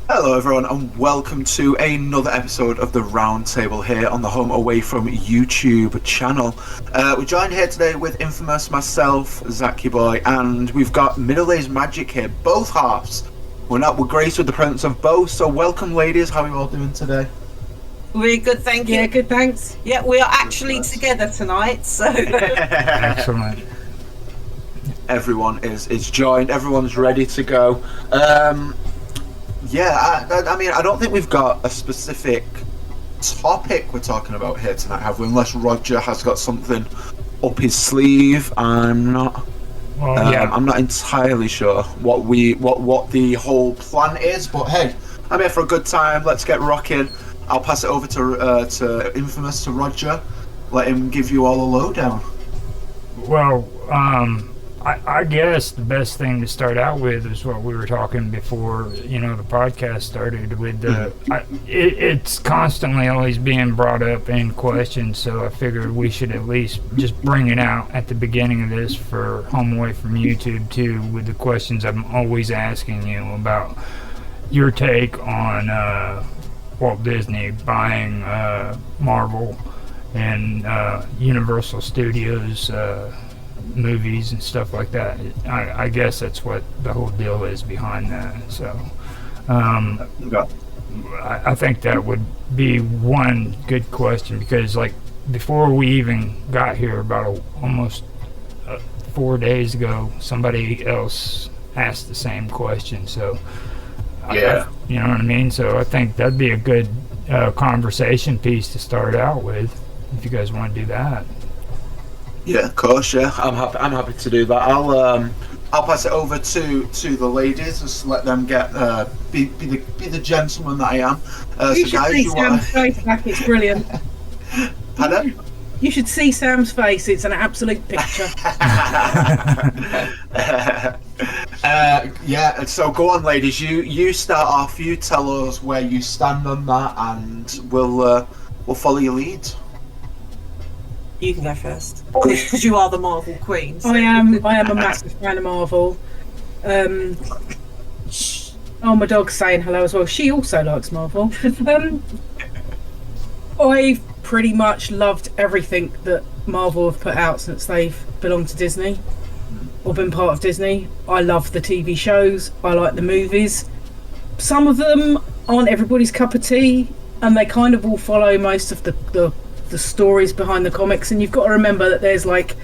Hello everyone and welcome to another episode of the Roundtable here on the Home Away From YouTube channel. We're joined here today with Infamous, myself, Zack boy, and we've got MaturedMagic here, both halves. We're graced with the presence of both, so welcome ladies, how are you all doing today? Really good, thank you. Yeah, good, thanks. Yeah, we are actually together tonight, so... Excellent. Everyone is joined, everyone's ready to go. I mean, I don't think we've got a specific topic we're talking about here tonight, have we? Unless Roger has got something up his sleeve. I'm not entirely sure what the whole plan is, but hey, I'm here for a good time. Let's get rocking. I'll pass it over to Infamous, to Roger. Let him give you all a lowdown. Well, I guess the best thing to start out with is what we were talking before, the podcast started with. It's constantly always being brought up in questions, so I figured we should at least just bring it out at the beginning of this for Home Away From YouTube too, with the questions I'm always asking you about your take on Walt Disney buying Marvel and Universal Studios movies and stuff like that. I guess that's what the whole deal is behind that. So I think that would be one good question, because like before we even got here, about almost 4 days ago, somebody else asked the same question. So yeah, you know what I mean? So I think that'd be a good conversation piece to start out with, if you guys want to do that. Yeah, of course. Yeah, I'm happy to do that. I'll pass it over to the ladies, just let them get be the gentleman that I am. You should see Sam's face back. It's brilliant. Pardon? You should see Sam's face. It's an absolute picture. Yeah. So go on, ladies. You start off. You tell us where you stand on that, and we'll follow your lead. You can go first, because you are the Marvel queen. So. I am a massive fan of Marvel. My dog's saying hello as well. She also likes Marvel. I've pretty much loved everything that Marvel have put out since they've belonged to Disney or been part of Disney. I love the TV shows. I like the movies. Some of them aren't everybody's cup of tea, and they kind of all follow most of the stories behind the comics, and you've got to remember that there's like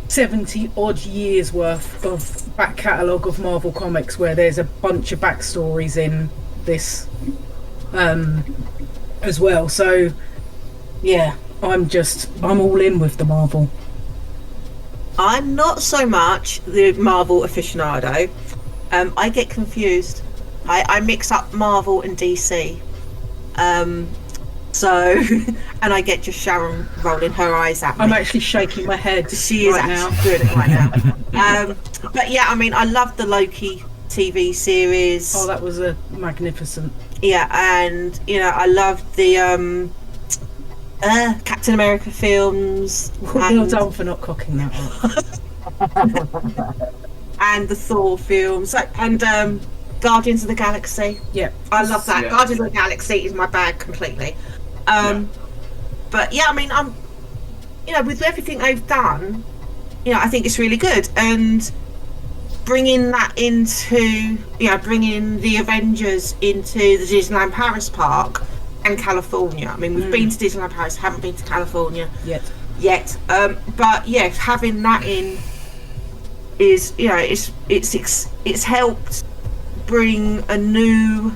70 odd years worth of back catalogue of Marvel comics where there's a bunch of backstories in this as well. So yeah, I'm all in with the Marvel. I'm not so much the Marvel aficionado. I get confused. I mix up Marvel and DC. So, and I get just Sharon rolling her eyes at me. I'm actually shaking my head. She is doing it right now. But yeah, I mean, I love the Loki TV series. Oh, that was a magnificent. Yeah, and I loved the Captain America films. Well done for not cocking that up. And the Thor films, and Guardians of the Galaxy. Yeah, I love that. Yeah. Guardians of the Galaxy is my bag completely. But yeah, I mean, I'm, with everything they've done, I think it's really good, and bringing that into, bringing the Avengers into the Disneyland Paris park and California. I mean, we've been to Disneyland Paris, haven't been to California yet. But yes, having that in is, it's helped bring a new.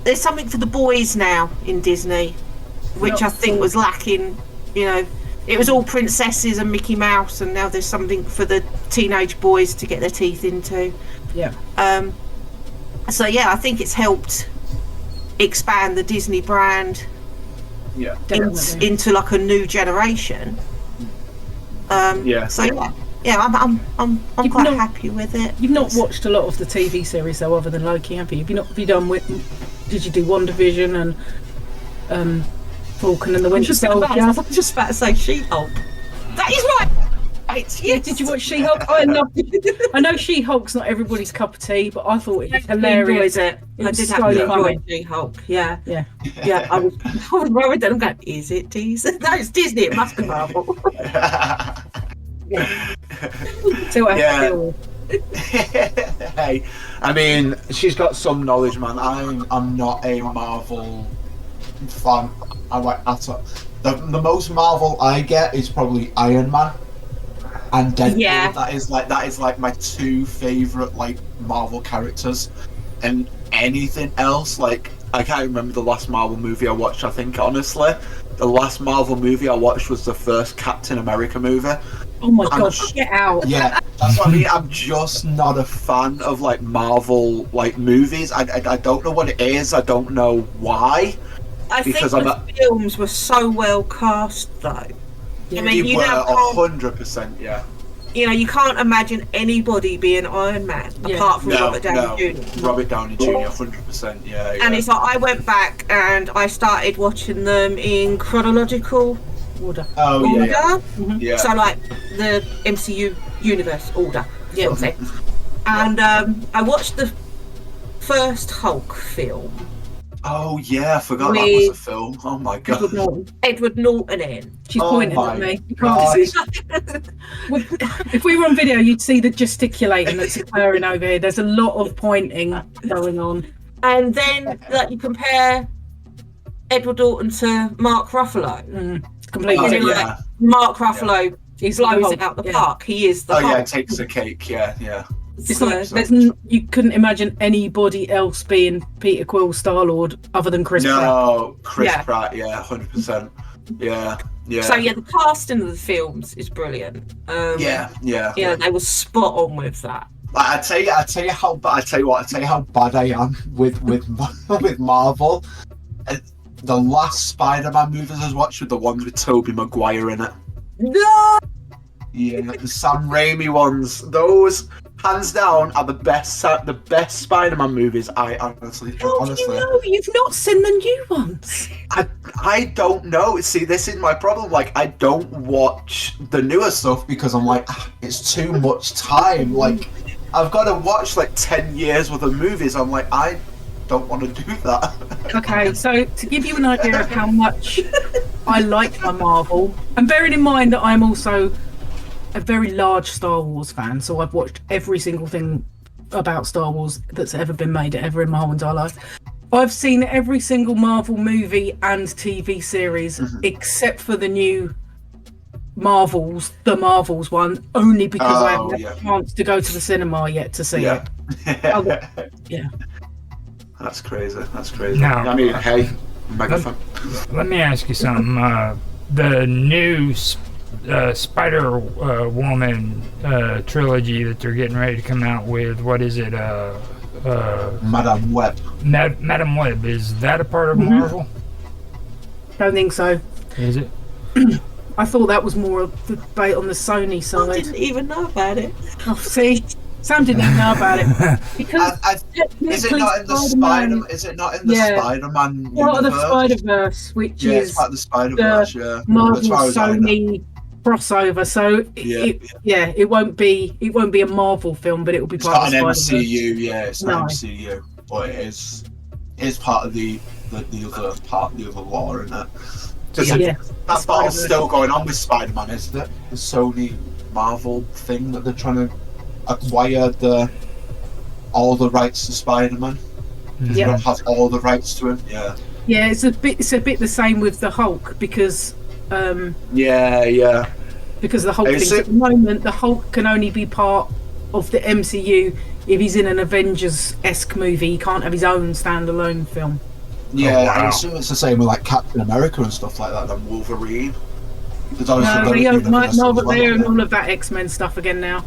There's something for the boys now in Disney, which I think was lacking. It was all princesses and Mickey Mouse, and now there's something for the teenage boys to get their teeth into. Yeah. So yeah, I think it's helped expand the Disney brand. Yeah. Into like a new generation. Yeah. So yeah, I'm quite happy with it. You've not watched a lot of the TV series though, other than Loki, have you? Have you done did you do WandaVision and Falcon and the Winter Soldier? I was just about to say She-Hulk. That is right. right. Yeah, did you watch She-Hulk? I know She-Hulk's not everybody's cup of tea, but I thought it was hilarious. I was did so have to funny. enjoy She-Hulk. Yeah. Yeah. I was worried that I'm going, is it Disney? No, it's Disney. It must be Marvel. So I Yeah. feel. Hey, I mean, she's got some knowledge, man. I'm not a Marvel fan. I like the most Marvel I get is probably Iron Man and Deadpool. Yeah. That is like my two favorite like Marvel characters. And anything else, like I can't remember the last Marvel movie I watched. I think honestly, the last Marvel movie I watched was the first Captain America movie. Oh my god, get out. Yeah, that's what I mean. I'm just not a fan of like Marvel like movies. I don't know what it is. I don't know why. I think the films were so well cast, though. Yeah. I mean, you were 100%, yeah. You know, you can't imagine anybody being Iron Man apart from Robert Downey Jr. Robert Downey Jr. 100%, yeah. And it's like I went back and I started watching them in chronological order. Oh order. yeah. Yeah. So like the MCU universe order. Yeah. And I watched the first Hulk film. Oh yeah, I forgot that was a film. Oh my god. Edward Norton in. She's pointing at me. You can't see. If we were on video, you'd see the gesticulating that's occurring over here. There's a lot of pointing going on. And then like you compare Edward Norton to Mark Ruffalo. Completely. Like, Mark Ruffalo blows it out the park. He is the Hulk. Takes a cake, yeah. It's like, you couldn't imagine anybody else being Peter Quill Star-Lord other than Chris Pratt. No, Chris Pratt, 100%. Yeah. So the casting of the films is brilliant. Yeah, they were spot on with that. I tell you how bad I am with Marvel. The last Spider-Man movies I watched were the ones with Tobey Maguire in it. No. Yeah, the Sam Raimi ones. Those, hands down, are the best Spider-Man movies. I honestly. You've not seen the new ones. I don't know. See, this is my problem. Like, I don't watch the newer stuff because I'm like, it's too much time. Like, I've got to watch like 10 years worth of movies. I'm like, I don't want to do that. Okay, so to give you an idea of how much I like my Marvel, and bearing in mind that I'm also a very large Star Wars fan, so I've watched every single thing about Star Wars that's ever been made ever in my whole entire life. I've seen every single Marvel movie and TV series except for the new Marvels, the Marvels one, only because I haven't had a chance to go to the cinema yet to see it. Yeah. That's crazy. Now, I mean, hey, mega fan. Let me ask you something. The new Spider-Woman trilogy that they're getting ready to come out with, what is it? Madame Web. Madame Web, is that a part of Marvel? Don't think so. Is it? I thought that was more of the debate on the Sony side. I didn't even know about it. Oh, see, Sam didn't even know about it because is it not in the Spider-Man? Is it not in the Spider-Man universe? Part of the Spider-Verse, which is part of the Spider-Verse, the Marvel Sony crossover. So it won't be a Marvel film, but it will be part of the Spider-Verse. MCU. Yeah, it's not MCU, but it is part of the other lore, isn't it? That battle's still going on with Spider-Man, isn't it? The Sony Marvel thing that they're trying to acquire all the rights to Spider-Man. Yeah, has all the rights to him. Yeah. Yeah, it's a bit the same with the Hulk because. Because the Hulk thing at the moment, the Hulk can only be part of the MCU if he's in an Avengers-esque movie. He can't have his own standalone film. Yeah, I assume it's the same with like Captain America and stuff like that, and Wolverine. They own all of that X-Men stuff again now.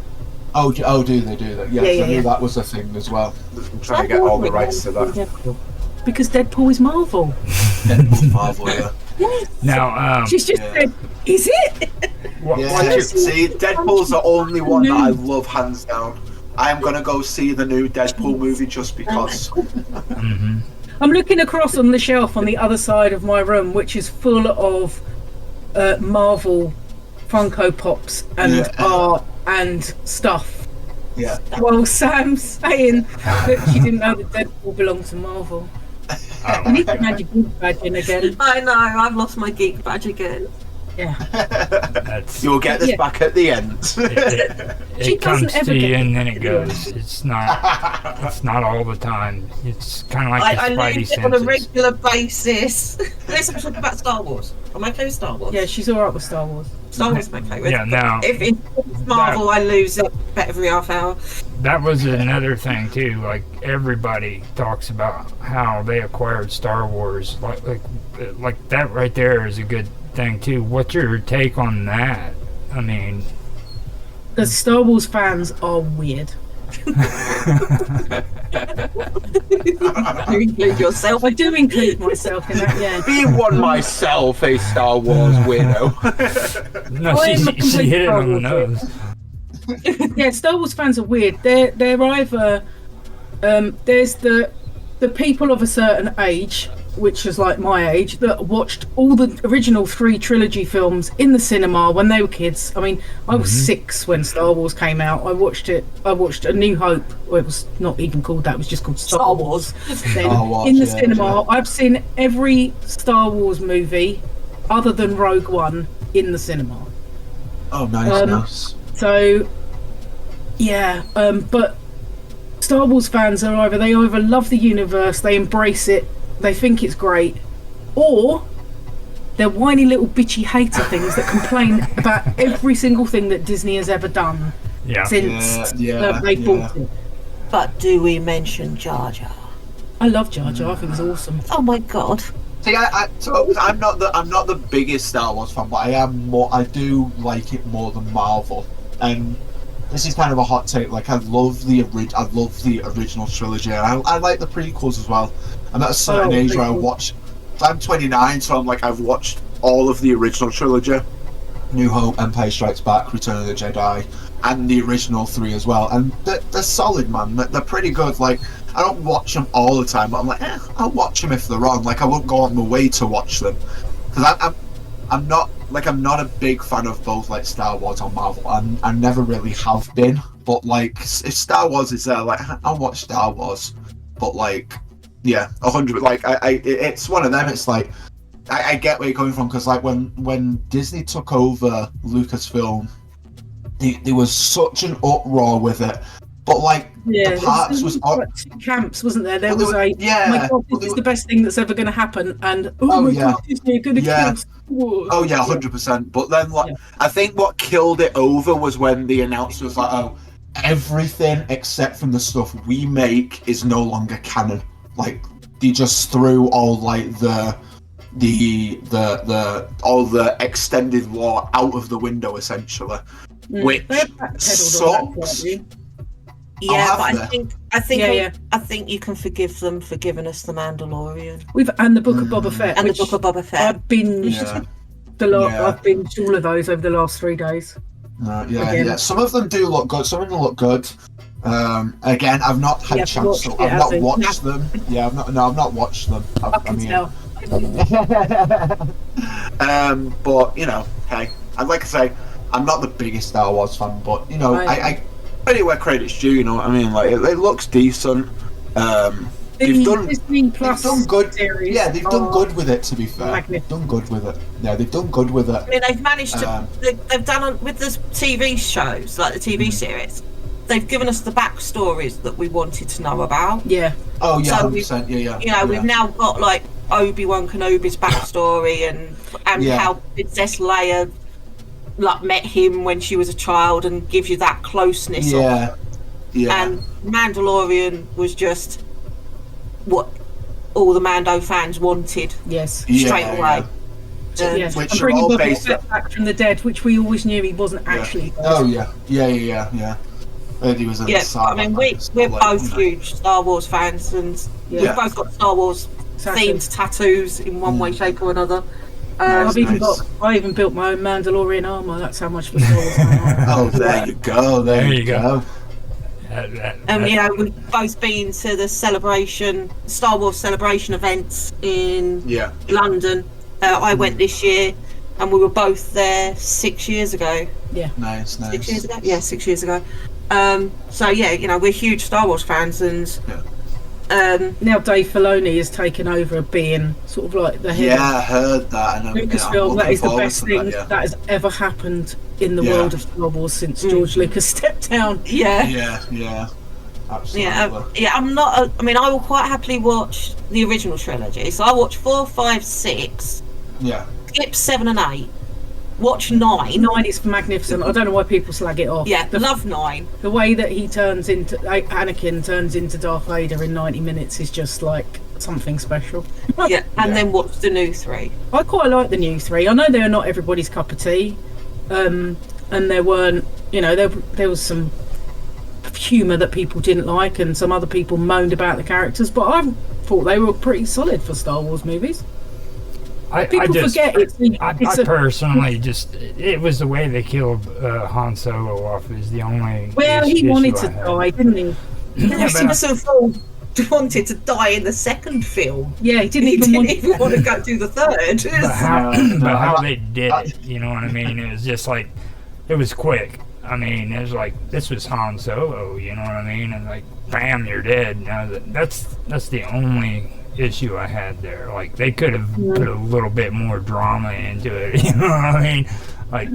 Oh, do they do that? Yeah, I knew that was a thing as well. I'm trying to get all the rights to that. Because Deadpool is Marvel. Deadpool's Marvel, yeah. Now, she's just said, "Is it?" See, Deadpool's the only one that I love, hands down. I am gonna go see the new Deadpool movie just because. I'm looking across on the shelf on the other side of my room, which is full of Marvel Funko Pops and art and stuff. Yeah. Well, Sam's saying that she didn't know that Deadpool belonged to Marvel. You need to add your geek badge in again. I know, I've lost my geek badge again. Yeah. You'll get this back at the end. It comes to you and then it goes. It's not all the time. It's kind of like the Spidey senses. On a regular basis. Let's talk about Star Wars. I'm okay with Star Wars. Yeah, she's alright with Star Wars. Star Wars I'm okay with. Yeah, now if it's Marvel, I lose it every half hour. That was another thing too. Like everybody talks about how they acquired Star Wars. Like that right there is a good thing too. What's your take on that? I mean, the Star Wars fans are weird. You include yourself. I do include myself in that, yeah. Being one myself, a Star Wars weirdo. No, she hit it on the nose. Yeah, Star Wars fans are weird. They're either there's the people of a certain age, which is like my age, that watched all the original 3 trilogy films in the cinema when they were kids. I mean, I was 6 when Star Wars came out. I watched A New Hope. Well, it was not even called that. It was just called Star Wars. Then, in the cinema, I've seen every Star Wars movie other than Rogue One in the cinema. Oh, nice. So, yeah, but Star Wars fans are either love the universe, they embrace it, they think it's great, or they're whiny little bitchy hater things that complain about every single thing that Disney has ever done since they bought it. But do we mention Jar Jar? I love Jar Jar. I think it's awesome. Oh my god! See, I'm not the biggest Star Wars fan, but I do like it more than Marvel. And this is kind of a hot take. Like, I love the original trilogy, and I like the prequels as well. I'm at a certain age where I'm 29, so I've watched all of the original trilogy: New Hope, Empire Strikes Back, Return of the Jedi, and the original 3 as well. And they're solid, man. They're pretty good. Like, I don't watch them all the time, but I'm like, I'll watch them if they're on. Like, I won't go on my way to watch them, because I'm not a big fan of both, like, Star Wars or Marvel. I never really have been. But like, if Star Wars is there, like, I'll watch Star Wars. But like, yeah, 100. Like, it's one of them. It's like, I get where you're coming from, because like when Disney took over Lucasfilm, there was such an uproar with it. But like, the parts was two camps, wasn't there? There was oh my god, this is the best thing that's ever going to happen, and my god, Disney are going to kill Star Wars. Oh yeah, 100%. But then, like, I think what killed it over was when the announcement was like, oh, everything except from the stuff we make is no longer canon. Like, they just threw all like the all the extended lore out of the window, essentially, which sucks. Yeah, but I think you can forgive them for giving us the Mandalorian. And the Book of Boba Fett. And the Book of Boba Fett. I've binged I've binged all of those over the last 3 days. Some of them do look good. Some of them look good. Again, I've not had a chance to. I've not watched them. Yeah, I've not watched them. I can tell. But you know, hey, I'd like to say I'm not the biggest Star Wars fan, but you know, I anywhere credit's due. You know what I mean? Like, it looks decent. They've done good. Series they've done good with it. To be fair, they've done good with it. Yeah, they've done good with it. I mean, they've managed to. They've done with the TV shows, like the TV series. They've given us the backstories that we wanted to know about. Yeah. Oh yeah, 100%. Yeah. You know, we've now got like Obi-Wan Kenobi's backstory and how Princess Leia like met him when she was a child, and gives you that closeness. Yeah. And Mandalorian was just what all the Mando fans wanted. Yes. Straight away. Yes. Which and bringing Boba Fett back from the dead, which we always knew he wasn't actually. Oh yeah. He was I mean, we're both huge Star Wars fans, and we've both got Star Wars themed tattoos in one way, shape, or another. I even built my own Mandalorian armor. That's how much for Star Wars I am. Oh, there you go. There you go. You know, we've both been to the Star Wars celebration events in London. I went this year. and we were both there 6 years ago. Yeah. Nice. 6 years ago. Yeah, 6 years ago. So yeah, you know, we're huge Star Wars fans, and now Dave Filoni has taken over being sort of like the head. Yeah, I heard that. And Lucasfilm, that is the best thing that has ever happened in the world of Star Wars since George Lucas stepped down. Yeah. Absolutely. Yeah, I'm not. I mean, I will quite happily watch the original trilogy. So I watch 4, 5, 6. Yeah. Skip 7 and 8. Watch 9. 9 is magnificent. I don't know why people slag it off. Yeah, love 9. The way that Anakin turns into Darth Vader in 90 minutes is just like something special. Yeah, and then watch the new 3. I quite like the new 3. I know they're not everybody's cup of tea, and there weren't, you know, there was some humour that people didn't like, and some other people moaned about the characters, but I thought they were pretty solid for Star Wars movies. I personally just, it was the way they killed Han Solo off is the only. Well, he wanted to die, didn't he? Harrison Ford wanted to die in the second film. Yeah, he didn't even want to go do the third. But how they did it, you know what I mean? It was just like, it was quick. I mean, it was like, this was Han Solo, you know what I mean? And like, bam, you're dead. Now that's the only issue I had there. Like, they could have put a little bit more drama into it, you know what I mean? Like,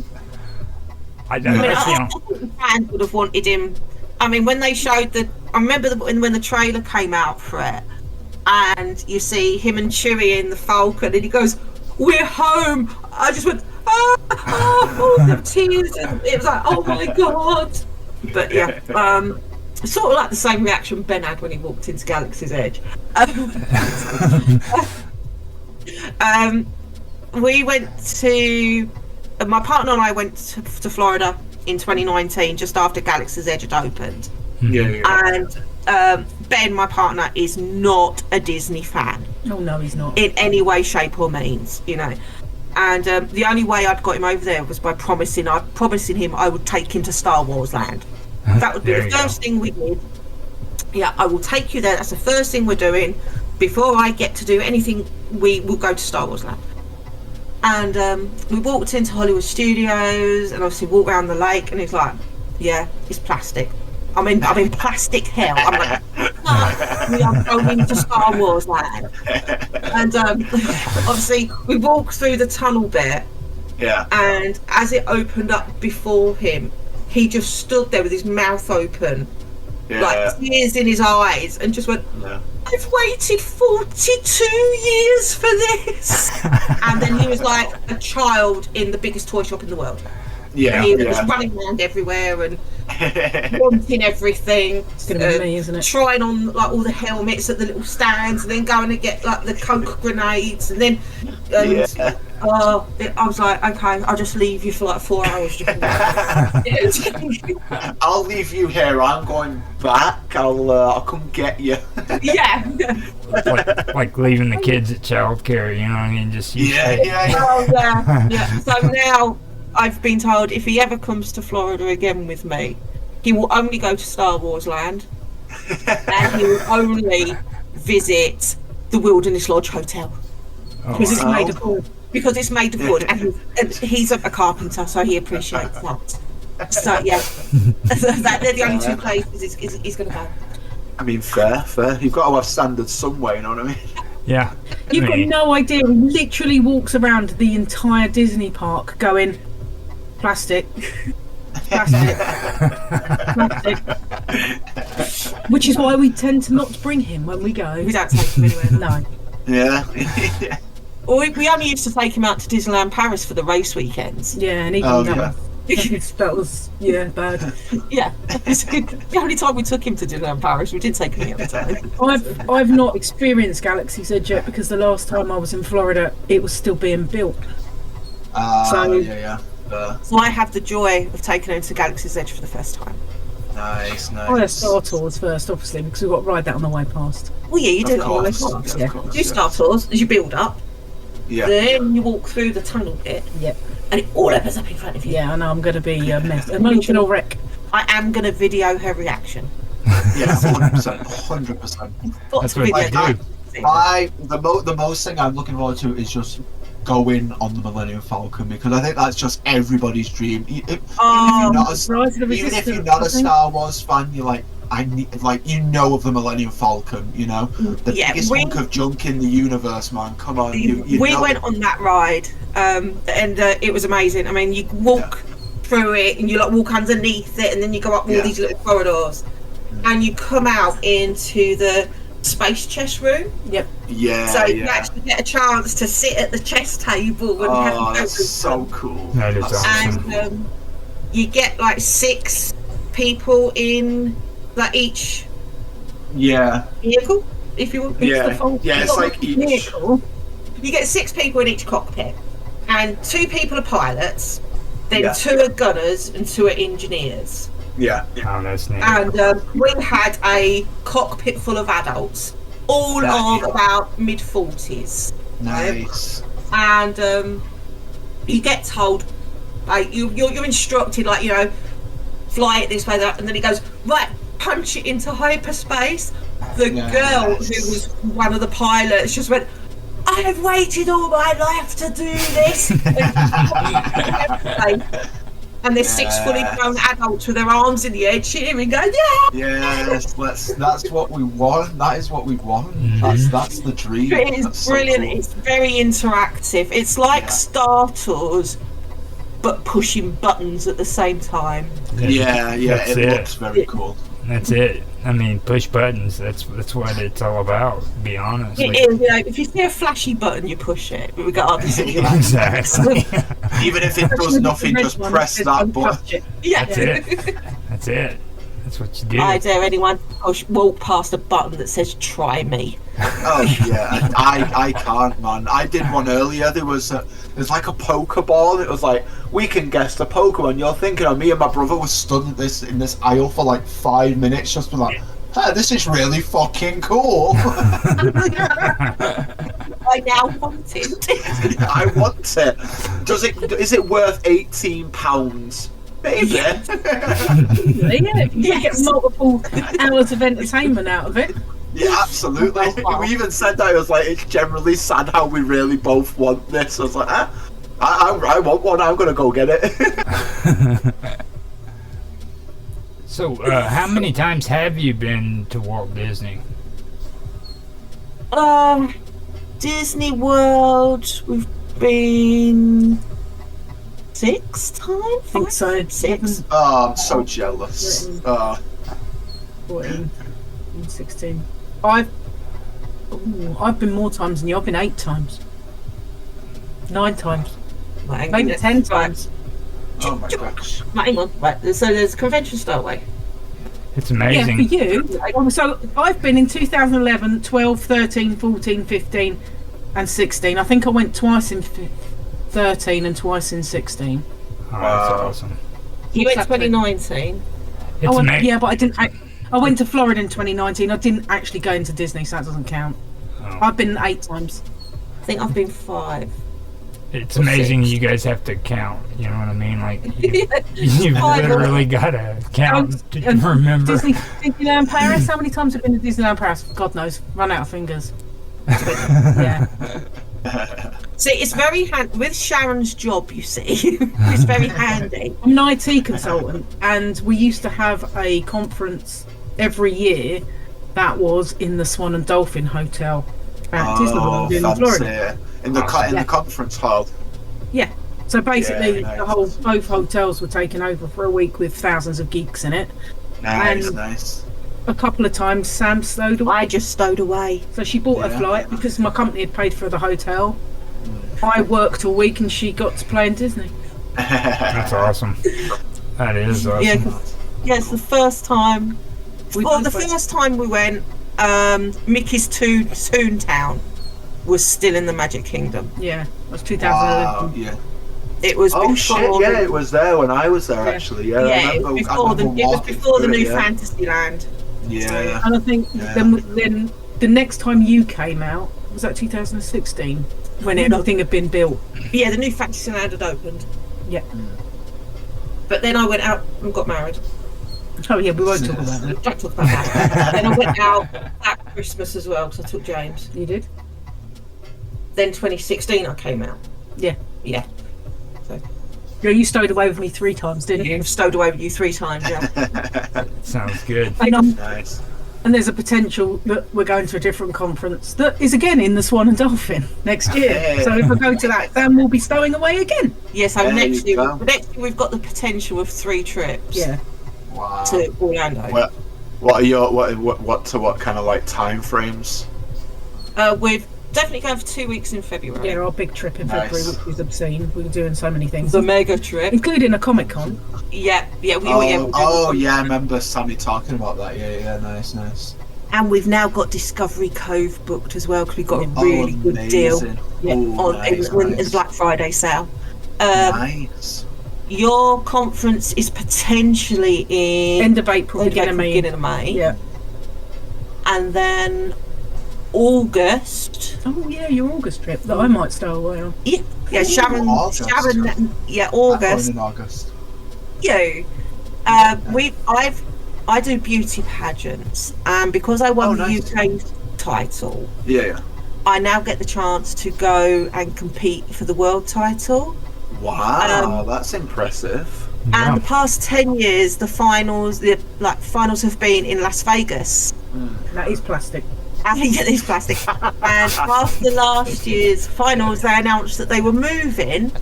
I think the fans would have wanted him. I mean, when they showed I remember when the trailer came out for it, and you see him and Chewie in the Falcon, and he goes, "We're home." I just went, the tears, and it was like, oh my god. But yeah, sort of like the same reaction Ben had when he walked into Galaxy's Edge. We went to, my partner and I went to Florida in 2019, just after Galaxy's Edge had opened. And Ben, my partner, is not a Disney fan. Oh no, he's not. In any way, shape or means, you know. And the only way I'd got him over there was by promising him I would take him to Star Wars Land. That would be the first thing we did. Yeah, I will take you there. That's the first thing we're doing. Before I get to do anything, we will go to Star Wars Land. And we walked into Hollywood Studios, and obviously walked around the lake, and he's like, yeah, it's plastic. I'm in plastic hell. I'm like, we are going to Star Wars Land. And obviously we walked through the tunnel bit. Yeah. And as it opened up before him, he just stood there with his mouth open, like tears in his eyes, and just went, I've waited 42 years for this. And then he was like a child in the biggest toy shop in the world. Yeah. He was running around everywhere and wanting everything. It's gonna be me, isn't it? Trying on like all the helmets at the little stands, and then going to get like the Coke grenades, and then I was like, okay, I'll just leave you for like 4 hours. I'll leave you here. I'm going back. I'll come get you. Yeah. like leaving the kids at childcare, you know what I mean? Just Oh yeah. So now I've been told if he ever comes to Florida again with me, he will only go to Star Wars Land, and he will only visit the Wilderness Lodge Hotel. Because it's made of wood. Because it's made of wood, and he's a carpenter, so he appreciates that. So yeah, they're the only two places he's going to go. I mean, fair. You've got to have standards somewhere, you know what I mean? Yeah. You've got no idea. He literally walks around the entire Disney park going, plastic. Which is why we tend to not bring him when we go. We don't take him anywhere. No. Yeah. We only used to take him out to Disneyland Paris for the race weekends. Yeah, and even that was bad. Yeah, the only time we took him to Disneyland Paris, we did take him the other time. I've not experienced Galaxy's Edge yet because the last time I was in Florida, it was still being built. So I have the joy of taking him to Galaxy's Edge for the first time. Nice. I had Star Tours first, obviously, because we've got to ride that on the way past. Well, yeah, you do Of course. do Star Tours as you build up. Yeah. Then you walk through the tunnel bit. Yep. And it all opens up in front of you. Yeah, I know, I'm going to be a mess. Emotional wreck. I am going to video her reaction. Yeah, 100%. That's what you do. The most thing I'm looking forward to is just going on the Millennium Falcon, because I think that's just everybody's dream. Even if you're not a Star Wars fan, you're like, I need, like, you know of the Millennium Falcon, you know, the biggest hunk of junk in the universe, man. Come on, we went on that ride, and it was amazing. I mean, you walk through it, and you like walk underneath it, and then you go up all these little corridors, and you come out into the space chess room. Yep. Yeah. So you actually get a chance to sit at the chess table and have that's so cool. That is awesome. And you get like 6 people in like each vehicle, if you want. It's like each vehicle. You get 6 people in each cockpit, and 2 people are pilots, then 2 are gunners and 2 are engineers. Yeah. Oh, that's neat. And we had a cockpit full of adults, all of about mid-40s. Nice. And you get told, like, you're instructed, like, you know, fly it this way, that, and then he goes, right, punch it into hyperspace. The girl who was one of the pilots just went, I have waited all my life to do this. And there's 6 fully grown adults with their arms in the air cheering, going, Yes, that's what we want. That is what we want. That's the dream. It is brilliant. So cool. It's very interactive. It's like Star Tours, but pushing buttons at the same time. It looks very cool. That's it. I mean, push buttons. That's what it's all about. To be honest. It is. You know, if you see a flashy button, you push it, regardless of your Exactly. Even if it does nothing, just press that button. That's it. That's it. That's what you do. I dare anyone walk past a button that says "Try me." Oh yeah, I can't, man. I did one earlier. There's like a Pokeball. It was like, we can guess the Pokemon. You're thinking of me and my brother was stood in this aisle for like 5 minutes, just been like, hey, this is really fucking cool. I now want it. I want it. Is it worth £18? Maybe. Yeah, if you get multiple hours of entertainment out of it. Yeah, absolutely. We even said that. It was like, it's generally sad how we really both want this. I was like, I want one. I'm gonna go get it. So, how many times have you been to Walt Disney? Disney World, we've been 6 times. I think so. 6. Oh, I'm so jealous. 14, 16. I've been more times than you. I've been 8 times. 9 times. Maybe 10 times. Oh my gosh. Hang on. Right, so there's Convention Starway. It's amazing. Yeah, for you. So I've been in 2011, 12, 13, 14, 15 and 16. I think I went twice in 13 and twice in 16. Oh, that's awesome. You went 2019. Yeah, but I didn't. I went to Florida in 2019. I didn't actually go into Disney, so that doesn't count. Oh. I've been 8 times. I think I've been 5. It's amazing 6. you guys have to count. You know what I mean? Like, you've literally got to count to remember. Disneyland Paris? How many times have you been to Disneyland Paris? God knows. Run out of fingers. Yeah. See, it's very handy. With Sharon's job, you see, it's very handy. I'm an IT consultant, and we used to have a conference every year that was in the Swan and Dolphin Hotel at Disney World in Florida. In the conference hall. Yeah. So basically, nice. both hotels were taken over for a week with thousands of geeks in it. Nice. A couple of times, Sam stowed away. I just stowed away. So she bought a flight because my company had paid for the hotel. I worked a week and she got to play in Disney. That's awesome. That is awesome. Yeah, it's the first time. The first time we went, Mickey's Toontown was still in the Magic Kingdom. Yeah, it was 2011. Wow, yeah. It was before. Yeah, it was there when I was there actually. Yeah, it was before the new Fantasyland. Yeah. And I think then the next time you came out was that 2016 when everything had been built. Yeah, the new Fantasyland had opened. Yeah. But then I went out and got married. Oh yeah, we won't talk about that. Don't talk about that. Then I went out at Christmas as well because I took James. You did? Then 2016 I came out. Yeah. Yeah. So Yeah, you stowed away with me 3 times, didn't you? I've stowed away with you 3 times, yeah. Sounds good. Nice. And there's a potential that we're going to a different conference that is again in the Swan and Dolphin next year. Hey. So if I go to that, then we'll be stowing away again. Yeah, so There next you year, go. we've got the potential of 3 trips Yeah. Wow. to Orlando. What are your what kind of like time frames? We're definitely going for 2 weeks in February. Yeah, our big trip in Nice. February, which is obscene. We're doing so many things, The mega trip. including a Comic Con. Yeah, we're Oh doing yeah, I remember Sammy talking about that. Yeah, nice. And we've now got Discovery Cove booked as well because we've got a really good deal in the Black Friday sale. Nice. Your conference is potentially in End of April, beginning of May. Yeah. And then August. Oh yeah, your August trip that I might stow away on. Yeah, Sharon. August. Yeah, I'm going August. in August. You. I do beauty pageants, and because I won the UK title, Yeah. I now get the chance to go and compete for the world title. Wow, that's impressive. And the past 10 years, the finals have been in Las Vegas. That is plastic. I think it is plastic. And after last year's finals, they announced that they were moving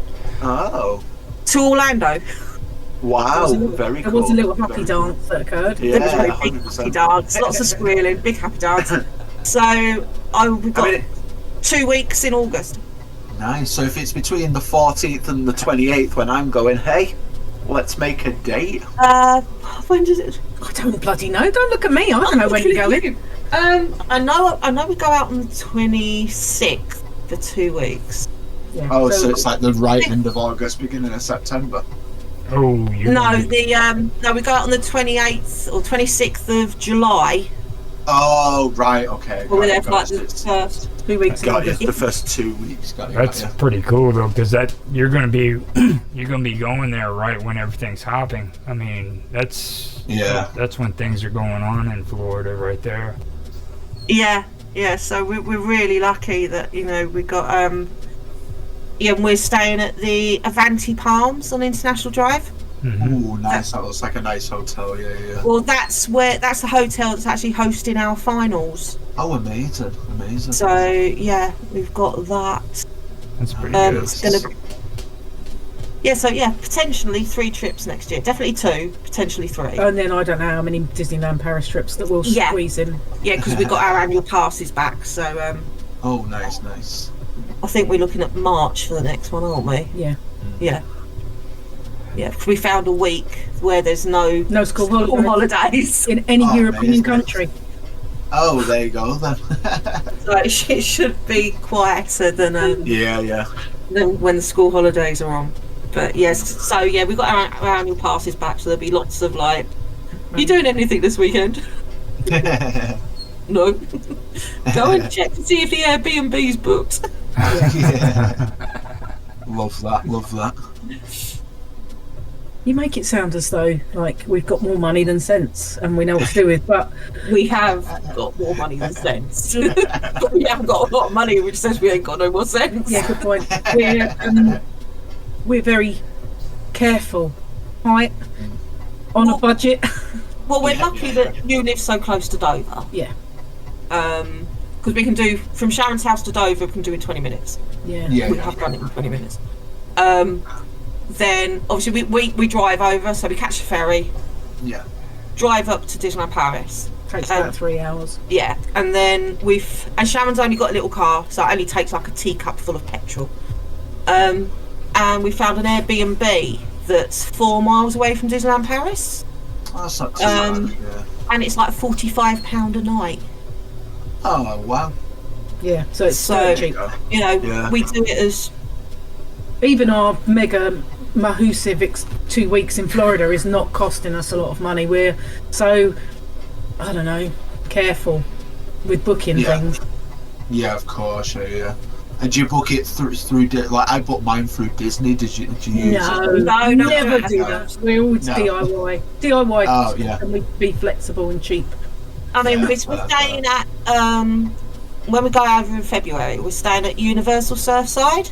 Oh. to Orlando. Wow, very cool. There was a little happy dance that occurred. Yeah, There was a very big 100%. happy dance, lots of squealing, big happy dance. So we've got 2 weeks in August. Nice. So if it's between the 14th and the 28th when I'm going, hey, let's make a date. When does it? I don't bloody know. Don't look at me. I don't know when you're going. I know we go out on the 26th for 2 weeks. Yeah, Oh, so it's like the right end of August, beginning of September. Oh, we go out on the 28th or 26th of July. Oh, right, okay. We're there for like the first 2 weeks. Got you. The first 2 weeks. Got you. That's pretty cool though, because you're gonna be going there right when everything's hopping. I mean, that's when things are going on in Florida, right there. Yeah. So we're really lucky that we got and we're staying at the Avanti Palms on International Drive. Mm-hmm. Ooh, nice. That looks like a nice hotel. Yeah. Well, that's the hotel that's actually hosting our finals. Oh, amazing. So yeah, we've got that. That's pretty good. It's gonna potentially 3 trips next year. Definitely 2, potentially 3. And then I don't know how many Disneyland Paris trips that we'll squeeze in. Yeah, because we've got our annual passes back. So Oh, nice. I think we're looking at March for the next one, aren't we? Yeah. Yeah, because we found a week where there's no school holidays in any European amazing. country. Oh, there you go then. So it should be quieter than than when the school holidays are on. But yes, so yeah, we've got our annual passes back, so there'll be lots of like, you doing anything this weekend? No. Go and check to see if the Airbnb's booked. Yeah. Love that. You make it sound as though like we've got more money than sense and we know what to do with, but We have got more money than sense. But we haven't got a lot of money, which says we ain't got no more sense. yeah, good point. We're very careful, right? On a budget. Well, we're lucky that you live so close to Dover. Yeah. Because we can do from Sharon's house to Dover. We can do in 20 minutes. Yeah. We have done it in 20 minutes. Then obviously we drive over, so we catch a ferry. Yeah. Drive up to Disneyland Paris. Takes about 3 hours. Yeah, and then and Sharon's only got a little car, so it only takes like a teacup full of petrol. And we found an Airbnb that's 4 miles away from Disneyland Paris. Oh, that's not too bad. Yeah. And it's like £45 a night. Oh, wow. Yeah, so it's so cheap. We do it as Even our mega Mahusiv 2 weeks in Florida is not costing us a lot of money. We're so, I don't know, careful with booking things. Yeah, of course. Yeah. And do you book it through like I booked mine through Disney? Did you use it? No, never do that. We're always DIY. Oh, yeah. And we be flexible and cheap. I mean, we're staying at when we go over in February, we're staying at Universal Surfside.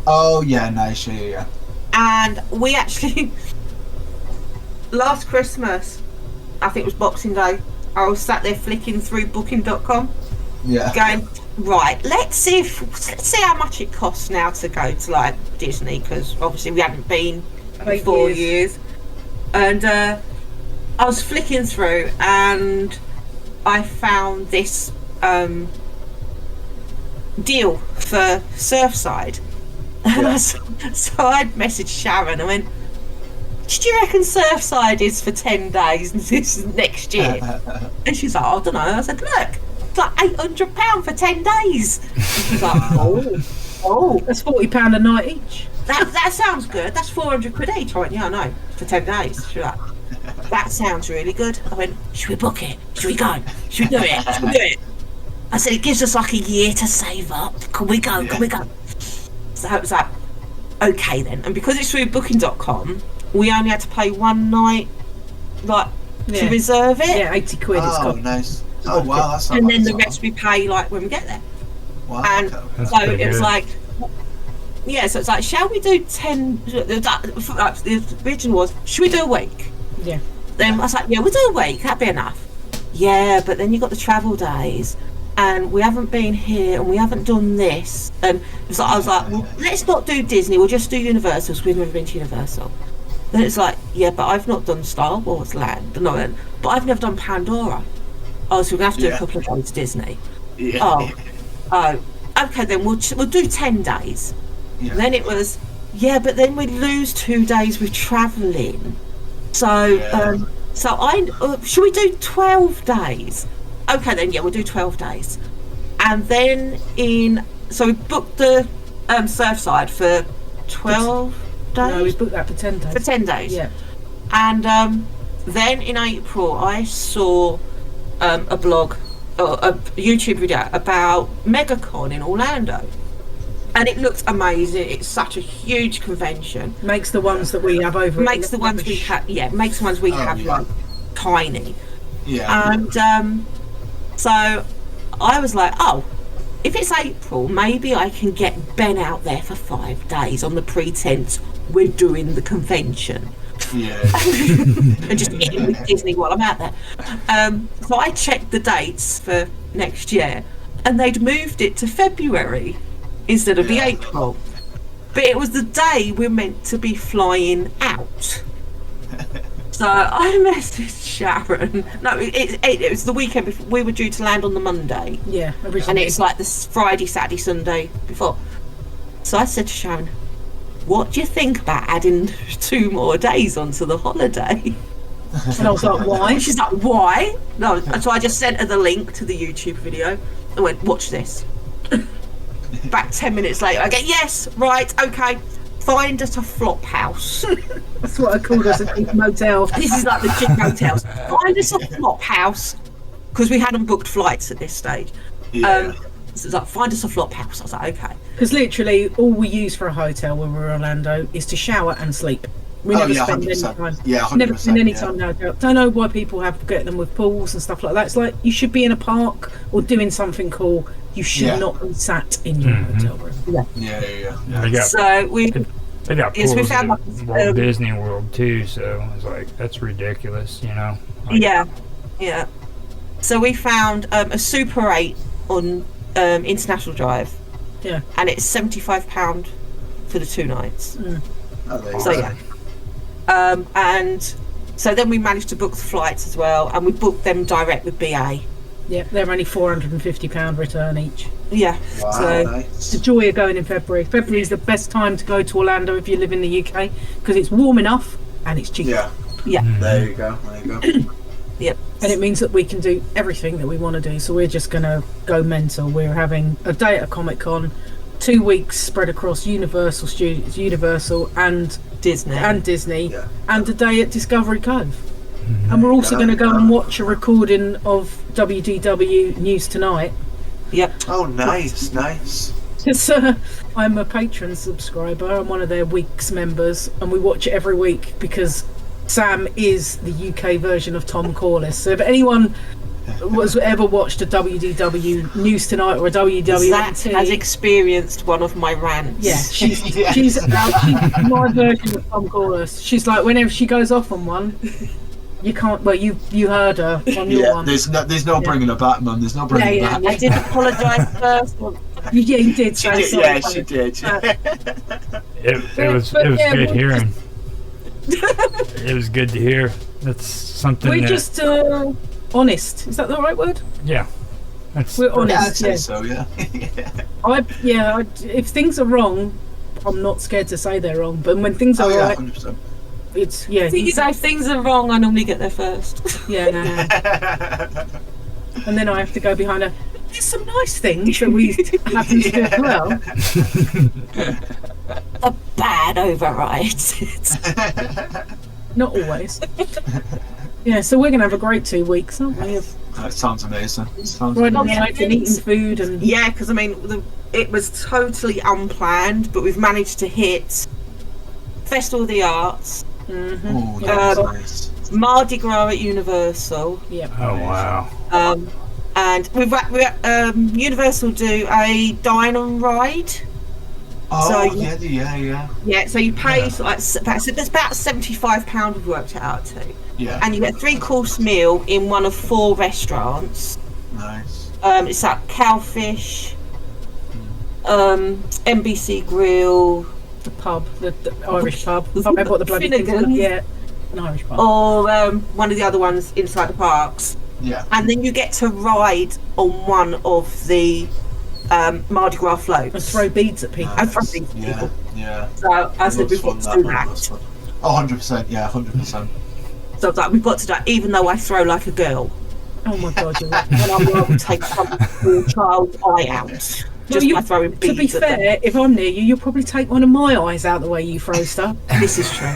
Oh yeah, nice. Yeah. And we actually last Christmas, I think it was Boxing Day, I was sat there flicking through Booking.com, Yeah. going, right, let's see how much it costs now to go to like Disney, because obviously we hadn't been for 4 years. And I was flicking through and I found this deal for Surfside. Yeah. So I'd messaged Sharon. I went, did you reckon Surfside is for 10 days and this is next year? And she's like, I don't know. I said, look, it's like £800 for 10 days. And she's like, oh, That's £40 a night each. that sounds good. That's 400 quid each. I went, yeah, I know, for 10 days. She's like, that sounds really good. I went, should we book it? Should we go? Should we do it? Should we do it? I said, it gives us like a year to save up. Can we go? Can we go? So I was like, okay then. And because it's through Booking.com, we only had to pay one night, like, to reserve it. Yeah, 80 quid. It's Oh, got. nice. Oh wow, that's not And bad then the at all. rest we pay like when we get there. Wow. And Okay. so pretty it was good. like, yeah, so it's like, shall we do 10? The original was, should we do a week? Yeah. Then I was like, yeah, we'll do a week, that'd be enough. Yeah, but then you got the travel days, and we haven't been here, and we haven't done this. And it was like, I was like, well, let's not do Disney, we'll just do Universal, because we've never been to Universal. Then it's like, yeah, but I've not done Star Wars Land, but I've never done Pandora. Oh, so we're going to have to do a couple of days Disney. Yeah. Oh, okay, then we'll do 10 days. Yeah. Then it was, yeah, but then we'd lose 2 days with travelling. So, should we do 12 days? Okay, then, yeah, we'll do 12 days. And then so we booked the Surfside for 12 days? No, we booked that for 10 days. For 10 days. Yeah. And then in April, I saw a blog, or a YouTube video about MegaCon in Orlando. And it looked amazing. It's such a huge convention. Makes the ones that we have over. Makes the ones we have, makes the ones we have like tiny. Yeah. And so I was like, oh, if it's April, maybe I can get Ben out there for 5 days on the pretense we're doing the convention. Yeah. And just eating with Disney while I'm out there. So I checked the dates for next year, and they'd moved it to February instead of the April. But it was the day we're meant to be flying out. So I messaged Sharon. No, it was the weekend before. We were due to land on the Monday. Yeah, originally. And it's like the Friday, Saturday, Sunday before. So I said to Sharon, what do you think about adding 2 more days onto the holiday? And I was like, why? She's like, why? No, so I just sent her the link to the YouTube video and went, watch this. Back 10 minutes later, I go, yes, right, okay, find us a flop house. That's what I called us, a cheap motel. This is like the cheap hotels. Find us a flop house, because we hadn't booked flights at this stage. Yeah. So it's like, find us a flop house. I was like, okay. Because literally all we use for a hotel when we're in Orlando is to shower and sleep. We never spend any 100%. time. Yeah, 100%. Never spend any time in a hotel. Don't know why people get them with pools and stuff like that. It's like you should be in a park or doing something cool. You should not be sat in your hotel room. Yeah. They got, So we they got yes, we pools found at like, Walt Disney World too, so it's like, that's ridiculous, you know? Like, yeah. So we found a Super 8 on International Drive. Yeah. And it's £75 for the 2 nights. Oh, there you So go. yeah. And so then we managed to book the flights as well, and we booked them direct with BA. Yeah, they're only £450 return each. Yeah. Wow, So nice. The joy of going in February. February is the best time to go to Orlando if you live in the UK because it's warm enough and it's cheap. Yeah. yeah. There you go. Yep. And it means that we can do everything that we want to do. So we're just going to go mental. We're having a day at Comic Con, 2 weeks spread across Universal Studios, Universal and Disney. Yeah. and a day at Discovery Cove. And we're also going to go and watch a recording of WDW News Tonight. Yep. Oh, nice. Because I'm a patron subscriber. I'm one of their week's members, and we watch it every week because Sam is the UK version of Tom Corliss. So if anyone was ever watched a WDW News Tonight or a WDW. Zack has experienced one of my rants. Yeah, she's my version of Tom Corliss. She's like, whenever she goes off on one, you can't. Well, you heard her on your one. There's no bringing her back, man. There's no bringing her back. I did apologise first. Yeah, you did. She did. She did. It was good hearing. It was good to hear. That's something. We're just honest. Is that the right word? Yeah. We're honest. Yeah, I'd say so. Yeah. If things are wrong, I'm not scared to say they're wrong. But when things are right, 100%. it's If things are wrong, I normally get there first. Yeah. And then I have to go behind her. There's some nice things that we happen to do as well. A bad overrides. Not always. Yeah, so we're going to have a great 2 weeks, aren't we? That sounds amazing. Riding bikes and eating food. And yeah, because I mean, it was totally unplanned, but we've managed to hit Festival of the Arts, Oh, that's nice. Mardi Gras at Universal. Yeah. Oh wow. And we're Universal do a dine and ride. Oh, So- yeah. Yeah, so you pay it's about £75 we've worked it out to. Yeah. And you get a 3-course meal in one of 4 restaurants. Nice. It's at Cowfish, NBC Grill, the pub, the Irish pub. I can't remember what the bloody thing's called. Finnegan's. Yeah, an Irish pub. or one of the other ones inside the parks. Yeah. And then you get to ride on one of the Mardi Gras floats. And throw beads at people. And throw beads at people. Yeah. So I said we've got Looks to fun, do that. looks fun. Oh, 100%. Yeah, 100%. So I was like, we've got to do that, even though I throw like a girl. Oh my god, you're right. And I'm going to take some poor child's eye out. Just by throwing beads To be at them. fair, if I'm near you, you'll probably take one of my eyes out the way you throw stuff. This is true.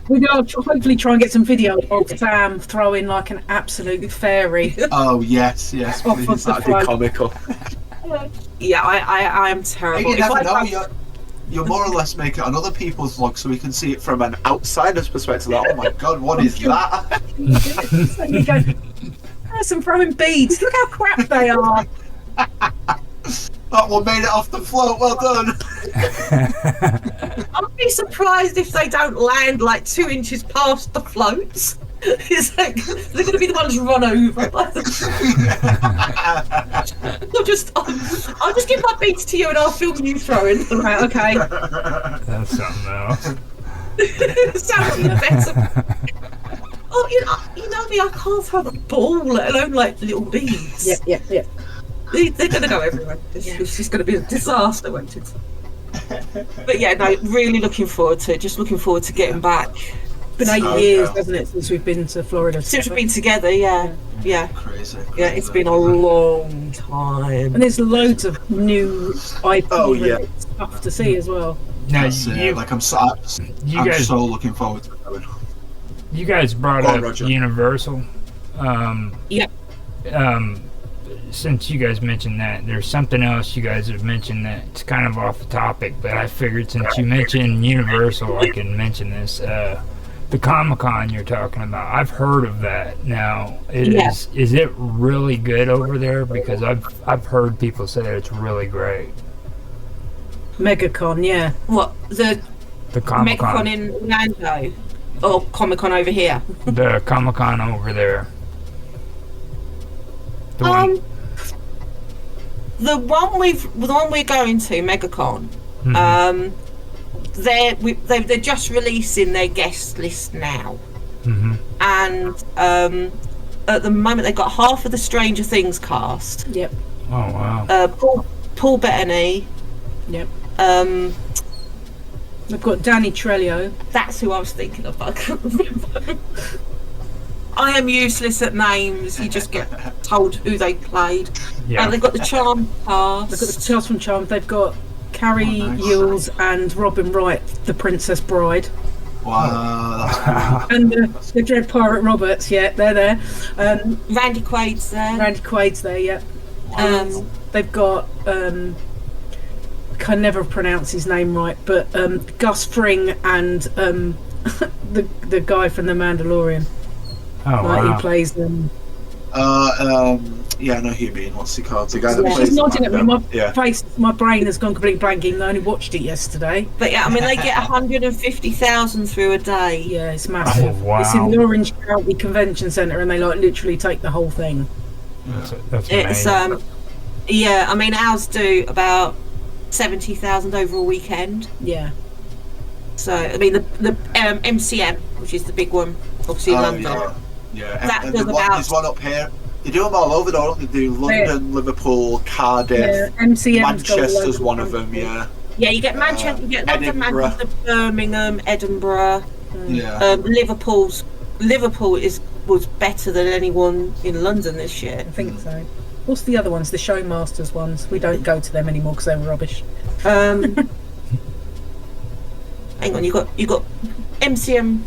We're going to hopefully try and get some video of Sam throwing like an absolute fairy. Oh, yes, Off please. of the That'd be front. comical. Yeah, I am terrible. You If never I know. throw- You more or less make it on other people's vlogs so we can see it from an outsider's perspective. Like, oh my god, what is that? So you go, there's some throwing beads. Look how crap they are. That one made it off the float. Well done. I'd be surprised if they don't land like 2 inches past the floats. It's like they're going to be the ones run over. I'll just give my beats to you and I'll film you throwing them out. Okay. That's something else. Sounds even better. Oh, you know me. I can't throw a ball, let alone like little beads. Yeah. They're going to go everywhere. It's just going to be a disaster, won't it? But yeah, no, really looking forward to it. Just looking forward to getting back. It's been 8 years, hasn't it, since we've been to Florida? Since we've been together, yeah. Crazy. Yeah, it's been a long time. And there's loads of new IP yeah. stuff to see as well. Now That's it. you Like I'm so guys looking forward to it. you guys brought Go on, up Roger. Universal. Yep. Since you guys mentioned that, there's something else you guys have mentioned that's kind of off the topic, but I figured since you mentioned Universal, I can mention this. The Comic-Con you're talking about, I've heard of that. Now, is it really good over there? Because I've heard people say that it's really great. MegaCon, yeah. What, the Comic-Con. MegaCon in Orlando? Or Comic-Con over here? The Comic-Con over there. The one. The one we're going to, MegaCon, they're just releasing their guest list now. And at the moment they've got half of the Stranger Things cast. Yep. Oh wow. Paul Bettany. Yep. They've got Danny Trejo. That's who I was thinking of, but I can't remember. I am useless at names. You just get told who they played. Yeah. And they've got the Charm cast. They've got the Charles from Charmed. They've got Carrie Yules and Robin Wright, the Princess Bride. Wow, that's cool. And the Dread Pirate Roberts, yeah, they're there. Randy Quaid's there. Randy Quaid's there, yeah. They've got I can never pronounce his name right, but Gus Fring and the guy from The Mandalorian. Oh wow. He plays them. Yeah, I know who you mean. What's he called? The guy that She's plays the nodding at me. My Yeah. face, my brain has gone completely blank. Even though I only watched it yesterday. But yeah, I mean, they get 150,000 through a day. Yeah, it's massive. Oh, wow. It's in the Orange County Convention Centre, and they like literally take the whole thing. That's It's amazing. yeah, I mean, ours do about 70,000 over a weekend. Yeah. So I mean, the MCM, which is the big one, obviously in London. Yeah. That And does there's one up here. They do them all over, don't they? They do London, Liverpool, Cardiff, Yeah, MCM's Manchester's one of them. Yeah. Yeah, you get Manchester, you get London, Edinburgh. Manchester, Birmingham, Edinburgh. Yeah. Liverpool was better than anyone in London this year. I think so. What's the other ones? The Showmasters ones. We don't go to them anymore because they were rubbish. Hang on, you got MCM.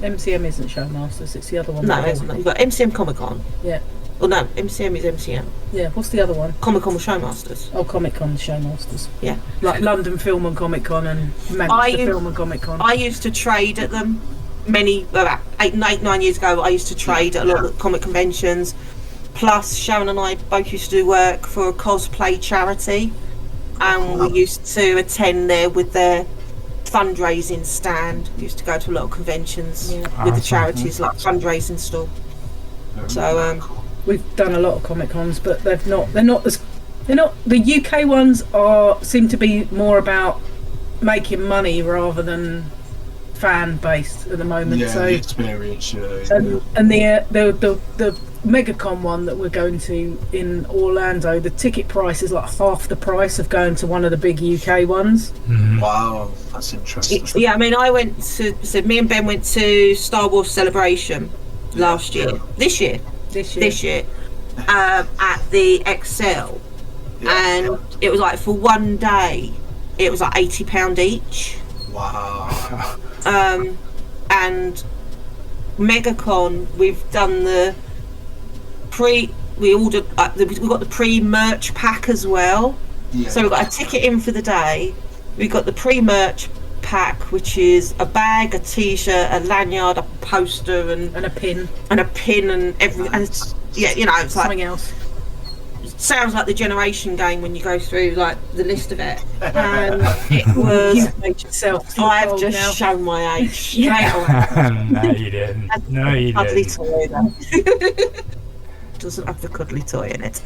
MCM isn't Showmasters. It's the other one. No, it isn't. You got MCM Comic Con. Yeah. Well, no, MCM is MCM. Yeah. What's the other one? Comic Con with Showmasters. Oh, Comic Con, Showmasters. Yeah. Like London Film and Comic Con and Manchester Film and Comic Con. I used to trade at them about 9 years ago. I used to trade at a lot of comic conventions. Plus, Sharon and I both used to do work for a cosplay charity, and we used to attend there with their fundraising stand. We used to go to a lot of conventions with the charities, like fundraising stall. So we've done a lot of Comic Cons, but they're not the UK ones seem to be more about making money rather than fan based at the moment. Yeah, so the experience. and the MegaCon one that we're going to in Orlando, the ticket price is like half the price of going to one of the big UK ones. Wow, that's interesting. Yeah, I mean, me and Ben went to Star Wars Celebration last year. This year. At the Excel, and it was like for one day, it was like £80 each. Wow. And MegaCon, we've done the we ordered we got the pre-merch pack as well. Yeah. So we got a ticket in for the day. We got the pre-merch pack, which is a bag, a t-shirt, a lanyard, a poster, and a pin and everything. And it's like something else. Sounds like the Generation game when you go through like the list of it. And it was. I've just shown my age straight away. No, you didn't. No, you Cuddly didn't. toy though. Doesn't have the cuddly toy in it.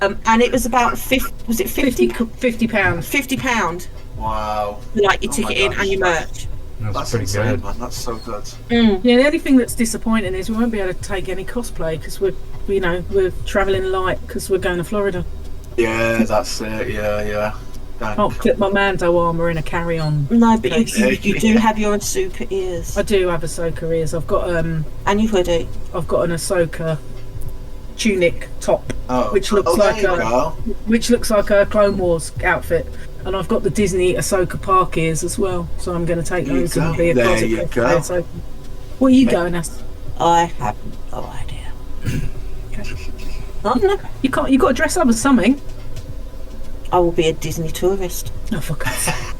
And it was about 50. Was it 50? £50. £50. Wow. Like your ticket in and your merch. That's pretty insane, good. man. That's so good. Yeah, the only thing that's disappointing is we won't be able to take any cosplay because we're travelling light because we're going to Florida. Yeah, that's it. Yeah. Can't clip my Mando armour in a carry-on. No, but you do have your Ahsoka ears. I do have Ahsoka ears. I've got and your hoodie. I've got an Ahsoka tunic top, which looks like a Clone Wars outfit, and I've got the Disney Ahsoka Park ears as well. So I'm going to take those and be a cosplay Ahsoka. What are you going as? I have no idea. Okay. You got to dress up as something. I will be a Disney tourist. Oh, for God's sake.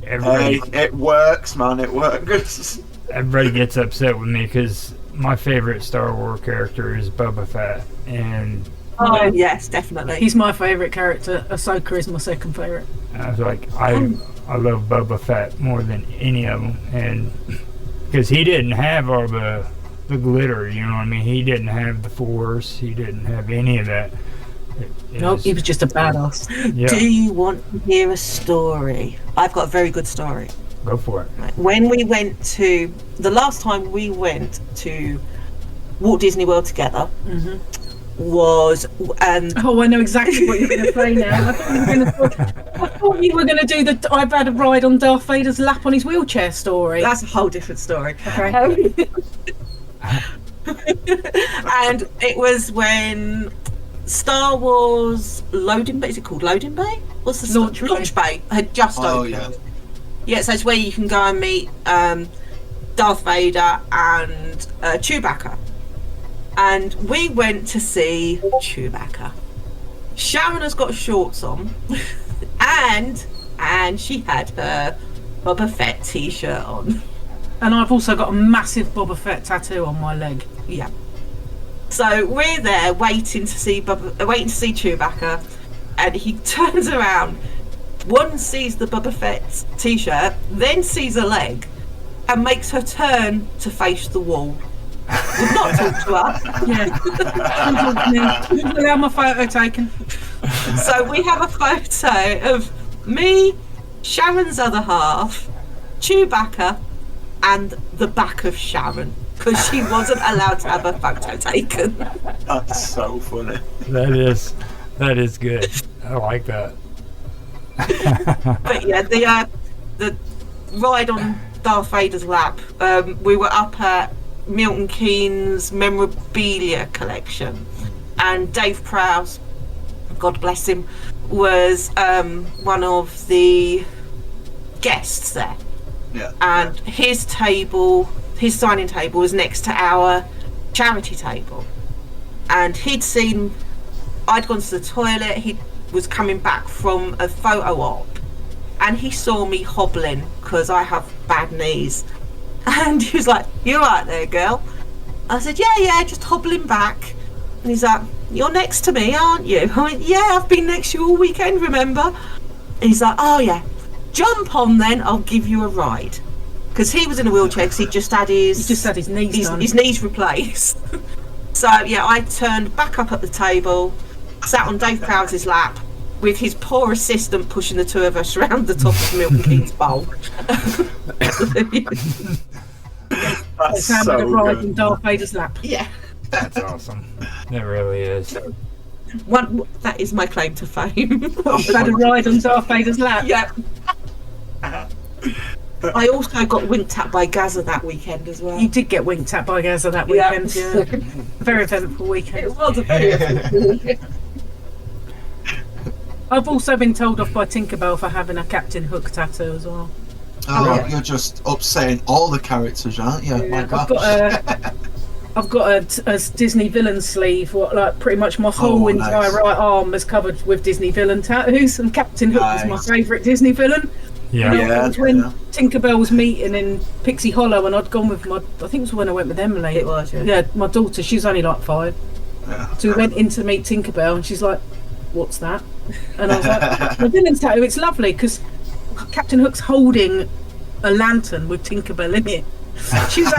It works, man. It works. Everybody gets upset with me because my favorite Star Wars character is Boba Fett, and yes, definitely. He's my favourite character. Ahsoka is my second favourite. I was like, I love Boba Fett more than any of them, and because he didn't have all the glitter, you know what I mean? He didn't have the Force. He didn't have any of that. Nope, he was just a badass. Yeah. Do you want to hear a story? I've got a very good story. Go for it. When we went to the last time we went to Walt Disney World together was oh, I know exactly what you're going to say now. I thought you were going to do the I've had a ride on Darth Vader's lap on his wheelchair story. That's a whole different story. Okay. And it was when Star Wars Loading Bay, is it called Loading Bay? What's the launch bay had just opened. Yeah, so it's where you can go and meet Darth Vader and Chewbacca. And we went to see Chewbacca. Sharon has got shorts on, and she had her Boba Fett t-shirt on. And I've also got a massive Boba Fett tattoo on my leg. Yeah. So we're there waiting to see Chewbacca, and he turns around. One sees the Boba Fett t-shirt, then sees a leg, and makes her turn to face the wall. Would not talk to her. Yeah. Wouldn't allow my photo taken. So we have a photo of me, Sharon's other half, Chewbacca, and the back of Sharon, because she wasn't allowed to have a photo taken. That's so funny. That is good. I like that. But yeah, the ride on Darth Vader's lap, we were up at Milton Keynes memorabilia collection, and Dave Prowse, God bless him, was one of the guests there. Yeah. And his signing table was next to our charity table, and I'd gone to the toilet, he was coming back from a photo op, and he saw me hobbling because I have bad knees, and he was like, "You right there, girl?" I said, yeah, just hobbling back. And he's like, "You're next to me, aren't you?" I went, "Yeah, I've been next to you all weekend, remember?" And he's like, "Oh yeah, jump on then, I'll give you a ride." Because he was in a wheelchair because he just had his knees done. His knees replaced. So yeah, I turned back up at the table, sat on Dave Prowse's lap, with his poor assistant pushing the two of us around the top of Milton Keynes Bowl. That's so so ride good. in Darth Vader's lap. Yeah. That's awesome. It really is. That is my claim to fame. I've had a ride on Darth Vader's lap. Yeah. I also got winked at by Gaza that weekend as well. You did get winked at by Gaza that weekend. Yeah. Very eventful weekend. It was a very eventful weekend. I've also been told off by Tinkerbell for having a Captain Hook tattoo as well. Oh, you're just upsetting all the characters, aren't you? Yeah, My gosh. I've got a Disney villain sleeve. Like pretty much my whole entire right arm is covered with Disney villain tattoos, and Captain Hook was my favourite Disney villain. Yeah. It was when Tinkerbell was meeting in Pixie Hollow, and I'd gone with I think it was when I went with Emily. It was, yeah. My daughter, she was only like 5. Yeah. So we went in to meet Tinkerbell, and she's like, "What's that?" And I was like, "The villain tattoo. It's lovely because Captain Hook's holding a lantern with Tinkerbell in it." She was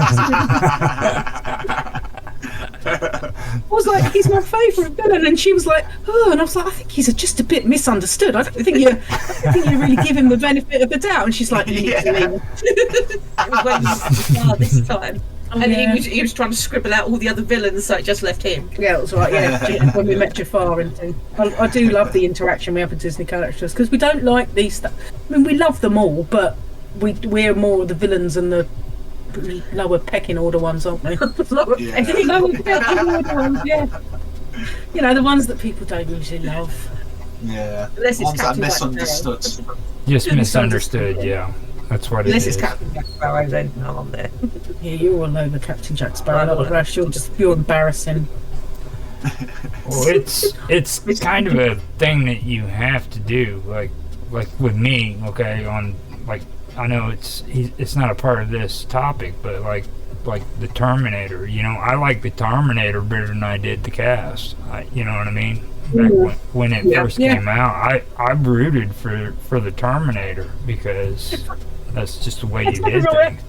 I was like, "He's my favourite villain," and she was like, "Oh," and I was like, "I think he's just a bit misunderstood. I don't think you really give him the benefit of the doubt." And she's like, "You need to leave." It was when you were this time. And he was trying to scribble out all the other villains, so it just left him. Yeah, it was right. Yeah, when we met Jafar and things. I do love the interaction we have with Disney characters because we don't like these. I mean, we love them all, but we're more the villains and the lower pecking order ones, aren't we? Lower pecking order ones, yeah. You know, the ones that people don't usually love. Yeah. Unless it's Ones that Captain misunderstood. Just misunderstood, yeah. That's what Unless it it's is. Captain Jack Sparrow, then no, I'm there. Yeah, you're all over Captain Jack Sparrow. Rush, you're embarrassing. Well, it's kind of a thing that you have to do, like with me, okay. On like, I know it's not a part of this topic, but like the Terminator. You know, I like the Terminator better than I did the cast. You know what I mean? Back when it first came out, I rooted for the Terminator because that's just the way you did things.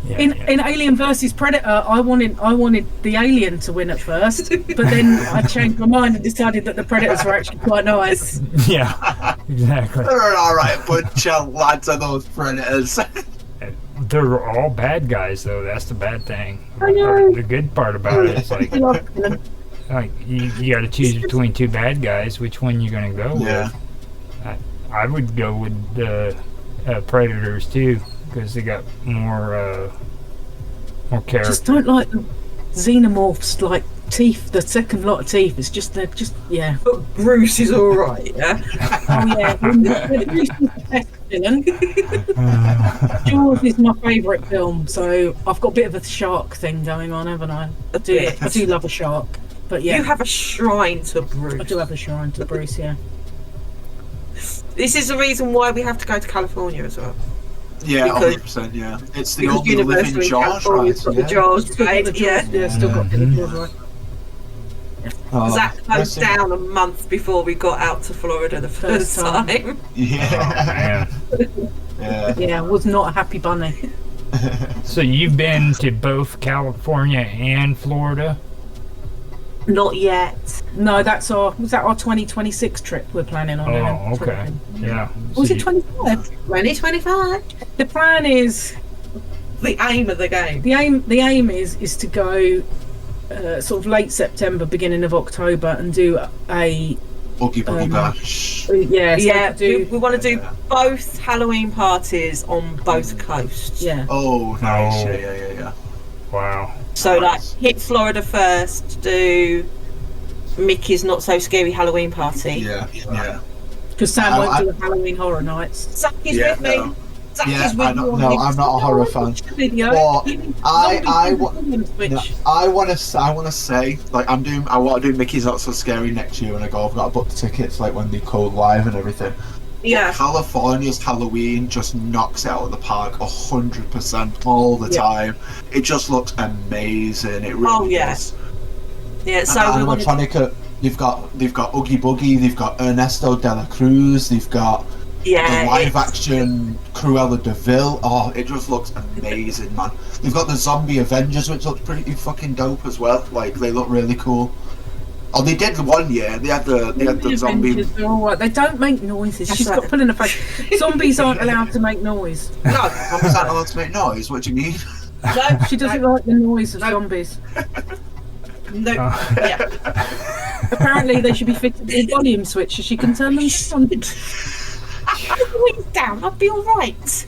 Yeah, in Alien vs Predator, I wanted the alien to win at first, but then I changed my mind and decided that the Predators were actually quite nice. Yeah, exactly. They're an alright bunch of lads, are those Predators. They're all bad guys, though. That's the bad thing. I know. The good part about it is like you got to choose between two bad guys. Which one you're gonna go with? I would go with the Predators too, because they got more character. I just don't like the xenomorphs, like teeth. The second lot of teeth. It's just they're just But Bruce is all right, yeah. Oh yeah, Bruce is the best villain. Jaws is my favourite film, so I've got a bit of a shark thing going on, haven't I? I do love a shark, but yeah, You have a shrine to Bruce. I do have a shrine to Bruce. Yeah. This is the reason why we have to go to California as well. Yeah, Because- 100%. Yeah, it's the Because only Universal living in Jaws, California's got the right? Jaws, right? Yeah. Still got the jaws right. Oh, Zack closed listen. down a month before we got out to Florida the first First time. time. Yeah. Oh, man. Yeah. Yeah, was not a happy bunny. So you've been to both California and Florida? Not yet. No, was that our 2026 trip we're planning on? now? Oh, okay. Yeah. Or was So it 25? 2025. The plan is The aim of the game. the aim is to go sort of late September, beginning of October, and do a Boogie Boogie Bash. Yeah, do we want to do both Halloween parties on both coasts. yeah. Oh, nice. Oh. Yeah. Wow. So like Nice. hit Florida first, do Mickey's Not So Scary Halloween party. Yeah. Because Sam I- won't do Halloween Horror Nights. Zack is Yeah, with me. no. Zack Yeah, is with I me. don't on know. this. I'm not a horror fan. Video. But You- I Zombie wa- Switch. No, I want to say, like, I want to do Mickey's Not So Scary next year when I go. I've got to book the tickets, like, when they code live and everything. Yeah. California's Halloween just knocks it out of the park 100% all the Yeah. time. It just looks amazing. It really Oh, yeah. does. Yeah, so And we want to animatronica, they've got Oogie Boogie, they've got Ernesto de la Cruz, they've got the live action Cruella de Vil. Oh, it just looks amazing, man. They've got the Zombie Avengers, which looks pretty fucking dope as well. Like, they look really cool. Oh, they did one year. They had the zombie. Avengers are all right. They don't make noises. That's She's right. got put in the face. Zombies aren't allowed to make noise. No, Zombies aren't allowed to make noise. What do you mean? no, She doesn't like the noise of zombies. no, yeah. Apparently, they should be fitted with a volume switch so she can turn them on. Put the wings down, I'll be alright.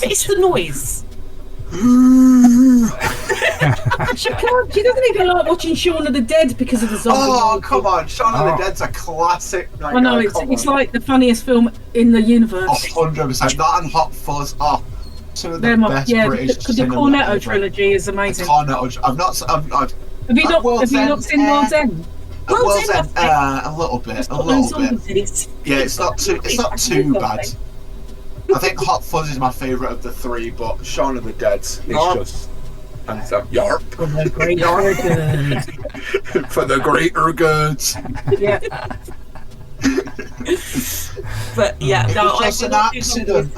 It's the noise. She can't. She doesn't even like watching Shaun of the Dead because of the zombie. Oh, noise. come on. Shaun of Oh. the Dead's a classic. Like, I know oh, it's come it's on. like the funniest film in the universe. 100%. That and Hot Fuzz. Oh, two of the best Yeah, British because the cinema Cornetto ever. trilogy is amazing. Cornetto. I've not. Have you not World's seen End, World's End? World's End, End, a little bit. It's A got little those bit. zombies in it. Yeah, it's not too bad. I think Hot Fuzz is my favourite of the three, but Shaun of the Dead is just. And yarp Oh, they're great. They're good. for the greater goods. Yeah. But yeah, It no, was just an accident.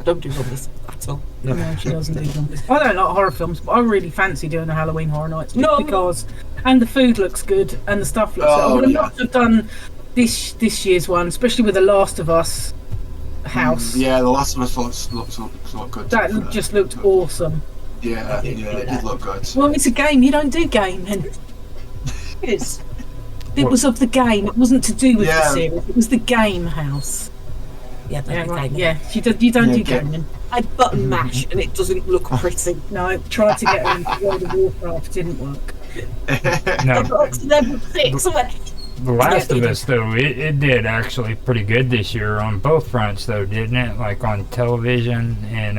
Don't do zombies at all. No, she doesn't do zombies. I don't like horror films, but I really fancy doing a Halloween Horror Nights just No. because, and the food looks good and the stuff looks. Oh, good. I would have yeah. loved to have done this year's one, especially with the Last of Us house. Yeah, The Last of Us looks good. That to be fair. just looked awesome. Yeah, it did look good. Well, it's a game. You don't do gaming. Yes. It was of the game. It wasn't to do with the Yeah. series. It was the game house. Yeah, Yeah, right. Yeah. You don't do Yeah, gaming. I button mash and it doesn't look pretty. No, tried to get her into World of Warcraft. Didn't work. No, I got to level 6 and went, The Last Yeah, of it Us, though, it did actually pretty good this year on both fronts, though, didn't it? Like on television and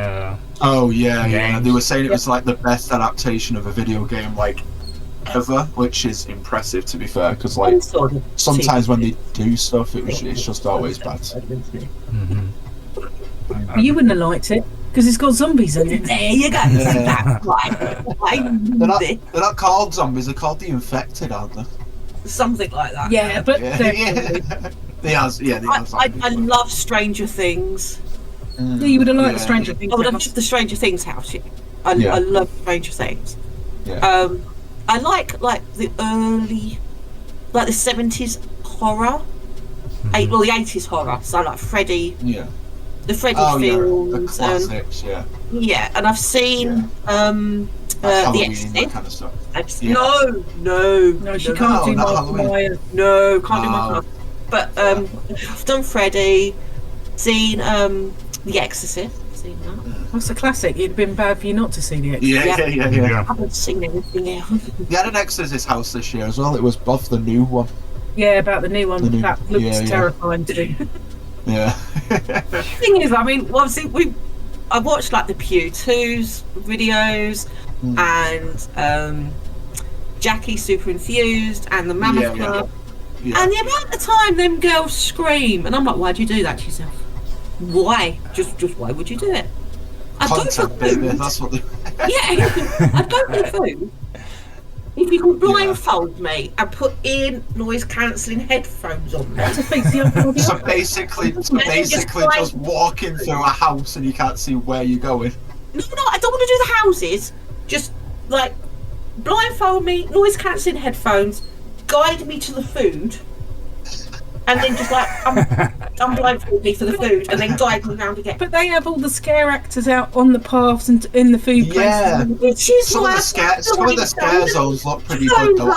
Oh yeah. Games. They were saying it was like the best adaptation of a video game like ever, which is impressive to be fair. Because like sometimes when they do stuff, it's just always bad. You wouldn't have liked it because it's got zombies in it. There you go. Yeah. That's right. They're not called zombies. They're called the infected, aren't they? Something like that. Yeah, but Yeah. they're- They are. Yeah, they are I zombies. love Stranger Things. yeah, you would have liked Yeah. the Stranger Things. I would have house. loved the Stranger Things house. I Yeah. love Stranger Things. Yeah. I like the early, like the 70s horror, the 80s horror. So like Freddy, Yeah. the Freddy Oh yeah, the films, classics. Yeah. yeah. And I've seen Like The Halloween, Exorcist. that kind of stuff. No, No, she can't do not Michael Halloween. Myers. No, can't do No. Michael. But I've done Freddy, seen The Exorcist. Seen that. That's a classic. It'd been bad for you not to see the Exorcist. Yeah. I haven't seen anything else. They had an Exorcist house this year as well. It was off the new one. Yeah, about the new one. The new- that looks yeah. terrifying too. Yeah. Thing is, I mean, obviously I watched like the Pew 2's videos and Jackie Super Infused and the Mammoth Yeah, yeah. Club. And the amount of time them girls scream, and I'm like, why'd you do that to yourself? Why? Just why would you do it? I'd go for food. Baby, that's what they... I'd go for food. If you could blindfold me and put in noise cancelling headphones on me. So basically just walking through a house and you can't see where you're going. No, I don't want to do the houses. Just like blindfold me, noise cancelling headphones, guide me to the food, and then just like blindfold me for the food, and then guide me around again. But they have all the scare actors out on the paths and in the food places. Some of the scare zones look pretty good though.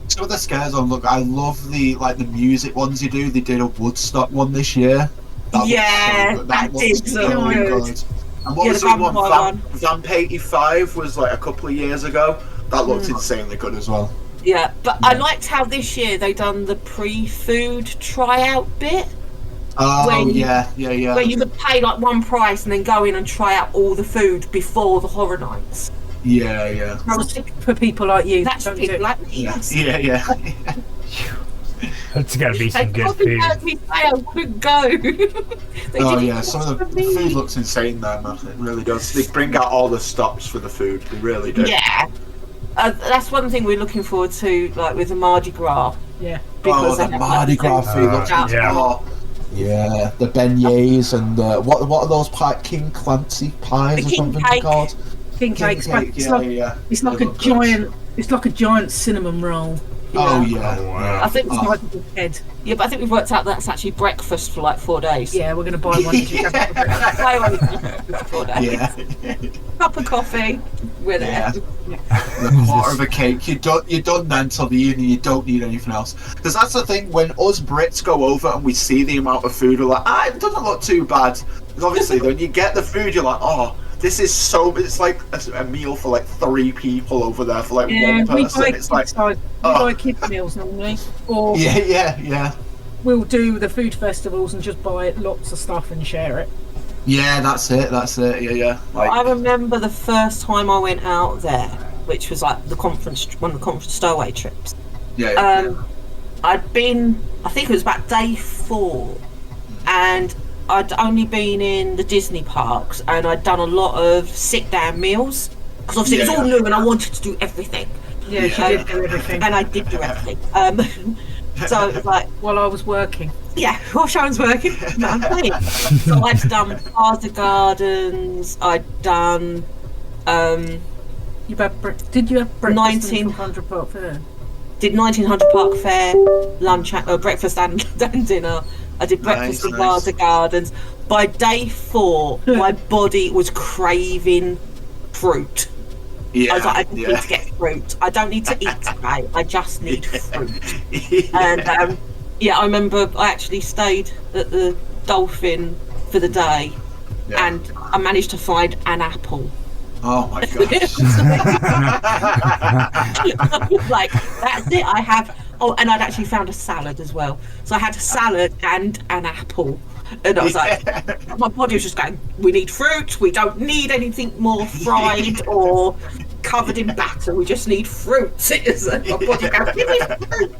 Some of the scare zones look. I love the music ones you do. They did a Woodstock one this year. That did so good. And what was the one? Vamp 85 was like a couple of years ago. That looked insanely good as well. Yeah, but I liked how this year they done the pre-food tryout bit. Oh, Where you would pay like one price and then go in and try out all the food before the horror nights. Yeah. For people like you. That's for people like me. Yeah. That's got to be some good food. I wouldn't go. Some of the food looks insane there, man. It really does. They bring out all the stops for the food. They really do. Yeah. That's one thing we're looking forward to, like with the Mardi Gras. Yeah. Because the Mardi Gras food looks yeah, the beignets and what are those King Clancy pies or something called? King cake. It's like a giant cinnamon roll. Oh yeah. Wow. I think it's like a big head. Yeah, but I think we've worked out that's actually breakfast for like 4 days. Yeah, we're going to buy one. Buy one for 4 days. Yeah. Cup of coffee. We're there. A quarter of a cake. You're done then till the evening. You don't need anything else. Because that's the thing. When us Brits go over and we see the amount of food, we're like, it doesn't look too bad. Because obviously, when you get the food, you're like, this is so. It's like a meal for like 3 people over there for like one person. It's like we buy kids meals normally, or yeah. We'll do the food festivals and just buy lots of stuff and share it. Yeah, that's it. Yeah. Like, I remember the first time I went out there, which was like one of the conference stowaway trips. I'd been, I think it was about day 4, and I'd only been in the Disney parks, and I'd done a lot of sit-down meals because obviously it was all new, and I wanted to do everything. Yeah, she did do everything, and I did do everything. So it was like while I was working. Yeah, while Sharon's working. No, I'm playing. So I'd done Plaza Gardens. I'd done. Did you have breakfast 1900 Park Fair? Did 1900 Park Fair, lunch, breakfast and dinner. I did breakfast in Plaza Gardens. By day 4, my body was craving fruit. Yeah, I was like, I just need to get fruit. I don't need to eat today. I just need fruit. And I remember I actually stayed at the Dolphin for the day, and I managed to find an apple. Oh my gosh! I was like, that's it. I have. Oh, and I'd actually found a salad as well. So I had a salad and an apple. And I was like, my body was just going, we need fruit, we don't need anything more fried or covered in batter, we just need fruit. My body goes, give me fruit.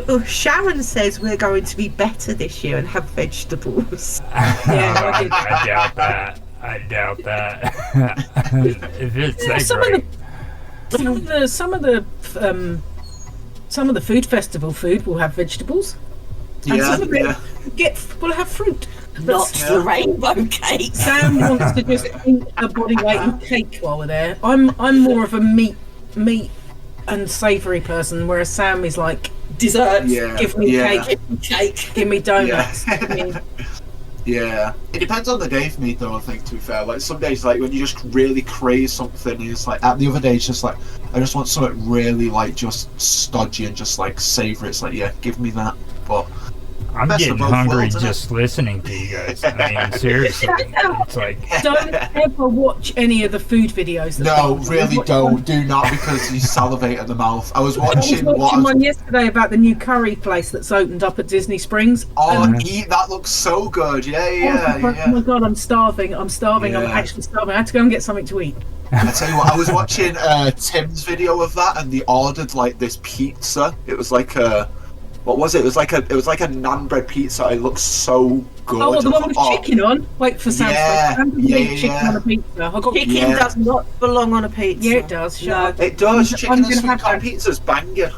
So Sharon says we're going to be better this year and have vegetables. I doubt that. If it's some of the food festival food will have vegetables, and some of it will have fruit. Not the rainbow cake. Sam wants to just eat a body weight in cake while we're there. I'm more of a meat and savoury person, whereas Sam is like desserts. Give me cake, give me donuts. Yeah, it depends on the day for me though, I think, to be fair. Like some days, like when you just really crave something, it's like, the other day it's just like, I just want something really like just stodgy and just like savoury. It's like, give me that. But I'm Best getting of both hungry worlds, isn't it? just listening to you guys. I mean, seriously, it's like Don't ever watch any of the food videos. that No, they do. really Watch don't. one- Do not, because you salivate at the mouth. I was I was watching watching one yesterday about the new curry place that's opened up at Disney Springs. Oh, and that looks so good. Yeah. oh my god, I'm starving. I'm Yeah. actually starving. I had to go and get something to eat. I tell you what, I was watching Tim's video of that, and they ordered like this pizza. It was like a, what was it? It was like a naan bread pizza. It looks so good. Oh, the one with chicken on? Wait for sound. Yeah, Chicken yeah. on a pizza. I got Chicken Yeah. does not belong on a pizza. Yeah, it does. Shut up. It does. I'm Chicken and gonna sweet have corn that. pizza's banging.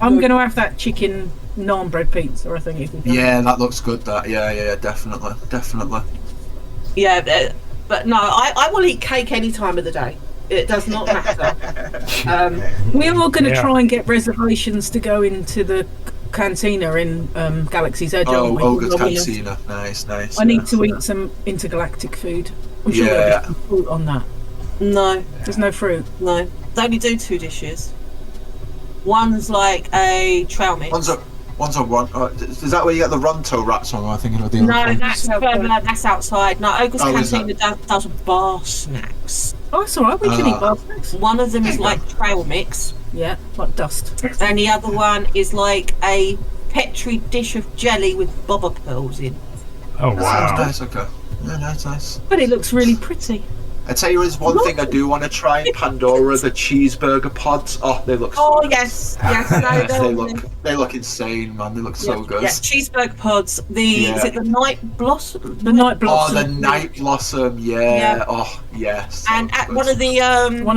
I'm going to have that chicken naan bread pizza, I think. Yeah, that looks good. That. Yeah, definitely. Yeah, but no, I will eat cake any time of the day. It does not matter. We are going to Yeah. try and get reservations to go into the cantina in Galaxy's Edge. aren't we? Ogre's Well, Cantina. Nice. I need to eat some intergalactic food. I'm sure Yeah. there'll be some fruit on that. No, There's no fruit. no. They only do 2 dishes. One's like a trail mix. One's a run. Is that where you get the Ronto wraps from? Am I thinking of the other No, one? that's outside. No, Ogre's Oh, is Cantina does bar snacks. Oh, it's alright, we can eat bar snacks. One of them is like trail mix, Yeah, like dust. and the other one is like a Petri dish of jelly with bobber pearls in. oh wow. Nice. Okay. Yeah, nice. But it looks really pretty. I tell you, there's one thing I do want to try in Pandora: the cheeseburger pods. Oh, they look. Oh so yes, no, they look insane, man. They look so good. Yes, cheeseburger pods. Yeah. Is it the night blossom? The night Oh, blossom. the night blossom. Yeah. Yeah. Oh, yes. so And at good. one of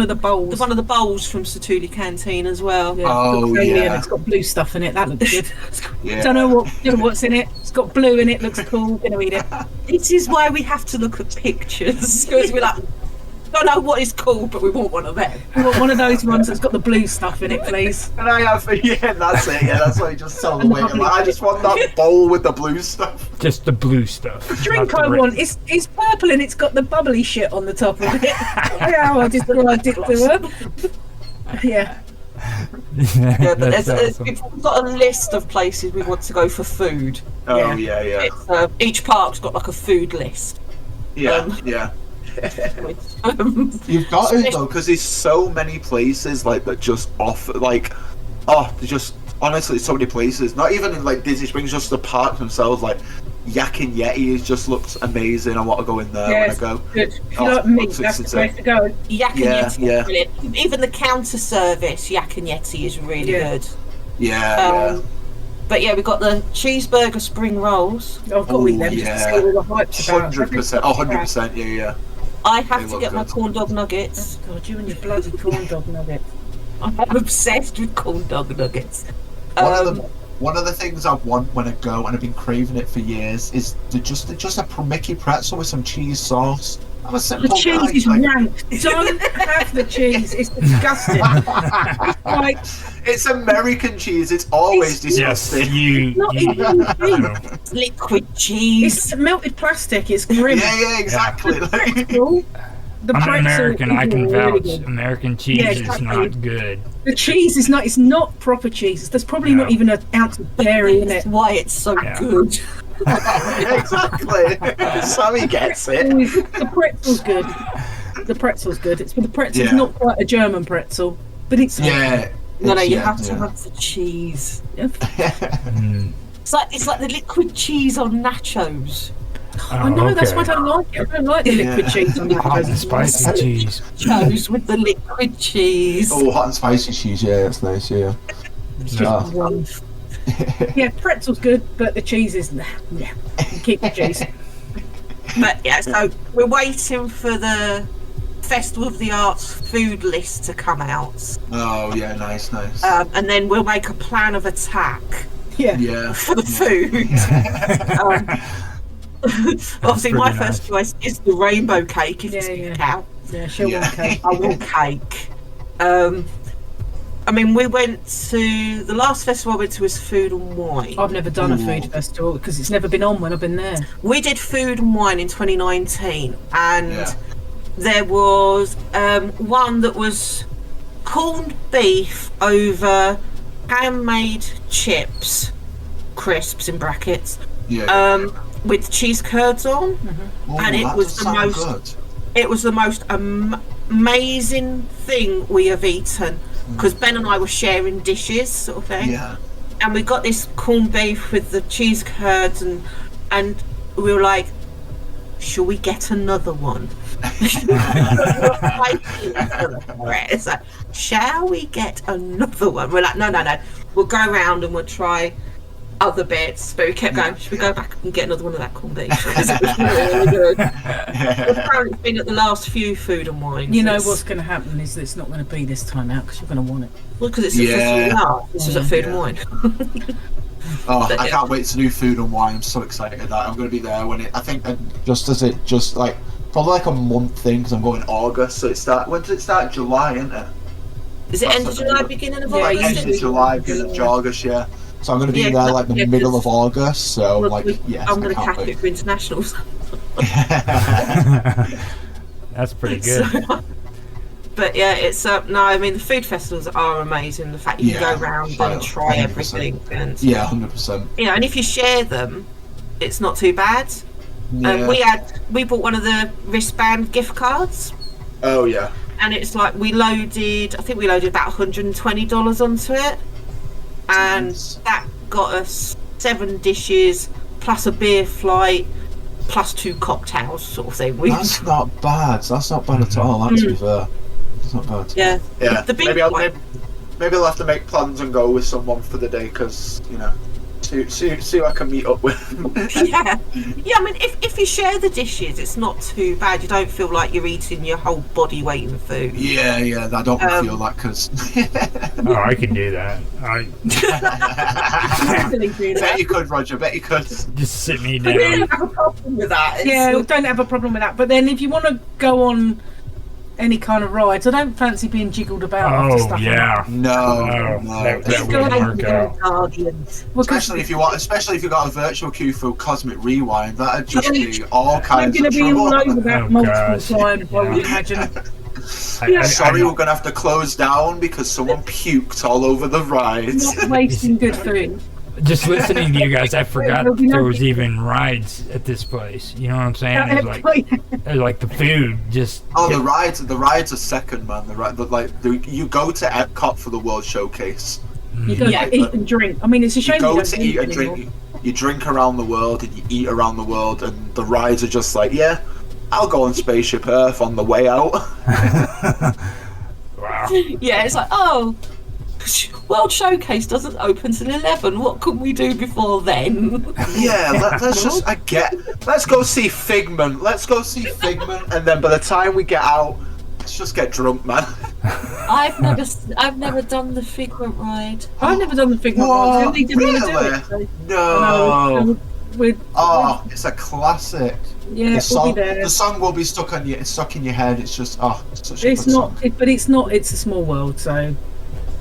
the bowls. one of the bowls from Satuli Canteen as well. Yeah, Oh, looks alien. yeah. It's got blue stuff in it. That looks good. Yeah. Don't know what's in it. It's got blue in it. Looks cool. Gonna eat it. This is why we have to look at pictures, because we're like, don't know what is called, but we want one of them. We want one of those ones that's got the blue stuff in it, please. And I have, yeah, that's it. Yeah, that's why you just tell the waiter, like, I just want that bowl with the blue stuff. Just the blue stuff. Drink not I the want is purple and it's got the bubbly shit on the top of it. Yeah, I just described it to her. Yeah. Yeah, but That's awesome. we've got a list of places we want to go for food. Oh, yeah. It's, each park's got like a food list. Yeah. You've got it though, because there's so many places like that just offer like, there's just honestly so many places. Not even in like Disney Springs, just the parks themselves. Like Yak and Yeti has just looks amazing. I want to go in there when I go. Good. If you like meat, that's the place to go. Yak and Yeah, Yeti yeah. is brilliant. Even the counter service Yak and Yeti is really Yeah. good. Yeah. But yeah, we've got the cheeseburger spring rolls. I've got to eat them just to see all the hypes about. 100%. Oh, 100%. Yeah. I have They to look get my good. corn dog nuggets. God, you and your bloody corn dog nugget. I'm obsessed with corn dog nuggets. One of the things I want when I go, and I've been craving it for years, is just a Mickey pretzel with some cheese sauce. I'm a The simple cheese guy. is like, rank. Don't have the cheese. It's disgusting. It's like it's American cheese. It's always Yes, disgusting. you. not you even cheese. know. Liquid cheese. It's melted plastic. It's grim. Yeah, exactly. Like, The I'm pretzel American. I can is really vouch. good. American cheese Yeah, is exactly. not good. The cheese is not. It's not proper cheese. There's probably not No. even an ounce of dairy in That's it. why it's so Yeah. good. exactly. Sammy gets it. The pretzel's good. The pretzel's good. It's the pretzel's Yeah. not quite a German pretzel, but it's Yeah. No, you yeah, have to yeah. have the cheese. Mm. It's like the liquid cheese on nachos. I know that's okay. why I don't like it. I don't like the liquid Yeah. cheese on Hot and nachos. spicy cheese. Nachos with the liquid cheese. Oh, hot and spicy cheese. Yeah, that's nice. Yeah. It's just wrong. Yeah, pretzel's good, but the cheese is yeah. Keep the cheese. But yeah, so we're waiting for the Festival of the Arts food list to come out, Oh, yeah. Nice. and then we'll make a plan of attack Yeah. Yeah. for the food. Obviously, my pretty first choice is the rainbow cake. If it's Yeah. out, Yeah, she'll Yeah. want cake. I want cake. I mean, we went to the last festival I went to was Food and Wine. I've never done a Ooh. food festival because it's never been on when I've been there. We did Food and Wine in 2019, and Yeah. there was one that was corned beef over handmade chips, crisps in brackets, with cheese curds on, and it was the most. Good. It was the most amazing thing we have eaten, because Ben and I were sharing dishes, sort of thing. Yeah. And we got this corned beef with the cheese curds, and we were like, "Shall we get another one?" It's like, "Shall we get another one?" We're like, "No. We'll go around and we'll try other bits." But we kept going, "Should we go back and get another one of that corned beef?" Because it was really good. Apparently, it's been at the last few food and wine. You know what's going to happen is that it's not going to be this time out because you're going to want it. Well, because it's this is a food and wine. I can't wait to do food and wine. I'm so excited that I'm going to be there when it. I think probably like a month thing, because I'm going August. So when does it start? July, isn't it? Is it end of July, beginning of August? End of July, beginning of August, yeah. So I'm going to be there like the middle of August. So I'm going to cap it for internationals. That's pretty good. But yeah, it's I mean, the food festivals are amazing. The fact you can go around and try 100%. Everything, and 100%. And if you share them, it's not too bad. We bought one of the wristband gift cards. Oh yeah. And it's like we loaded about $120 onto it, and that got us 7 dishes plus a beer flight plus 2 cocktails, sort of thing. That's not bad. That's not bad at all. That's to be fair. It's not bad. Yeah. Maybe I'll have to make plans and go with someone for the day, because see who I can meet up with. yeah. I mean, if you share the dishes, it's not too bad. You don't feel like you're eating your whole body weight in food. Yeah. I don't feel that, because. I can do that. Bet you could, Roger. Bet you could. Just sit me down. We don't have a problem with that. We don't have a problem with that. But then, if you want to go on any kind of rides, I don't fancy being jiggled about after stuff. No. That wouldn't work out. Especially if you got a virtual queue for Cosmic Rewind, that'd just be all kinds of trouble. I'm going to be all over that multiple times, I would imagine. Sorry, we're going to have to close down because someone puked all over the rides. Not wasting good food. Just listening to you guys, I forgot there was even rides at this place. You know what I'm saying? There's like the food just. The rides are second, man. You go to Epcot for the World Showcase. You go to eat and drink. I mean, it's a shame. You go to eat and drink. You drink around the world and you eat around the world, and the rides are just like, I'll go on Spaceship Earth on the way out. Wow. Yeah, it's like, World Showcase doesn't open till 11. What can we do before then? Let's go see Figment. And then by the time we get out, let's just get drunk, man. I've never done the Figment ride. I've never done the Figment ride. I didn't want to do it. So. No. It's a classic. Yeah, the song will be stuck in your head. It's just it's such a good song. It's not. It's a small world, so.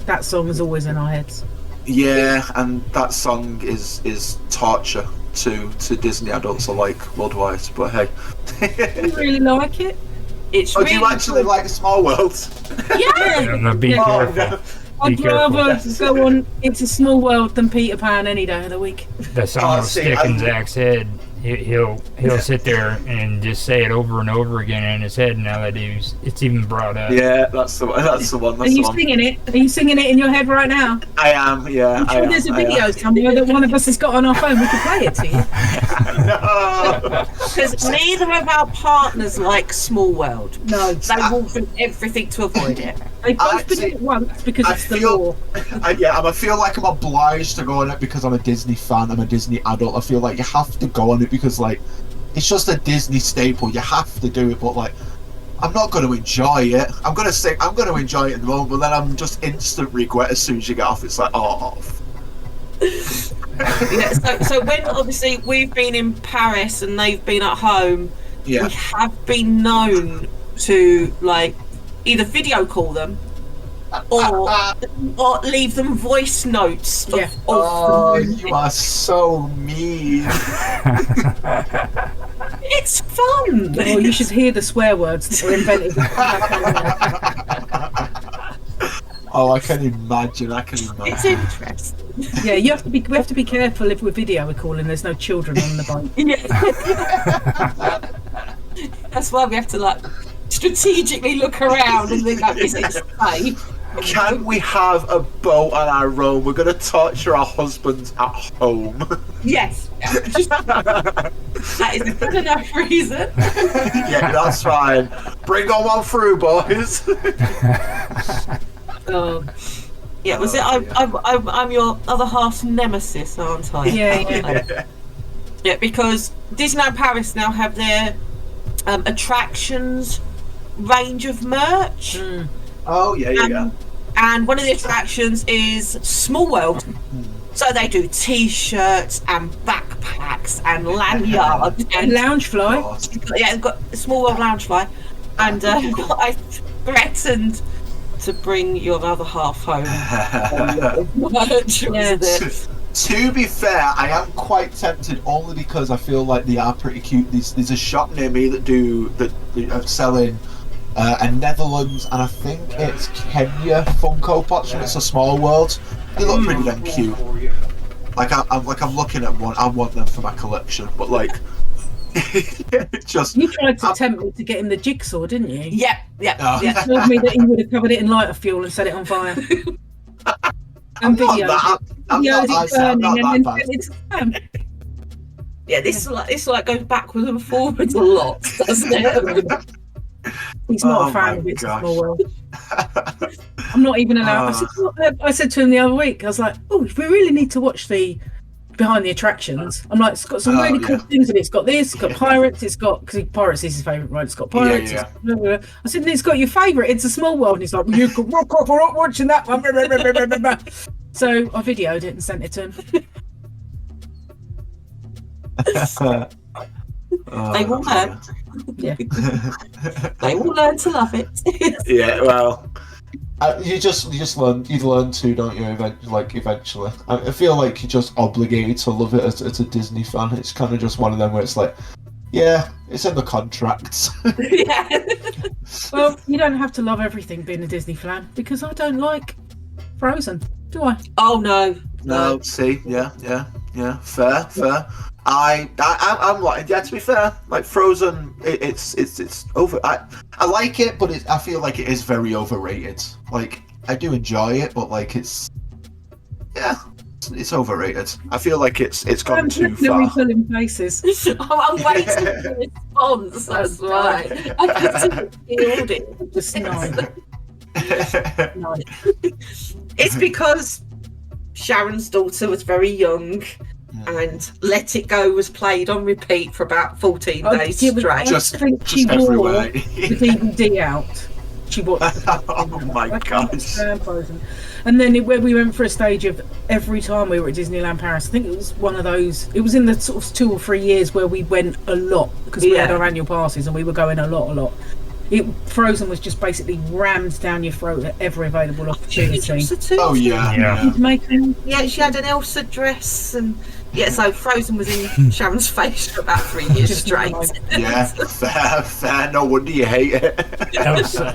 That song is always in our heads. Yeah, and that song is torture to Disney adults alike worldwide. But hey, I really like it. It's do you actually like Small World? Yeah. Be careful. I'd rather go on It's a Small World than Peter Pan any day of the week. The song will stick in Zack's head. He'll sit there and just say it over and over again in his head. Now that it's even brought up. Yeah, that's the one. Are you singing it? Are you singing it in your head right now? I am. Yeah. I'm sure there's a video somewhere that one of us has got on our phone. We could play it to you. No. Because neither of our partners like Small World. No, they will do everything to avoid it. They both did it once because it's the law. I feel like I'm obliged to go on it because I'm a Disney fan. I'm a Disney adult. I feel like you have to go on it because it's just a Disney staple. You have to do it, but I'm not going to enjoy it. I'm going to enjoy it in the moment, but then I'm just instant regret as soon as you get off. It's like, So when obviously we've been in Paris and they've been at home, we have been known to either video call them or leave them voice notes. You are so mean. It's fun. Oh, you should hear the swear words that are invented. Oh, I can imagine. It's interesting. Yeah, we have to be careful if we're video calling. There's no children on the boat. Yeah. That's why we have to like strategically look around and think, is it safe? Can we have a boat on our own? We're going to torture our husbands at home. Yes. That is a good enough reason. Yeah, that's fine. Bring on one through, boys. Yeah, was it? I'm your other half's nemesis, aren't I? Yeah. Yeah, because Disneyland Paris now have their attractions range of merch. Oh, yeah. And one of the attractions is Small World. So they do T-shirts and backpacks and lanyards And Loungefly. Yeah, they've got Small World Loungefly. And I threatened to bring your other half home. To be fair, I am quite tempted only because I feel like they are pretty cute. There's a shop near me that are selling a Netherlands and I think it's Kenya Funko Pops from It's a Small World. They look pretty damn cute. Like I'm looking at one. I want them for my collection, but like, just you tried to tempt me to get him the jigsaw, didn't you? Yeah. You told me that he would have covered it in lighter fuel and set it on fire. And I'm not that bad. Yeah, this goes backwards and forwards a lot, doesn't it? He's not a fan of It's a Small World. I'm not even allowed. I said to him the other week, I was like, "Oh, we really need to watch the behind the attractions." I'm like, "It's got some really cool things, and it's got this, it's got pirates, it's got because pirates is his favourite, right? It's got pirates." Yeah. I said, "It's got your favourite. It's a Small World." And he's like, well, "You could rock off. We're not watching that one." So I videoed it and sent it to him. They will learn. Yeah. They will learn to love it. Yeah, well, you learn to, don't you? Eventually, I feel like you're just obligated to love it as a Disney fan. It's kind of just one of them where it's like, yeah, it's in the contracts. Yeah. Well, you don't have to love everything being a Disney fan because I don't like Frozen, do I? Oh no. No. See, yeah. Fair. I'm like, yeah. To be fair, like Frozen, it's over. I like it, but I feel like it is very overrated. Like I do enjoy it, but like it's overrated. I feel like it's gone too far. Pulling places. I'm waiting for the response. That's right. I just feel it. Just no. It's because Sharon's daughter was very young. And Let It Go was played on repeat for about 14 days straight. Just she wore everywhere. the DVD out. She watched Oh my gosh. And then where we went for a stage of every time we were at Disneyland Paris, I think it was one of those, it was in the sort of 2 or 3 years where we went a lot because we had our annual passes and we were going a lot. Frozen was just basically rammed down your throat at every available opportunity. Oh yeah. Yeah, she had an Elsa dress and so Frozen was in Sharon's face for about 3 years straight. Yeah, fair. No wonder you hate it. Elsa.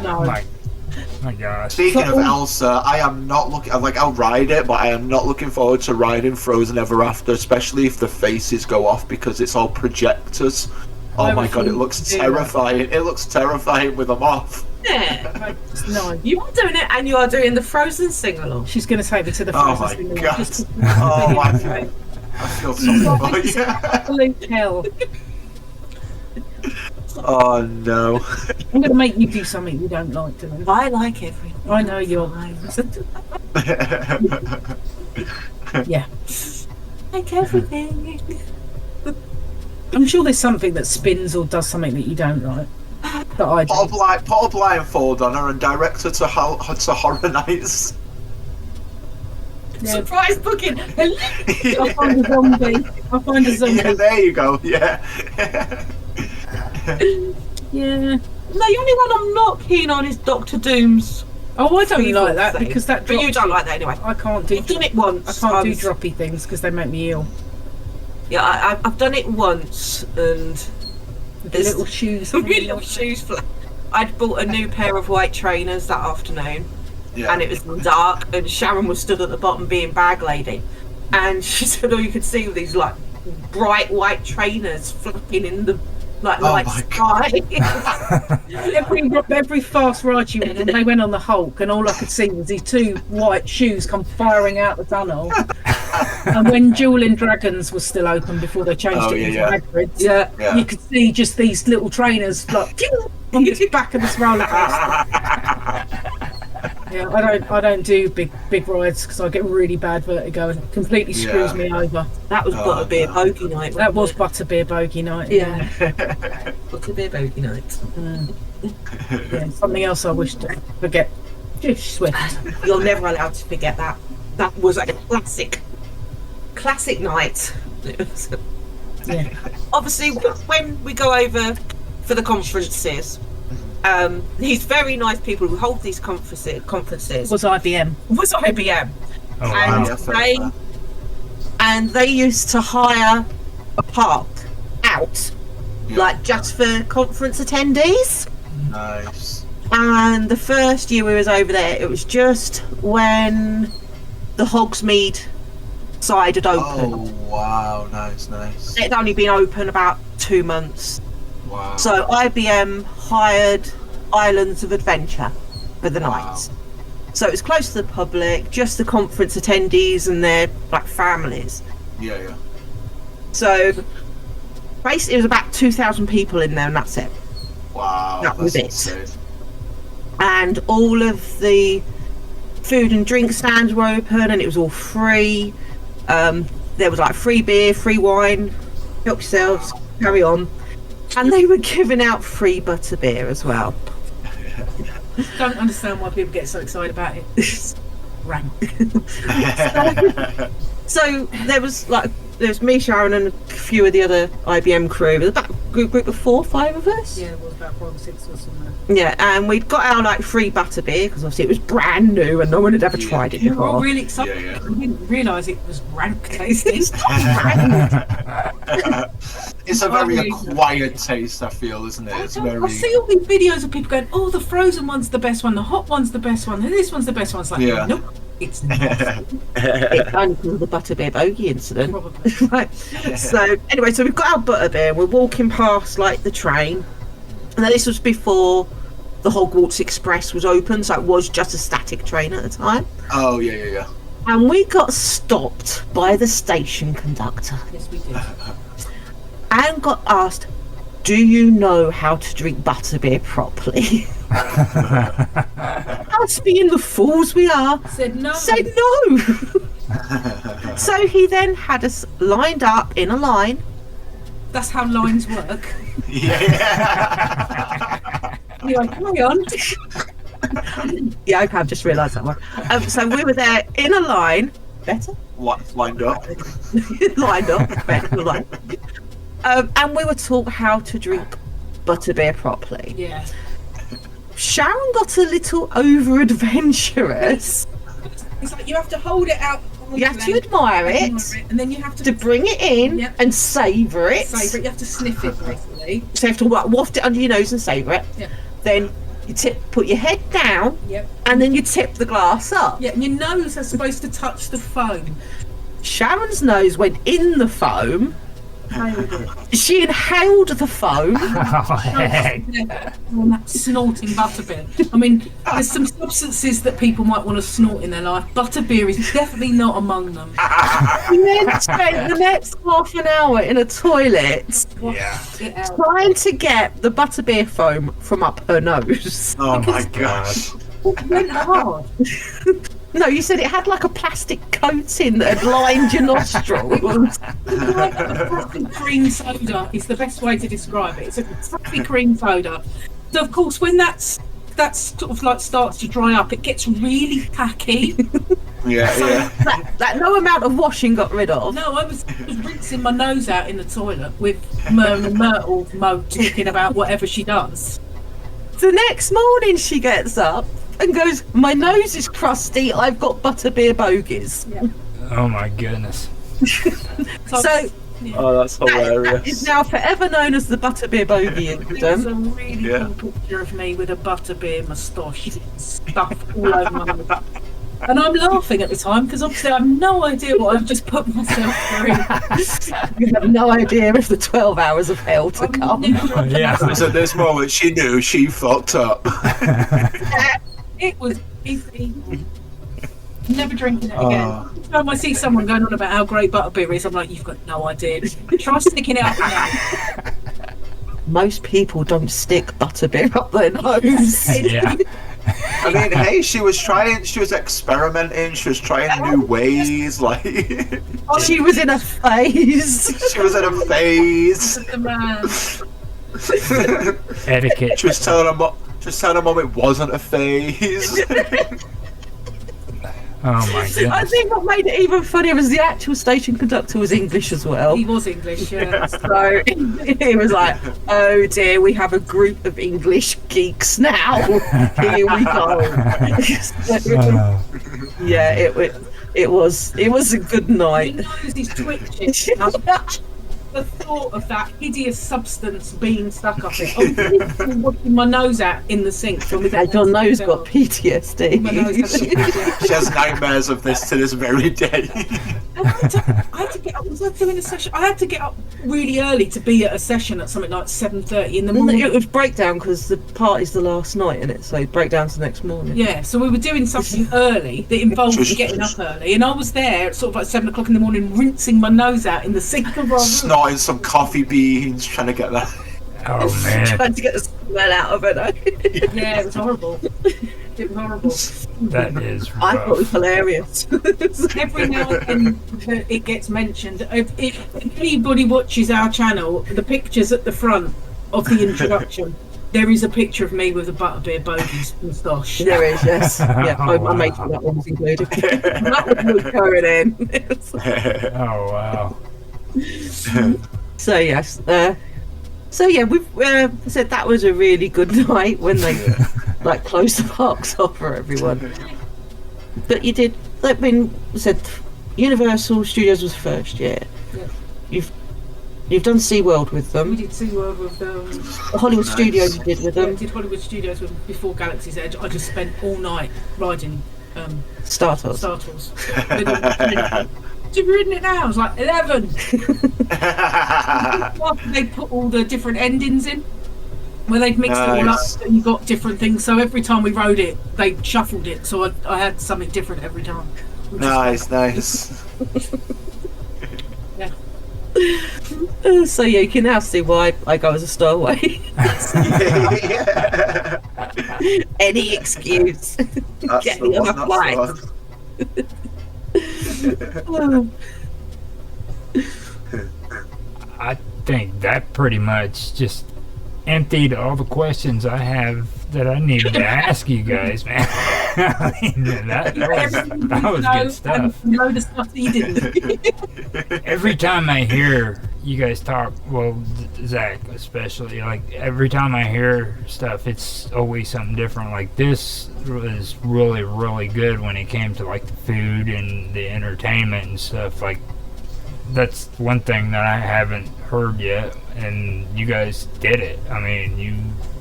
No. My gosh. Speaking of Elsa, I am not looking. I'll ride it, but I am not looking forward to riding Frozen Ever After, especially if the faces go off because it's all projectors. Oh my god, it looks terrifying. It looks terrifying with them off. Yeah. No. You are doing it and you are doing the Frozen sing-along. She's going to take me to the Oh Frozen my sing-along. god. I feel sorry for you. Absolute hell. Oh no. I'm going to make you do something you don't like to do. I like everything. I know you're. Yeah. Like everything. I'm sure there's something that spins or does something that you don't like. That I do. Put a blindfold on her and direct her to Horror Nights. Yeah. Surprise booking. I'll find a zombie. Yeah, there you go. Yeah. Yeah. No, the only one I'm not keen on is Doctor Doom's. Oh, I don't like that because that. But you don't like that anyway. I can't do. You've done it once. I can't do droppy things because they make me ill. Yeah, I've done it once, and With the little shoes. little shoes flat. I'd bought a new pair of white trainers that afternoon, and it was dark, and Sharon was stood at the bottom being bag lady, and she said, you could see these like bright white trainers flapping in the night sky. every fast ride she went, and they went on the Hulk, and all I could see was these 2 white shoes come firing out the tunnel. And when Dueling Dragons was still open before they changed it into Hagrid's, you could see just these little trainers like on the back of this roller coaster. I don't do big rides because I get really bad vertigo and it completely screws me over. That was Butterbeer Bogey Night. That was Butterbeer Bogey Night. Yeah. Butterbeer Bogey Night. Something else I wish to forget. Just Swift. You're never allowed to forget that. That was a classic night. Obviously, when we go over for the conferences, these very nice people who hold these conferences was IBM. And they used to hire a park out, like just for conference attendees. Nice. And the first year we was over there, it was just when the Hogsmeade side had opened. Oh wow, nice. It'd only been open about 2 months. Wow. So IBM hired Islands of Adventure for the night. So it was close to the public, just the conference attendees and their like families. Yeah. So basically it was about 2,000 people in there, and that's it. Wow. That was it. Insane. And all of the food and drink stands were open, and it was all free. There was like free beer, free wine, help yourselves, carry on. And they were giving out free butterbeer as well. Don't understand why people get so excited about it. Rank. So there was me, Sharon, and a few of the other IBM crew. It was about a group of 4 or 5 of us. Yeah, it was about 5 or 6 or something. Yeah, and we'd got our like free butterbeer because obviously it was brand new and no one had ever tried it We were all before. really excited. Yeah. We didn't realise it was rank tasting. It's a very acquired taste, I feel, isn't it? It's very. I see all these videos of people going, "Oh, the frozen one's the best one, the hot one's the best one, and this one's the best one." It's like, nope, it's not. It's only because of the butterbeer bogey incident. Probably. Right. So anyway, so we've got our butterbeer. We're walking past like the train, and this was before the Hogwarts Express was open, so it was just a static train at the time. Oh yeah. And we got stopped by the station conductor. Yes, we did. And got asked, "Do you know how to drink butterbeer properly?" Us being the fools we are, Said no. So he then had us lined up in a line. That's how lines work. Yeah. You're like, hang on. Yeah, okay, I've just realised that one. So we were there in a line. Better? What, lined up? Lined up. Better line. And we were taught how to drink butterbeer properly. Yeah. Sharon got a little over-adventurous. It's like you have to hold it out. You have to admire it, and then you have to bring it in and savour it. Savour it. You have to sniff it, basically. So you have to waft it under your nose and savour it. Yeah. Then you put your head down, and then you tip the glass up. Yeah, and your nose is supposed to touch the foam. Sharon's nose went in the foam. She inhaled the foam. Oh, heck. On that snorting butterbeer. I mean, there's some substances that people might want to snort in their life. Butterbeer is definitely not among them. We then spent the next half an hour in a toilet trying to get the butterbeer foam from up her nose. Oh my gosh. It went hard. No, you said it had like a plastic coating that had lined your nostrils. Like a fluffy cream soda is the best way to describe it. It's a fluffy cream soda. So of course, when that's sort of like starts to dry up, it gets really tacky. That no amount of washing got rid of. No, I was rinsing my nose out in the toilet with Myrtle Mo talking about whatever she does. The next morning she gets up and goes, "My nose is crusty, I've got butterbeer bogies." Yeah. Oh my goodness. So Oh, that's hilarious. That is now forever known as the butterbeer bogey There's incident. a really cool picture of me with a butterbeer moustache stuffed all over my head. And I'm laughing at the time because obviously I have no idea what I've just put myself through. You have no idea of the 12 hours of hell to come. So at this moment, she knew she fucked up. It was easy. Never drinking it again. Every time I see someone going on about how great butterbeer is, I'm like, you've got no idea. Try sticking it up now. Most people don't stick butterbeer up their nose. Yeah. I mean, hey, she was experimenting, she was trying new ways, like... She was in a phase. She was in a phase. The man. Etiquette. She was telling her mom it wasn't a phase. Oh my goodness. I think what made it even funnier was the actual station conductor was English as well. He was English, yeah. So he was like, "Oh dear, we have a group of English geeks now. Here we go." Yeah, it was a good night. He knows he's twitching. The thought of that hideous substance being stuck up it. I'm washing my nose out in the sink. Your nose got PTSD. My nose has PTSD. She has nightmares of this to this very day. I had to get up. Was I doing a session? I had to get up really early to be at a session at something like 7:30 in the morning. It was breakdown because the party's the last night, innit? So breakdown's the next morning. Yeah, so we were doing something early that involved me getting up early, and I was there at sort of like 7 o'clock in the morning, rinsing my nose out in the sink of our room. Snorting some coffee beans, trying to get that. Oh man. Trying to get the smell out of it. Yeah, it was horrible. It was horrible. That is rough. I thought it was hilarious. Every now and then it gets mentioned. If anybody watches our channel, the pictures at the front of the introduction, there is a picture of me with a butterbeer bogey's moustache. There is, yes. Yeah, Oh, I made wow. sure that one was included. That one was going in. Oh wow. So yes, so yeah, we've said that was a really good night when they like closed the parks off for everyone. But you did. I mean, said Universal Studios was first year. Yeah. You've done SeaWorld with We them. did SeaWorld with Hollywood Studios you did with I them. did Hollywood Studios with them before Galaxy's Edge. I just spent all night riding Star Tours. Star Tours. You've ridden it now? I was like 11. After they put all the different endings in, where they'd mixed it all up and you got different things. So every time we rode it, they shuffled it. So I had something different every time. Nice. Yeah. So yeah, you can now see why I go as a stowaway. Any excuse. That's Get the me on one, a that's flight. the one. I think that pretty much just emptied all the questions I have that I needed to ask you guys, man. I mean, that was good stuff. And know the stuff that you didn't. Every time I hear you guys talk, well, Zach especially, like every time I hear stuff, it's always something different. Like this was really, really good when it came to like the food and the entertainment and stuff. Like that's one thing that I haven't heard yet, and you guys did it. I mean,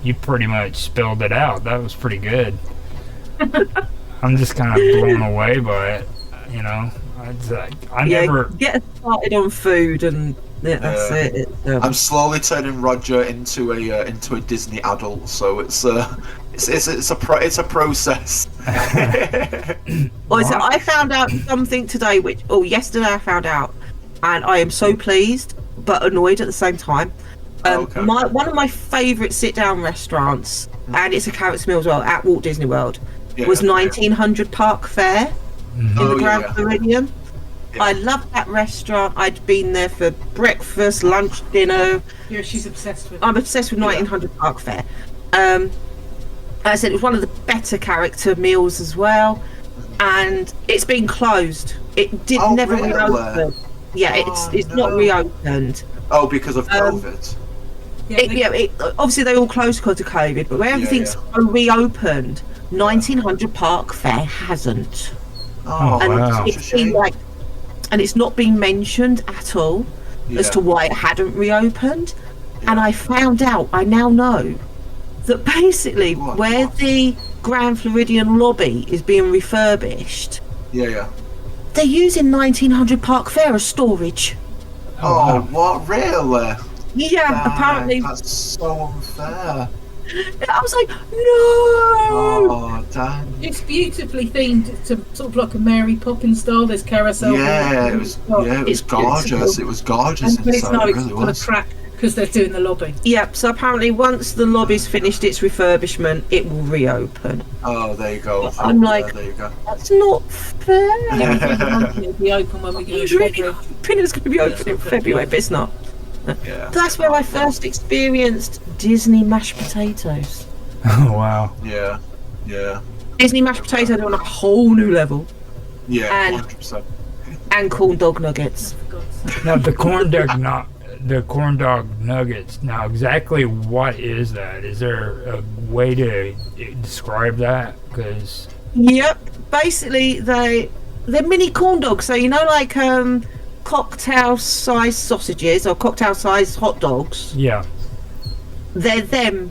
you pretty much spelled it out. That was pretty good. I'm just kind of blown away by it, you know. I never get started on food, and that's it. I'm slowly turning Roger into a Disney adult, so it's a process. Well, so I found out something today, yesterday I found out, and I am so pleased but annoyed at the same time. Okay. One of my favourite sit-down restaurants, and it's a carrots meal as well, at Walt Disney World, was 1900 Park Fare in the Grand Floridian. Yeah. I loved that restaurant. I'd been there for breakfast, lunch, dinner. Yeah, she's obsessed with it. I'm obsessed with 1900 Park Fare. I said it was one of the better character meals as well, and it's been closed. It never reopened. Yeah, it's not reopened. Oh, because of COVID. Obviously they all closed because of COVID, but where everything's reopened, 1900 Park Fare hasn't. Oh, and wow. It's been and it's not been mentioned at all. as to why it hadn't reopened. And I found out, I now know, that basically where the Grand Floridian lobby is being refurbished, they're using 1900 Park Fair as storage. Oh, what, really? Yeah, apparently. That's so unfair. I was like, no! Oh, damn. It's beautifully themed to sort of like a Mary Poppins style. There's carousel. Yeah, it was gorgeous. It was gorgeous. But it's inside, no, it it's really going was. to crack because they're doing the lobby. Yep, so apparently once the lobby's finished its refurbishment, it will reopen. Oh, there you go. I'm like, there you go. that's not fair. It'll be open when we get It's really hoping it was going to be open in February, but it's not. Yeah. That's where I first experienced Disney mashed potatoes. Oh wow. Yeah. Disney mashed potatoes on a whole new level. Yeah, And- 100%. And corn dog nuggets. Now the corn dog nuggets. Now exactly what is that? Is there a way to describe that? Because Yep. Basically, they're mini corn dogs. So, you know, like cocktail-sized sausages or cocktail-sized hot dogs. yeah. They're them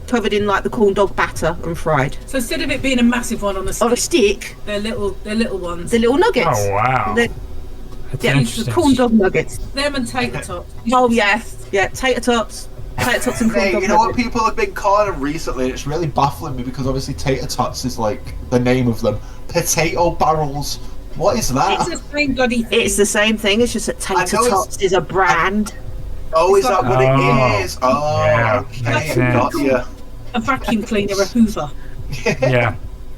covered in like the corn dog batter and fried. So instead of it being a massive one on a On a stick, stick, they're little ones. the little nuggets. Oh wow. They're- That's Yeah, interesting. corn dog nuggets. Them and tater tots. Oh, yeah. Yeah, tater tots. Tater tots and corn Hey, dog you know what nuggets. people have been calling them recently? And it's really baffling me because obviously tater tots is like the name of them. Potato barrels. What is that? It's the same bloody thing. It's the same thing, it's just that I tater know it's- tots is a brand. Oh, is that what Oh. it is? Oh, Yeah, okay, makes got sense. you. a vacuum cleaner, a Hoover. Yeah.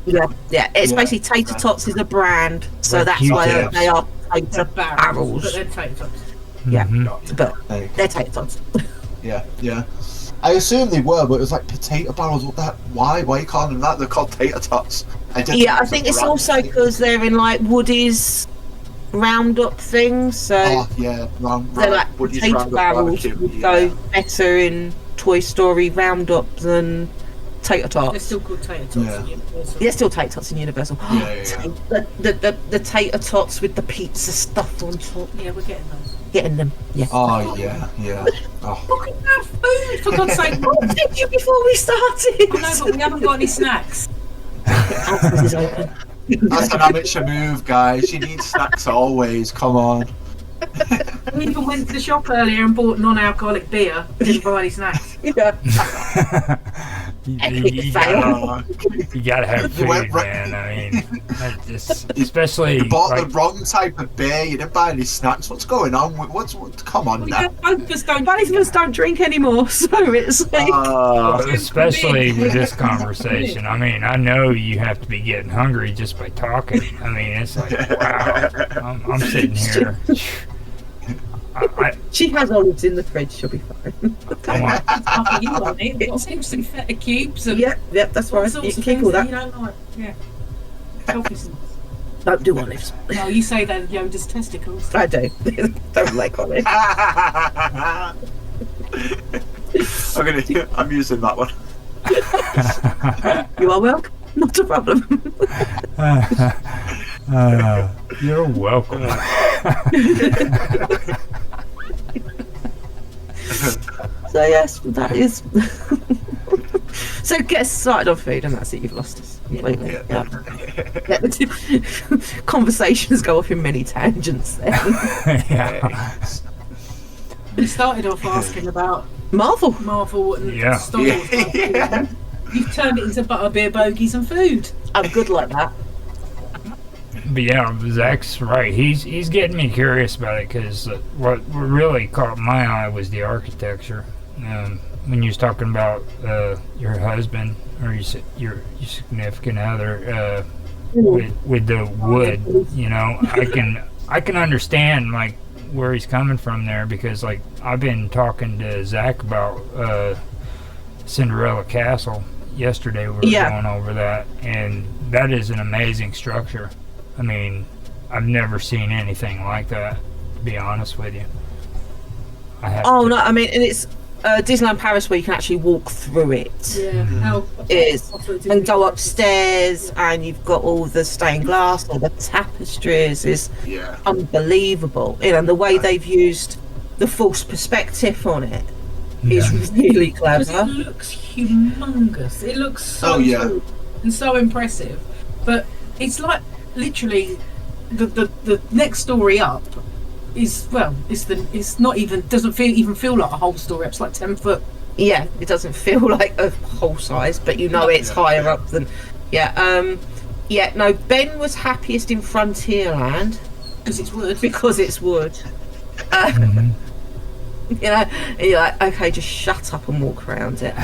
Yeah, it's Yeah. basically tater tots is a brand, so Like that's why Q-tips. they are They're tater barrels, but barrels. they're tater tots. Yeah, Mhm. but There you go. they're tater tots. Yeah. I assumed they were, but it was like potato barrels. What that? Why? Why are you calling them that? They're called tater tots. Yeah, I think it's also because they're in like Woody's roundup things, so Oh yeah, round, they're like Woody's potato Roundup barrels barbecue, would yeah. go better in Toy Story roundup than tater They're tots. still called tater tots. Yeah. in Universal. They're still tater tots in Universal. Yeah. The tater tots with the pizza stuff on top. Yeah, we're getting those. Getting them, yeah. Oh yeah. Oh. Look at that food, for God's sake. What did you before we started? I know, but we haven't got any snacks. Alpha's is open. That's an amateur move, guys. You need snacks always. Come on. We even went to the shop earlier and bought non-alcoholic beer. Didn't buy any snacks. Yeah. you gotta have You went food, right- man. I mean, that just, especially You bought like, the wrong type of beer. You didn't buy any snacks. What's going on? Come on We now. both of us don't. Both of us don't drink anymore, so it's like especially with this conversation. I mean, I know you have to be getting hungry just by talking. I mean, it's like, wow. I'm sitting here. she has olives in the fridge. She'll be fine. Come on. Oh, you want it? We've got some feta cubes and Yep, that's all right. sorts You of can things keep all that you that. don't like. Yeah. Healthy snacks. Don't do olives. No, you say they're Yoda's testicles. I do. Don't like olives. I'm using that one. You are welcome. Not a problem. You're welcome. So yes, that is. So get us started on food, and that's it. You've lost us completely. Yeah. Yeah. Conversations go off in many tangents. Then Yeah. We started off asking about Marvel. Marvel and Yeah. Star Wars. Yeah. You've turned it into butterbeer, bogies, and food. I'm good like that. But yeah, Zach's right. He's getting me curious about it because what really caught my eye was the architecture. When you was talking about your husband or your significant other with the wood, you know, I can understand like where he's coming from there because like I've been talking to Zack about Cinderella Castle yesterday. We were going over that, and that is an amazing structure. I mean, I've never seen anything like that, to be honest with you. No, I mean, and it's Disneyland Paris where you can actually walk through it. Yeah. How Is and go upstairs, and you've got all the stained glass, all the tapestries is Yeah. unbelievable. You know, and the way they've used the false perspective on it is really Because clever. it looks humongous. It looks so cool and so impressive. But it's like literally the next story up is it's not even doesn't feel like a whole story up. It's like 10 foot. Yeah, it doesn't feel like a whole size, but you know it's higher up than. No, Ben was happiest in Frontierland Because it's wood. because it's wood. You know, and you're like, okay, just shut up and walk around it.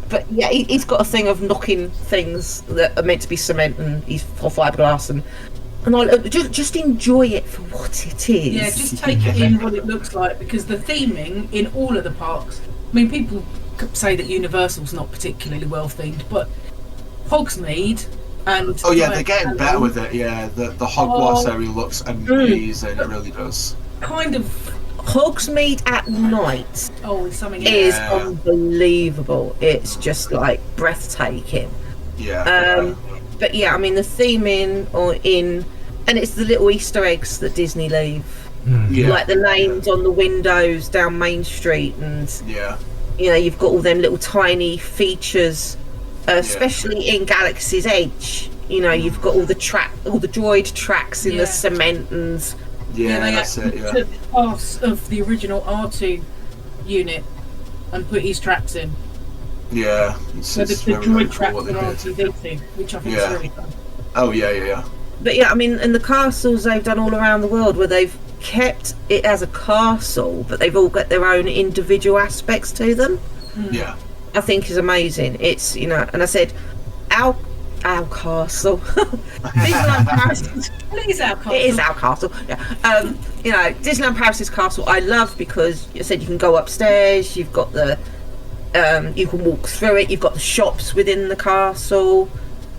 But yeah, he's got a thing of knocking things that are meant to be cement and he's for fiberglass and I just enjoy it for what it is. Yeah, just take it in what it looks like, because the theming in all of the parks. I mean, people say that Universal's not particularly well themed, but Hogsmeade and they're getting better with it. Yeah, the Hogwarts area looks amazing. It really does. Kind of. Hogsmeade at night It's something is unbelievable. It's just like breathtaking. Yeah. But yeah, I mean the theming and it's the little Easter eggs that Disney leave, like the names on the windows down Main Street, and you know you've got all them little tiny features, especially in Galaxy's Edge. You know you've got all the droid tracks in the cement and. They that's it. Yeah. took parts of the original R2 unit and put his tracks in. Yeah. So the droid tracks on R2D2, which I think is really fun. Oh yeah. But yeah, I mean, and the castles they've done all around the world where they've kept it as a castle, but they've all got their own individual aspects to them. Yeah. I think is amazing. It's, you know, and I said, our castle. Disneyland Paris. Well, it is our castle. It is our castle. Yeah. You know, Disneyland Paris's castle I love because you said you can go upstairs. You've got the, you can walk through it. You've got the shops within the castle.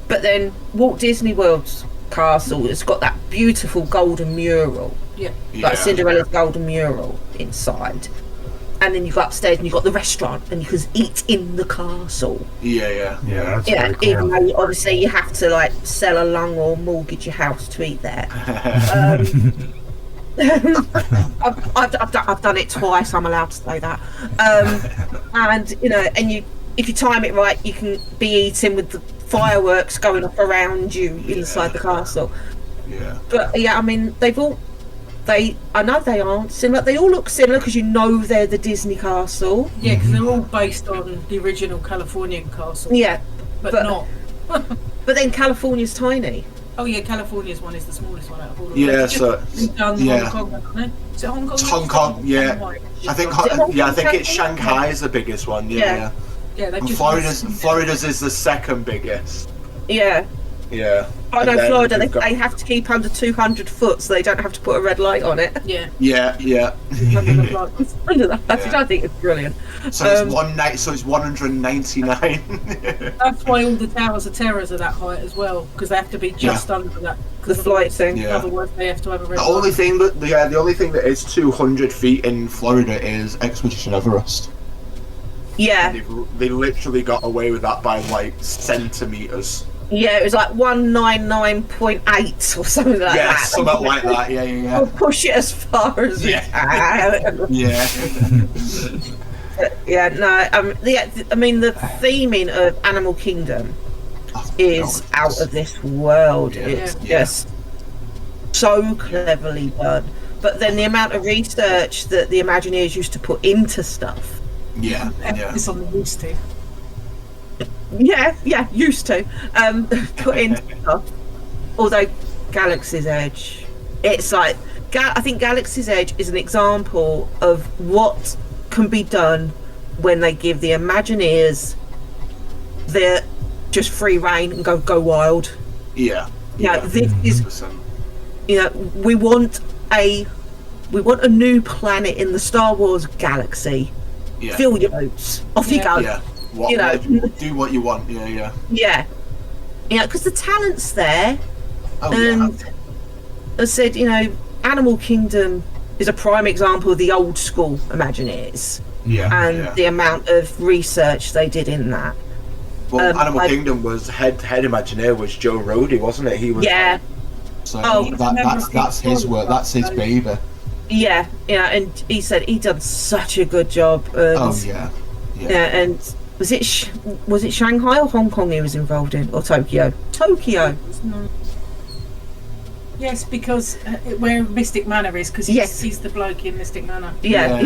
But then Walt Disney World's castle has got that beautiful golden mural. Yeah. Like Cinderella's golden mural inside. And then you go upstairs and you've got the restaurant and you can eat in the castle. Yeah. That's Yeah, pretty cool. even though obviously you have to like sell a lung or mortgage your house to eat there. I've done it twice. I'm allowed to say that. And you know, if you time it right, you can be eating with the fireworks going off around you inside the castle. Yeah. But yeah, I mean, I know they aren't similar. They all look similar because you know they're the Disney castle. Yeah, because they're all based on the original Californian castle. Yeah, but not. But then California's tiny. Oh yeah, California's one is the smallest one out of all of them. Yeah, It's so just done Hong Kong, haven't they? Is it Hong Kong? It's Hong Kong, yeah. I think it's Shanghai is the biggest one. Yeah. Yeah, And Florida's is the second biggest. Yeah. Yeah. I know And then Florida, we've got- they have to keep under 200 foot so they don't have to put a red light on it. Yeah. Yeah. Under that. That's what I think is brilliant. So it's 199. That's why all the towers of terrors are that height as well, because they have to be just under that. The flight thing. Yeah. Otherwise, they have to have a red The light. only thing that is 200 feet in Florida is Expedition Everest. Yeah. They literally got away with that by like centimeters. Yeah, it was like 199.8 or something like Yeah, that. something like that. Yeah. I'll push it as far as we can. Yeah. Yeah, no, I mean, the theming of Animal Kingdom is out of this world. Yeah. It's just so cleverly done. But then the amount of research that the Imagineers used to put into stuff. Yeah. It's on the used to. Yeah, used to. Put into stuff. Although Galaxy's Edge, it's like, I think Galaxy's Edge is an example of what can be done when they give the Imagineers their just free reign and go wild. Yeah. This is, 100%. we want a new planet in the Star Wars galaxy. Yeah. Fill your boots. Off you go. Yeah. Do what you want. Yeah. Yeah, because the talent's there. Oh, And I said, Animal Kingdom is a prime example of the old school Imagineers and the amount of research they did in that. Well, Animal Kingdom was head Imagineer was Joe Rody, wasn't it? He was. Yeah. So that's his work. That's his baby. Yeah, and he said he done such a good job. And, yeah, and was it Shanghai or Hong Kong he was involved in, or Tokyo? Tokyo. Yes, because where Mystic Manor is, because he's the bloke in Mystic Manor. Yeah.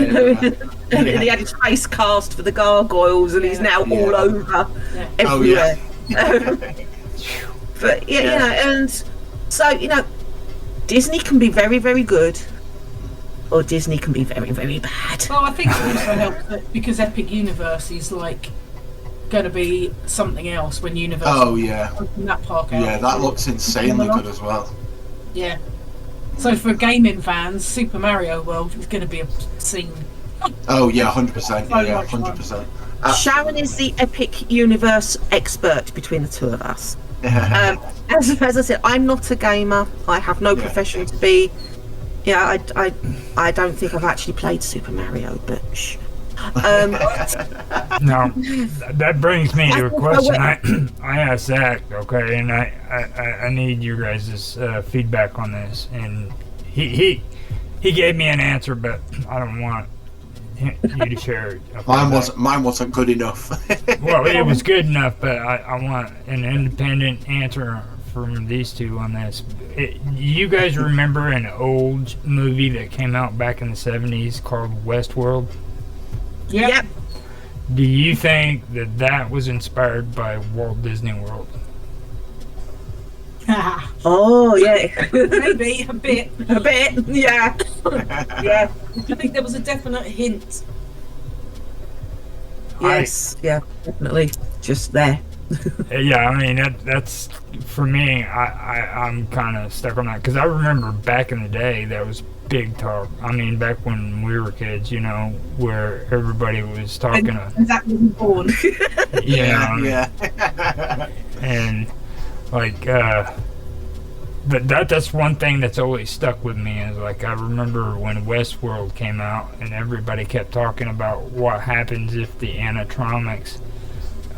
And he had his face cast for the gargoyles, and he's now all over everywhere. But and so Disney can be very, very good, or Disney can be very, very bad. Well, I think it also helps that because Epic Universe is like going to be something else when Universal open that park out. Yeah, that looks insanely good as well. Yeah. So for gaming fans, Super Mario World is going to be a scene. Oh yeah, 100%. Yeah, 100%. Sharon is the Epic Universe expert between the two of us. As I said, I'm not a gamer. I have no profession to be. Yeah, I don't think I've actually played Super Mario, but shh. Now, that brings me to a question I asked Zack, okay, and I need your guys' feedback on this, and he gave me an answer, but I don't want you to share it. Okay? Mine wasn't good enough. Well, it was good enough, but I want an independent answer from these two on this. You guys remember an old movie that came out back in the 70s called Westworld? Yep. Do you think that was inspired by Walt Disney World? Oh yeah, maybe a bit, yeah. Yeah, I think there was a definite hint. Yes, yeah, definitely. Just there. Yeah, I mean that's for me. I'm kind of stuck on that because I remember back in the day that was big talk. I mean, back when we were kids, where everybody was talking. And Zack wasn't born. Yeah. And like, but that's one thing that's always stuck with me is like I remember when Westworld came out and everybody kept talking about what happens if the animatronics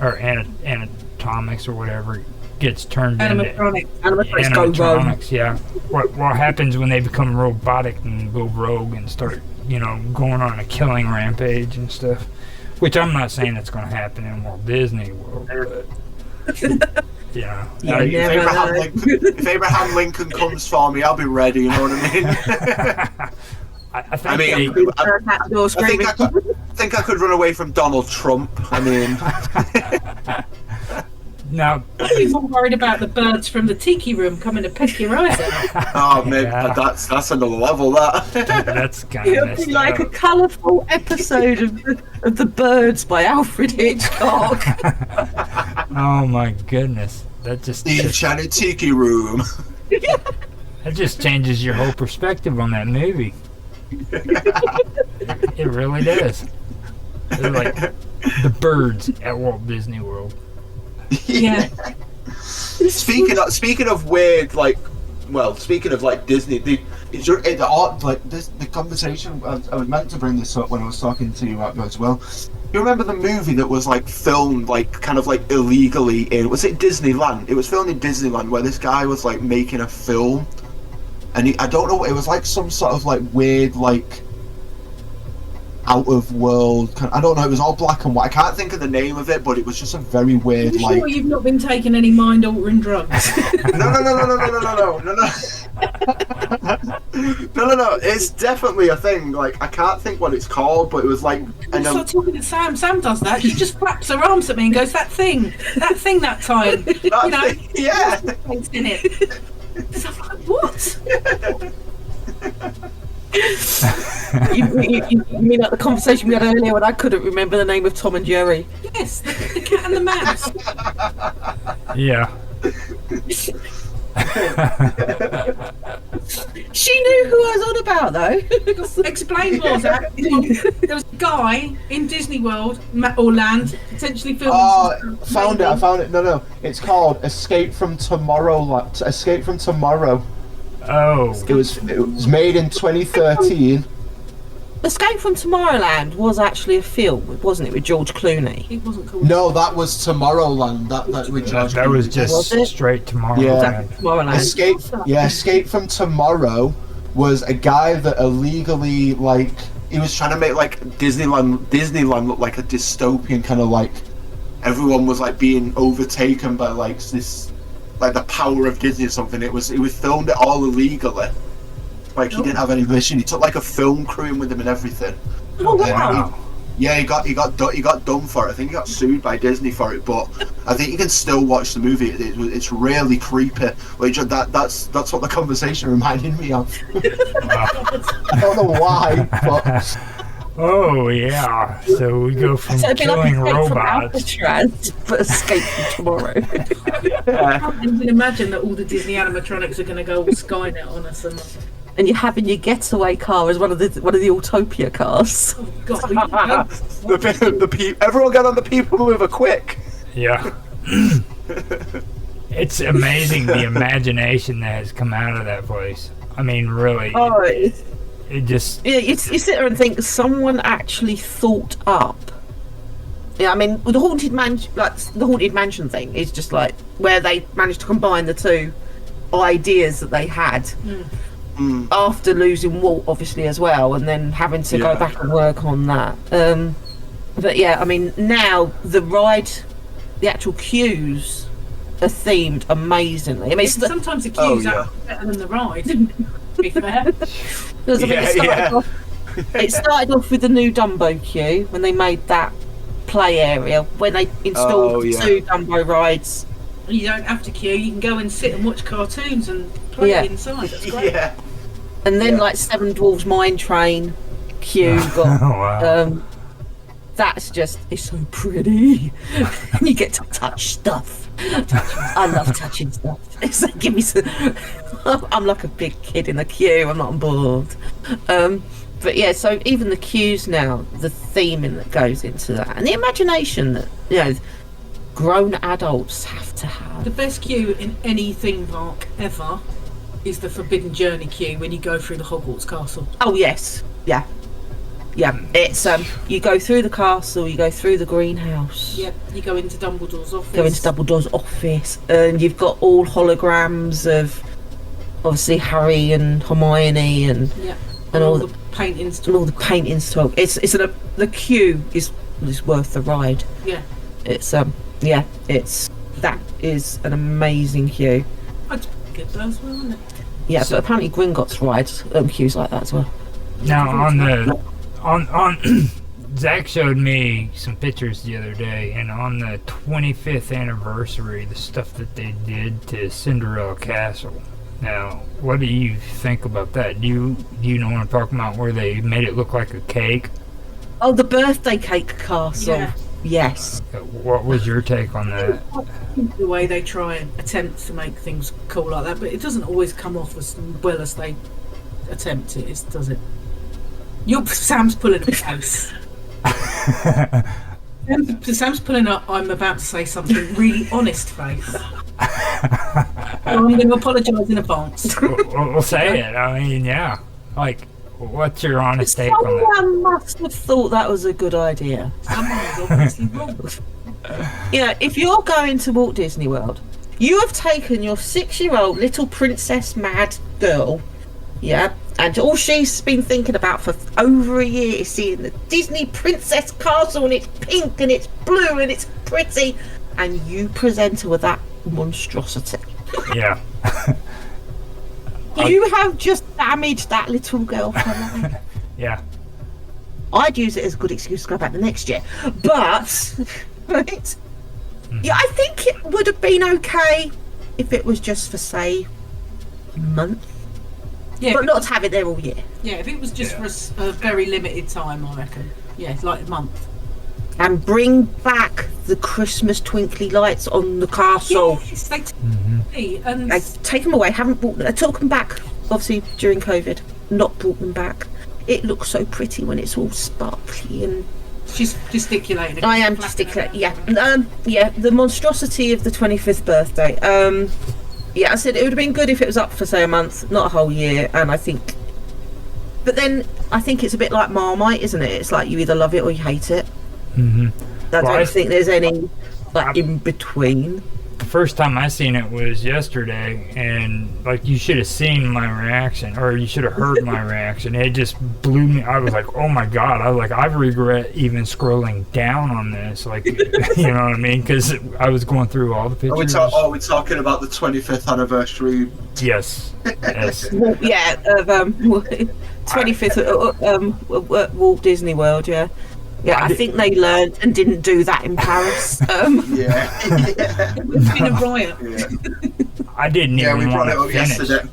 or whatever gets turned into animatronics. Yeah. What happens when they become robotic and go rogue and start, going on a killing rampage and stuff? Which I'm not saying it's going to happen in Walt Disney World, but if Abraham Lincoln comes for me, I'll be ready. You know what I mean? I think I could run away from Donald Trump. I mean. Now, I'm more worried about the birds from the tiki room coming to peck your eyes out. Oh, maybe that's another level. That's kind of it'll be like a colourful episode of The Birds by Alfred Hitchcock. Oh my goodness, that just the enchanted tiki room. That just changes your whole perspective on that movie. It really does. They're like the birds at Walt Disney World. Yeah. Speaking of weird, speaking of Disney, the conversation. I was meant to bring this up when I was talking to you as well. You remember the movie that was filmed illegally in? Was it Disneyland? It was filmed in Disneyland where this guy was making a film, and I don't know. It was some sort of weird out of world. I don't know. It was all black and white. I can't think of the name of it, but it was just a very weird. Are you sure you've not been taking any mind-altering drugs? No. It's definitely a thing. I can't think what it's called, but it was like. Start talking to Sam. Sam does that. She just flaps her arms at me and goes, "That thing that time." Yeah. Thanks in it. I'm like, what? You mean like the conversation we had earlier when I couldn't remember the name of Tom and Jerry? Yes, the cat and the mouse. Yeah. She knew who I was on about, though. Explain more, Zack. There was a guy in Disney World or Land potentially filming. Oh, I found it. No, it's called Escape from Tomorrow. Escape from Tomorrow. Oh. It was made in 2013. Escape from Tomorrowland was actually a film, wasn't it, with George Clooney? It wasn't called. No, that was Tomorrowland. That with George Clooney. That was just straight Tomorrowland. Tomorrowland. Escape from Tomorrow was a guy that illegally, like, he was trying to make like Disneyland look like a dystopian kind of, like, everyone was like being overtaken by like this, like the power of Disney or something. He filmed it all illegally. Like, he didn't have any permission. He took like a film crew in with him and everything. Oh wow! He got done for it. I think he got sued by Disney for it, but I think you can still watch the movie. It's really creepy. Like, that's what the conversation reminded me of. I don't know why, but. Oh yeah, so we go from killing robots. But escape from tomorrow. I can imagine that all the Disney animatronics are going to go all Skynet on us, and you're having your getaway car as one of the Utopia cars. Oh God! Everyone get on the people mover quick. Yeah. It's amazing the imagination that has come out of that place. I mean, really. Oh, it just... Yeah, you sit there and think someone actually thought up. Yeah, I mean, the Haunted Mansion thing is just like where they managed to combine the two ideas that they had after losing Walt, obviously, as well, and then having to go back and work on that. But yeah, I mean, now the actual queues are themed amazingly. I mean, sometimes the queues are better than the ride. To be fair. It started off with the new Dumbo queue when they made that play area, when they installed 2 Dumbo rides. You don't have to queue, you can go and sit and watch cartoons and play inside. That's great. And then like Seven Dwarfs Mine Train queue got wow. That's just, it's so pretty. You get to touch stuff. I love touching stuff. It's like, give me some. I'm like a big kid in the queue. I'm not on board. But yeah, so even the queues now, the theming that goes into that, and the imagination that grown adults have to have. The best queue in any theme park ever is the Forbidden Journey queue when you go through the Hogwarts castle. Oh yes, yeah. It's you go through the castle, you go through the greenhouse. Yep, you go into Dumbledore's office. And you've got all holograms of obviously Harry and Hermione and all the paintings. And all the paintings. The queue is worth the ride. Yeah. That is an amazing queue. I'd get that as well, isn't it? Yeah, but apparently Gringotts rides queues like that as well. Now on Zack showed me some pictures the other day, and on the 25th anniversary, the stuff that they did to Cinderella Castle. Now, what do you think about that? Do you know what I'm talking about, where they made it look like a cake? Oh, the birthday cake castle. Yeah. Yes. What was your take on that? The way they try and attempt to make things cool like that, but it doesn't always come off as well as they attempt it, does it? Sam's pulling a face. Sam's pulling up, I'm about to say something really honest face. I'm going to apologise in advance. We'll say it. I mean, yeah. Like, what's your honest take on that? Someone must have thought that was a good idea. Someone's obviously wrong. If you're going to Walt Disney World, you have taken your 6-year-old little princess mad girl, and all she's been thinking about for over a year is seeing the Disney Princess Castle, and it's pink and it's blue and it's pretty, and you present her with that monstrosity. Yeah. You have just damaged that little girl for life. Yeah. I'd use it as a good excuse to go back the next year, but right? Yeah, I think it would have been okay if it was just for, say, a month. Yeah, but not to have it there all year. Yeah, if it was just for a very limited time, I reckon. Yeah, it's like a month. And bring back the Christmas twinkly lights on the castle. Yes, they take them away. They took them back, obviously, during COVID. Not brought them back. It looks so pretty when it's all sparkly and... She's gesticulating. I am gesticulating, yeah. The monstrosity of the 25th birthday. I said it would have been good if it was up for, say, a month, not a whole year, and I think... But then, I think it's a bit like Marmite, isn't it? It's like you either love it or you hate it. Mm-hmm. I don't think there's any, in between. the first time I seen it was yesterday, and like you should have seen my reaction, or you should have heard my reaction. It just blew me. I was like, oh my god! I was like, I regret even scrolling down on this. Like, you know what I mean? Because I was going through all the pictures. Are we talking about the 25th anniversary? Yes. Yes. Well, yeah, of 25th at Walt Disney World. Yeah. Yeah, I think they learned and didn't do that in Paris. Yeah. It's been a riot. Yeah. I didn't even we brought want it to up finish. yesterday.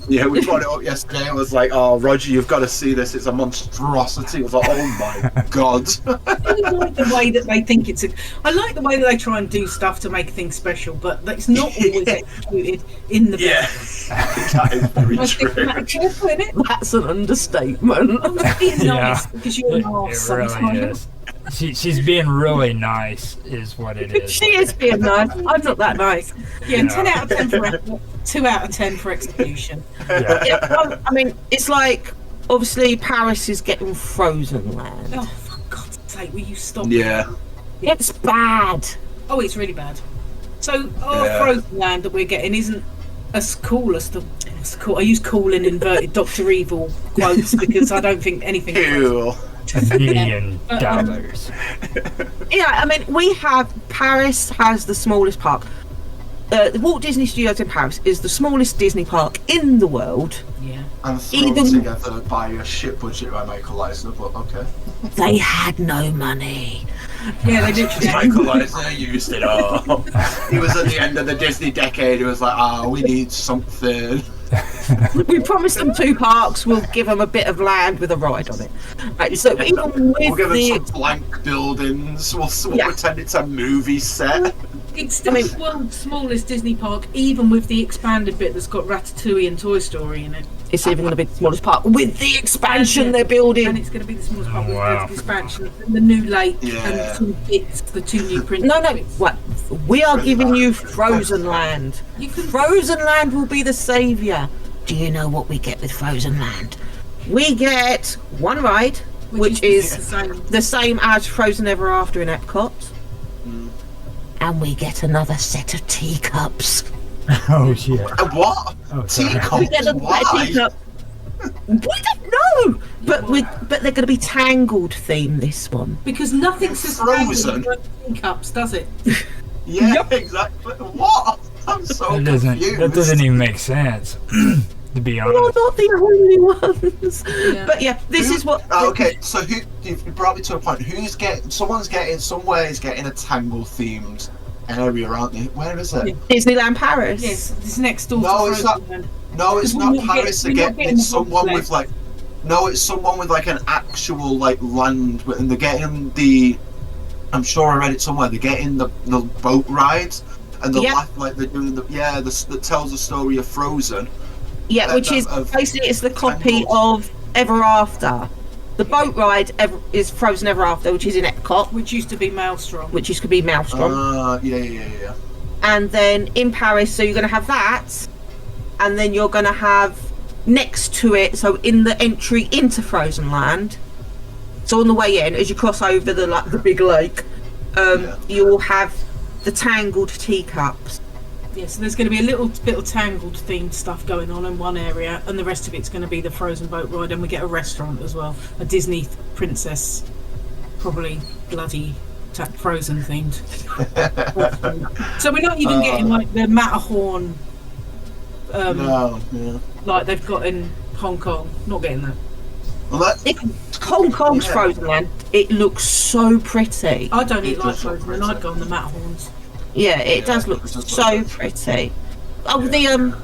Yeah, we brought it up yesterday. I was like, "Oh, Roger, you've got to see this. It's a monstrosity." I was like, "Oh my god!" I like the way that they think it's. I like the way that they try and do stuff to make things special, but it's not always executed in the best. That is very true. Careful in it. That's an understatement. I'm just being Yeah. nice because you're an It arse really sometimes. is. She's being really nice, is what it is. She is being nice. I'm not that nice. Yeah, Yeah. 10 out of 10 for effort, 2 out of 10 for execution. Yeah. Yeah, I mean, it's like obviously Paris is getting Frozen Land. Oh, for God's sake, will you stop? Yeah. It's bad. Oh, it's really bad. So our Yeah. Frozen Land that we're getting isn't as cool as the. I use cool in inverted Dr. Evil quotes because I don't think anything. Ew. $1 million. Yeah, I mean, we have Paris has the smallest park. The Walt Disney Studios in Paris is the smallest Disney park in the world. Yeah. And thrown Even- together by a shit budget by Michael Eisner, but okay. They had no money. Yeah, they literally. Michael Eisner used it all. He was at the end of the Disney decade. He was like, we need something. We promised them 2 parks. We'll give them a bit of land with a ride on it. Right, so even We'll with give him the some blank buildings. We'll Yeah. pretend it's a movie set. It's the world's smallest Disney park, even with the expanded bit that's got Ratatouille and Toy Story in it. it's even going to be the smallest park with the expansion they're And building. it's going to be the smallest park Oh, with wow. the expansion, and the new lake, Yeah. and some bits, the 2 new print. No, bits. what? We are giving you Frozen Land. You can Frozen Land will be the saviour. Do you know what we get with Frozen Land? We get one ride, which is the same. the same as Frozen Ever After in Epcot. And we get another set of teacups. Oh, shit. What? Oh, sorry. Teacups? We get another set of Why? teacups. We don't know, but they're going to be Tangled theme this one. Because nothing's as Frozen. cups, does it? Yeah, exactly. What? I'm so confused. That doesn't even make sense. To be You're honest. not the only ones. Yeah. But yeah, this is what. Okay, so you brought me to a point. Somewhere is getting a Tangle themed area, aren't they? Where is it? Disneyland Paris. Yes, it's next door No, to it's Frozen not. Land. No, it's We're not not Paris getting- we're not again. getting It's the someone bobsled. with like. No, it's someone with like an actual like land, and they're getting the. I'm sure I read it somewhere. They're getting the boat rides, and the Yep. like they're doing that tells the story of Frozen. Yeah, which is of basically it's the copy Tangled. of Ever After. The boat ride is Frozen Ever After, which is in Epcot, Which used to be Maelstrom. which is could be Maelstrom. Yeah. And then in Paris, so you're going to have that, and then you're going to have next to it, so in the entry into Frozen Land, so on the way in, as you cross over the big lake, you'll have the Tangled teacups. Yeah, so there's going to be a little bit of Tangled themed stuff going on in one area, and the rest of it's going to be the Frozen boat ride, and we get a restaurant as well, a Disney princess, probably bloody Frozen themed. So we're not even getting like the Matterhorn, No, yeah. like they've got in Hong Kong. Not getting that. Well, that, Hong Kong's Yeah. Frozen Land, it looks so pretty. I don't eat It like does look Frozen, and I'd pretty. go on the Matterhorns. Yeah, it does Yeah, look it does so look pretty. Oh, the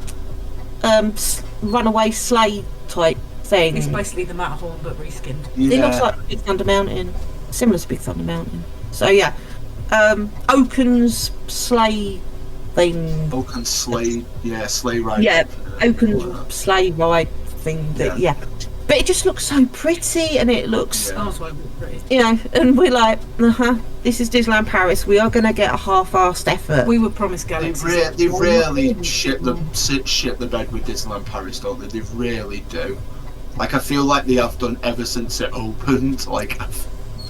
runaway sleigh type thing. It's basically the Matterhorn but reskinned. It looks yeah. like Big Thunder Mountain, similar to Big Thunder Mountain. So yeah, Oaken's sleigh thing. Oaken sleigh, sleigh ride. Yeah, Oaken's sleigh ride thing. That yeah. But it just looks so pretty, and it looks, Yeah. Oh, it's like pretty. you know, and we're like, this is Disneyland Paris. We are going to get a half-assed effort. We were promised They, galaxies. they really shit the bed with Disneyland Paris, don't they? They really do. Like, I feel like they have done ever since it opened. Like,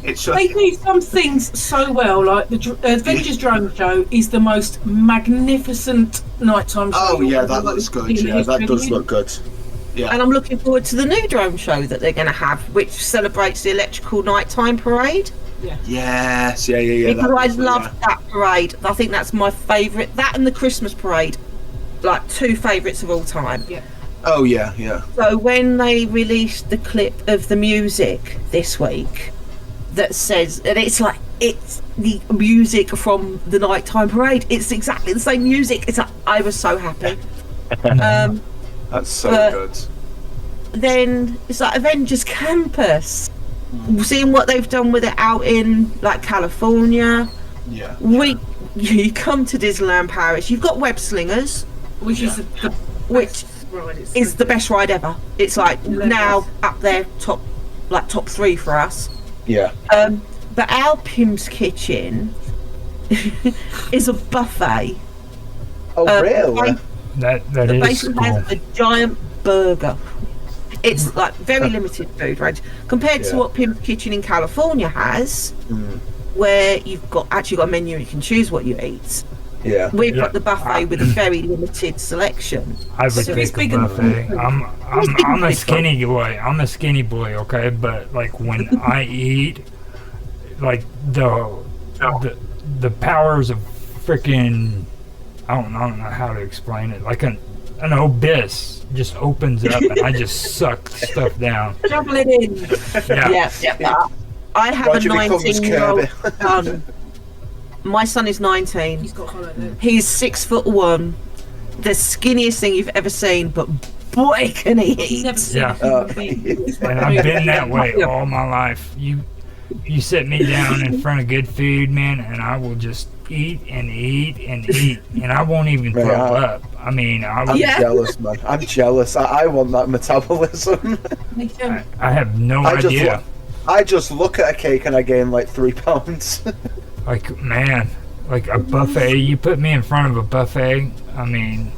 It's They just do some things so well, like the Avengers Drone Show is the most magnificent nighttime show. oh yeah, that looks good. Yeah, that does look good. Yeah, And I'm looking forward to the new drone show that they're going to have, which celebrates the electrical nighttime parade. yes, yeah. Because I love that parade. I think that's my favourite. That and the Christmas parade, like 2 favourites of all time. Yeah. Oh yeah. So when they released the clip of the music this week, that says, and it's like, it's the music from the nighttime parade. It's exactly the same music. It's like, I was so happy. That's so But- good. Then it's like Avengers Campus. Seeing what they've done with it out in like California. Yeah. You come to Disneyland Paris, you've got Web Slingers, Which is the which ride. It's is the best ride ever. It's like now up there top 3 for us. Yeah. But our Pim's Kitchen is a buffet. Oh really? That That is basically cool. has a giant burger. It's like very limited food range compared to Yeah. what Pim's Kitchen in California has, where you've got a menu and you can choose what you eat. Yeah. We've Yeah. got the buffet with a very limited selection. I would So it's take a big and- buffet. I'm a big skinny boy. I'm a skinny boy, okay? But like when I eat, like the powers of freaking I don't know how to explain it. Like an abyss just opens up and I just suck stuff down. Shovel it in. Yeah. I have Roger a becomes 19-year-old Kirby. son. My son is 19. He's got hollow there. He's 6'1", the skinniest thing you've ever seen, but boy can he He's eat. never seen Yeah. a human being. And I've been that way all my life. You sit me down in front of good food, man, and I will just eat and eat and eat, and I won't even Man, throw up. I mean, I'm Yeah. jealous, man. I'm jealous. I want that metabolism. Me too. I have no I just idea. I just look at a cake and I gain like 3 pounds. Like, man, like a buffet. You put me in front of a buffet. I mean,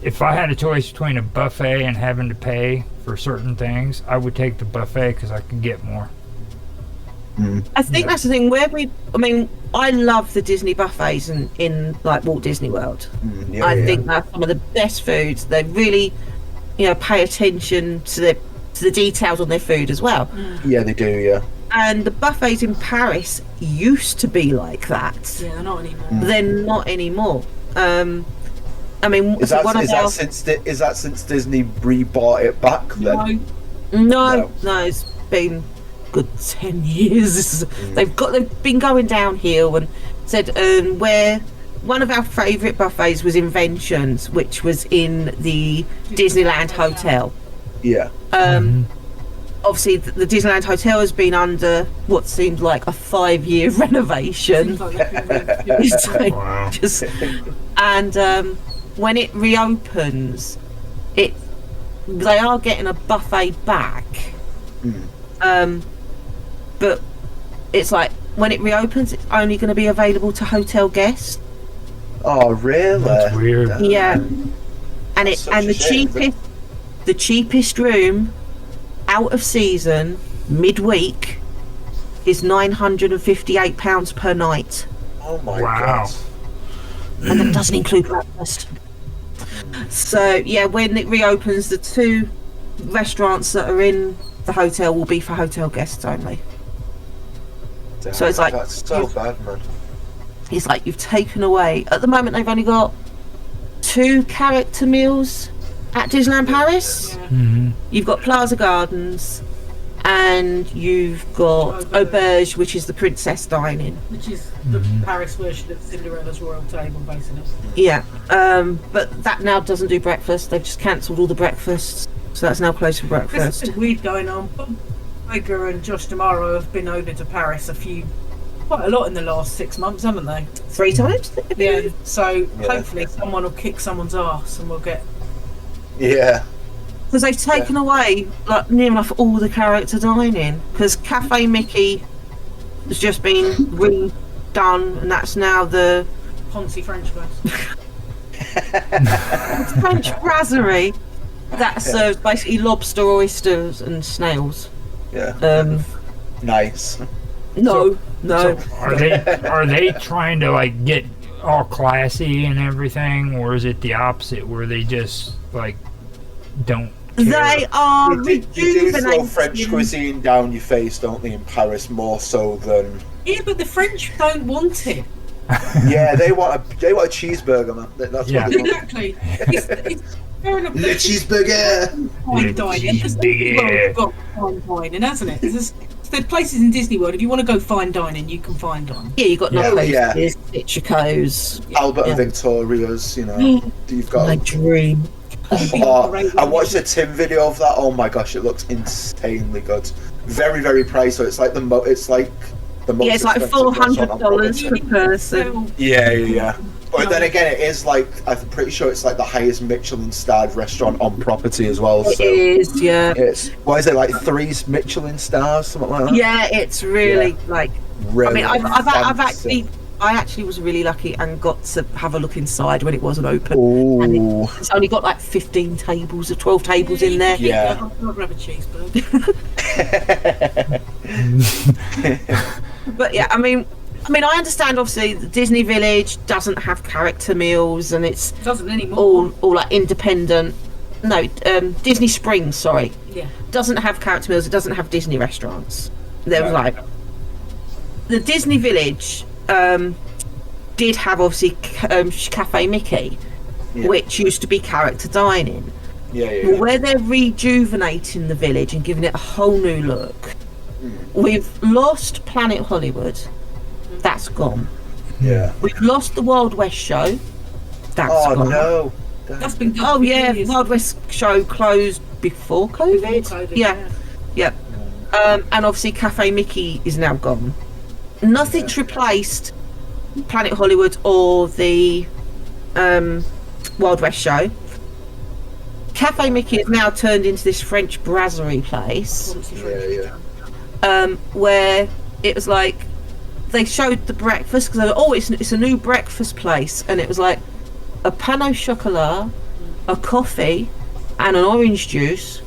if I had a choice between a buffet and having to pay for certain things, I would take the buffet because I could get more. I think that's the thing I love the Disney buffets in like Walt Disney World. Yeah, I think that's some of the best foods. They really, pay attention to the details on their food as well. Yeah, they do. Yeah. And the buffets in Paris used to be like that. Yeah, not anymore. They're not anymore. Is one of our that since Disney rebought it back then? no, it's been good 10 years. They've been going downhill, and said where one of our favourite buffets was Inventions, which was in the Disneyland Hotel. Yeah. Obviously, the Disneyland Hotel has been under what seems like a 5-year renovation. Seems like they've been It's like Wow. just, and when it reopens, they are getting a buffet back. But it's like when it reopens, it's only going to be available to hotel guests. Oh, really? That's weird. Yeah, and That's such the a shame, the cheapest room out of season midweek is £958 per night, Oh my Wow. god. and that doesn't include breakfast. So yeah, when it reopens, the 2 restaurants that are in the hotel will be for hotel guests only. Damn, So it's like- that's so bad, man. It's like you've taken away. At the moment, they've only got 2 character meals at Disneyland Paris. Hmm. You've got Plaza Gardens, and you've got Auberge, which is the princess dining. Which is the Paris version of Cinderella's Royal Table, basically. Yeah, but that now doesn't do breakfast. They've just cancelled all the breakfasts, so that's now closed for There's breakfast. something weird going on. Edgar and Josh Tomorrow have been over to Paris quite a lot in the last 6 months, haven't they? 3 times? Yeah. So Yeah. hopefully someone will kick someone's ass and we'll get. Yeah. Because they've taken away like near enough all the character dining. Because Cafe Mickey has just been redone, and that's now the Ponzi French place. French brasserie that serves basically lobster, oysters, and snails. Yeah. Um, Nice. No. So are they trying to like get all classy and everything, or is it the opposite where they just like don't care? They are You do throw rejuvenating. French cuisine down your face, don't they, in Paris, more so than... Yeah, but the French don't want it. Yeah, they want a cheeseburger, man. That's Yeah. what they want. Exactly. It's fair enough. Le cheeseburger! Fine dining. There's Cheeseburger. got fine dining, hasn't it? There's places in Disney World. If you want to go fine dining, you can fine dine. Yeah, you got Yeah. no Yeah. Ichikos. Albert Yeah. and Victoria's, you know. You've got... My dream. Oh, I watched a Tim video of that. Oh my gosh, it looks insanely good. Very, very pricey. So it's like the most Yeah, it's like expensive restaurant on $400 property. per person. Yeah. But then again, it is like, I'm pretty sure it's like the highest Michelin-starred restaurant on property as well. It So is, yeah. it's, what is it, like 3 Michelin stars, something like that? Yeah, it's really like. Really I mean, fancy. I actually was really lucky and got to have a look inside when it wasn't open. Ooh. It's only got like 15 tables or 12 tables in there. Yeah. I'll grab a cheeseburger. But yeah, I mean, I understand. Obviously, the Disney Village doesn't have character meals, and it's Doesn't anymore. all like independent. No, Disney Springs, sorry, Yeah. doesn't have character meals. It doesn't have Disney restaurants. There was like the Disney Village did have obviously Cafe Mickey, Yeah. which used to be character dining. Yeah. Where they're rejuvenating the village and giving it a whole new look. We've lost Planet Hollywood. That's gone. Yeah. We've lost the Wild West show. That's Oh gone. no. That's been good. Oh for yeah, years. Wild West show closed before COVID. Before COVID, Yeah. And obviously Cafe Mickey is now gone. Nothing's replaced Planet Hollywood or the Wild West show. Cafe Mickey has now turned into this French brasserie place, where it was like they showed the breakfast because it's a new breakfast place, and it was like a pain au chocolat, a coffee, and an orange juice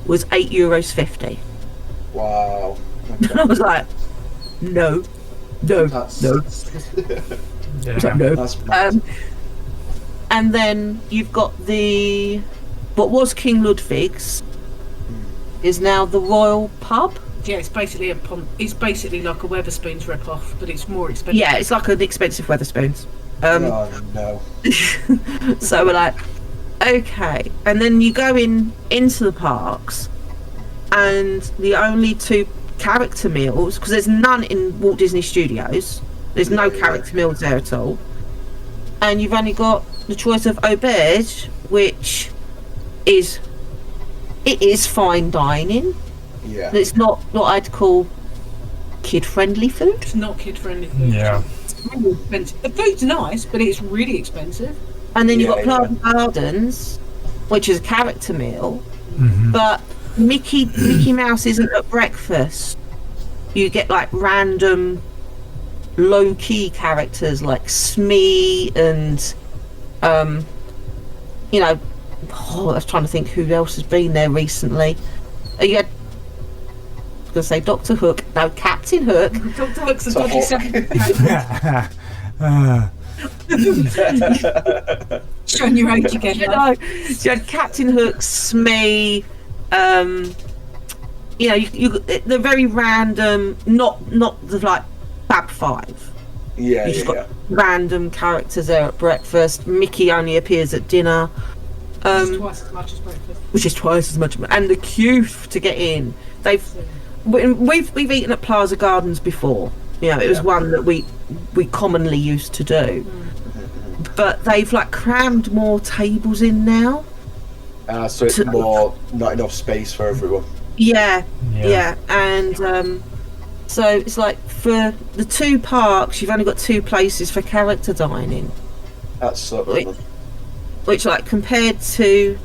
was €8.50. Wow. And I was like, no. That's No. No. That's mad. And then you've got what was King Ludwig's is now the Royal Pub. Yeah, it's basically it's basically like a Weatherspoons rip-off, but it's more expensive. Yeah, it's like an expensive Weatherspoons. Oh no. So we're like, okay. And then you go into the parks, and the only 2 character meals, because there's none in Walt Disney Studios. There's no character meals there at all. And you've only got the choice of auberge, which is fine dining. Yeah. It's not what I'd call kid-friendly food. It's not kid-friendly food. Yeah. It's really expensive. The food's nice, but it's really expensive. And then you've Yeah, got Plaza Gardens, which is a character meal, Mhm. but Mickey Mouse isn't at breakfast. You get like random low-key characters like Smee and I was trying to think who else has been there recently. You had, I was going to say Dr. Hook, no, Captain Hook. Dr. Hook's a So dodgy hot. second. Showing your age again. You love. know, you had Captain Hook, Smee, they're very random, not the like Fab Five. Yeah. You just got random characters there at breakfast. Mickey only appears at dinner, It's twice as much as breakfast. which is twice as much. And the queue to get in, we've eaten at Plaza Gardens before. You know, it was one that we commonly used to do, but they've like crammed more tables in now. So it's more not enough space for everyone. Yeah, and so it's like for the 2 parks, you've only got 2 places for character dining, That's so. which like compared to,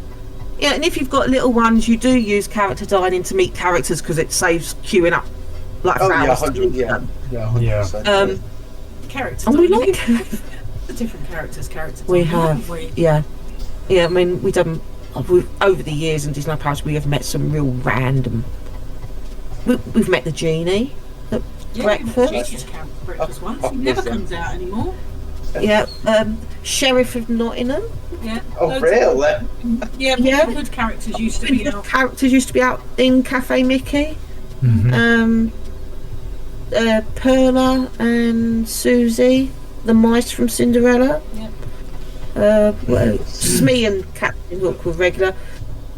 and if you've got little ones, you do use character dining to meet characters because it saves queuing up like Oh for yeah, hours to 100. meet Yeah. them. Yeah. 100%. Characters. And we don't like the different characters. we haven't have, we? yeah. I mean, over the years in Disney Paris, we have met some real random. We've met the genie. breakfast. Breakfast once. It never comes out anymore. Yeah, Sheriff of Nottingham. Yeah. Oh, really? Yeah. Good characters used to be out. Characters used to be out in Cafe Mickey. Perla and Susie, the mice from Cinderella. Smee and Captain Hook were regular.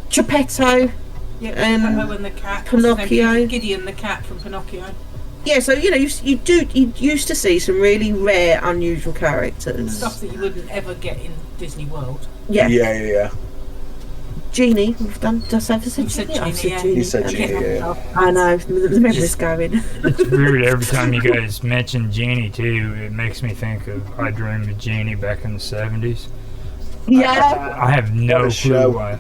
Geppetto. Yeah, and the cat. Pinocchio. Gideon the cat from Pinocchio. Yeah, so you used to see some really rare, unusual characters. Stuff that you wouldn't ever get in Disney World. Yeah. Genie, we've done. Just ever said Genie. Genie, I said yeah. Genie. You said Genie, yeah. I know. The memory's going. It's weird every time you guys mention Genie too. It makes me think of I Dreamed of Genie back in the 70s. Yeah. I have no What a show. clue why.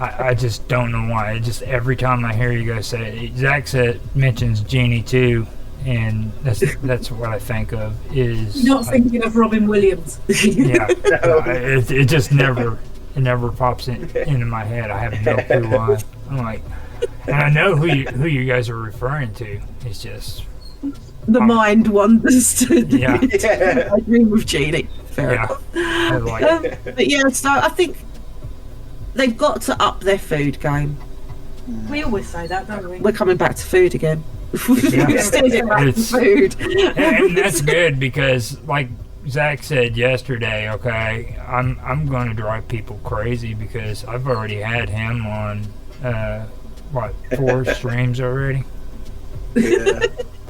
I just don't know why. It just every time I hear you guys say it, Zack mentions Genie too, and that's what I think of is. Not thinking of Robin Williams. Yeah, it just never pops into my head. I have no clue why. I'm like, and I know who you guys are referring to. It's just The mind wanders to the Yeah. I Dream of Genie. Fair enough. I like it. But yeah, so I think they've got to up their food game. We always say that, don't we? We're coming back to food again. Yeah. We're still getting back to It's- food. and that's good because, like Zach said yesterday, okay, I'm going to drive people crazy because I've already had him on 4 streams already. Yeah.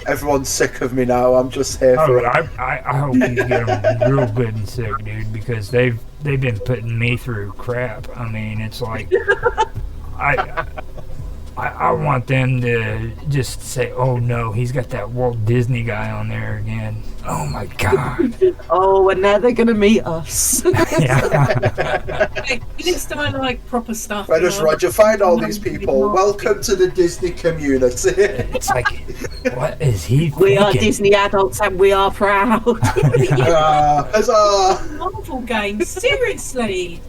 Everyone's sick of me now. I'm just here for Oh, it. I hope you get them real good and sick, dude, because they've been putting me through crap. I mean, it's like I want them to just say, "Oh no, he's got that Walt Disney guy on there again." Oh my god. Oh, and now they're going to meet us. Yeah. Hey, he needs to like proper stuff. Where does Roger find all these people? Welcome to the Disney community. It's like, what is he thinking? We are Disney adults and we are proud. Huzzah! Marvel games, seriously.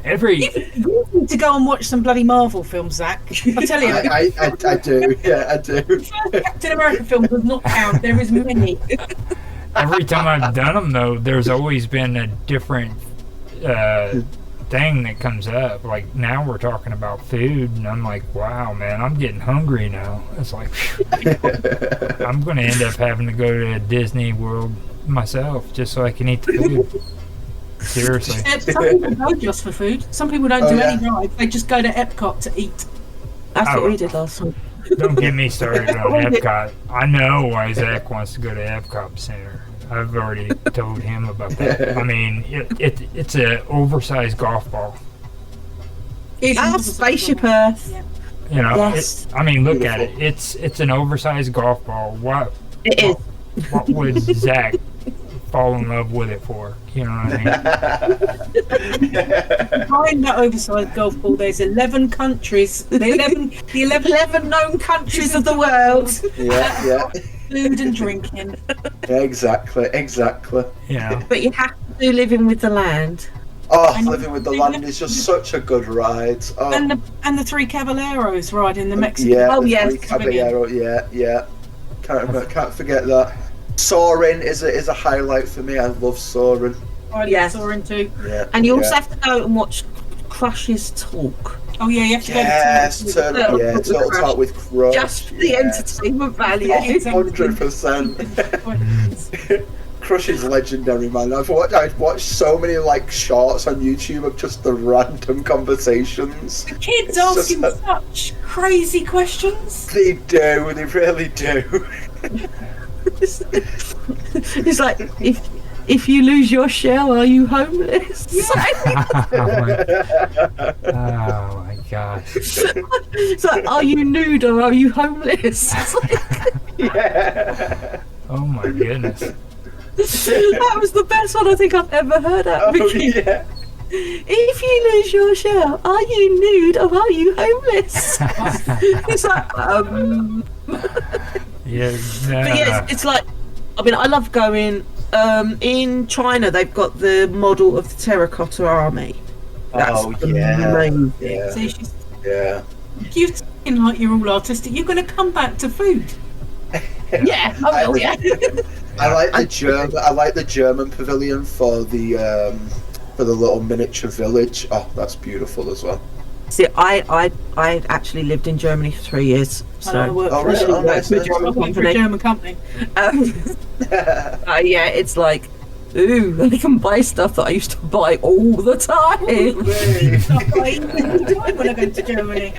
Every You need to go and watch some bloody Marvel films, Zach. I tell you, I do. Yeah, I do. the first Captain America film does not count. There is many. every time I've done them, though, there's always been a different thing that comes up. Like now we're talking about food, and I'm like, wow, man, I'm getting hungry now. It's like, phew. I'm going to end up having to go to Disney World myself just so I can eat the food. Seriously. Some people go just for food. Some people don't do any rides. They just go to Epcot to eat. That's Oh. what we did last time. Don't get me started on Epcot. I know why Zach wants to go to Epcot Center. I've already told him about that. I mean, it's an oversized golf ball. Spaceship Earth. Yeah. You know, Yes. I mean, look at it. It's an oversized golf ball. What would Zach fall in love with it for? You know what I mean? Behind that oversized golf ball, there's 11 countries. The 11 known countries of the world. Yeah. Food and drinking. Yeah, exactly. Yeah. But you have to do Living with the Land. Oh, Living with the Land is just such a good ride. Oh, And the 3 Caballeros riding the Mexican. yeah. Oh, the yes. Three Caballero, yeah. Can't forget that. Soaring is a highlight for me. I love soaring. Riding Yes. Soaring too. Yeah. And you also have to go and watch Crush's talk. Oh yeah, you have to Yes, go to Turtle Talk with Crush. Just for the entertainment value. 100%. Crush is legendary, man. I've watched so many like shorts on YouTube of just the random conversations. The kids It's ask him just such crazy questions. They do, they really do. It's like, if you lose your shell, are you homeless? Oh my gosh. It's like, are you nude or are you homeless? It's like, Yeah. Oh my goodness. that was the best one I think I've ever heard at. Oh, Vicky. yeah. If you lose your shell, are you nude or are you homeless? It's like, Yeah. But yeah, it's like, I mean, I love going. In China, they've got the model of the terracotta army. That's amazing. Yeah. So Yeah. you're talking like you're all artistic. You're going to come back to food. Yeah, I will. Yeah. I like the German pavilion for the little miniature village. Oh, that's beautiful as well. See, I actually lived in Germany for 3 years. So I work for really? Oh, nice. a German company. Yeah, it's like, ooh, I can buy stuff that I used to buy all the time. When I go to Germany.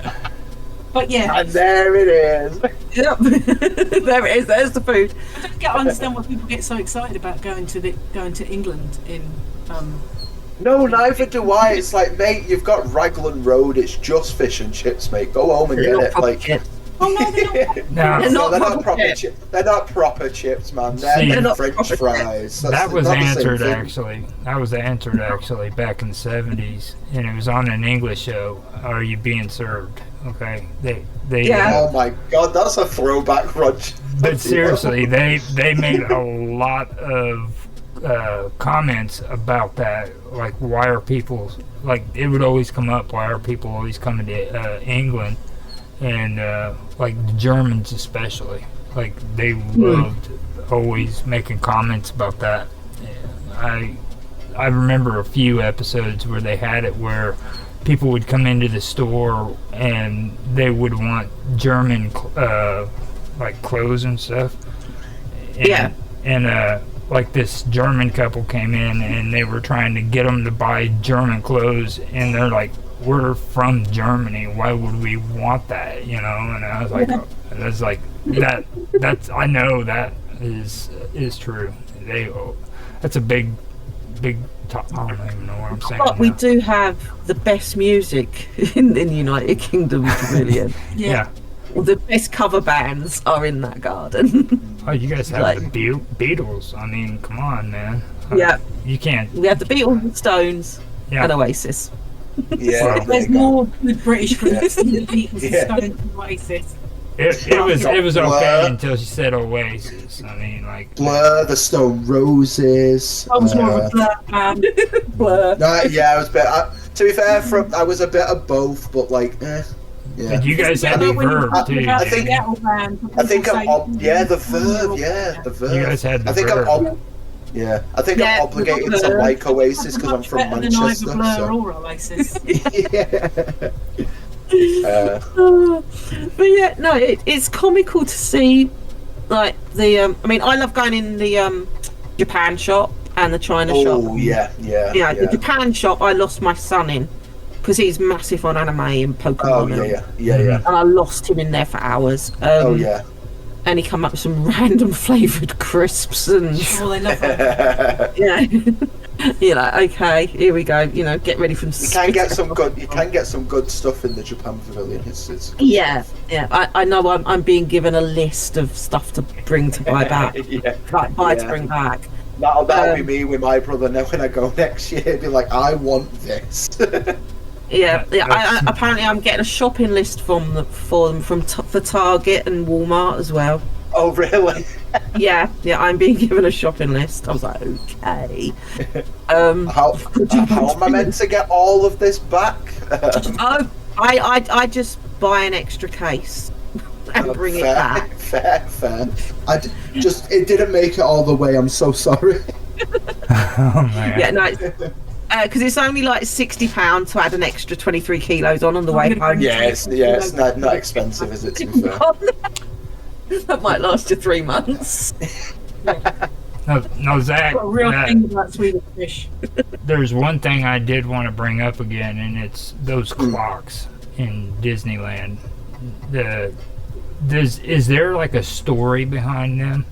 But yeah. And there it is. Yep. There it is. There's the food. I don't understand why people get so excited about going to England in. No, neither do I. It's like, mate, you've got Raglan Road. It's just fish and chips, mate. Go home and They're get not it. proper chips. Oh no, they're not. No, They're not proper chips. They're not proper chips, man. They're not French proper fries. that was not the same answered thing. actually. That was answered actually back in the 70s, and it was on an English show. Are you being served? Okay, they Yeah. Oh my god, that's a throwback, Roger. But seriously, they made a lot of comments about that. Like, why are people, like, it would always come up, why are people always coming to England? And like the Germans especially, like, they loved always making comments about that. I remember a few episodes where they had it where people would come into the store and they would want German like clothes and stuff. And, Yeah. And like this German couple came in and they were trying to get them to buy German clothes, and they're like, we're from Germany, why would we want that, you know? And I was like, that's I know that is true. That's a big top. I don't even know what I'm saying. But we now. do have the best music in the United Kingdom Pavilion. Yeah. Well, the best cover bands are in that garden. Oh, you guys have Like- the Beatles. I mean, come on, man. Yeah. You can't. We have the Beatles, the Stones, Yeah. and Oasis. Yeah, there There's you go. more good British groups than the Beatles Yeah. and Stones and Oasis. It was okay Blur. until she said Oasis. I mean, like. Blur, the Stone Roses. I was more of a Blur fan. Blur. Yeah, I was a bit. To be fair, I was a bit of both, but like, yeah. But you guys had the Verb too. I think- Metal band, I think people I'm say, the Verb. Yeah, the Verb. You guys had the I think Verb. I'm Yeah, obligated the to Verb. like Oasis because I'm much from better than Manchester. either Blur So. or Oasis. Yeah. But yeah, no, it's comical to see, like, the I mean, I love going in the Japan shop and the China shop. Oh yeah. Yeah, the Japan shop I lost my son in because he's massive on anime and Pokemon. Oh and, yeah. and I lost him in there for hours. Oh yeah. And he come up with some random flavoured crisps and Oh, they love that. you're like, okay, here we go. You know, get ready for You can get some good. You can get some good stuff in the Japan Pavilion. It's Yeah. I know I'm being given a list of stuff to bring to buy back. yeah. Like buy to Yeah. bring back. That'll be me with my brother now when I go next year. Be like, I want this. Yeah. Apparently, I'm getting a shopping list for them for Target and Walmart as well. Oh really? Yeah. I'm being given a shopping list. I was like, okay. How am I meant to get all of this back? Oh, I just buy an extra case and bring it back. Fair. It didn't make it all the way. I'm so sorry. Oh man. Yeah, no. Because it's only like £60 to add an extra 23 kilos on the way home. Yeah, it's not expensive, is it? To be fair. That might last you 3 months. No, Zach. Got a real Zach, thing about Swedish fish. there's one thing I did want to bring up again, and it's those clocks in Disneyland. Is there like a story behind them?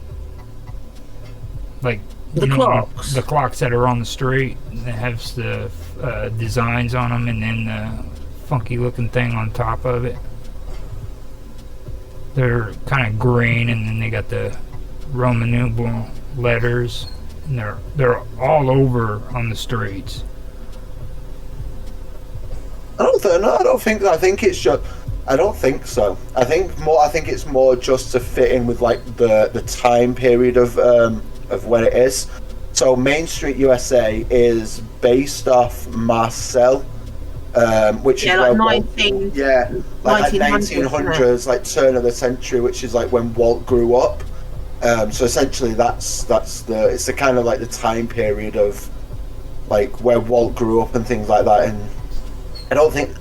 Like The clocks? the clocks that are on the street that have the designs on them, and then the funky looking thing on top of it. They're kind of green, and then they got the Roman numeral letters, and they're all over on the streets. I don't think it's just. I don't think so. I think it's more just to fit in with like the time period of where it is. So Main Street USA is based off Marcel, which is like where 19. like 1900s, 1900s, like turn of the century, which is like when Walt grew up. So essentially, that's it's the kind of like the time period of like where Walt grew up and things like that. And I think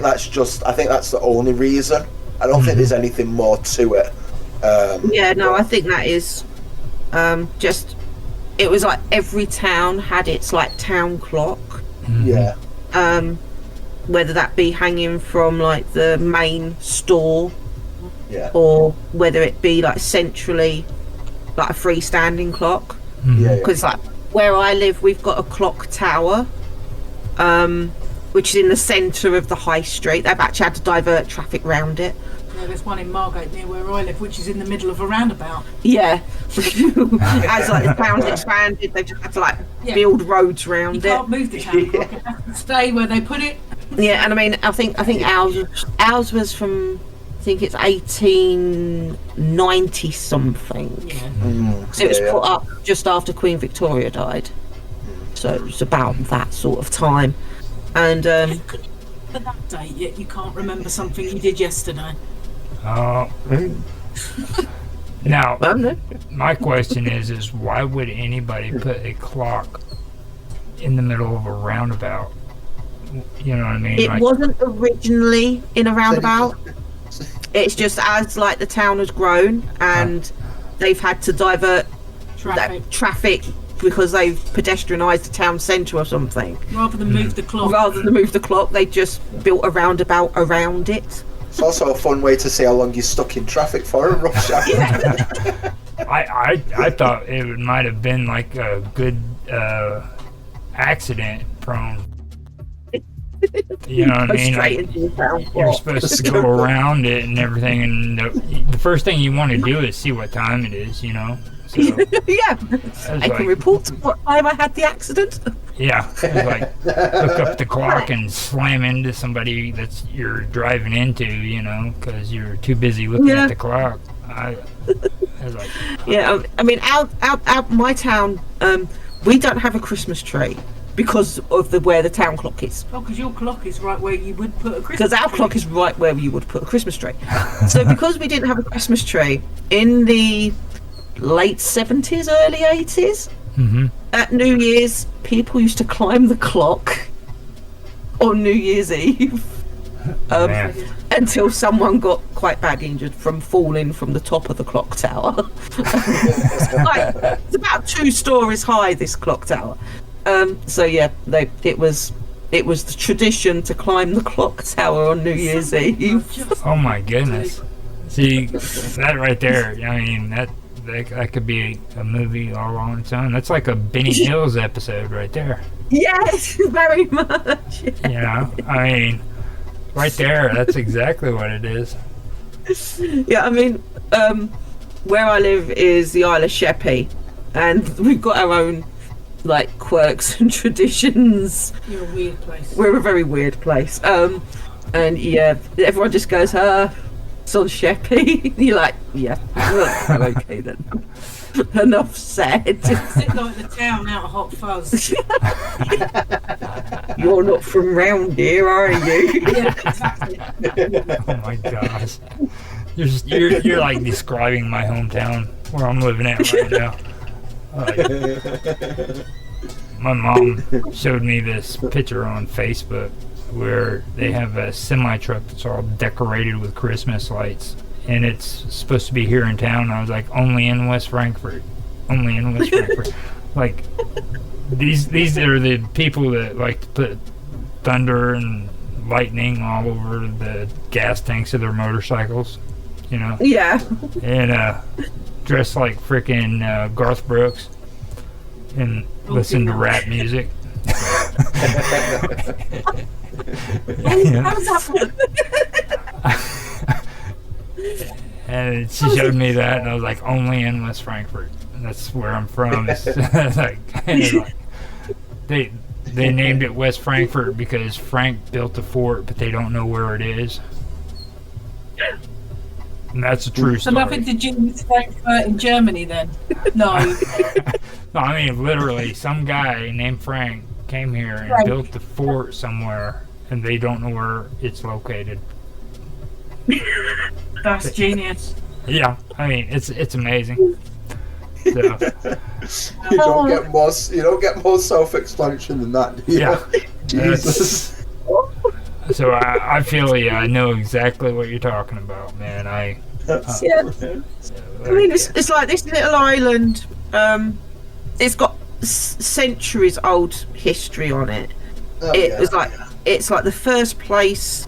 that's the only reason. I don't think there's anything more to it. I think that is just. It was like every town had its like town clock. Yeah. Whether that be hanging from like the main store, or whether it be like centrally, like a freestanding clock. Because like where I live, we've got a clock tower, which is in the centre of the high street. They've actually had to divert traffic round it. Yeah, there's one in Margate near where I live, which is in the middle of a roundabout. Yeah. As like the town's expanded, they've just had to like build roads around it. You can't move the town clock. It has to stay where they put it. Yeah, and I mean, I think ours was from, I think it's 1890 something. Yeah. So it was put up just after Queen Victoria died. So it was about that sort of time. And for that date, yet you can't remember something you did yesterday. Now, my question is why would anybody put a clock in the middle of a roundabout? You know what I mean? It wasn't originally in a roundabout. It's just as like the town has grown and they've had to divert traffic because they've pedestrianised the town centre or something. Rather than move the clock. They just built a roundabout around it. It's also a fun way to see how long you're stuck in traffic for a rush hour. I thought it might have been like a good accident prone. You know what I mean? Like, you're supposed to go around it and everything, and the first thing you want to do is see what time it is, you know? So, I can report what time I had the accident. Yeah, it was like look up the clock and slam into somebody that you're driving into, you know, because you're too busy looking at the clock. I was like, I mean, out my town, we don't have a Christmas tree because of where the town clock is. Oh, because your clock is right where you would put a Christmas tree. Because our clock is right where you would put a Christmas tree. So because we didn't have a Christmas tree in the late 70s, early 80s, at New Year's, people used to climb the clock on New Year's Eve until someone got quite badly injured from falling from the top of the clock tower. It's about 2 stories high, this clock tower. So yeah, it was the tradition to climb the clock tower on New Year's Eve. Oh my goodness! See that right there? I mean that could be a movie all on its own. That's like a Benny Hills episode right there. Yes, very much. You know, I mean, right there. That's exactly what it is. Yeah, I mean, where I live is the Isle of Sheppey, and we've got our own like quirks and traditions. You're a weird place. We're a very weird place. And yeah, everyone just goes, it's on Sheppey. You're like, yeah, okay then. Enough said. It's like the town out of Hot Fuzz. You're not from round here, are you? Yeah, exactly. Oh my gosh. You're like describing my hometown where I'm living at right now. My mom showed me this picture on Facebook where they have a semi truck that's all decorated with Christmas lights, and it's supposed to be here in town. I was like, only in West Frankfurt. Like these are the people that like to put thunder and lightning all over the gas tanks of their motorcycles, you know? Yeah. And dress like freaking Garth Brooks and listen to rap music. And she showed me that, and I was like, only in West Frankfurt. And that's where I'm from. It's they named it West Frankfurt because Frank built the fort, but they don't know where it is. And that's a true story. So nothing to do with Frankfurt in Germany then? No. No, I mean, literally, some guy named Frank came here and built the fort somewhere, and they don't know where it's located. That's genius. Yeah, I mean, it's amazing. You don't get more self-explanation than that, do you? Yeah. Jesus. So I feel I know exactly what you're talking about, man. I mean, it's like this little island. It's got centuries old history on it. It's like the first place.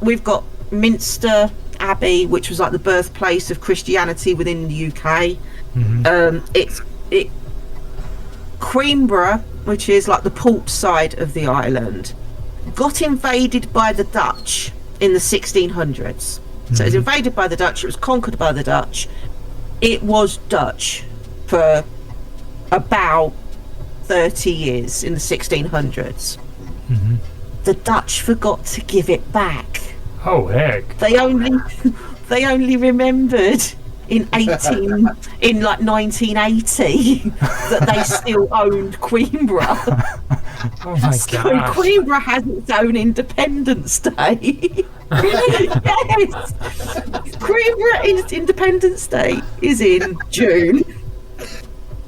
We've got Minster Abbey, which was like the birthplace of Christianity within the UK. Coimbra, which is like the port side of the island, got invaded by the Dutch in the 1600s. So it was invaded by the Dutch, it was conquered by the Dutch. It was Dutch for about 30 years in the 1600s. The Dutch forgot to give it back. Oh heck! They only remembered in 1980 that they still owned Coimbra. Oh my god! Coimbra has its own Independence Day. Yes, Coimbra's Independence Day is in June.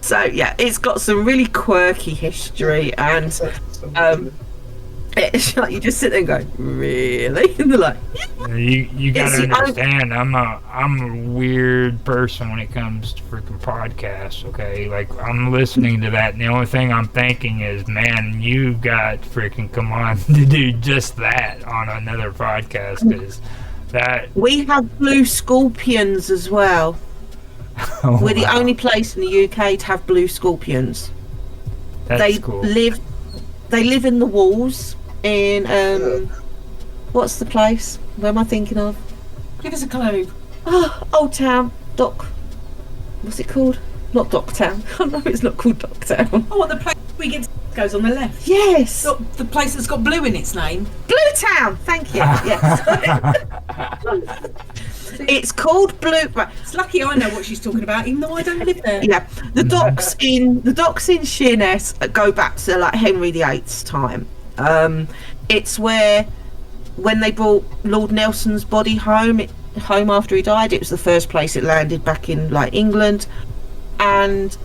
So yeah, it's got some really quirky history, and it's like you just sit there and go, really? And they're like, yeah. You gotta understand, I'm a weird person when it comes to freaking podcasts, okay? Like, I'm listening to that, and the only thing I'm thinking is, man, you got freaking come on to do just that on another podcast, because that... We have blue scorpions as well. We're the only place in the UK to have blue scorpions. That's cool. They live in the walls in what's the place? Where am I thinking of? Give us a clue. Oh, Old Town, Dock. What's it called? Not Docktown. Oh no, it's not called Docktown. Oh, the place we get goes on the left. Yes. The place that's got blue in its name. Blue Town. Thank you. Yes. It's called Blue. Right. It's lucky I know what she's talking about, even though I don't live there. Yeah, the docks in Sheerness go back to like Henry VIII's time. It's where when they brought Lord Nelson's body home after he died, it was the first place it landed back in like England, and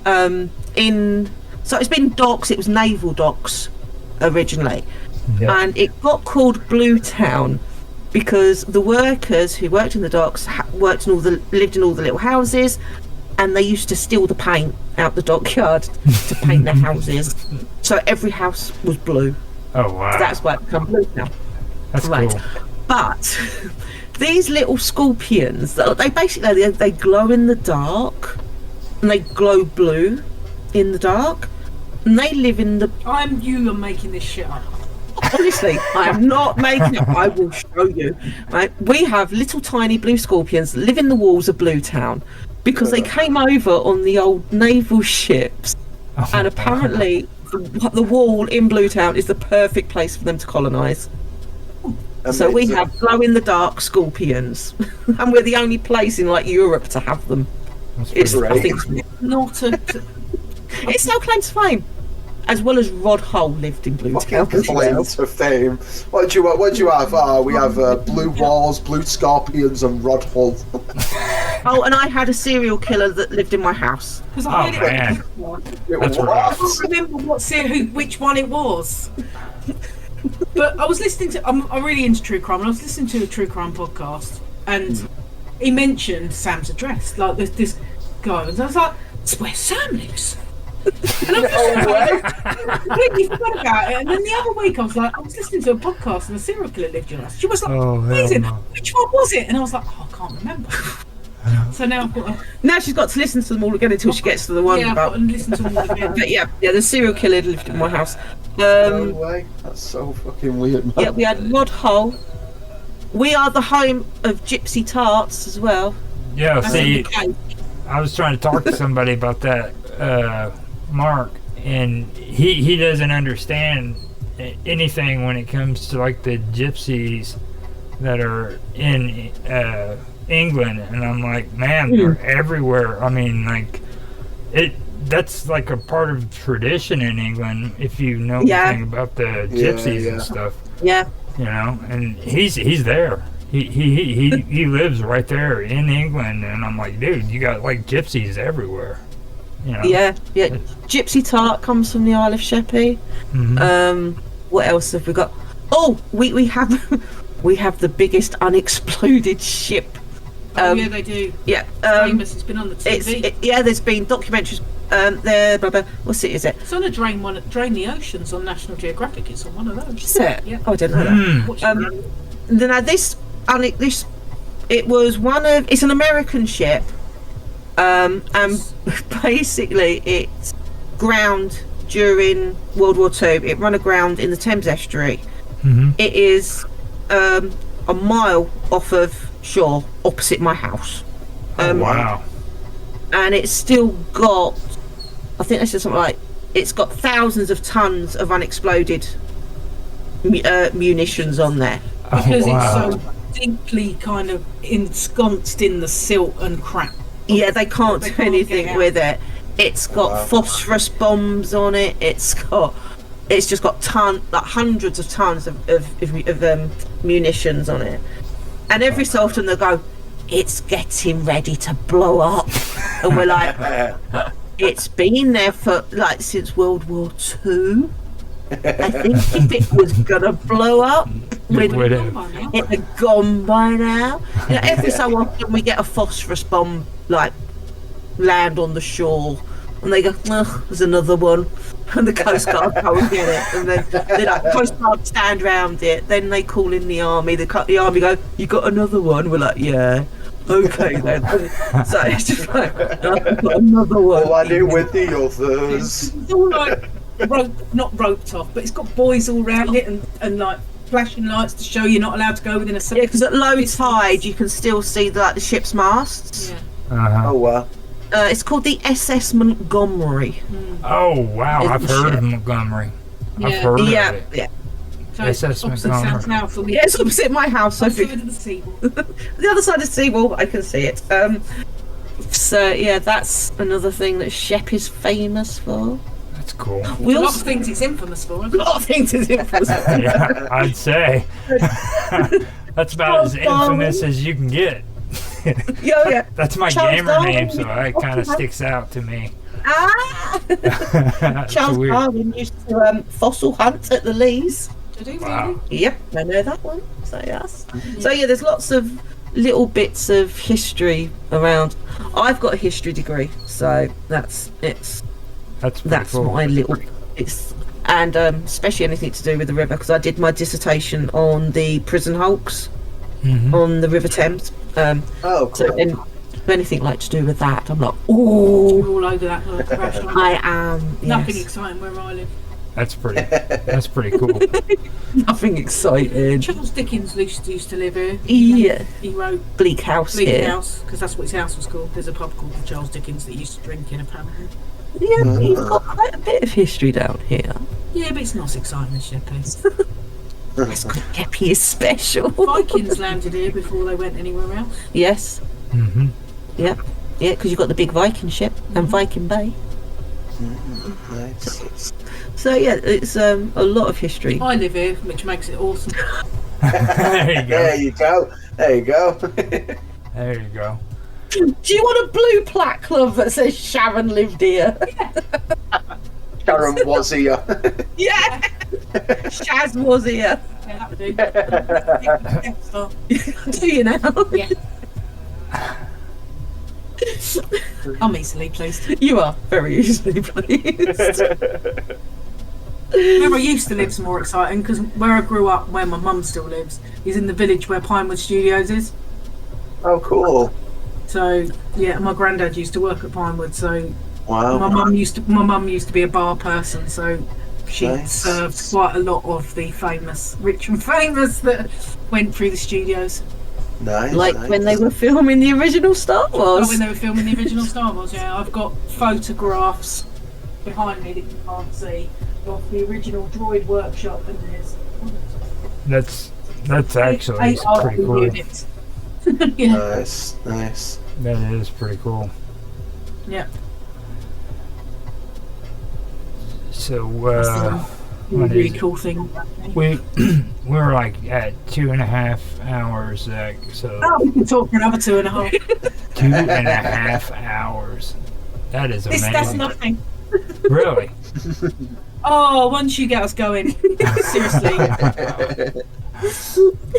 so it's been docks. It was naval docks originally, and it got called Blue Town because the workers who worked in the docks lived in all the little houses, and they used to steal the paint out the dockyard to paint their houses. So every house was blue. Oh wow! So that's why it became Blue Town. That's cool. But these little scorpions, they glow in the dark, and they glow blue in the dark, and they live in the... I'm making this shit up. Honestly, I am not making it. I will show you. Right? We have little tiny blue scorpions that live in the walls of Blue Town because they came over on the old naval ships, and apparently the wall in Blue Town is the perfect place for them to colonise. So we have glow-in-the-dark scorpions, and we're the only place in like Europe to have them. It's no claim to fame. As well as Rod Hull lived in Blue Town. Claim to fame. What do you have? We have blue walls, blue scorpions, and Rod Hull. Oh, and I had a serial killer that lived in my house. Because I heard it. That's right. I can't remember which one it was. But I was listening to. I'm really into true crime, and I was listening to a true crime podcast, and he mentioned Sam's address. Like this guy, and I was like, "That's where Sam lives." And I completely forgot about it. And then the other week, I was listening to a podcast, and a serial killer lived in us. She was like, "Amazing! Which one was it?" And I was like, "Oh, I can't remember." So now I've got to... Now she's got to listen to them all again until she gets to the one about... Yeah, I've got to listen to them all again. But yeah, the serial killer lived in my house. No way. That's so fucking weird, man. Yeah, we had Rod Hull. We are the home of Gypsy Tarts as well. Yeah, see, I was trying to talk to somebody about that, Mark, and he doesn't understand anything when it comes to like the gypsies that are in England, and I'm like, man, they're everywhere. I mean, like, that's like a part of tradition in England, if you know anything about the gypsies and stuff. Yeah. You know, and he's there. He lives right there in England, and I'm like, dude, you got like gypsies everywhere. You know? Yeah. Gypsy tart comes from the Isle of Sheppey. What else have we got? Oh, we have the biggest unexploded ship. Yeah, they do. Yeah. Famous. It's been on the TV. There's been documentaries. What's it? Is it? It's on a Drain the Oceans on National Geographic. It's on one of those. Is it? Yeah. Oh, I didn't know that. Now this it was one of. It's an American ship. And basically it's ground during World War II. It ran aground in the Thames estuary. It is a mile off of shore opposite my house. Wow. And it's still got, I think that's just something like, it's got thousands of tons of unexploded munitions on there. Because it's so deeply kind of ensconced in the silt and crap. Yeah, they can't do anything with it. It's got phosphorus bombs on it. It's just got hundreds of tons of munitions on it. And every so often they go, it's getting ready to blow up. And we're like, it's been there for like since World War II. I think if it was gonna blow up, it had gone by now. You know, every so often we get a phosphorus bomb like land on the shore, and they go, oh, there's another one, and the Coast Guard go and get it, and then the Coast Guard stand round it. Then they call in the army. The army go, you got another one? We're like, yeah. Okay then. So it's just like, I've got another one. Oh, I do with the others. It's all like not roped off, but it's got buoys all around it and like flashing lights to show you're not allowed to go within a certain. Yeah, because at low tide you can still see the ship's masts. Yeah. Oh wow. It's called the SS Montgomery. Oh wow, I've heard of Montgomery. I've heard of it. Yeah. So it's opposite South now for me. Yeah, it's opposite my house. The other side of the seawall. The other side of the seawall, I can see it. So yeah, that's another thing that Shep is famous for. That's cool. A lot of things it's infamous for. A lot of things it's infamous for. Yeah, I'd say. That's about as infamous as you can get. Yeah. That's my Charles gamer Darwin. name, so it kind of sticks out to me. Charles Darwin used to fossil hunt at the Lees. Did he Wow. really? Yep, I know that one. So yes. So yeah, there's lots of little bits of history around. I've got a history degree, so that's cool. my little. And especially anything to do with the river, because I did my dissertation on the prison hulks on the River Thames. Cool. So anything like to do with that, I'm like, You're ooh, all over that like crash. I am. Nothing Yes. exciting where I live. That's pretty cool. Nothing exciting. Charles Dickens used to live here. Yeah. He wrote Bleak House Bleak here. House, because that's what his house was called. There's a pub called the Charles Dickens that he used to drink in, apparently. Yeah, you've got quite a bit of history down here. Yeah, but it's not as exciting as Sheppey's. That's good. Kepi is special. Vikings landed here before they went anywhere else. Yes. Yep. Yeah, because you've got the big Viking ship and Viking Bay. Nice. So yeah, it's a lot of history. I live here, which makes it awesome. There you go. There you go. There you go. Do you want a blue plaque, love, that says Sharon lived here? Sharon was here. Yeah. Shaz was here. Yeah, that would do. Do you now? Yeah. I'm easily pleased. You are very easily pleased. Where I used to live's more exciting, because where I grew up, where my mum still lives, is in the village where Pinewood Studios is. Oh, cool. So yeah, my granddad used to work at Pinewood, so Wow. my mum used to be a bar person, so she Nice. served quite a lot of the rich and famous that went through the studios. Nice. Like nice. when they were filming the original Star Oh, Wars. when they were filming the original Star Wars, yeah. I've got photographs behind me that you can't see of the original droid workshop, and there's That's actually eight pretty RC cool. units. Yeah. Nice. That is pretty cool. Yeah. So really cool thing. We're like at 2.5 hours, Zach. So we can talk for another 2.5. 2.5 hours. That is amazing. That's nothing. Really? Oh, once you get us going, seriously.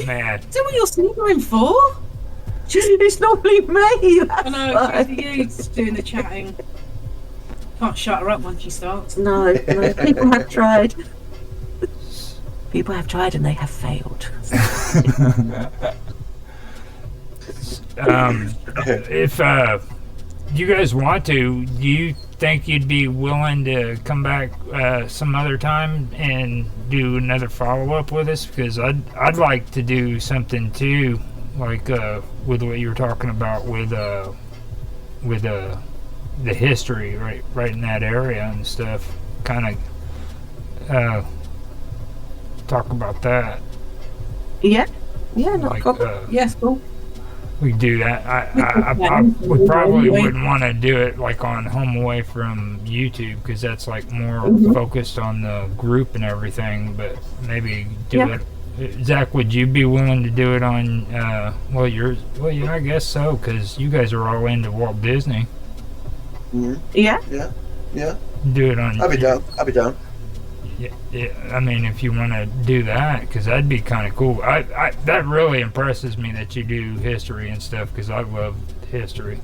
Man. Is that what you're singing for? It's normally me. I know, it's you doing the chatting. Can't shut her up once she starts. No, people have tried. People have tried and they have failed. If you guys want to, do you think you'd be willing to come back some other time and do another follow-up with us? Because I'd like to do something too, like with what you were talking about with the history right in that area and stuff. Kind of talk about that. Yeah, not Like, Yes, cool. we do that. We probably wouldn't want to do it like on Home Away from YouTube because that's like more focused on the group and everything. But maybe do it. Zach, would you be willing to do it on? I guess so because you guys are all into Walt Disney. Mm-hmm. Yeah. Do it on. I'll be down. Yeah, I mean, if you want to do that, because that'd be kind of cool. That really impresses me that you do history and stuff, because I love history.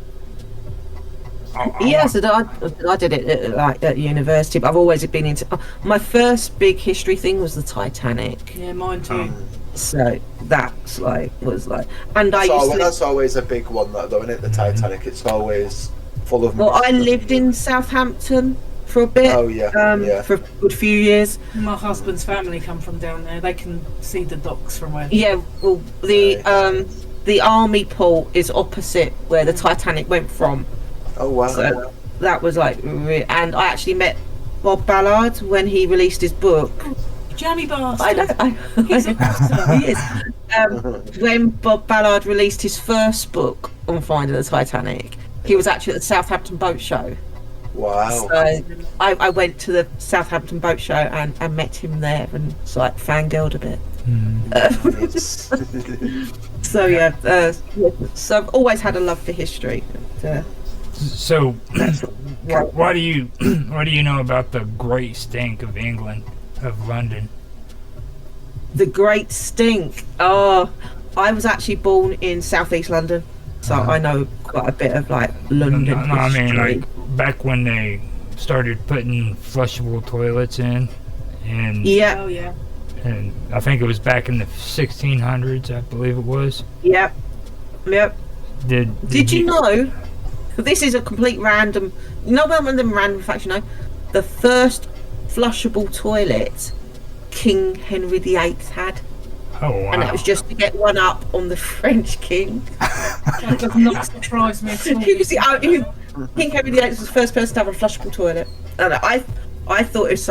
Yes, I did it at university, but I've always been into. My first big history thing was the Titanic. Yeah, mine too. So that's and that's always a big one, though, isn't it? The Titanic. It's always full of. Well, I lived in Southampton for a bit. Oh yeah. For a good few years. My husband's family come from down there. They can see the docks from where. Yeah, well, the army port is opposite where the Titanic went from. Oh wow. So that was and I actually met Bob Ballard when he released his book. Jammy bastard. I know. He's a bastard. He is. When Bob Ballard released his first book on finding the Titanic, he was actually at the Southampton Boat Show. Wow. So I went to the Southampton Boat Show and met him there and fangirled a bit. So yeah, so I've always had a love for history. So, what do you know about the Great Stink of England, of London? The Great Stink. Oh, I was actually born in southeast London, so I know quite a bit of London history. I mean, back when they started putting flushable toilets in, and yeah, Oh yeah. and I think it was back in the 1600s, I believe it was. Yep. Did you know? This is a complete random. One of them random facts. You know, the first flushable toilet King Henry VIII had. Oh wow! And it was just to get one up on the French king. That does not surprise me at all. King Henry VIII was the first person to have a flushable toilet. And I thought it was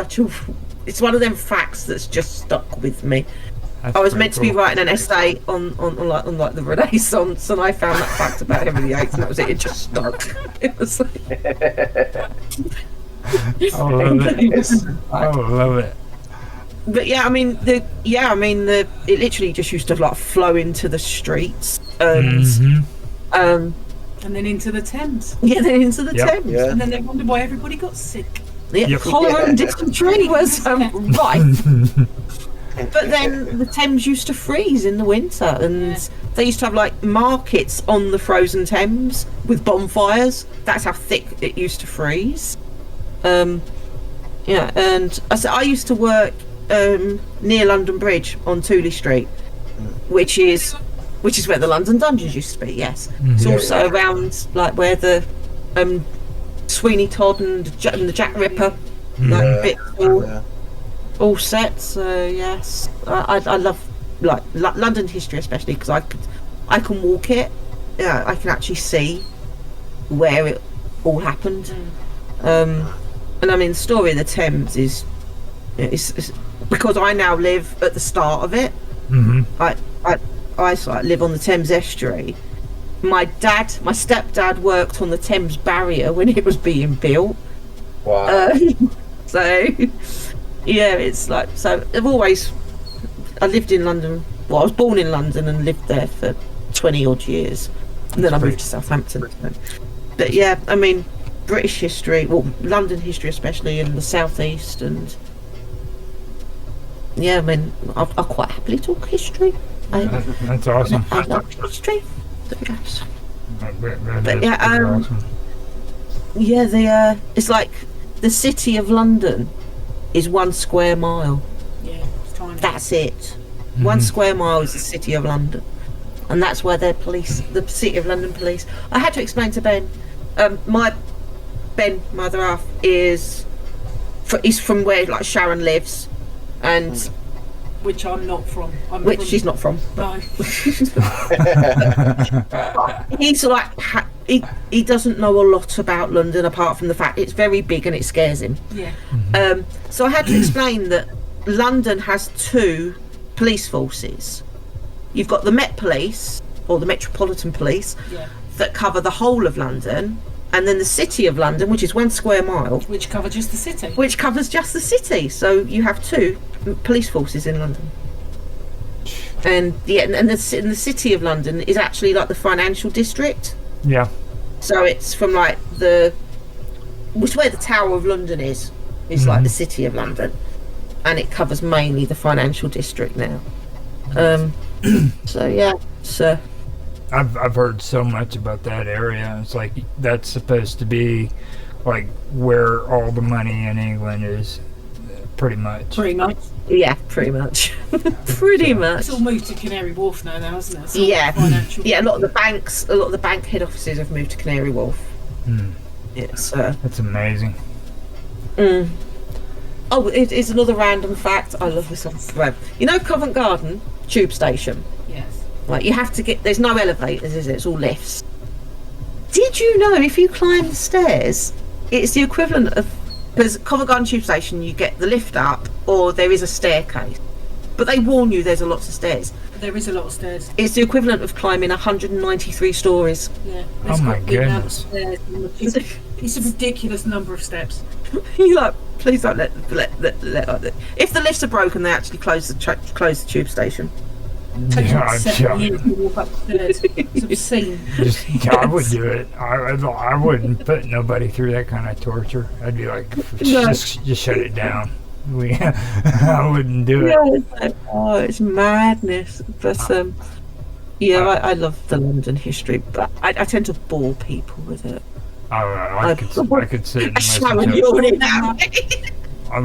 it's one of them facts that's just stuck with me. That's I was pretty meant to be cool. writing an essay on the Renaissance, and I found that fact about Henry VIII, and that was it. It just stuck. It was I love it. But yeah, I mean it literally just used to flow into the streets, and And then into the Thames. then into the Thames. Yeah. And then they wondered why everybody got sick. Yeah, Yep. cholera and dysentery was right. But then the Thames used to freeze in the winter, and they used to have markets on the frozen Thames with bonfires. That's how thick it used to freeze. And I used to work near London Bridge on Tooley Street, which is where the London Dungeons used to be. Yes, it's also around where the Sweeney Todd and the Jack Ripper bits all set. So yes, I love London history, especially because I can walk it. Yeah, I can actually see where it all happened. And I mean, the story of the Thames is because I now live at the start of it. I live on the Thames estuary. My stepdad worked on the Thames barrier when it was being built. Wow. Yeah, it's like, so I lived in London. Well, I was born in London and lived there for 20 odd years, and then I moved to Southampton. But yeah, I mean, British history, well, London history especially, in the southeast, and yeah, I mean, I quite happily talk history. That's awesome. I love history. But yeah, awesome. yeah, it's like the city of London is 1 square mile. Yeah, it's tiny. That's it. 1 square mile is the city of London, and that's where their police, the City of London Police. I had to explain to Ben. My other half is from where like Sharon lives, and which I'm not from. She's not from. No. He's like he doesn't know a lot about London apart from the fact it's very big and it scares him. Yeah. So I had to explain that London has 2 police forces. You've got the Met Police, or the Metropolitan Police, that cover the whole of London, and then the City of London, which is 1 square mile, which covers just the city. Which covers just the city. So you have 2 police forces in London. And the City of London is actually like the financial district. Yeah. So it's from like which where the Tower of London is like the City of London, and it covers mainly the financial district now. So yeah, so I've heard so much about that area. It's like that's supposed to be like where all the money in England is, pretty much. Yeah, pretty much. Pretty much. It's all moved to Canary Wharf now, hasn't it? It's Yeah. A lot of the bank head offices have moved to Canary Wharf. It's that's amazing. Oh, it is another random fact. I love this one. You know Covent Garden tube station? Yes. Like, you have to get, there's no elevators, is it? It's all lifts. Did you know if you climb the stairs, it's the equivalent of, because Covent Garden tube station, you get the lift up or there is a staircase, but they warn you there's a lot of stairs. There is a lot of stairs. It's the equivalent of climbing 193 stories. Yeah. Oh my goodness. It's a ridiculous number of steps. You're like, please don't let if the lifts are broken, they actually close the tube station. Yeah, 7 years to walk up the stairs. It's obscene. I would do it. I wouldn't put nobody through that kind of torture. I'd be like, just shut it down. I wouldn't do it. Yeah, it's like, oh, it's madness. But I love the London history, but I tend to bore people with it. I could sit and listen to it. I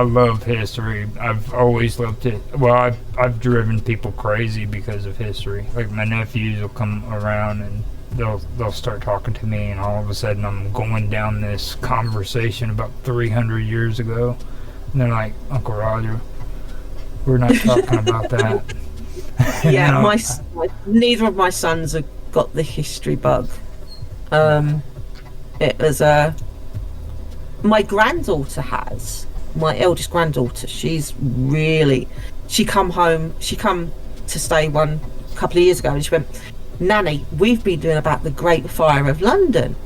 love history. I've always loved it. Well, I've driven people crazy because of history. Like, my nephews will come around and they'll start talking to me, and all of a sudden I'm going down this conversation about 300 years ago, and they're like, Uncle Roger, we're not talking about that. Yeah, neither of my sons have got the history bug. It was my granddaughter has, my eldest granddaughter, she come to stay a couple of years ago, and she went, Nanny, we've been doing about the Great Fire of London.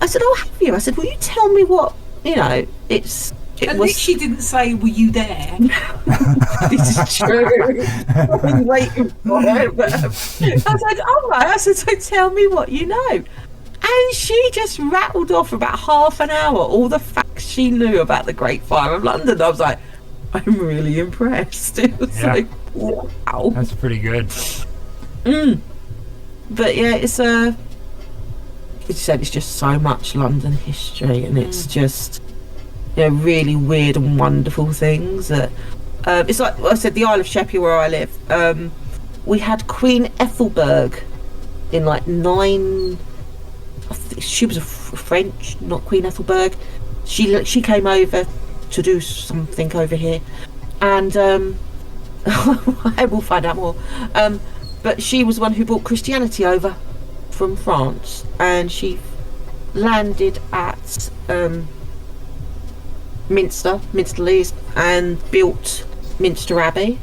I said, oh, have you? I said, will you tell me what, At least she didn't say, were you there? This is true. I've been waiting for it. But, I said, all right. I said, so tell me what you know. And she just rattled off for about half an hour all the facts she knew about the Great Fire of London. I was like, I'm really impressed. It was like, wow. That's pretty good. But yeah, it's you said, it's just so much London history, and it's just, really weird and wonderful things. That it's like I said, the Isle of Sheppey where I live. We had Queen Ethelberg in like she was a French, not Queen Ethelberg. She came over to do something over here, and I will find out more. But she was the one who brought Christianity over from France, and she landed at Minster Leys, and built Minster Abbey.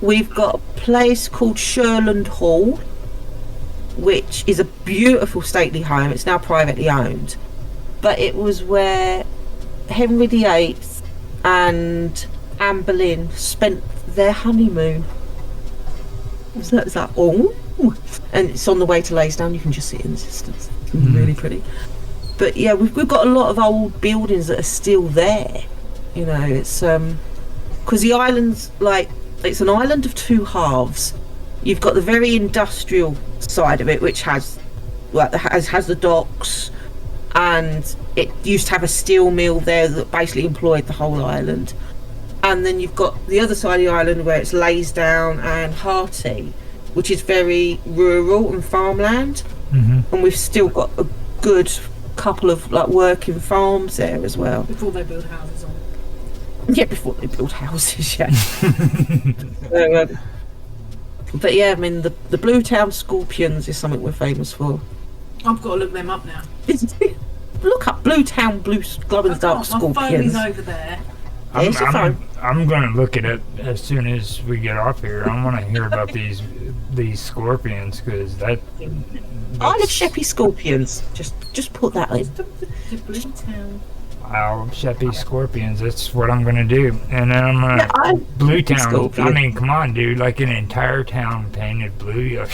We've got a place called Sherland Hall, which is a beautiful stately home. It's now privately owned, but it was where Henry VIII and Anne Boleyn spent their honeymoon. So it's like, oh, and it's on the way to Lansdowne. You can just see it in the distance. It's really pretty. But yeah, we've got a lot of old buildings that are still there. You know, it's because the island's like, it's an island of two halves. You've got the very industrial side of it, which has the docks, and it used to have a steel mill there that basically employed the whole island. And then you've got the other side of the island where it's Lansdowne and Hearty, which is very rural and farmland. And we've still got a good couple of like working farms there as well. Before they build houses on. Yeah, before they build houses, yeah. But yeah, I mean, the Bluetown Scorpions is something we're famous for. I've got to look them up now. Look up Bluetown glow-in-the-dark My phone Scorpions. is over there. I'm going to look it up as soon as we get off here. I want to hear about these scorpions, because that. Isle of Sheppey Scorpions. Just put that in. The Bluetown. Isle of Sheppey Scorpions. That's what I'm going to do. And then I'm going to. Blue Town. Scorpion. I mean, come on, dude. Like an entire town painted blue.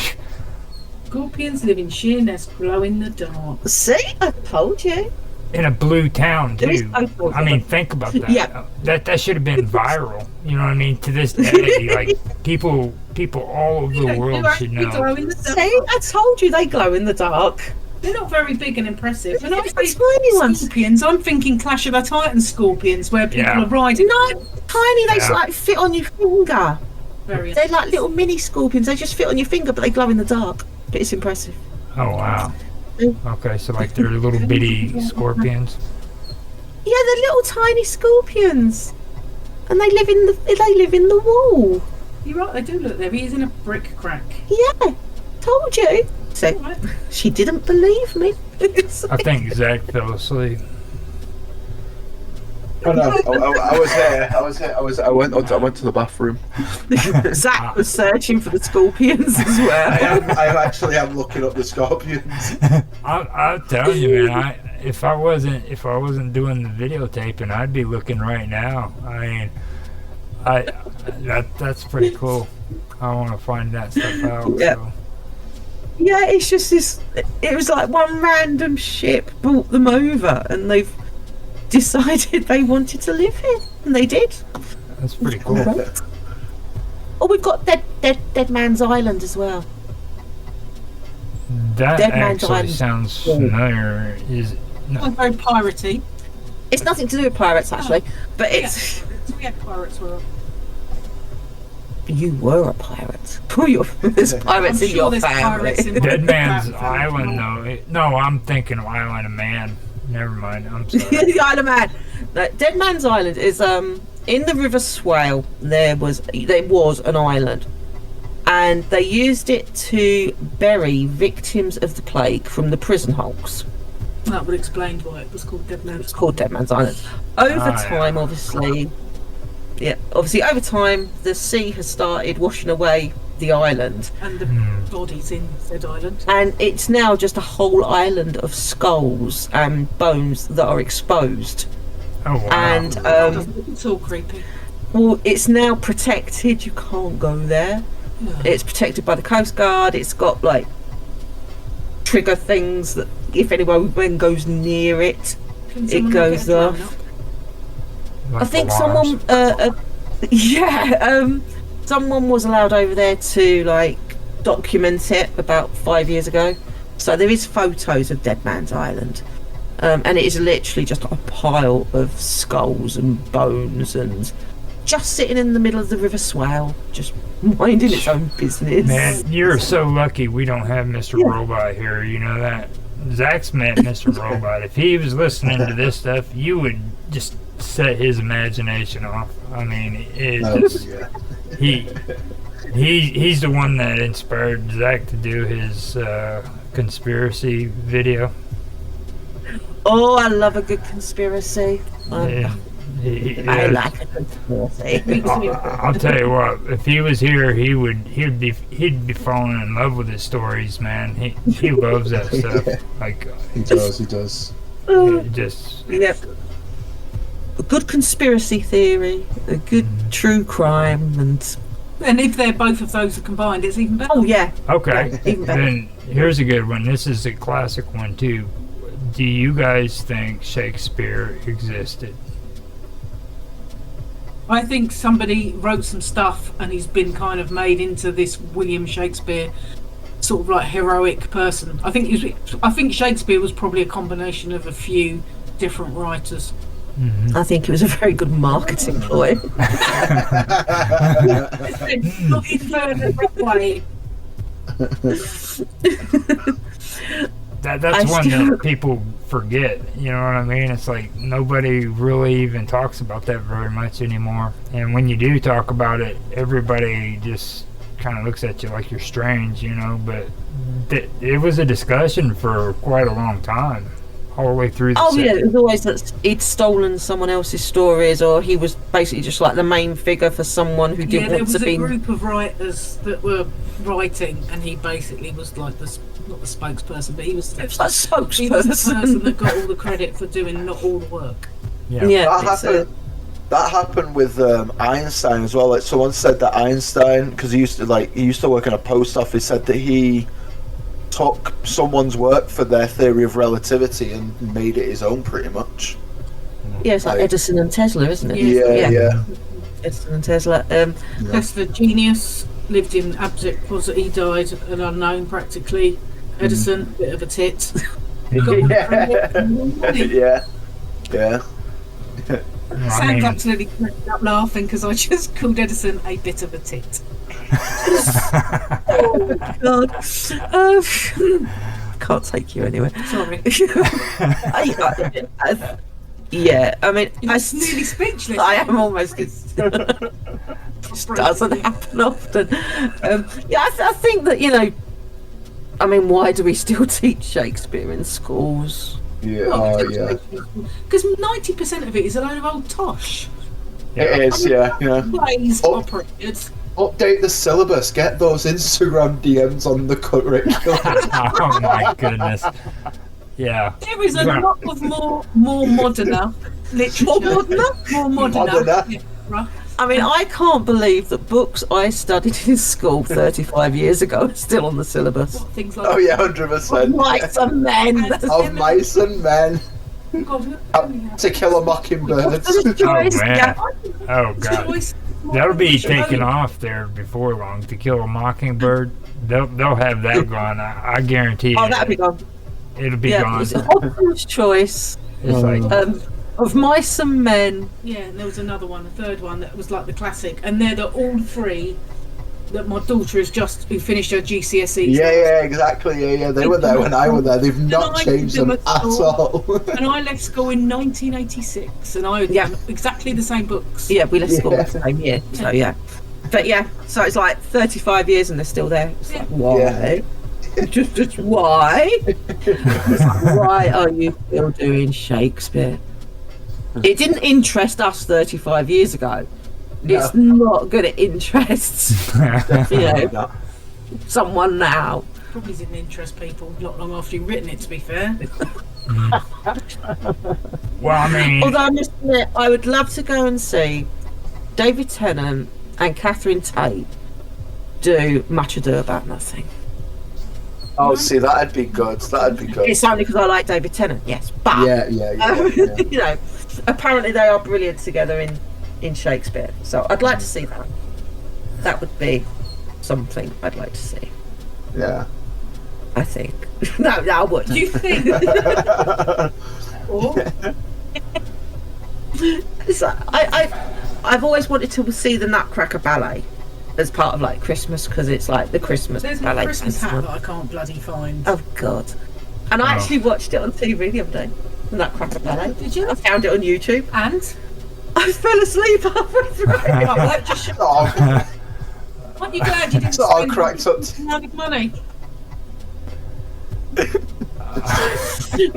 Scorpions live in Sheerness, glow in the dark. See? I told you. In a blue town, There is too. no I mean, think about that. Yeah. That should have been viral. You know what I mean? To this day, like people all over the world should know. Glow in the dark. See? I told you they glow in the dark. They're not very big and impressive. When I They're say tiny ones. scorpions, I'm thinking Clash of the Titans scorpions, where people Yeah. are riding. No, tiny. They Yeah. like fit on your finger. Very They're like little mini scorpions. They just fit on your finger, but they glow in the dark. But it's impressive. Oh, wow. Okay, so like they're little bitty scorpions. Yeah, they're little tiny scorpions, and they live in the wall. You're right, they do look there. He is in a brick crack. Yeah, told you. So Right. she didn't believe me. I think Zack fell asleep. Oh no, I was here. I went to the bathroom. Zack was searching for the scorpions as well. I actually am looking up the scorpions. I'll tell you, man. If I wasn't doing the videotaping, I'd be looking right now. I mean, that's pretty cool. I want to find that stuff out. Yeah. So. Yeah, it's just this. It was like one random ship brought them over, and they've decided they wanted to live here, and they did. That's pretty cool. Oh, we've got Dead Man's Island as well. That Dead Man's actually Island. sounds familiar. Not very piratey. It's nothing to do with pirates, actually, but it's. We had pirates were. You were a pirate. There's pirates I'm in sure your there's family. pirates in Dead Man's that Island, family. though. No, I'm thinking of Island of Man. Never mind. I'm sorry. The Isle of Man. No, Dead Man's Island is in the River Swale. There was an island, and they used it to bury victims of the plague from the prison hulks. That would explain why it was called Dead Man's. It's called Dead Man's Island. Over Ah, time, yeah. obviously, over time, the sea has started washing away the island, And the bodies in said island. and it's now just a whole island of skulls and bones that are exposed. Oh, wow. And It's all creepy. well, it's now protected. You can't go there. Yeah. It's protected by the Coast Guard. It's got like trigger things that if anyone goes near it, Can it someone goes get blown off. up? Like I think alarms. someone was allowed over there to like document it about 5 years ago. So there is photos of Dead Man's Island, and it is literally just a pile of skulls and bones and just sitting in the middle of the River Swale, just minding its own business. Man, you're so lucky we don't have Mr. Robot here. You know that? Zack's met Mr. Robot. If he was listening to this stuff, you would just set his imagination off. I mean, it's he's the one that inspired Zack to do his conspiracy video. Oh, I love a good conspiracy. Yeah, I like a conspiracy. I'll tell you what. If he was here, he'd be falling in love with his stories, man. He loves that stuff. Like He does. it just Yep. a good conspiracy theory, a good true crime, And if they're both of those are combined, it's even better. oh yeah, Okay, even better. then here's a good one. This is a classic one too. Do you guys think Shakespeare existed? I think somebody wrote some stuff and he's been kind of made into this William Shakespeare sort of like heroic person. I think Shakespeare was probably a combination of a few different writers. I think it was a very good marketing ploy. Not in a way. That's one that people forget, you know what I mean? It's like nobody really even talks about that very much anymore. And when you do talk about it, everybody just kind of looks at you like you're strange, you know? But it was a discussion for quite a long time, all the way through the Yeah, it was always that he'd stolen someone else's stories, or he was basically just like the main figure for someone who didn't there want was to be. a group of writers that were writing, and he basically was like not the spokesperson, but he was It was like he was the person spokesperson. that got all the credit for doing not all the work. That happened with Einstein as well. Like someone said that Einstein, because he used to work in a post office, said that he took someone's work for their theory of relativity and made it his own, pretty much. Yeah, it's like Edison and Tesla, isn't it? Yeah. Edison and Tesla. Tesla, genius, lived in abject poverty, died an unknown practically. Edison, bit of a tit. Yeah. Sam's absolutely cracking up laughing because I just called Edison a bit of a tit. Oh God. Can't take you anywhere. Sorry. Yeah, I mean, You're nearly speechless. I am almost. Doesn't happen often. I think that, I mean, why do we still teach Shakespeare in schools? Yeah. Because 90% of it is a load of old tosh. It is, yeah. Plays operated. Update the syllabus. Get those Instagram DMs on the curriculum. Oh my goodness. Yeah. There is a lot of more moderner literature. More moderner. Yeah, I mean, I can't believe that books I studied in school 35 years ago are still on the syllabus. What, things like 100%. Mice and men. Of mice and men. God, To Kill a Mockingbird. Oh man. Oh god. choice. That'll be taken off there before long. To Kill a Mockingbird. They'll have that gone. I guarantee Oh, it. that'll be gone. It'll be gone. It's Hobson's Choice. It's like Of Mice and Men. Yeah, and there was another one, a third one that was like the classic, and they're all three that my daughter has just finished her GCSEs. Yeah, exactly. Yeah. They were there when I was there. They've not changed them at all. And I left school in 1986, and I had exactly the same books. Yeah, we left school the same year. So yeah. But yeah, so it's like 35 years and they're still there. It's like, why? Yeah. just why? It's like, why are you still doing Shakespeare? It didn't interest us 35 years ago. No. It's not going to interest someone now. Probably didn't interest people not long after you'd written it, to be fair. well, I mean, Although I must admit, I would love to go and see David Tennant and Catherine Tate do Much Ado About Nothing. Oh, see, that'd be good. It's only because I like David Tennant, yes. But Yeah. apparently they are brilliant together in Shakespeare. So I'd like to see that. That would be something I'd like to see. Yeah. I think. No, I would. Do you think? It's like, I've always wanted to see the Nutcracker Ballet as part of like Christmas, because it's like the Christmas There's ballet. no Christmas hat festival. that I can't bloody find. Oh God! And I actually watched it on TV the other day. The Nutcracker Ballet. Did you? I found it on YouTube. And? I fell asleep halfway through it. Oh, that just should... Oh, Aren't you glad you didn't it's all spend cracked up. money?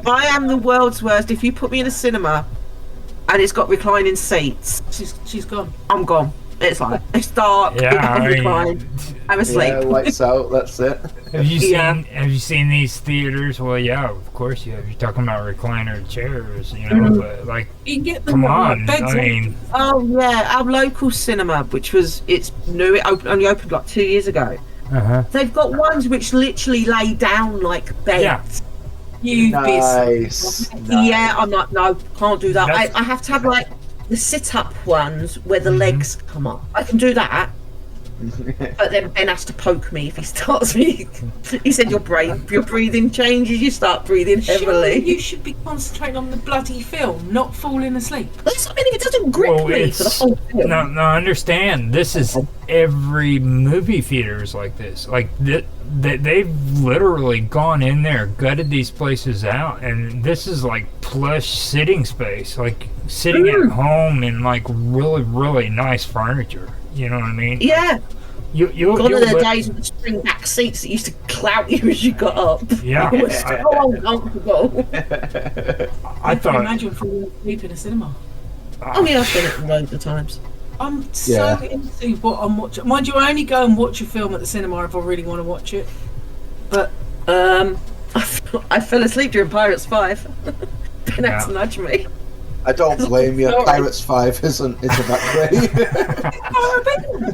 I am the world's worst. If you put me in a cinema and it's got reclining seats, She's gone. I'm gone. It's like, it's dark, I'm asleep. Yeah, lights out, that's it. Have you seen these theaters? Well, yeah, of course you have. You're talking about recliner chairs, but like, You can get them come with, on. like, beds I mean, Oh yeah, our local cinema, it's new, only opened like 2 years ago. They've got ones which literally lay down like beds. You Nice. Yeah, I'm like, no, can't do that. I have to have like the sit-up ones where the legs come up. I can do that. But then Ben has to poke me if he starts me. He said your breathing changes, you start breathing heavily. Surely you should be concentrating on the bloody film, not falling asleep. That's what I mean, it doesn't grip me for the whole film. No, understand. This is every movie theater is like this. Like they've literally gone in there, gutted these places out, and this is like plush sitting space, like sitting at home in like really, really nice furniture. You know what I mean? Yeah. You'll Gone are the days with the spring back seats that used to clout you as you got up. Yeah. It was so uncomfortable. I can imagine falling asleep in a cinema. Oh yeah, I've done it loads of times. I'm so into what I'm watching. Mind you, I only go and watch a film at the cinema if I really want to watch it. But I fell asleep during Pirates 5. Ben had to nudge me. I don't blame you. Pirates 5 isn't that great.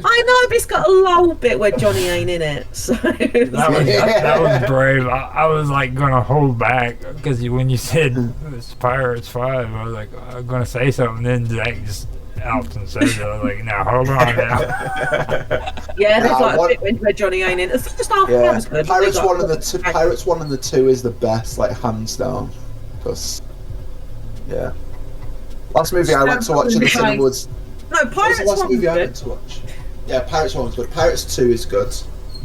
I know, but it's got a lull bit where Johnny ain't in it. So that was brave. I was like gonna hold back because when you said it's Pirates 5, I was like, I'm gonna say something. Then Zack just out and said it. I was like, now hold on now. Yeah, there's like a bit where Johnny ain't in. The first half was good. Pirates 1 and the 2. Pirates 1 and the 2 is the best, like hands down. Because last movie I went to watch in the cinema was... No, Pirates 1 was movie I good. went to watch. Yeah, Pirates 1 was good. Pirates 2 is good.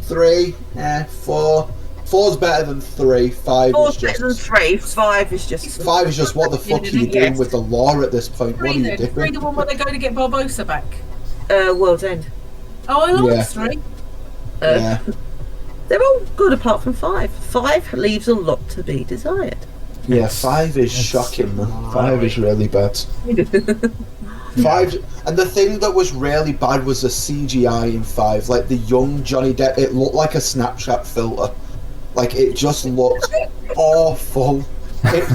3, 4. 4's better than 3. 5 4's is better than just... 3. 5 is just... 5 is just, what the fuck are you doing with the lore at this point? What are you doing? 3 the one where they go to get Barbossa back. World's End. Oh, I like 3. Yeah. They're all good apart from 5. 5 leaves a lot to be desired. Yeah, 5 is shocking, man. 5 is really bad. 5, and the thing that was really bad was the CGI in 5. Like the young Johnny Depp, it looked like a Snapchat filter. Like it just looked awful. Like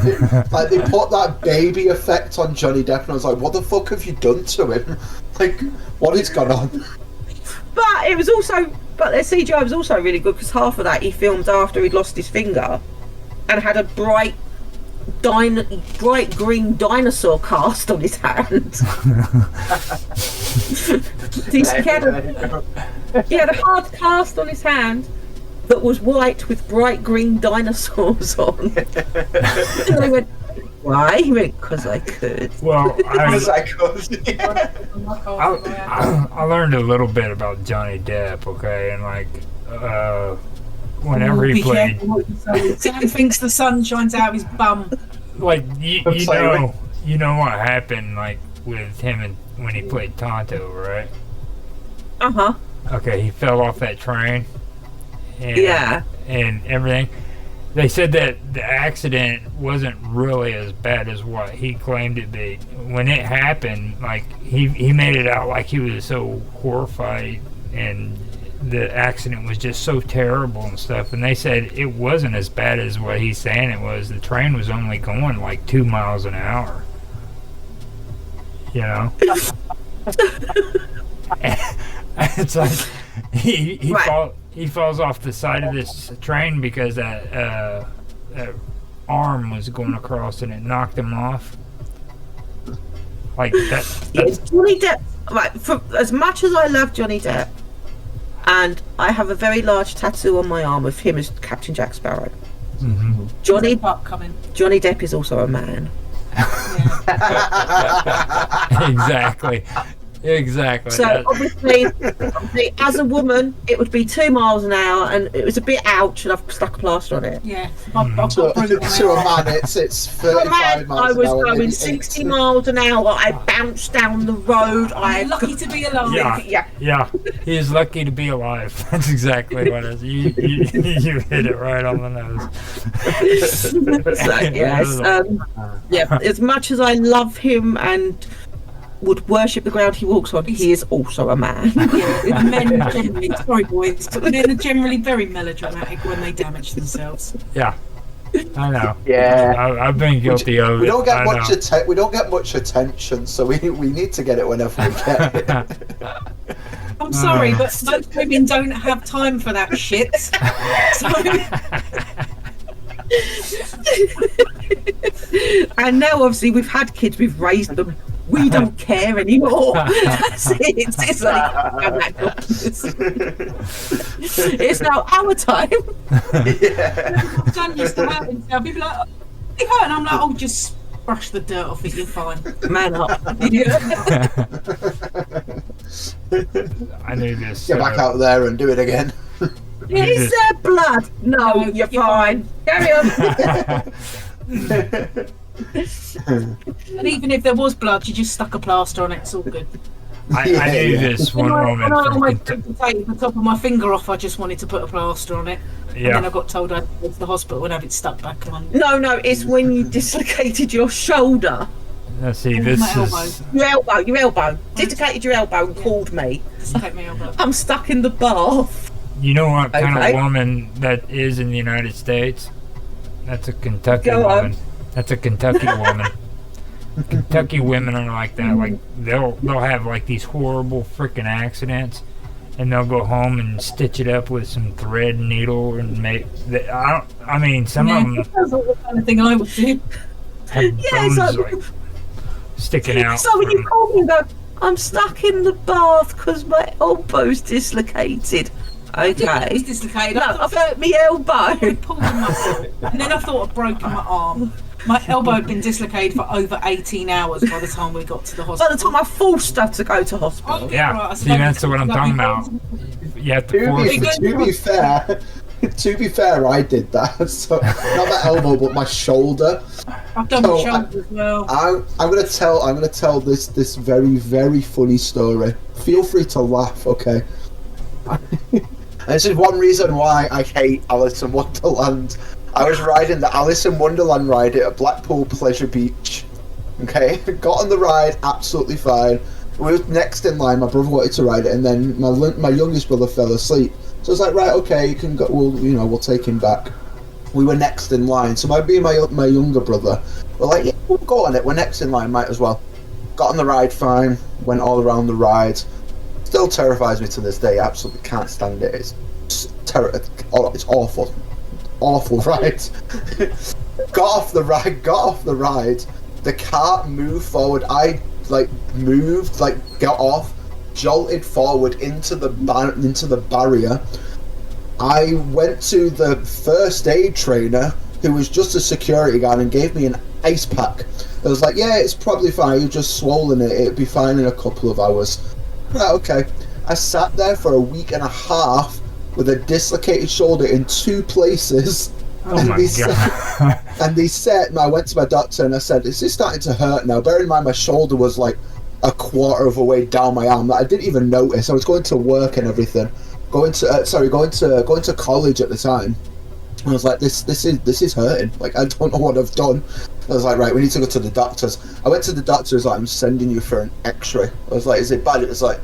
they put that baby effect on Johnny Depp, and I was like, "What the fuck have you done to him? Like, what is going on?" But it was also, their CGI was also really good because half of that he filmed after he'd lost his finger, and had a bright green dinosaur cast on his hand. He had a hard cast on his hand that was white with bright green dinosaurs on. And I went, why? He went, because I could. Well, I learned a little bit about Johnny Depp, okay, and like whenever he played, Sam thinks the sun shines out his bum. Like you know what happened like with him and when he played Tonto, right? Okay, he fell off that train. And everything. They said that the accident wasn't really as bad as what he claimed it to be. When it happened, like he made it out like he was so horrified and the accident was just so terrible and stuff. And they said it wasn't as bad as what he's saying it was. The train was only going like 2 miles an hour. You know? It's like he falls off the side of this train because that arm was going across and it knocked him off. Like that's Johnny Depp. Right, for as much as I love Johnny Depp, and I have a very large tattoo on my arm of him as Captain Jack Sparrow. Mm-hmm. Johnny Depp is also a man. Exactly. So obviously, as a woman, it would be 2 miles an hour, and it was a bit ouch, and I've stuck a plaster on it. Yeah. To a man, it's 35 miles I was an hour. going 60 miles an hour. I bounced down the road. I'm lucky to be alive. Yeah. He's lucky to be alive. That's exactly what it is. You hit it right on the nose. So, yes. As much as I love him and would worship the ground he walks on, he is also a man. Yeah, men are generally, sorry boys, but men are generally very melodramatic when they damage themselves. Yeah, I know. Yeah. I've been guilty of it. We don't get I much know. we don't get much attention, so we need to get it whenever we get it. I'm sorry, but most women don't have time for that shit. So... And now, obviously, we've had kids, we've raised them. We don't care anymore. That's it. It's like, it's now our time. Yeah. Son used to have it. People be like, oh, you hurt? And I'm like, oh, just brush the dirt off it. You're fine. Man up. I knew this. Get back out there and do it again. Is there blood? No, you're fine. Carry on. And even if there was blood, you just stuck a plaster on it. It's all good. I knew this one moment. When I from almost took the top of my finger off, I just wanted to put a plaster on it. And then I got told I'd go to the hospital and have it stuck back on. No, it's when you dislocated your shoulder. Let's see, this is... Your elbow. Dislocated your elbow and called me. Dislocate my elbow. I'm stuck in the bath. You know what kind Okay. of woman that is in the United States? That's a Kentucky Go on. woman. That's a Kentucky woman. Kentucky women are like that. Like they'll have like these horrible freaking accidents, and they'll go home and stitch it up with some thread and needle and make. I mean, some of them That's not the kind of thing I would do. have it's bones like- like sticking out. So when you from- call me and go, I'm stuck in the bath because my elbow's dislocated. Okay. It's dislocated. No, I've hurt my elbow. I pulled a muscle, and then I thought I'd broken my arm. My elbow had been dislocated for over 18 18 by the time we got to the By hospital. the time I forced her to go to hospital. Okay, Yeah, right, I see, suppose that's what I'm like talking we about. got- You have to force it. To be fair, I did that. So not my elbow, but my shoulder. I've done So, my shoulder as well. I'm gonna tell this very, very funny story. Feel free to laugh, okay? And this is one reason why I hate Alice in Wonderland. I was riding the Alice in Wonderland ride at Blackpool Pleasure Beach. Okay, got on the ride, absolutely fine. We were next in line. My brother wanted to ride it, and then my youngest brother fell asleep. So I was like, right, okay, you can go. We'll take him back. We were next in line. So my younger brother, we're like, yeah, we'll go on it. We're next in line, might as well. Got on the ride, fine. Went all around the ride. Still terrifies me to this day. Absolutely can't stand it. It's awful. Awful ride. Got off the ride. The cart moved forward. I got off, jolted forward into the barrier. I went to the first aid trainer, who was just a security guard, and gave me an ice pack. I was like, yeah, it's probably fine. You've just swollen it. It'll be fine in a couple of hours. Right, okay. I sat there for a week and a half with a dislocated shoulder in 2 places. Oh my god. And they said, I went to my doctor and I said, is this starting to hurt now? Bear in mind, my shoulder was like a quarter of a way down my arm. I didn't even notice. I was going to work and everything. Going to college at the time. I was like, this is hurting. Like, I don't know what I've done. I was like, right, we need to go to the doctors. I went to the doctor. Like, I'm sending you for an X-ray. I was like, is it bad? It was like,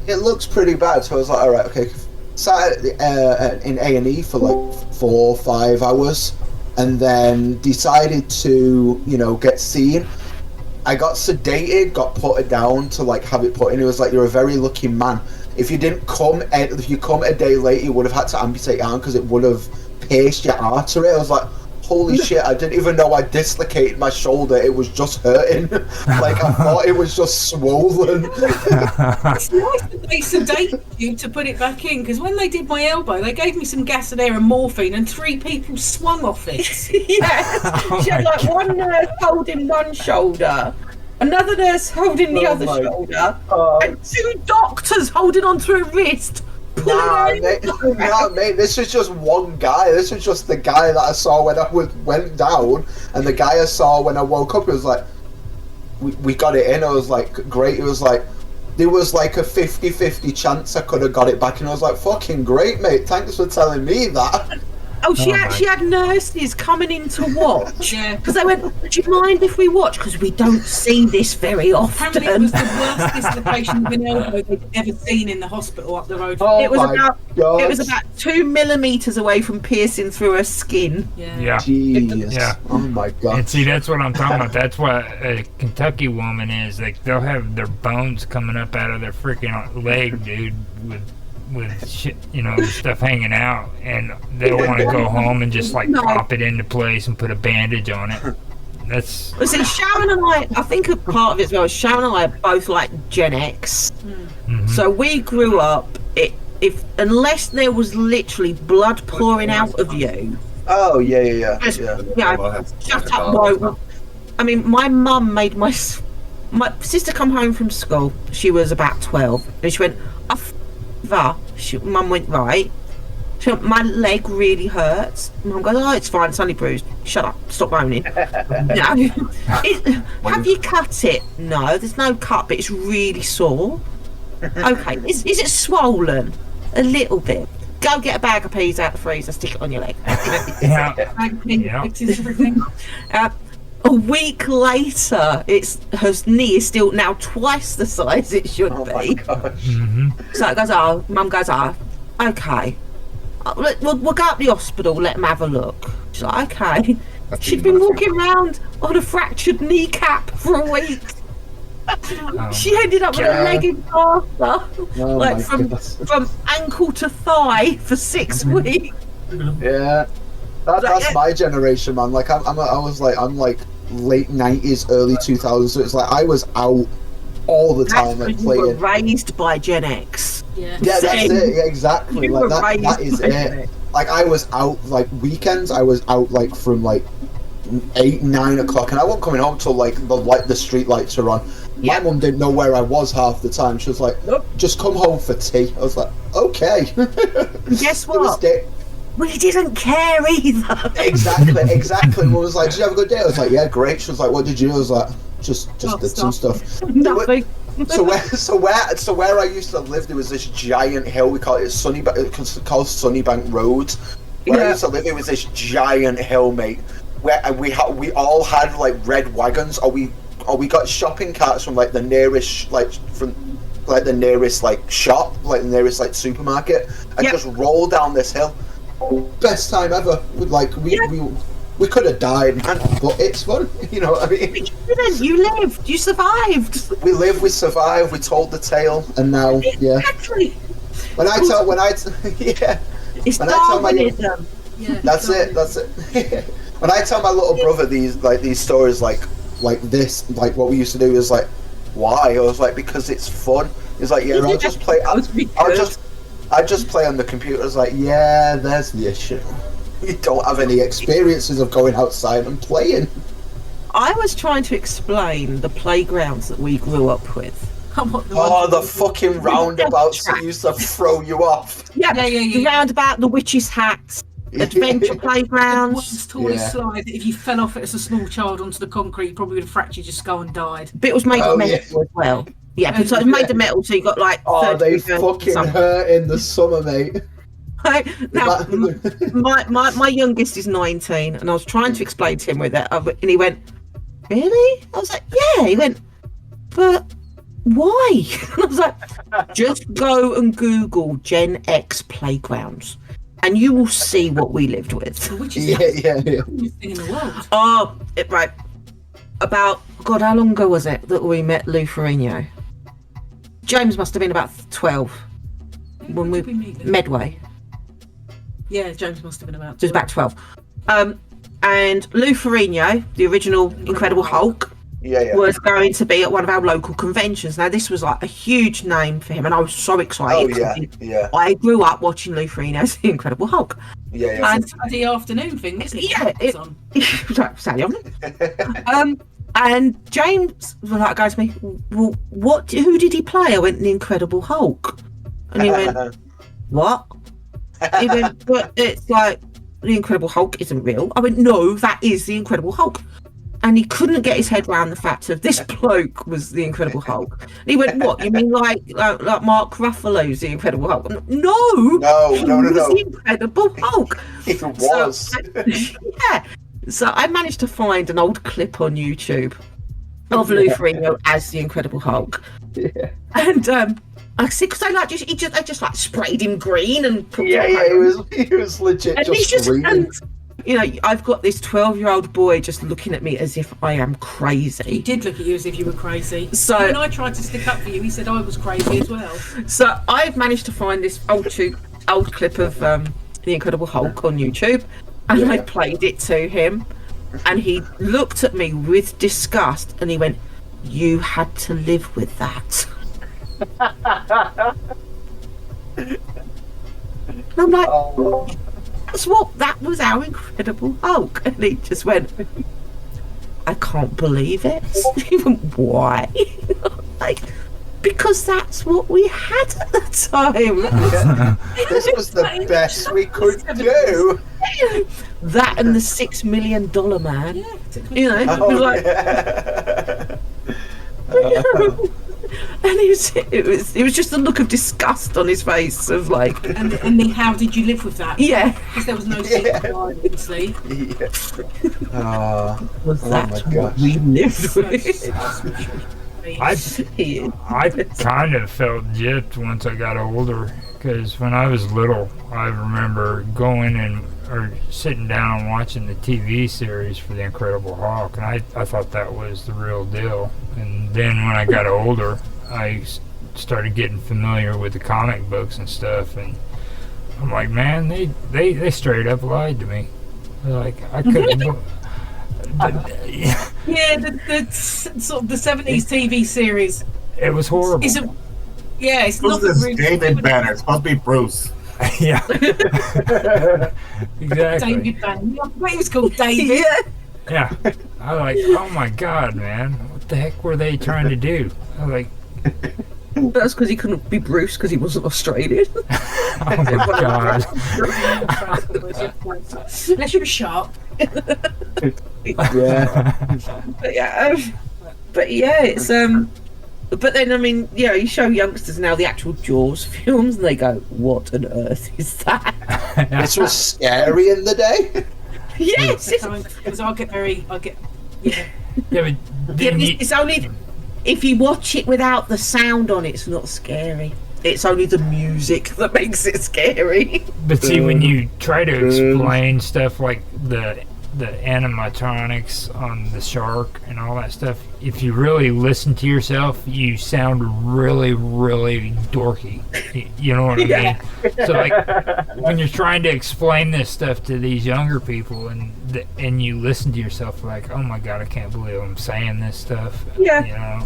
it looks pretty bad. So I was like, all right, okay. Sat in A&E for like 4 or 5 hours, and then decided to, get seen. I got sedated, got put down to like have it put in. It was like, you're a very lucky man. If you come a day late, you would have had to amputate your arm because it would have pierced your artery. I was like, holy shit, I didn't even know I dislocated my shoulder. It was just hurting. Like, I thought it was just swollen. It's nice that they sedated you to put it back in, because when they did my elbow, they gave me some Gasadare and morphine, and 3 people swung off it. Yes. She had like one nurse holding one shoulder, another nurse holding the other shoulder, and 2 doctors holding onto a wrist. Nah, mate, this was just one guy. This was just the guy that I saw when I went down, and the guy I saw when I woke up. It was like, we got it in. I was like, great. It was like, there was like a 50-50 chance I could have got it back, and I was like, fucking great, mate. Thanks for telling me that. Oh, she actually had nurses coming in to watch. Yeah. Because they went, do you mind if we watch? Because we don't see this very often. Apparently it was the worst dislocation of an elbow they'd ever seen in the hospital up the road. It was about 2 millimeters away from piercing through her skin. Yeah. Jeez. Yeah. Oh my god. And see, that's what I'm talking about. That's what a Kentucky woman is. Like, they'll have their bones coming up out of their freaking leg, dude, with shit, stuff hanging out, and they don't want to go home and just like pop it into place and put a bandage on it. That's. Well, see, Sharon and I think a part of it as well. Sharon and I are both like Gen X, so we grew up. Unless there was literally blood pouring out of you. Oh yeah. Just, shut up, boy. I mean, my mum made my sister come home from school. She was about 12, and she went, Mum went, right. She went, my leg really hurts. Mum goes, oh, it's fine, it's only bruised. Shut up, stop moaning. Have you cut it? No, there's no cut, but it's really sore. Okay, is it swollen? A little bit. Go get a bag of peas out the freezer, stick it on your leg. A week later, her knee is still now twice the size it should be. My gosh. So it goes, Mum goes, okay. We'll go up the hospital, let them have a look. She's like, okay. She'd been walking around on a fractured kneecap for a week. She ended up with a leg in plaster, from ankle to thigh for 6 weeks. Yeah, that's my generation, man. Like I'm like late 90s, early 2000s. So it's like I was out all the time and playing. You were raised by Gen X. Yeah, that's it. Yeah, exactly. Like that is it. Like I was out like weekends. I was out like from like 8, 9 o'clock, and I wasn't coming home till like the street lights are on. My mum didn't know where I was half the time. She was like, nope, just come home for tea. I was like, okay. Guess what? We didn't care either. Exactly. Mum was like, did you have a good day? I was like, yeah, great. She was like, what did you do? I was like, just did some stuff. Nothing. So where I used to live, there was this giant hill. We call it called Sunnybank Road. Where I used to live, it was this giant hill, mate. Where we all had like red wagons, or we got shopping carts from like the nearest shop, like the nearest like supermarket, and just roll down this hill. Best time ever. We could have died, man, but it's fun. You know what I mean? You didn't. You lived. You survived. We lived. We survived. We told the tale, and now, exactly. When I It's Darwinism. That's it. When I tell my little brother these stories like this, like what we used to do, is like, why? I was like, because it's fun. He's like, yeah, I'll just play. I just play on the computer. I was like, yeah, there's the issue. You don't have any experiences of going outside and playing. I was trying to explain the playgrounds that we grew up with. The fucking roundabouts that used to throw you off. Yeah. The roundabout, the witch's hats. Adventure playgrounds. The tallest slide that if you fell off it as a small child onto the concrete, you probably would have fractured your skull and died. But it was made of metal as well. Yeah, but so it was made of metal, so you got like. Oh, they fucking hurt in the summer, mate. Now, my youngest is 19, and I was trying to explain to him with that, and he went, "Really?" I was like, "Yeah." He went, "But why?" And I was like, "Just go and Google Gen X playgrounds, and you will see what we lived with." Which is the thing in the world. Oh, right. About how long ago was it that we met Lou Ferrigno? James must have been about 12 when we Medway. Yeah, James must have been about 12. So it was about 12. And Lou Ferrigno, the original Incredible Hulk, was going to be at one of our local conventions. Now, this was like a huge name for him, and I was so excited. I grew up watching Lou Ferrigno's The Incredible Hulk. And Saturday afternoon thing, wasn't it? Yeah, it was like Saturday afternoon. And James was like, goes to me, well, who did he play? I went, The Incredible Hulk. And he went, what? He went, but it's like, The Incredible Hulk isn't real. I went, no, that is The Incredible Hulk. and he couldn't get his head around the fact of this bloke was the Incredible Hulk. And he went, "What? You mean like Mark Ruffalo's the Incredible Hulk?" I'm like, no, he was the Incredible Hulk. It was. Yeah. So I managed to find an old clip on YouTube of Lou Ferrigno as the Incredible Hulk. Yeah. And I see, because I just like sprayed him green and put he was legit and just green. And, you know, I've got this 12-year-old boy just looking at me as if I am crazy. He did look at you as if you were crazy. So when I tried to stick up for you, he said I was crazy as well. So I've managed to find this old clip of the Incredible Hulk on YouTube, and I played it to him, and he looked at me with disgust, and he went, "You had to live with that." And I'm like, that was our Incredible Hulk. And he just went, "I can't believe it." He went, "Why?" Like, because that's what we had at the time. This was the best we could do. That and the $6 Million Man. Yeah, you know, Oh, it was like, and it was just the look of disgust on his face of like, and how did you live with that? Yeah, because there was no secret, obviously. Was that my what gosh. we lived with? I kind of felt gypped once I got older, because when I was little, I remember going or sitting down and watching the TV series for the Incredible Hulk, and I thought that was the real deal. And then when I got older, I started getting familiar with the comic books and stuff, and I'm like, man, they straight up lied to me. They're like, I couldn't. Yeah, the sort of the 70s TV series. It was horrible. It's Who's this David Banner? It's supposed to be Bruce. Yeah. Exactly. David Banner. He was called David. Yeah. I was like, oh my god, man, what the heck were they trying to do? I was like, That's because he couldn't be Bruce because he wasn't Australian. oh my god. Unless you're sharp. But yeah, it's But then, I mean, you know, you show youngsters now the actual Jaws films, and they go, "What on earth is that?" This was scary in the day. Yes, because I get Yeah, but it's only if you watch it without the sound on, it's not scary. It's only the music that makes it scary. But see, when you try to explain stuff like the animatronics on the shark and all that stuff, if you really listen to yourself, you sound really, really dorky. You know what I mean? So, like, when you're trying to explain this stuff to these younger people, and you listen to yourself, like, oh my god, I can't believe I'm saying this stuff. Yeah. You know,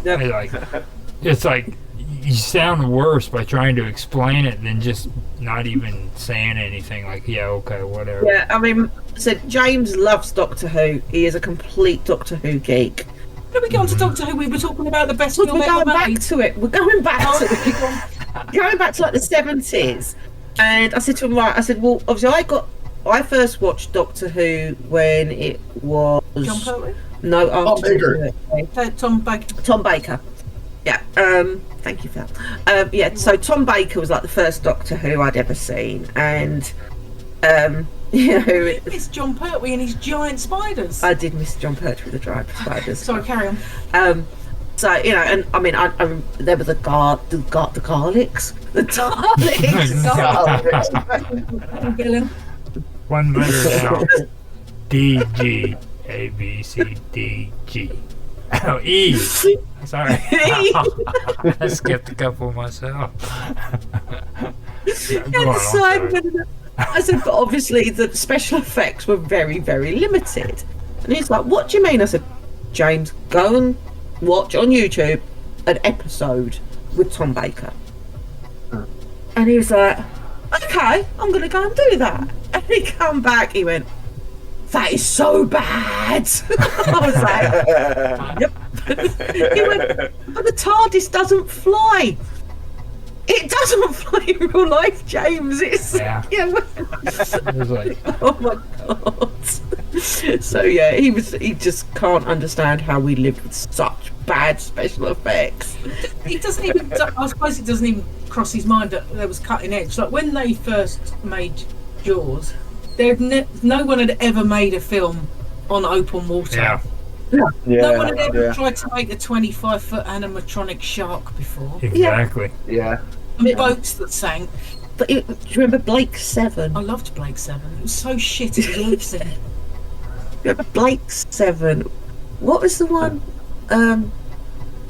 it's like you sound worse by trying to explain it than just not even saying anything. Like, yeah, okay, whatever. Yeah, I mean, so James loves Doctor Who. He is a complete Doctor Who geek. When we get on to Doctor Who, we were talking about the best film We're ever going back made. to it. We're going back to it. Going back to like the 70s. And I said to him, right, I said, well, obviously I first watched Doctor Who when it was... John Pertwee? No, Tom Baker. Tom Baker. Tom Baker. Yeah, thank you for that. Yeah, so Tom Baker was like the first Doctor Who I'd ever seen, and you know, It's John Pertwee and his giant spiders. I did miss John Pertwee with the giant spiders. Sorry, carry on. So you know, and I mean, I there were the garlics, the Daleks. One letter down. D G A B C D G. Oh, E. Sorry. I skipped a couple myself. I said, but obviously the special effects were very, very limited. And he's like, "What do you mean?" I said, "James, go and watch on YouTube an episode with Tom Baker." And he was like, "Okay, I'm going to go and do that." And he come back, he went, "That is so bad." I was like, "Yep." He went, "But the TARDIS doesn't fly." It doesn't fly in real life, James. It's Yeah. yeah. It was like, Oh my god. So yeah, he just can't understand how we live with such bad special effects. He doesn't even. I suppose it doesn't even cross his mind that there was cutting edge. Like when they first made Jaws, no one had ever made a film on open water. Yeah. No one had ever tried to make a 25-foot animatronic shark before. Exactly. Yeah. And boats that sank. But do you remember Blake 7? I loved Blake 7. It was so shit. It was losing. Remember Blake 7? What was the one?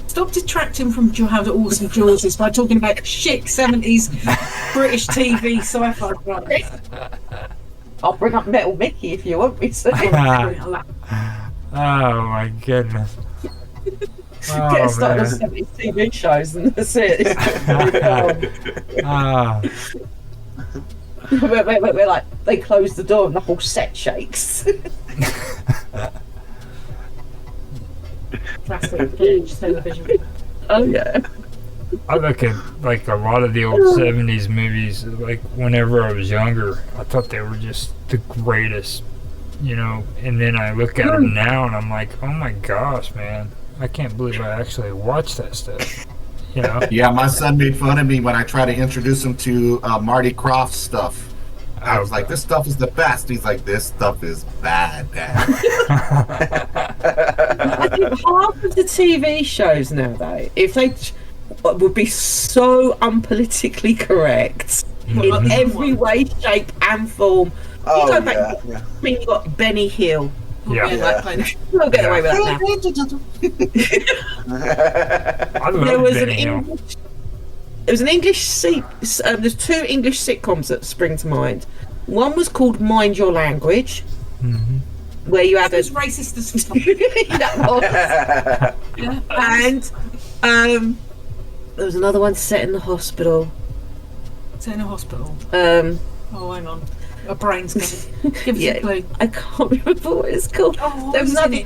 Stop detracting from how awesome Jaws is by talking about shit 70s British TV sci-fi dramas. I'll bring up Metal Mickey if you want me to. Oh my goodness. Get us started on 70s TV shows and that's it. We're like, they close the door and the whole set shakes. Classic Villiage television. Oh yeah. I look at like a lot of the old 70s movies, like whenever I was younger, I thought they were just the greatest, and then I look at them now and I'm like, oh my gosh, man, I can't believe I actually watched that stuff, Yeah, my son made fun of me when I tried to introduce him to Marty Krofft stuff. I was like, this stuff is the best. He's like, this stuff is bad, Dad. I think half of the TV shows now, though, if they would be so unpolitically correct in every way, shape, and form. You go back. I mean, you got Benny Hill. Yeah. We'll get away with that now. There was an English. There was an English there's 2 English sitcoms that spring to mind. One was called Mind Your Language, where you had as racist as that was. And there was another one set in the hospital. Set in a hospital. Oh, hang on. A brain's going. Give us a clue. I can't remember what it's called. Oh, there was another.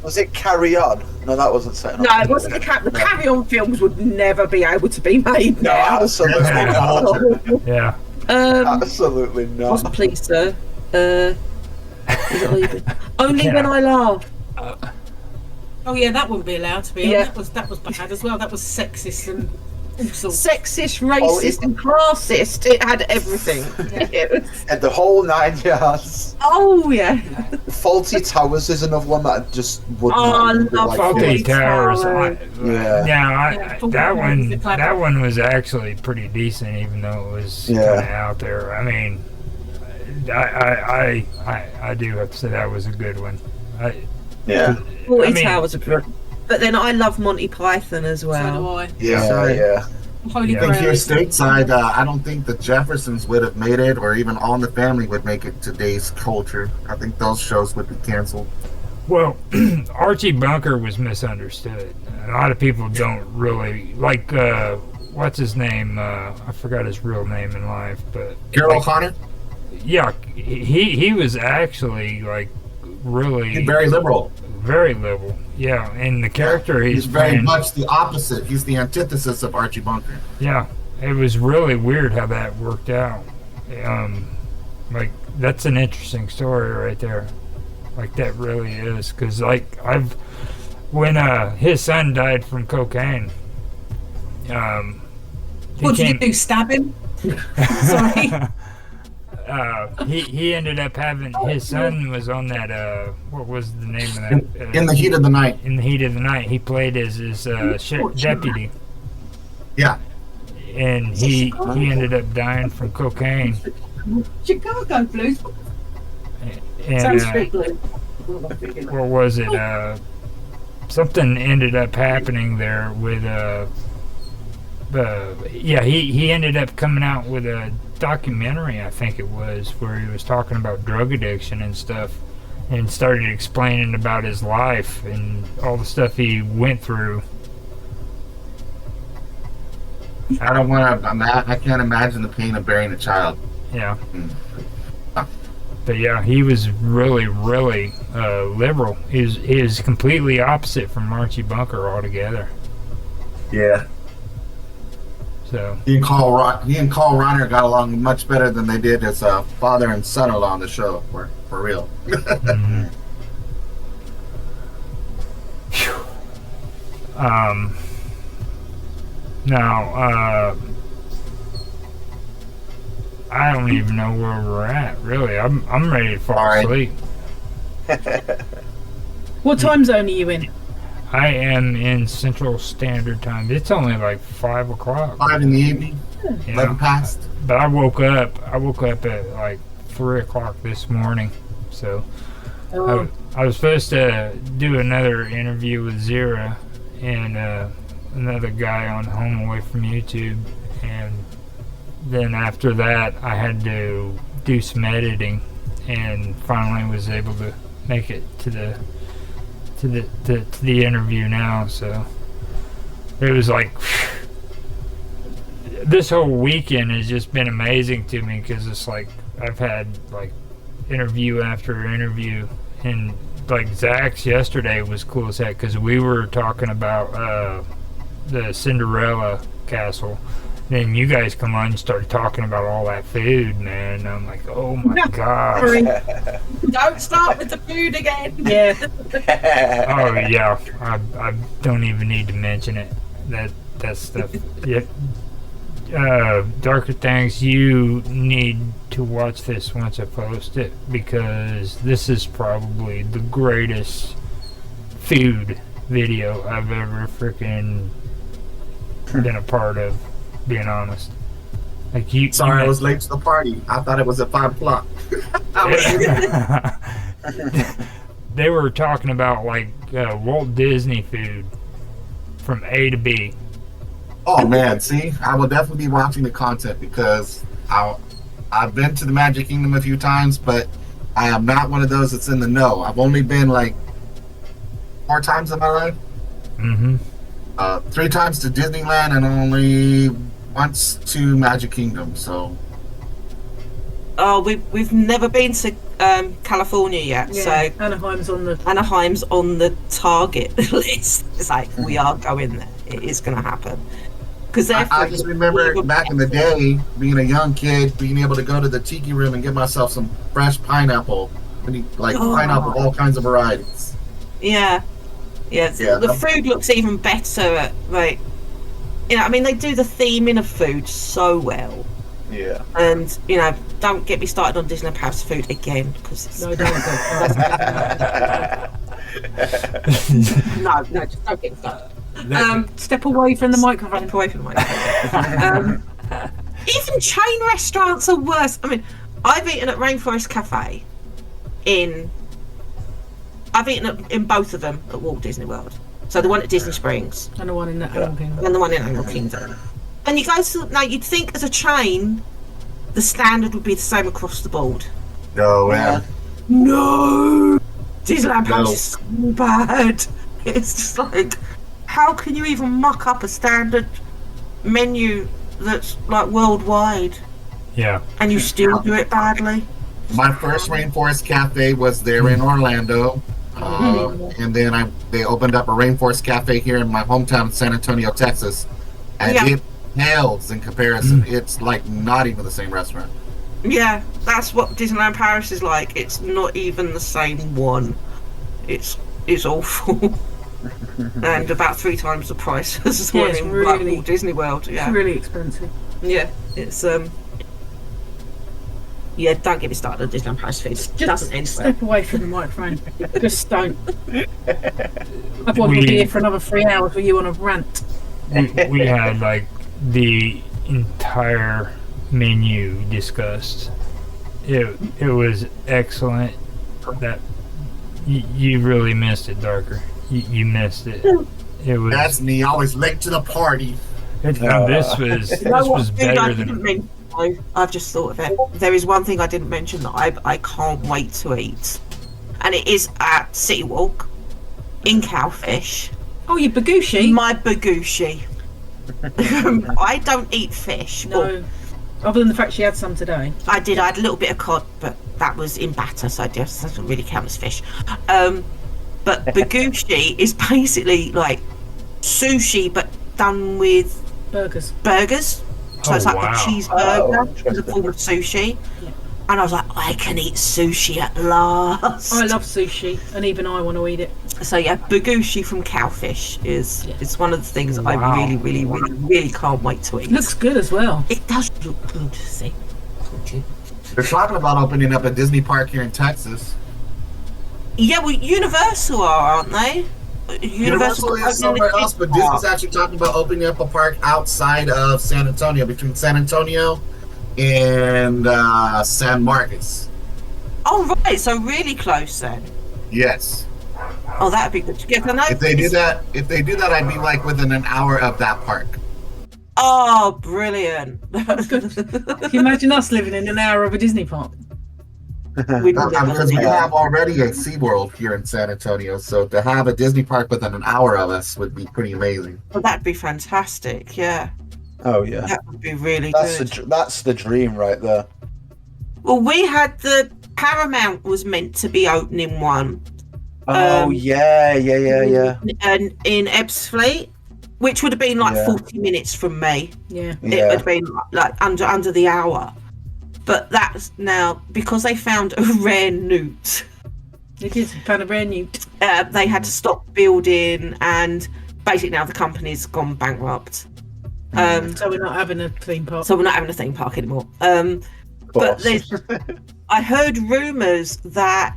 Was it Carry On? No, that wasn't set. No, it wasn't. The Carry On films would never be able to be made No, now. absolutely not. Yeah. Absolutely not. Please, sir. Is it only when I laugh. Oh yeah, that wouldn't be allowed to be. Yeah. That was bad as well. That was sexist and all sorts. Sexist, racist, and classist. It had everything. And the whole 9 yards. Oh yeah. Faulty Towers is another one that I just would I not love like. Faulty Towers. Yeah. That one was actually pretty decent, even though it was kind of out there. I mean, I do have to say that was a good one. Faulty Towers are good. But then I love Monty Python as well. So do I. Yeah. Holy I think here stateside, I don't think the Jeffersons would have made it, or even All in the Family would make it today's culture. I think those shows would be canceled. Well, Archie Bunker was misunderstood. A lot of people don't really like. What's his name? I forgot his real name in life, but Carol Connor. Yeah, he was actually like really very liberal. Very liberal. Yeah, and the character he's very playing, much the opposite. He's the antithesis of Archie Bunker. Yeah, it was really weird how that worked out. Like that's an interesting story right there. Like that really is, because like when his son died from cocaine. What did you do? Stab him? Sorry. He ended up having his son was on that what was the name of that in the Heat of the Night. In the Heat of the Night, he played as his deputy. Yeah, and he ended up dying from cocaine. Chicago Blues. And what was it? Something ended up happening there with he ended up coming out with a documentary, I think it was, where he was talking about drug addiction and stuff, and started explaining about his life and all the stuff he went through. I don't want to. I can't imagine the pain of burying a child. Yeah. But yeah, he was really, really liberal. He is completely opposite from Archie Bunker altogether. Yeah. So he and Carl Reiner got along much better than they did as father and son-in-law on the show. For real. Now, I don't even know where we're at. Really, I'm ready to fall asleep. What time zone are you in? I am in Central Standard Time. It's only like 5 o'clock. 5 in the evening. Yeah. 11 past. But I woke up at like 3 o'clock this morning. So I was supposed to do another interview with Zira and another guy on Home Away from YouTube, and then after that I had to do some editing, and finally was able to make it to the interview now. So it was like this whole weekend has just been amazing to me, because it's like I've had like interview after interview, and like Zack's yesterday was cool as heck, because we were talking about the Cinderella castle. Then you guys come on and started talking about all that food, man. And I'm like, oh my god. Don't start with the food again. Yeah. Oh yeah, I don't even need to mention it. That stuff. Yeah. Darker Things, you need to watch this once I post it, because this is probably the greatest food video I've ever freaking been a part of, being honest. Like Sorry, I was late to the party. I thought it was at 5 o'clock. They were talking about like Walt Disney food from A to B. Oh man, see, I will definitely be watching the content, because I've been to the Magic Kingdom a few times, but I am not one of those that's in the know. I've only been like 4 times in my life. 3 times to Disneyland and only once to Magic Kingdom. So. Oh, we've never been to California yet, Yeah, so Anaheim's on the target list. It's like we are going there. It is going to happen. Because I just remember back in the day, being a young kid, being able to go to the Tiki Room and get myself some fresh pineapple, pineapple, all kinds of varieties. Yeah. The food looks even better at, like, I mean, they do the theming of food so well. Yeah. And, don't get me started on Disneyland Paris food again, because it's... No, don't. No, just don't get me started. Step away from the microphone. Step away from the microphone. Even chain restaurants are worse. I mean, I've eaten at Rainforest Cafe I've eaten in both of them at Walt Disney World. So the one at Disney Springs. And the one in Animal Kingdom. And the one in Animal Kingdom. And you go to... Now, you'd think as a chain, the standard would be the same across the board. No, man. No! Disneyland Paris is so bad. It's just like... How can you even muck up a standard menu that's, like, worldwide? Yeah. And you still do it badly? My first Rainforest Cafe was there in Orlando. And then they opened up a Rainforest Cafe here in my hometown, San Antonio, Texas. And it pales in comparison. It's like not even the same restaurant. Yeah, that's what Disneyland Paris is like. It's not even the same one. It's awful. And about 3 times the price as the one in Walt Disney World. Yeah. It's really expensive. Yeah, it's yeah, don't get me started on Disneyland Paris food. It doesn't end well. Step away from the microphone. Just don't. I've wanted to be here for another 3 hours with you on a rant. We had like the entire menu discussed. It was excellent. That you really missed it, Darker. You missed it. It was. That's me. Always late to the party. This was better than. I've just thought of it. There is one thing I didn't mention that I can't wait to eat, and it is at City Walk in Cowfish. Oh, your bagushi? My bagushi. I don't eat fish. No. Other than the fact she had some today. I did. I had a little bit of cod, but that was in batter, so it doesn't really count as fish. But bagushi is basically like sushi, but done with Burgers. So it's like a cheeseburger with a interesting. form of sushi. Yeah. And I was like, I can eat sushi at last. I love sushi, and even I want to eat it. So yeah, bagushi from Cowfish is one of the things that I Wow. really, really, really, really can't wait to eat. Looks good as well. It does look good, see. They're talking about opening up a Disney park here in Texas. Yeah, well, Universal are, aren't they? Universal is somewhere else, but Disney's actually talking about opening up a park outside of San Antonio, between San Antonio and San Marcos. Oh, right, so really close then. Yes. Oh, that'd be good. Yeah, can I If they do that, I'd be like within an hour of that park. Oh, brilliant. Can you imagine us living in an hour of a Disney park? Because we have already a SeaWorld here in San Antonio, so to have a Disney park within an hour of us would be pretty amazing. Well, that'd be fantastic, yeah. Oh yeah, That would be really that's good. that's the dream right there. Well, we had the Paramount was meant to be opening one. Oh yeah. And in Ebbsfleet, which would have been like Yeah. 40 minutes from me. Yeah. It would Yeah. have been like under the hour. But that's now because they found a rare newt. It is kind of brand new. They had to stop building, and basically now the company's gone bankrupt. So we're not having a theme park. So we're not having a theme park anymore. Of But course. there's, I heard rumours that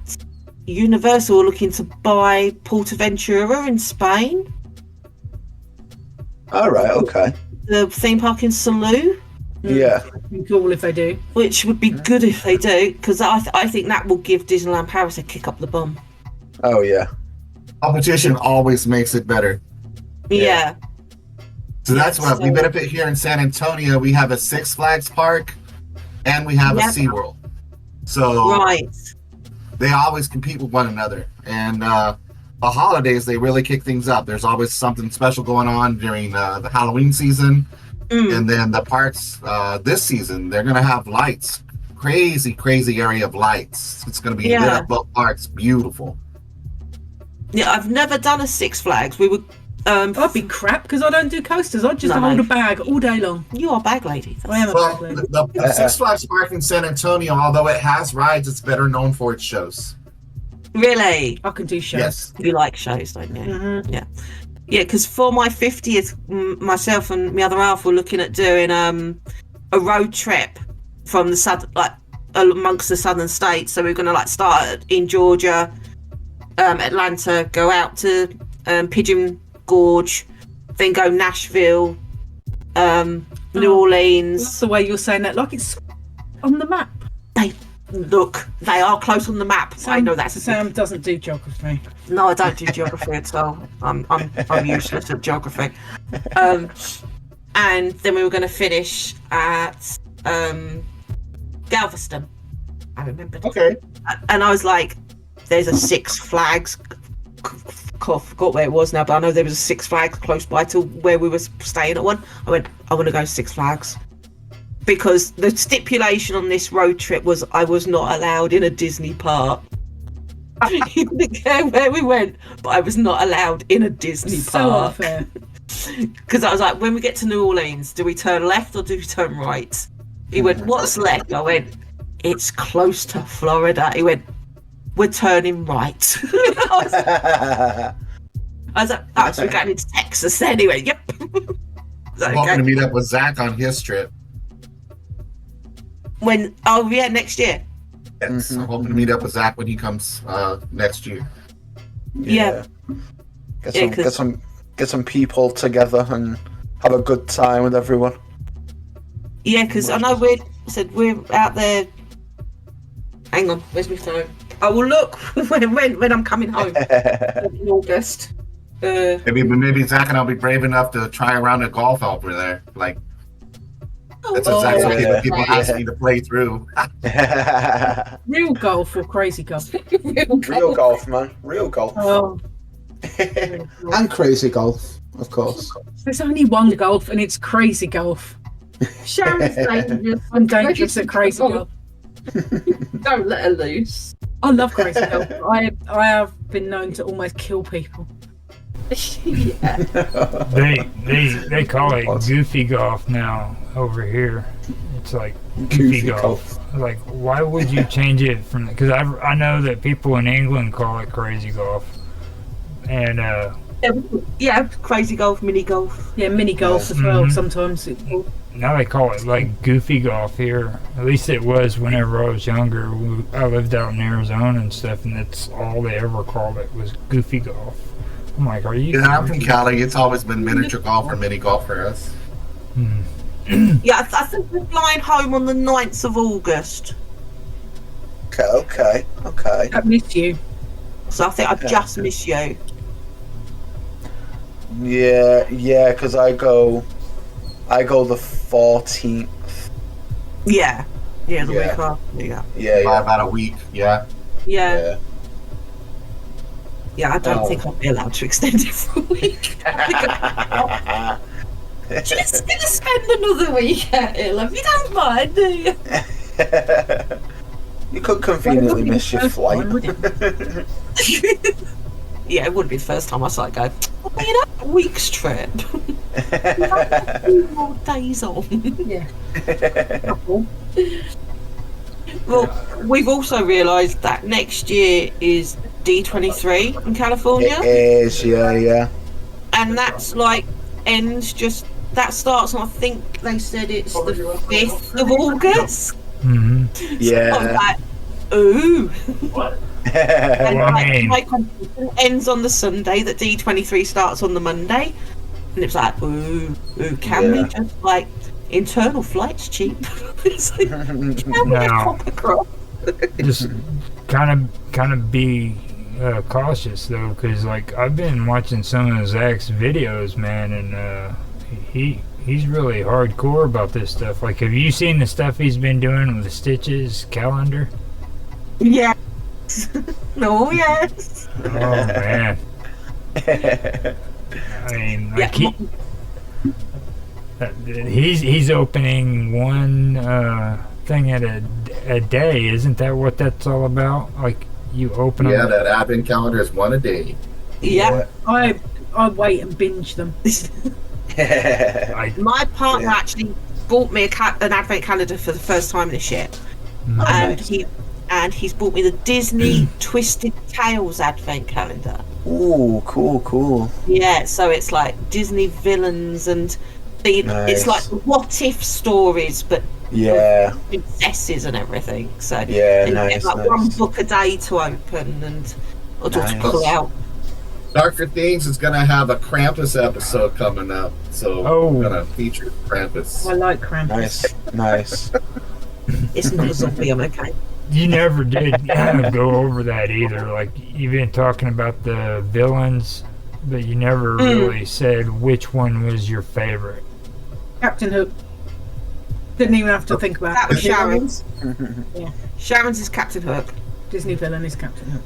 Universal are looking to buy Portaventura in Spain, All right. Okay. the theme park in Salou, Yeah. It'd be cool if they do. which would be good if they do, because I think that will give Disneyland Paris a kick up the bum. Oh yeah. Competition always makes it better. Yeah. So that's what we So- benefit here in San Antonio. We have a Six Flags park and we have Yeah. a SeaWorld. So Right. they always compete with one another. And the holidays, they really kick things up. There's always something special going on during the Halloween season. Mm. And then the parks this season, they're going to have lights. Crazy area of lights. It's going to be lit Yeah. up both parks. Beautiful. Yeah, I've never done a Six Flags. We would. I'd be crap because I don't do coasters. I'd just No. hold a bag all day long. You are a bag lady. I am a Well, bag lady. the Six Flags Park in San Antonio, although it has rides, it's better known for its shows. Really? I can do shows. Yes. You like shows, don't you? Mhm. Yeah, because for my 50th, myself and my other half were looking at doing a road trip from the southern, like amongst the southern states. So we're going to like start in Georgia, Atlanta, go out to Pigeon Gorge, then go Nashville, New Orleans. That's the way you're saying that, like it's on the map. They are close on the map. I know that's Sam doesn't do geography. No, I don't do geography at all. I'm useless at geography. And then we were going to finish at Galveston. I remembered. Okay. And I was like, "There's a Six Flags." I forgot where it was now, but I know there was a Six Flags close by to where we were staying at one. I went, "I want to go Six Flags." Because the stipulation on this road trip was I was not allowed in a Disney park. I didn't care where we went, but I was not allowed in a Disney So park. unfair. Because I was like, when we get to New Orleans, do we turn left or do we turn right? He went, what's left? I went, it's close to Florida. He went, we're turning right. I was like, oh, so we're going into Texas then. He went, yep. I'm hoping to meet up with Zack on his trip. Oh yeah, next year. Yes, I'm hoping to meet up with Zack when he comes next year. Yeah. Get some people together and have a good time with everyone. Yeah, because I know we're out there. Hang on, where's my phone? I will look when I'm coming home in August. Maybe Zack and I'll be brave enough to try around a golf over there. Like that's exactly what yeah. people ask me to play through. Real golf or crazy golf? Real golf, man. Real golf. Oh, And crazy golf, of course. there's only one golf, and it's crazy golf. Sharon's dangerous. I'm dangerous at crazy golf. Don't let her loose. I love crazy golf. I have been known to almost kill people. Yeah. They call it goofy golf now over here. It's like goofy golf. Like, why would you change it from? Because I know that people in England call it crazy golf, and Yeah, crazy golf, mini golf. Yeah, mini golf as well. Sometimes. Now they call it like goofy golf here. At least it was whenever I was younger. I lived out in Arizona and stuff, and that's all they ever called it was goofy golf. I'm like, are you? Yeah, I'm from Cali. It's always been miniature golf or mini golf for us. Yeah, I think we're flying home on the 9th of August. Okay. I miss you. So I think I just miss you. Yeah, because I go the 14th. Yeah. Yeah, the Yeah. week after. Yeah. By about a week. Yeah. Yeah. Yeah, I don't think I'll be allowed to extend it for a week. Just gonna spend another week at it, love. You don't mind, do you? You could conveniently miss your flight. Yeah, it wouldn't be the first time I saw it go, well, you know, a week's trip. A few more days on. Yeah. Well, we've also realised that next year is D23 in California. It is, yeah. And that's like that starts on, I think they said it's the 5th of August. Yeah. So I'm like, ooh. And Well, I like, mean- my competition ends on the Sunday, that D23 starts on the Monday. And it's like, ooh, can we just like internal flights cheap? It's like, can we No. pop across? Just kind of be cautious though, because like I've been watching some of Zack's videos, man, and he's really hardcore about this stuff. Like, have you seen the stuff he's been doing with the Stitches calendar? Yes. No, yes. Oh man. I mean, like he's opening one thing at a day. Isn't that what that's all about? Like, you open Yeah, them. that advent calendar is one a day. Yeah. I wait and binge them. My partner actually bought me an advent calendar for the first time this year. And he's bought me the Disney Twisted Tales advent calendar. Ooh, cool. Yeah, so it's like Disney villains and it's like what if stories, but Yeah. princesses and everything. So Yeah, you nice, get like nice. one book a day to open or just Nice. pull out. Darker Things is gonna have a Krampus episode coming up, so we're gonna feature Krampus. I like Krampus. Nice. It's not a zombie, I'm okay. You never did go over that either. Like, you've been talking about the villains, but you never really said which one was your favorite. Captain Hook. Didn't even have to think about That was it. Sharon's. Yeah. Sharon's is Captain Hook. Disney villain is Captain Hook.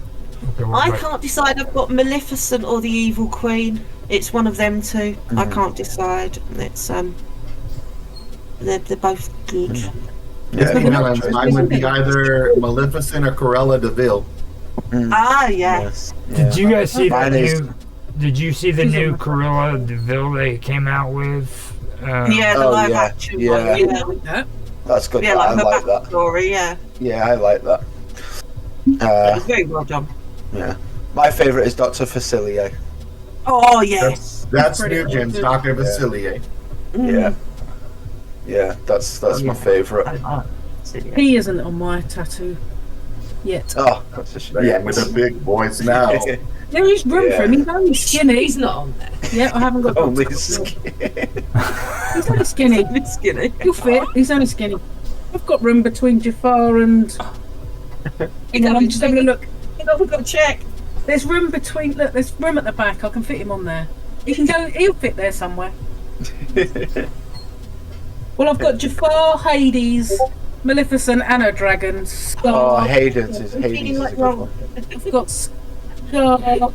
Okay, what I about- can't decide. I've got Maleficent or the Evil Queen. It's one of them two. I can't decide. It's they're both good. Mine would be either Maleficent or Cruella de Vil. Ah, yes. Did you guys see that Mine is- new? Did you see the new Cruella de Vil they came out with? Yeah, the Oh, live yeah, action yeah. one. Yeah, That. That's good. yeah, I like her like that. backstory. Yeah, Yeah, I like that. it was very well done. Yeah. My favourite is Dr. Facilier. Oh yes. That's Pretty Nugent, good. Dr. Vasilier. Yeah. Yeah, that's my favourite. He isn't on my tattoo yet. Oh, that's a shame. Yeah, with a big voice now. There is room for him. He's only skinny. He's not on there. Yeah, I haven't got. Only He's skin. only skinny. He's skinny. He'll fit. He's only skinny. I've got room between Jafar and. Hang on, I'm just having a look. We've got to check. There's room between. Look, there's room at the back. I can fit him on there. He can go. He'll fit there somewhere. Well, I've got Jafar, Hades, Maleficent, and a dragon. Oh, Scar. Hades is feeling like a good one. I've got Scar and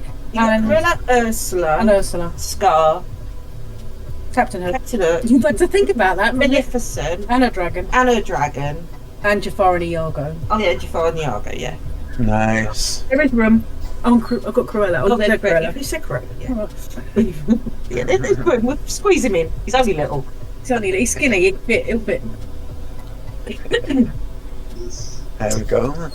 Cruella, Ursula, Ursula. Scar, Captain Hook. Captain Hook, You've got to think about that. Maleficent, And a dragon. and a dragon. And Jafar and Iago. Oh yeah, Jafar and Iago. Yeah. Nice. There is room. I've got Cruella. Oh, I've said Cruella. You said Cruella, yeah. Oh. Yeah, let's put him, we'll squeeze him in. He's only little. He's skinny. He'll fit. There we go.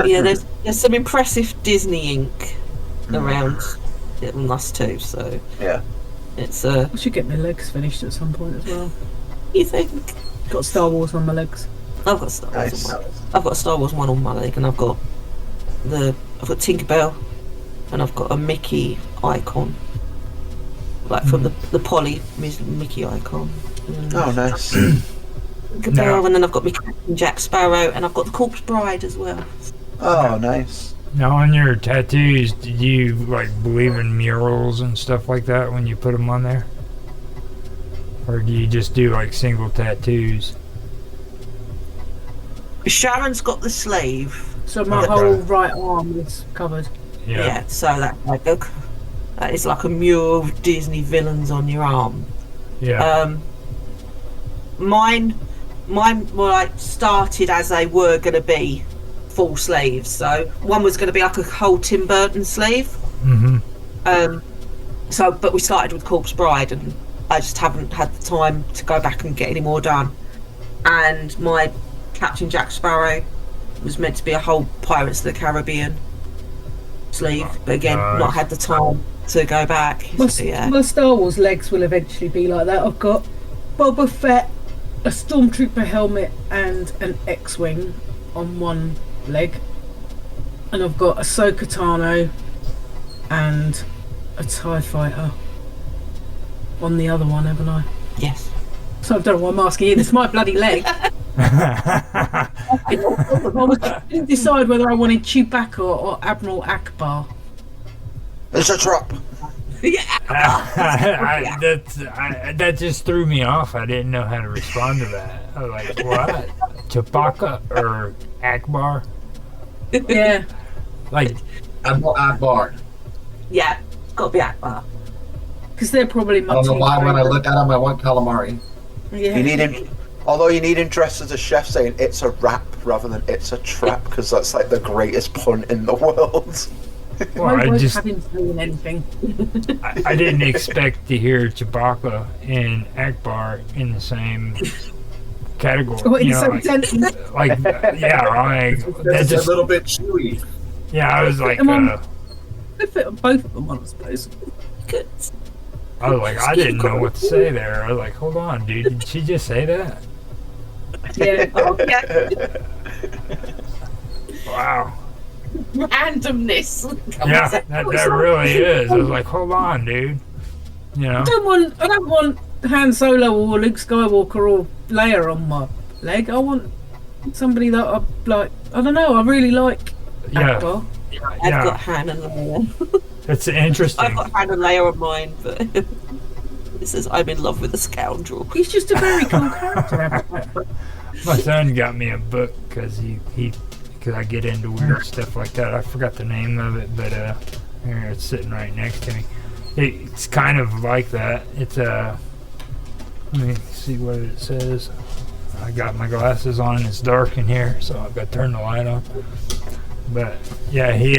Yeah, there's some impressive Disney ink around on us too. So yeah, it's I should get my legs finished at some point as well. You think? Got Star Wars on my legs. I've got Star Wars. I've got a Star Wars one on my leg, and I've got Tinkerbell, and I've got a Mickey icon, like from the Polly Mickey icon. Oh, nice. Tinkerbell, and then I've got my Captain Jack Sparrow, and I've got the Corpse Bride as well. Oh, nice. Now, on your tattoos, did you like believe in murals and stuff like that when you put them on there, or do you just do like single tattoos? Sharon's got the slave. So my whole right arm is covered. Yeah. So that is like a mural of Disney villains on your arm. Yeah. Mine were like started as they were going to be full sleeves. So one was going to be like a whole Tim Burton sleeve. Mm-hmm. But we started with Corpse Bride, and I just haven't had the time to go back and get any more done. And my Captain Jack Sparrow was meant to be a whole Pirates of the Caribbean sleeve, but again, not had the time to go back. My Star Wars legs will eventually be like that. I've got Boba Fett, a Stormtrooper helmet, and an X-Wing on one leg, and I've got Ahsoka Tano and a TIE Fighter on the other one, haven't I? Yes. So I don't know why I'm asking you. This is my bloody leg. I didn't decide whether I wanted Chewbacca or Admiral Akbar. It's a trap. That just threw me off. I didn't know how to respond to that. I was like, what? Chewbacca or Akbar? Yeah. Like Admiral Akbar. Yeah, it's got to be Akbar. Because they're probably my I don't know two why when I favourite. look at him I want calamari. Yeah. You need him. Although you need him dressed as a chef saying it's a wrap rather than it's a trap, because that's like the greatest pun in the world. Well, I I won't just have him saying anything. I didn't expect to hear Chewbacca and Akbar in the same category. Oh, in you the know, same sentence. like yeah, like that It's just a little bit chewy. yeah. I was like, I fit on both of them on, I suppose. Good. I was like, I didn't know what to say there. I was like, hold on, dude, did she just say that? Yeah. Wow. Randomness. Yeah, that really is. I was like, hold on, dude. You know. I don't want Han Solo or Luke Skywalker or Leia on my leg. I want somebody that I like. I don't know. I really like Akbar. I've got Han and Leia. It's interesting. I've got Han and Leia on mine, but it says I'm in love with a scoundrel. He's just a very cool character. My son got me a book because because I get into weird stuff like that. I forgot the name of it, but here it's sitting right next to me. It's kind of like that. It's let me see what it says. I got my glasses on and it's dark in here, so I've got to turn the light on. But yeah, he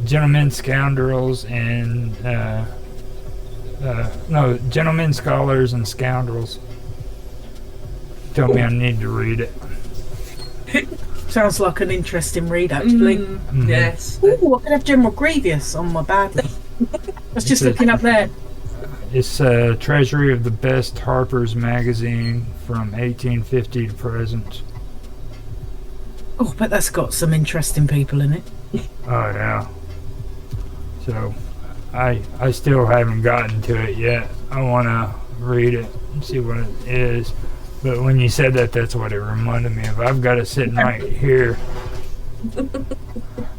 Gentlemen Scoundrels and no, Gentlemen Scholars and Scoundrels. Tell me I need to read it. Sounds like an interesting read, actually. Mhm. Yes. Ooh, I could have General Grievous on my bag. I was just looking up there. It's a treasury of the best Harper's magazine from 1850 to present. Oh, but that's got some interesting people in it. Oh yeah. So I still haven't gotten to it yet. I want to read it and see what it is. But when you said that, that's what it reminded me of. I've got it sitting right here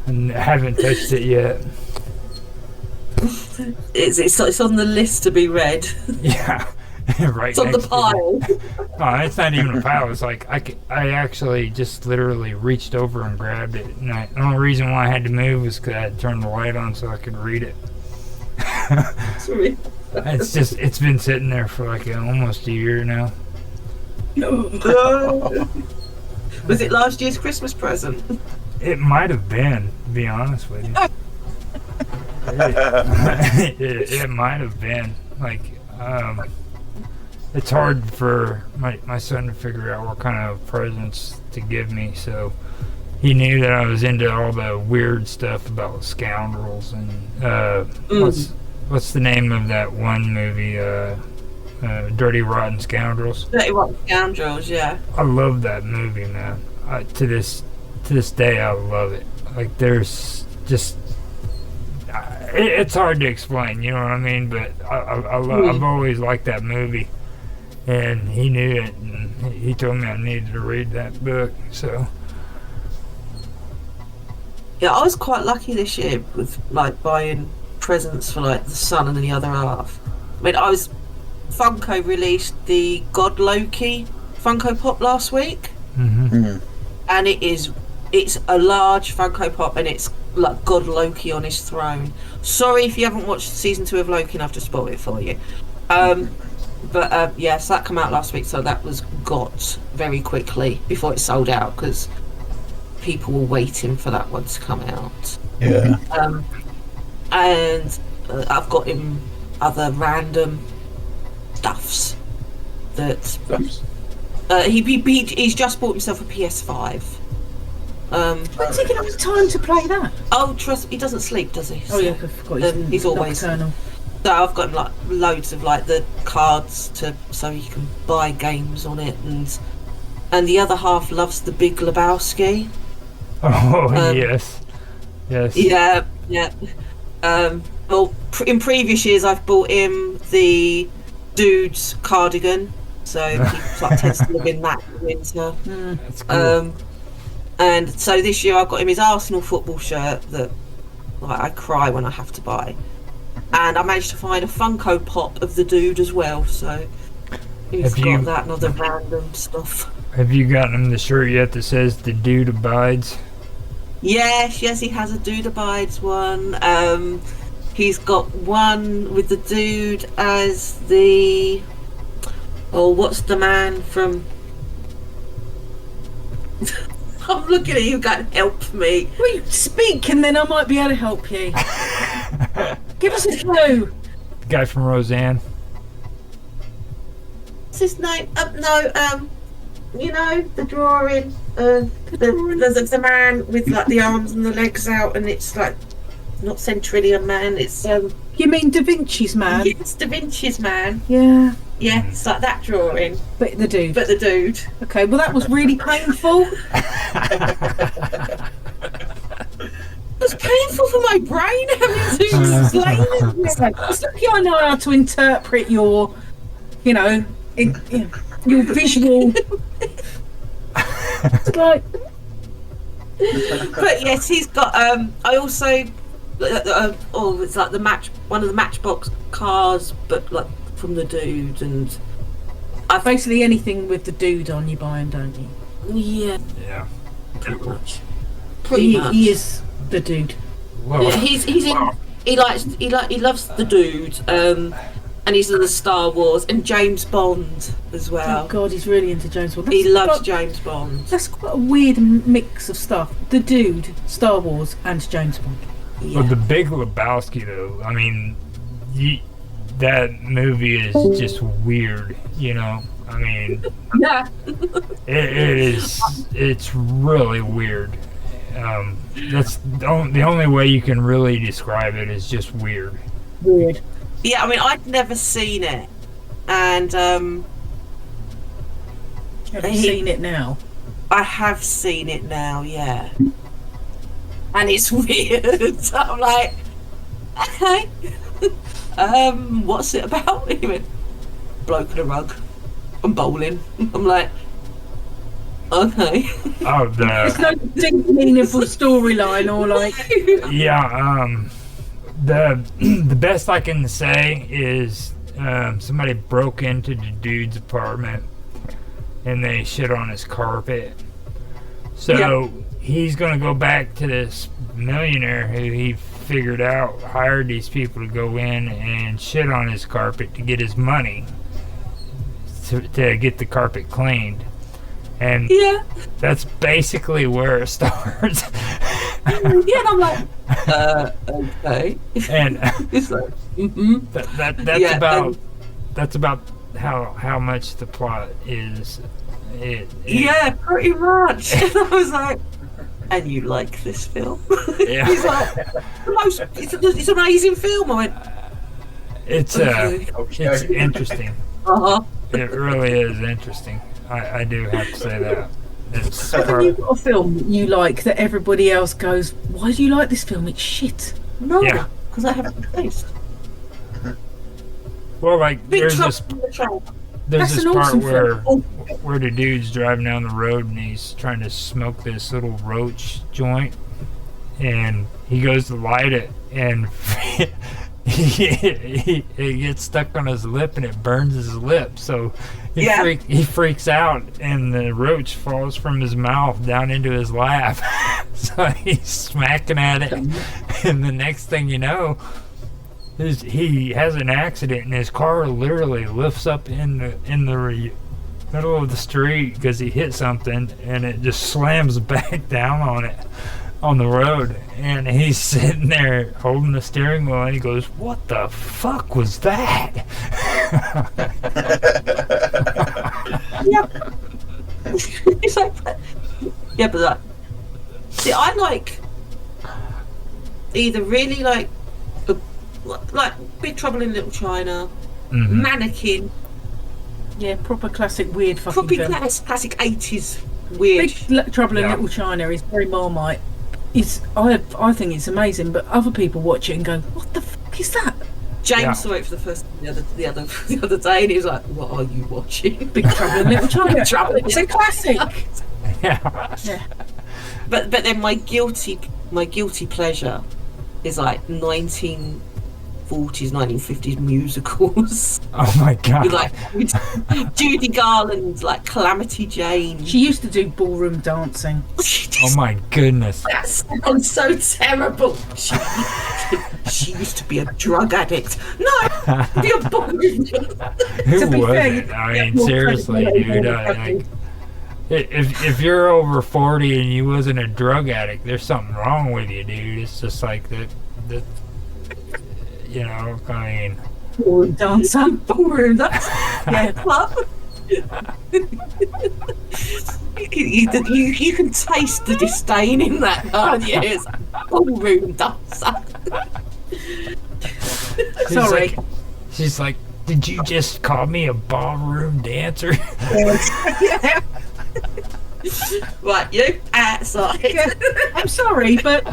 and haven't touched it yet. It's on the list to be read. Yeah, right. It's on the next to pile. it. No, it's not even a pile. It's like I actually just literally reached over and grabbed it. And the only reason why I had to move was because I had to turn the light on so I could read it. Sorry. It's been sitting there for like almost a year now. Was it last year's Christmas present? It might have been, to be honest with you. It might have been. Like, it's hard for my son to figure out what kind of presents to give me, so he knew that I was into all the weird stuff about scoundrels and what's the name of that one movie? Dirty Rotten Scoundrels. Dirty Rotten Scoundrels, yeah. I love that movie, man. To this day, I love it. Like, there's just it's hard to explain, you know what I mean? But I've always liked that movie, and he knew it, and he told me I needed to read that book. So yeah, I was quite lucky this year with like buying presents for like the son and the other half. I mean, Funko released the God Loki Funko Pop last week, and it's a large Funko Pop, and it's like God Loki on his throne. Sorry if you haven't watched season 2 of Loki and I've just spoiled it for you. But yes, that came out last week, so that was got very quickly before it sold out because people were waiting for that one to come out. Yeah. And I've got him other random stuffs that he's just bought himself a PS5. When's he going to have time to play that? Oh, trust, he doesn't sleep, does he? Oh yeah, I forgot. He's always nocturnal. So I've got him like loads of like the cards so he can buy games on it, and the other half loves the Big Lebowski. Oh yes. Yeah. Well, in previous years I've bought him the Dude's cardigan, so he like, tends to live in that in the winter. That's cool. And so this year I've got him his Arsenal football shirt that like, I cry when I have to buy. And I managed to find a Funko Pop of the Dude as well, so he's got that and other random stuff. Have you gotten him the shirt yet that says "The Dude Abides"? Yes, he has a Dude Abides one. He's got one with the Dude as the... Oh, what's the man from... I'm looking at you going, help me. Well, you speak and then I might be able to help you. Give us a clue. The guy from Roseanne. What's his name? You know, the drawing. There's the man with like the arms and the legs out, and it's like not Centrillion Man. It's You mean Da Vinci's man? It's Da Vinci's Man. Yeah. Yeah, it's like that drawing. But the Dude. Okay, well that was really painful. It was painful for my brain having to explain it. It's lucky I know how to interpret your, your visual. It's like. But yes, he's got. I also. It's like one of the Matchbox cars, but like from the Dude, and basically anything with the Dude on you buy 'em, don't you? Yeah. Yeah. Pretty much. He is the Dude. Well, yeah, he's in. He loves the Dude, and he's in the Star Wars and James Bond as well. Oh God, he's really into James Bond. He loves James Bond. That's quite a weird mix of stuff. The Dude, Star Wars, and James Bond. Yeah. Well, the Big Lebowski, though, I mean, that movie is just weird, you know? I mean, Yeah. it's really weird. That's the only way you can really describe it is just weird. Weird. Yeah, I mean, I'd never seen it, and Have you seen it now? I have seen it now, yeah. And it's weird. So I'm like, okay. What's it about? He went, bloke in a rug. I'm bowling. I'm like, okay. Oh, There's no distinct meaningful storyline or like. yeah. The best I can say is somebody broke into the Dude's apartment and they shit on his carpet. So he's gonna go back to this millionaire who he figured out hired these people to go in and shit on his carpet to get his money to get the carpet cleaned. And that's basically where it starts. Yeah, and I'm like, okay. And It's like, that's about how much the plot is. Yeah, pretty much. And I was like, and you like this film? Yeah. He's like, it's an amazing film. I went, It's it's interesting. uh-huh. It really is interesting. I do have to say that. It's Have you got a film that you like that everybody else goes, why do you like this film? It's shit. No, Yeah. because I haven't taste. well, like Big there's Trouble this in Little China. there's That's this an part awesome where the dude's driving down the road and he's trying to smoke this little roach joint, and he goes to light it, and it gets stuck on his lip and it burns his lip. So he freaks out, and the roach falls from his mouth down into his lap. So he's smacking at it, and the next thing you know, he has an accident, and his car literally lifts up in the middle of the street because he hit something, and it just slams back down on the road. And he's sitting there holding the steering wheel, and he goes, "What the fuck was that?" It's like, yeah, but like, see, I like either really like Big Trouble in Little China, Mhm. Mannequin, Yeah, proper classic weird fucking probably film. classic 80s weird. Big Trouble in Yeah. Little China is very Marmite. I think it's amazing, but other people watch it and go, what the fuck is that? James Yeah. saw it for the first the other day, and he was like, "What are you watching?" Big Trouble in Little China. Trouble in It's a Little classic. Yeah. But then my guilty pleasure is like 1940s, 1950s musicals. Oh my god. with like Judy Garland, like Calamity Jane. She used to do ballroom dancing. Oh my goodness. That sounds so terrible. She used to be a drug addict. No, be a ballroom. Who To be fair, wasn't? I mean, seriously, dude. If you're over 40 and you wasn't a drug addict, there's something wrong with you, dude. It's just like that. You know, I mean. Ballroom dancer. Ballroom, that's Yeah. club. You can taste the disdain in that, can't you? It's ballroom dancer. Sorry. She's like, did you just call me a ballroom dancer? Right, you outside. Yeah, I'm sorry, but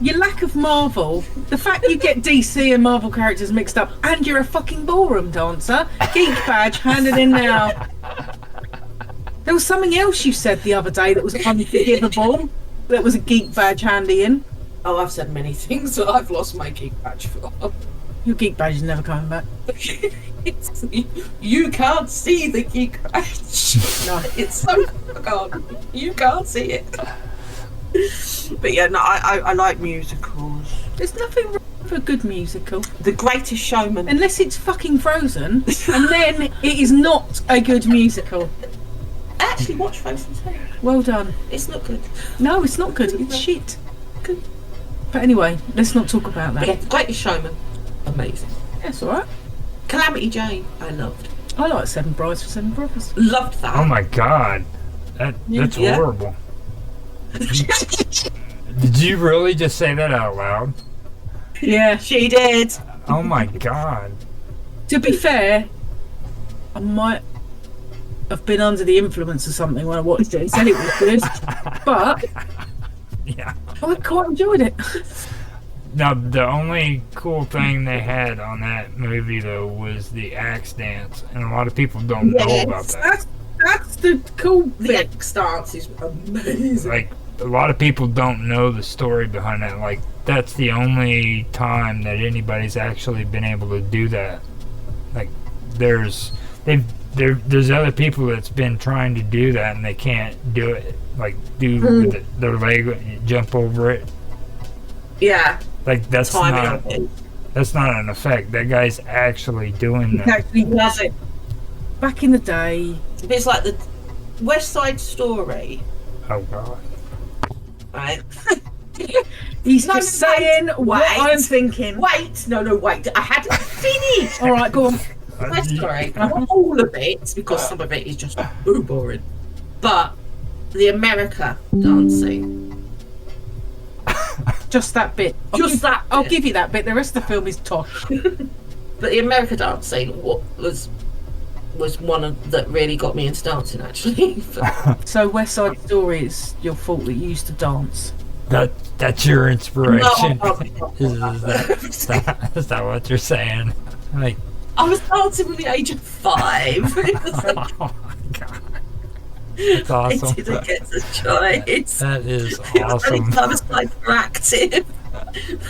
your lack of Marvel, the fact you get DC and Marvel characters mixed up, and you're a fucking ballroom dancer, geek badge handed in now. There was something else you said the other day that was unforgivable. That was a geek badge handy in. Oh, I've said many things, but I've lost my geek badge for. Your geek badge is never coming back. You can't see the geek badge. No. It's so gone. You can't see it. But yeah, no, I like musicals. There's nothing wrong with a good musical. The Greatest Showman. Unless it's fucking Frozen, and then it is not a good musical. I actually watched Frozen 2. Well done. It's not good. No, it's not good. It's shit. Good. But anyway, let's not talk about But yeah, that. The Greatest Showman. Amazing. That's alright. Calamity Jane. I loved. I like Seven Brides for Seven Brothers. Loved that. Oh my god. That's Yeah. horrible. Did you really just say that out loud? Yeah. She did. Oh my god. To be fair, I might have been under the influence of something when I watched it and said it was good, but Yeah. I quite enjoyed it. Now, the only cool thing they had on that movie, though, was the axe dance. And a lot of people don't know about that. That's the cool The bit. X dance is amazing. Like, a lot of people don't know the story behind that. Like, that's the only time that anybody's actually been able to do that. Like, there's other people that's been trying to do that and they can't do it. Like, do their leg, jump over it. Yeah. Like, that's Timing not of it. that's not an effect. That guy's actually doing He that. actually does it. Back in the day, It's like the West Side Story, Oh god. right? He's No, just wait, saying what wait. I'm thinking. Wait, wait. I hadn't finished. All right, go on. Sorry, not all of it, because some of it is just too boring. But the America dancing. Just that bit. I'll give you that bit. The rest of the film is tosh. But the America dancing was one that really got me into dancing, actually. So West Side Story is your fault that you used to dance. That's your inspiration. No, Is that what you're saying? Like, I was dancing from the age of 5. It was oh like, my god, that's awesome. I didn't get the choice. That is I was awesome. hyperactive.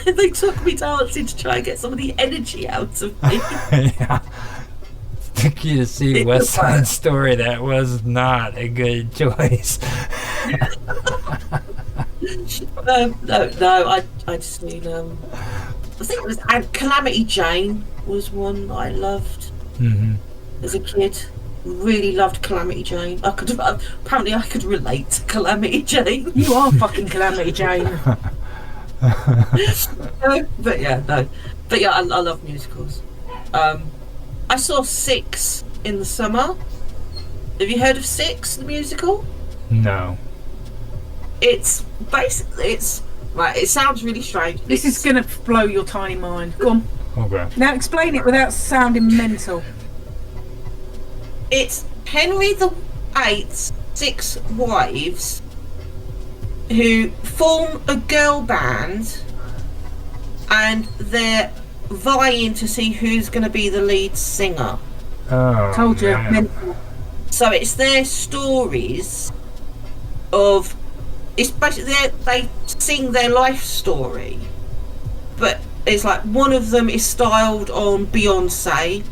They took me dancing to try and get some of the energy out of me. Yeah. Took you to see West Side Story. That was not a good choice. No, I just mean, I think it was, and Calamity Jane was one that I loved as a kid. Really loved Calamity Jane. Apparently I could relate to Calamity Jane. You are fucking Calamity Jane. But yeah, I love musicals. I saw 6 in the summer. Have you heard of 6, the musical? No. It's right. It sounds really strange. This is gonna blow your tiny mind. Go on. Okay. Now explain it without sounding mental. It's Henry VIII's 6 wives who form a girl band, and they're vying to see who's going to be the lead singer. Oh, Told you. man. Mental. So it's their stories of. It's basically they sing their life story, but it's like one of them is styled on Beyonce,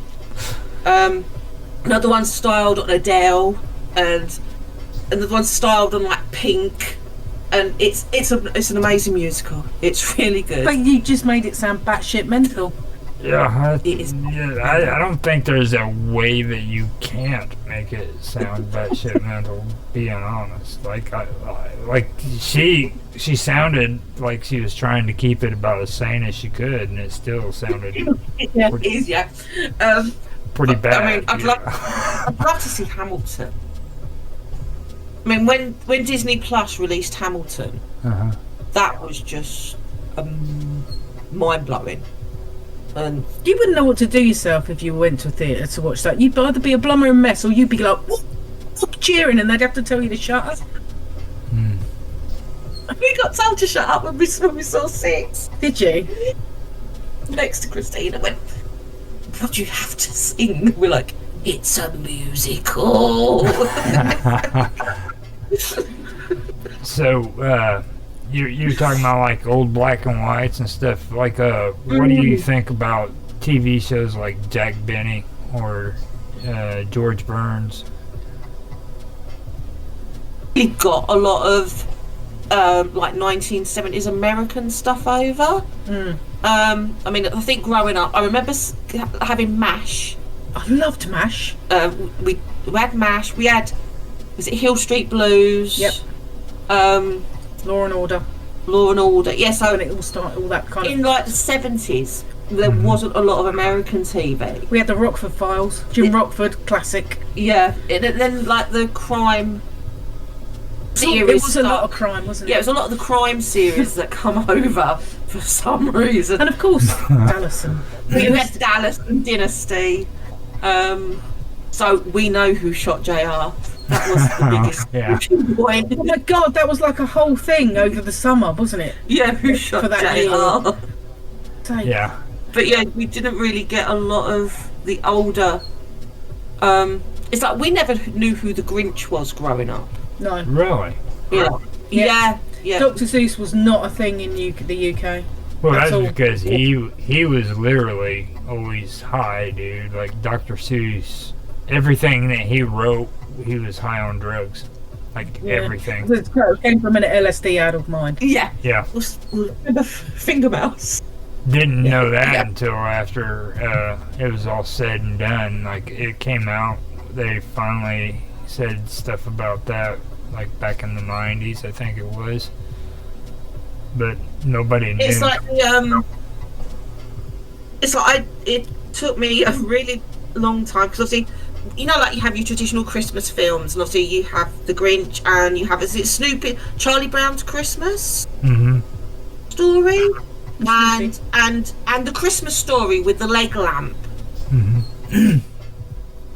another one's styled on Adele, and another one's styled on like Pink, and it's an amazing musical. It's really good. But you just made it sound batshit mental. Yeah, It is. I don't think there's a way that you can't make it sound batshit mental. Being honest, like she sounded like she was trying to keep it about as sane as she could, and it still sounded Yeah, it is. Yeah. pretty bad. I mean, I'd love to see Hamilton. I mean, when Disney Plus released Hamilton, that was just mind blowing. And You wouldn't know what to do yourself if you went to a theatre to watch that. You'd either be a blummering mess or you'd be like, whoop, whoop, cheering, and they'd have to tell you to shut up. we got told to shut up when we saw 6. Did you? Next to Christina went, "What do you have to sing?" We're like, "It's a musical." So, you're talking about like old black and whites and stuff. Like, what do you think about TV shows like Jack Benny or George Burns? We got a lot of like 1970s American stuff over. I mean, I think growing up, I remember having MASH. I loved MASH. We had MASH. We had, was it Hill Street Blues? Yep. Law and Order. Law and Order. Yeah, so When it all started, all that kind of. in like the 70s, there wasn't a lot of American TV. We had the Rockford Files. Jim Rockford, classic. Yeah, and then like the crime series. It was a lot of crime, wasn't it? Yeah, it was a lot of the crime series that come over for some reason. And of course, Dallas and. We had Dallas and Dynasty. So we know who shot JR. That was the biggest Yeah. point. Oh my god, that was like a whole thing over the summer, wasn't it? Yeah, who shot For that JR. Take. Yeah. But yeah, we didn't really get a lot of the older. It's like we never knew who the Grinch was growing up. No. Really? Yeah. Dr. Seuss was not a thing in the UK. Well, That's that's all. because he was literally always high, dude. Like Dr. Seuss, everything that he wrote, he was high on drugs. Like everything. It came from an LSD addled mind. Yeah. Yeah. Finger mouse. Didn't know that until after it was all said and done. Like it came out, they finally said stuff about that, like back in the 90s, I think it was. but nobody knew. It's like it took me a really long time, because obviously, you know, like you have your traditional Christmas films, and obviously you have The Grinch, and you have, is it Snoopy, Charlie Brown's Christmas story, and the Christmas Story with the leg lamp.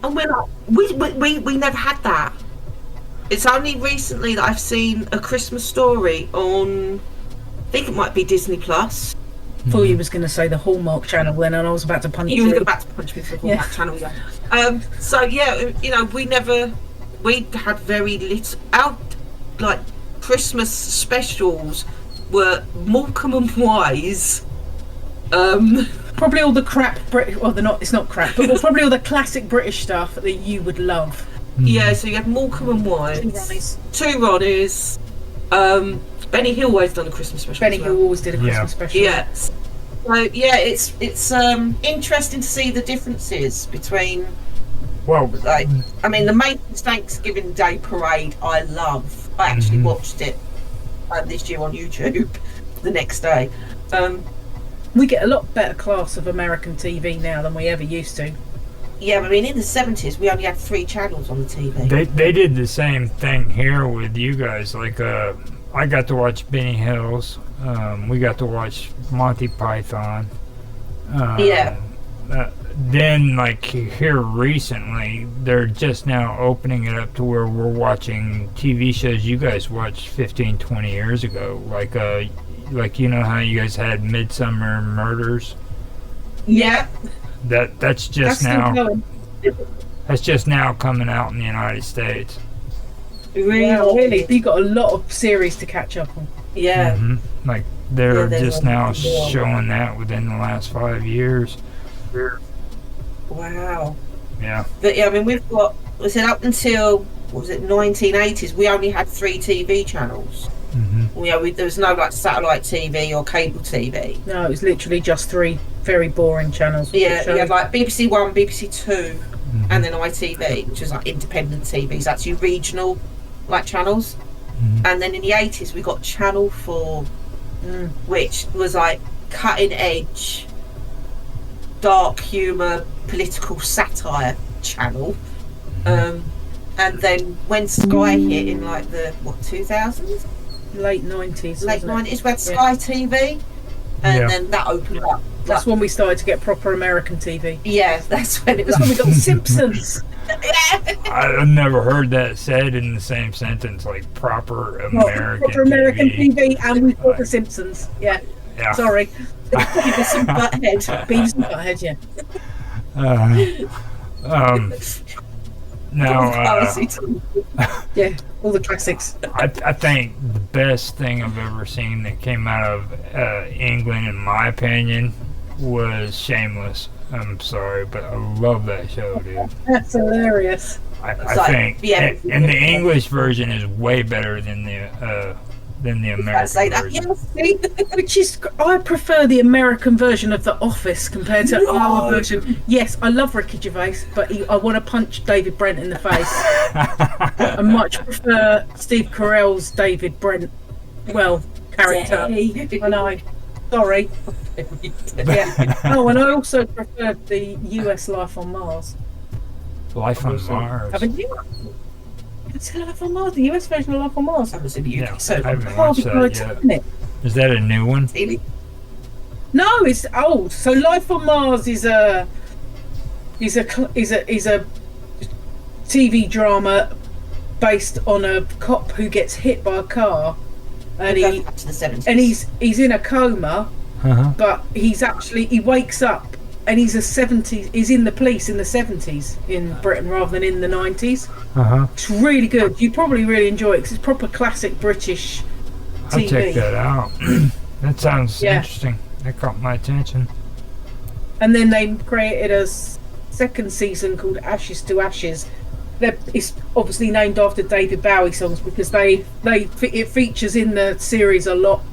And we're like, we never had that. It's only recently that I've seen A Christmas Story on, I think it might be Disney Plus. Thought you was going to say the Hallmark Channel then, and I was about to punch you. You were about to punch me for the Hallmark Channel, yeah. So yeah, you know, we had very little. Our like Christmas specials were Morecambe and Wise. Probably all the crap well, they're not. It's not crap, but probably all the classic British stuff that you would love. Yeah, so you had Morecambe and Wise, Two Ronnies. Benny Hill always done a Christmas special. Benny Hill always did a Christmas special. Yes. So yeah, it's interesting to see the differences between. Well, like, I mean, the Macy's Thanksgiving Day Parade, I love. I actually watched it this year on YouTube the next day. We get a lot better class of American TV now than we ever used to. Yeah, I mean, in the 70s, we only had 3 channels on the TV. They did the same thing here with you guys. Like, I got to watch Benny Hills. We got to watch Monty Python. Then, like, here recently, they're just now opening it up to where we're watching TV shows you guys watched 15, 20 years ago. Like you know how you guys had Midsummer Murders? Yeah. That's just now. That's just now coming out in the United States. Really? Wow, really? You got a lot of series to catch up on. Yeah. Like they're just now showing that within the last 5 years. Wow. Yeah. But yeah, I mean, we've got. We said up until what was it, 1980s? We only had 3 TV channels. There was no like satellite TV or cable TV. No, it was literally just 3 very boring channels. Yeah, you had like BBC One, BBC Two, and then ITV, which was like independent TVs, that's your regional like channels. And then in the 80s we got Channel 4, which was like cutting edge, dark humour, political satire channel. And then when Sky hit in like the 2000s? Late 90s. Late 90s, we had Sky TV, and then that opened up. That's when we started to get proper American TV. Yeah, that's when it was. That's when we got Simpsons. I've never heard that said in the same sentence, like proper American proper American TV, and we've got the Simpsons. Yeah. Sorry. Beavis and Butthead. Beavis and Butthead, yeah. All the classics. I think the best thing I've ever seen that came out of England, in my opinion, was Shameless. I'm sorry, but I love that show, dude. That's hilarious. I think, and the English version is way better than the American version. Which is, I prefer the American version of The Office compared to our version. Yes, I love Ricky Gervais, but I want to punch David Brent in the face. I much prefer Steve Carell's David Brent, character. I know. Sorry. Oh, and I also preferred the US Life on Mars. Life on Mars. Haven't you? It's Life on Mars, the US version of Life on Mars. I was in the UK. Yeah, so I haven't watched that yet. Is that a new one? No, it's old. So Life on Mars is a TV drama based on a cop who gets hit by a car, and he's in a coma, but he wakes up. And he's in the police in the 70s in Britain rather than in the 90s. It's really good. You probably really enjoy it because it's proper classic British TV. I'll check that out. That sounds interesting. That caught my attention. And then they created a second season called Ashes to Ashes. It's obviously named after David Bowie songs because it features in the series a lot.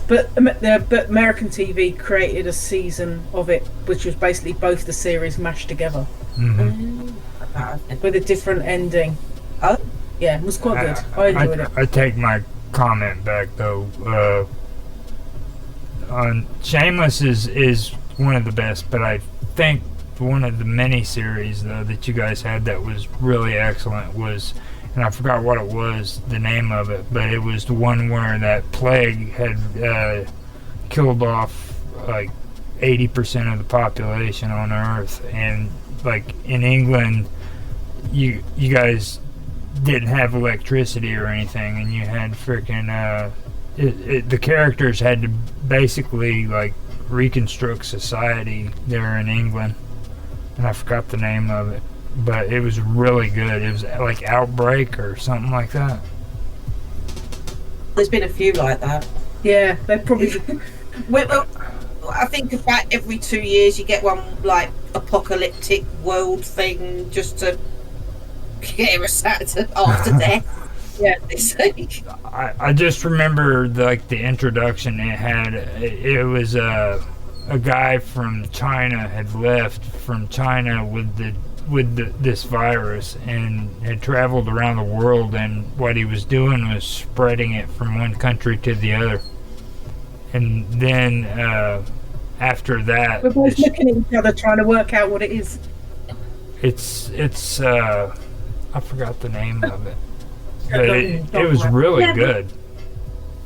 But American TV created a season of it, which was basically both the series mashed together with a different ending. Oh, yeah, it was quite good. I enjoyed it. I take my comment back though. On Shameless is one of the best, but I think one of the many series though that you guys had that was really excellent was, and I forgot what it was, the name of it, but it was the one where that plague had killed off like 80% of the population on Earth, and like in England, you guys didn't have electricity or anything, and you had freaking the characters had to basically like reconstruct society there in England, and I forgot the name of it, but it was really good. It was like Outbreak or something like that. There's been a few like that. Yeah, they probably. Well, I think about every 2 years you get one like apocalyptic world thing just to get us out after death. Yeah, they say. I just remember the introduction it had. It was a guy from China had left from China with this virus and had traveled around the world, and what he was doing was spreading it from one country to the other. And then after that, we're both looking at each other trying to work out what it is. It's I forgot the name of it. But it was really good.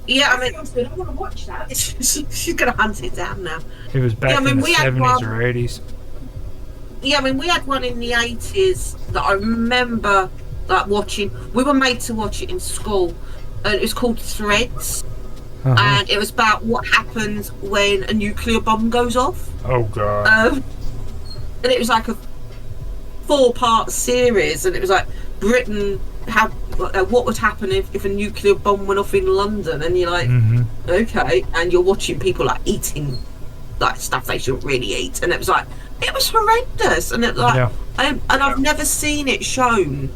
Yeah, I mean, I want to watch that. She's gonna hunt it down now. It was back in the 70s or 80s. Yeah, I mean, we had one in the 80s that I remember like watching. We were made to watch it in school. It was called Threads, and it was about what happens when a nuclear bomb goes off. Oh God! And it was like a 4-part series, and it was like Britain. What would happen if a nuclear bomb went off in London, and you're like, okay, and you're watching people like eating like stuff they shouldn't really eat, and it was horrendous, and and I've never seen it shown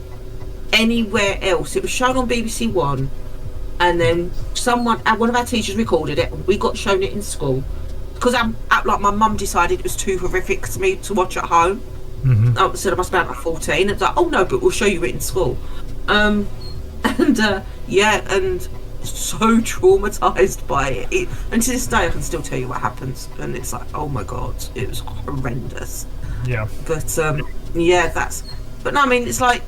anywhere else. It was shown on BBC One, and then one of our teachers recorded it, and we got shown it in school because like my mum decided it was too horrific for me to watch at home. I said I must be about 14. It's like, oh no, but we'll show you it in school. And so traumatized by it. And to this day I can still tell you what happens, and it's like, oh my God, it was horrendous. Yeah. But but no, I mean, it's like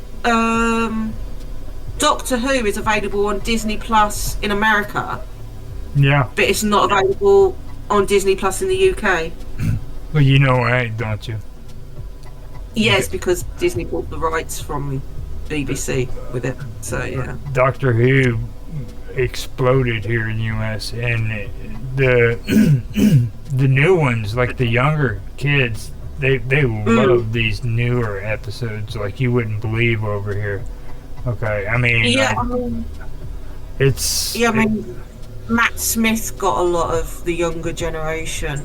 Doctor Who is available on Disney Plus in America. Yeah. But it's not available on Disney Plus in the UK. Well, you know why, don't you? Yes, because Disney bought the rights from BBC with it. So yeah. Doctor Who exploded here in the US, and the new ones, like the younger kids, they love these newer episodes like you wouldn't believe over here. Okay, I mean, Matt Smith got a lot of the younger generation,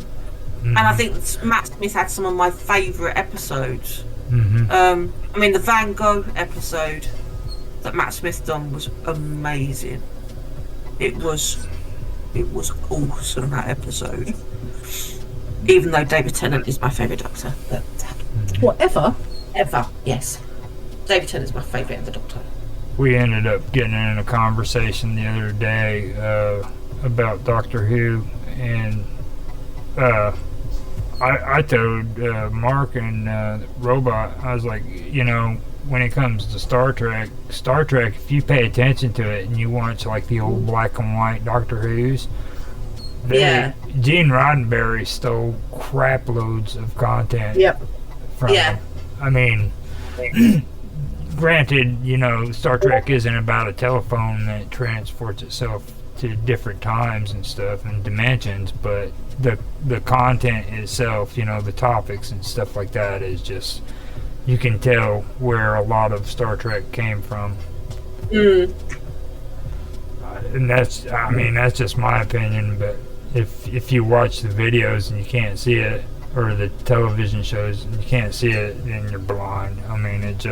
and I think Matt Smith had some of my favourite episodes. I mean, the Van Gogh episode that Matt Smith done was amazing. It was awesome, that episode. Even though David Tennant is my favourite Doctor. Whatever? Ever, yes. David Tennant's my favourite ever Doctor. We ended up getting in a conversation the other day about Doctor Who, and I told Mark and Robot, I was like, when it comes to Star Trek, if you pay attention to it and you watch like the old black and white Doctor Who's, Gene Roddenberry stole crap loads of content from them. I mean, granted, Star Trek isn't about a telephone that transports itself to different times and stuff and dimensions, but the content itself, the topics and stuff like that is just, you can tell where a lot of Star Trek came from. And that's just my opinion, but if you watch the videos and you can't see it, or the television shows and you can't see it, then you're blind. I mean, it's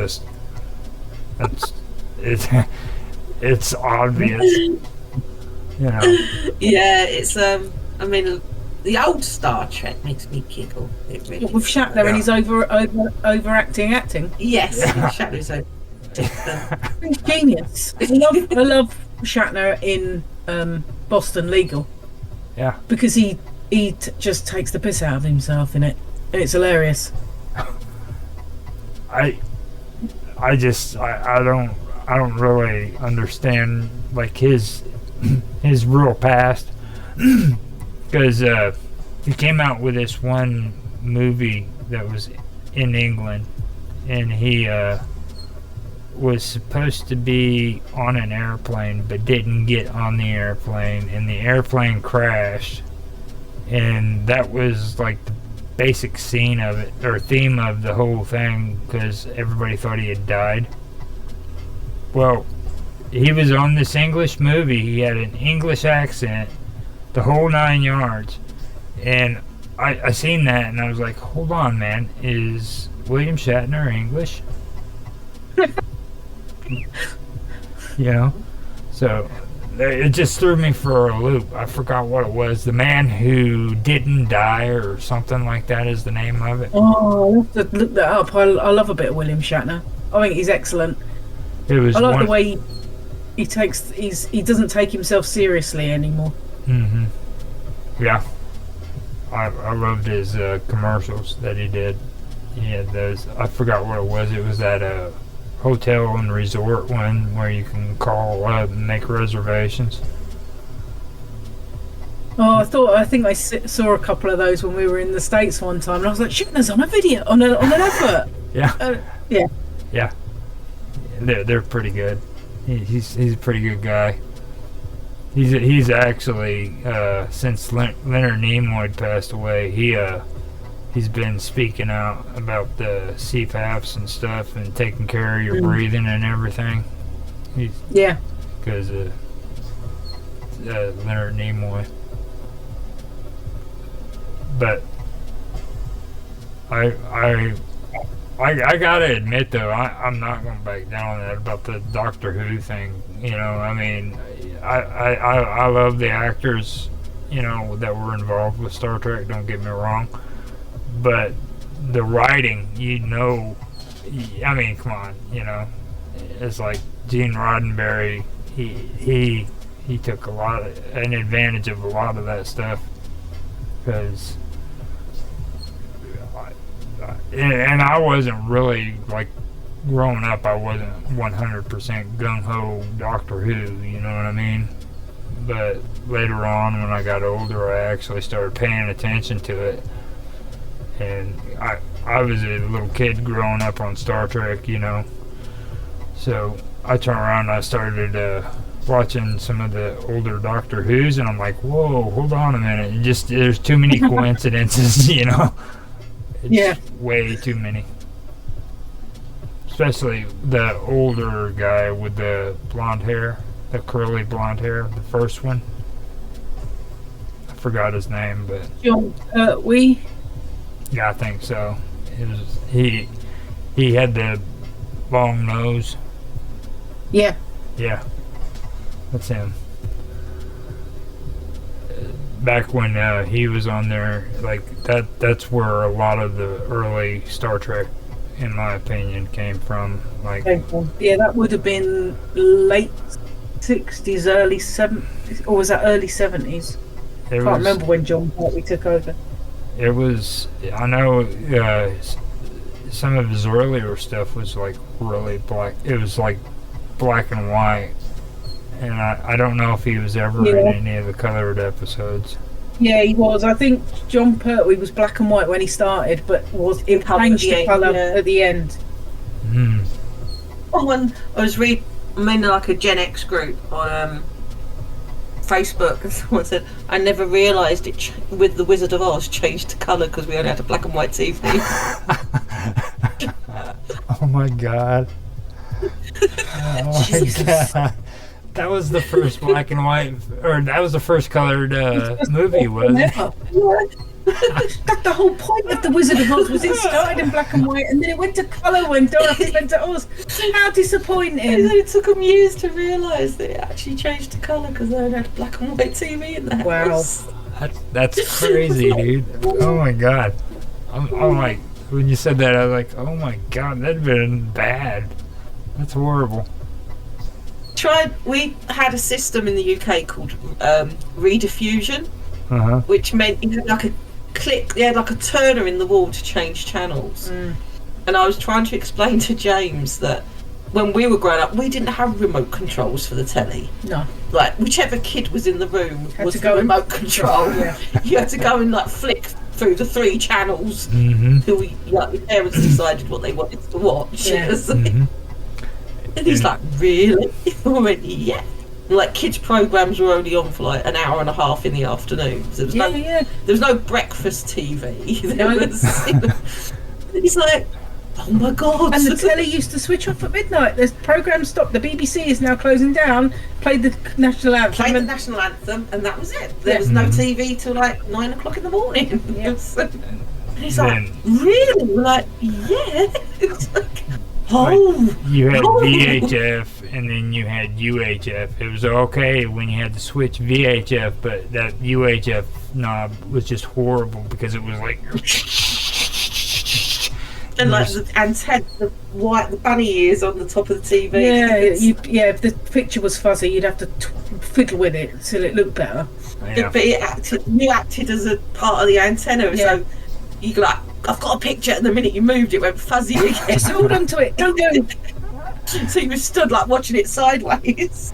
obvious. Yeah, it's I mean, the old Star Trek makes me giggle. It really with Shatner and his overacting acting. Yes, Shatner's over. He's genius. I love Shatner in Boston Legal. Yeah. Because he just takes the piss out of himself in it, and it's hilarious. I don't really understand like his real past, because he came out with this one movie that was in England, and he was supposed to be on an airplane but didn't get on the airplane, and the airplane crashed, and that was like the basic scene of it, or theme of the whole thing, because everybody thought he had died. Well, he was on this English movie, he had an English accent, the whole 9 yards, and I seen that and I was like, hold on, man, is William Shatner English? You know? So it just threw me for a loop. I forgot what it was. The Man Who Didn't Die or something like that is the name of it. Oh, I'll have to look that up. I love a bit of William Shatner. I think he's excellent. It was I like the way he doesn't take himself seriously anymore. Mm-hmm. Yeah. I loved his commercials that he did. He had those. I forgot what it was. It was that hotel and resort one where you can call up and make reservations. Oh, I think I saw a couple of those when we were in the States one time, and I was like, Shatner's on a video, on an advert. Yeah. Yeah. Yeah. They're pretty good. He's a pretty good guy. He's actually since Leonard Nimoy passed away, he's been speaking out about the CPAPs and stuff and taking care of your breathing and everything. Because of Leonard Nimoy. But I gotta admit though, I'm not gonna back down on that about the Doctor Who thing. You know, I mean, I love the actors, you know, that were involved with Star Trek. Don't get me wrong, but the writing, you know, I mean, come on, you know, it's like Gene Roddenberry. He took an advantage of a lot of that stuff, because. And I wasn't really, like, growing up, I wasn't 100% gung-ho Doctor Who, you know what I mean? But later on, when I got older, I actually started paying attention to it. And I was a little kid growing up on Star Trek, you know? So I turned around and I started watching some of the older Doctor Who's, and I'm like, whoa, hold on a minute. There's too many coincidences, you know? It's way too many. Especially the older guy with the blonde hair, the curly blonde hair, the first one. I forgot his name, but John Pertwee. Yeah, I think so. He had the long nose. Yeah. Yeah, that's him. Back when he was on there, like that's where a lot of the early Star Trek, in my opinion, came from. Like, yeah, that would have been late 60s, early 70s, or was that early 70s? I can't remember when John Pertwee took over. It was, I know some of his earlier stuff was like really black. It was like black and white. And I don't know if he was ever in any of the colored episodes. Yeah, he was. I think John Pertwee was black and white when he started, but it changed the colour at the end. Mm. Oh, when I was I'm in like a Gen X group on Facebook, and someone said, I never realised it with the Wizard of Oz changed to colour because we only had a black and white TV. Oh my god. Oh my god. That was the first black and white, or that was the first colored movie, wasn't it? That's the whole point of the Wizard of Oz, was it started in black and white and then it went to colour when Dorothy went to Oz. How disappointing! It took them years to realise that it actually changed to colour because they had a black and white TV in the house. Wow, that's crazy, dude. Oh my god! I'm like, when you said that, I was like, oh my god, that'd been bad. That's horrible. We had a system in the UK called rediffusion, which meant you had like a click, you had like a turner in the wall to change channels. And I was trying to explain to James that when we were growing up, we didn't have remote controls for the telly. No. Like, whichever kid was in the room was the remote control. You had to go and like flick through the 3 channels who the parents decided what they wanted to watch. And he's like, really? I went, yeah. And, like, kids' programs were only on for like an hour and a half in the afternoon. There was there was no breakfast TV. He's like, oh my god. And the telly used to switch off at midnight. The programme stopped. The BBC is now closing down. Played the national anthem. And that was it. There was no TV till like 9 o'clock in the morning. And he's like, really? We're like, yeah. It's like, you had VHF and then you had UHF. It was okay when you had to switch VHF, but that UHF knob was just horrible because it was like. And like the antenna, the bunny ears on the top of the TV. If the picture was fuzzy, you'd have to fiddle with it till it looked better. But you acted as a part of the antenna, so you go like, I've got a picture, and the minute you moved, it went fuzzy again. Just hold on to it, don't go. So you were stood like watching it sideways.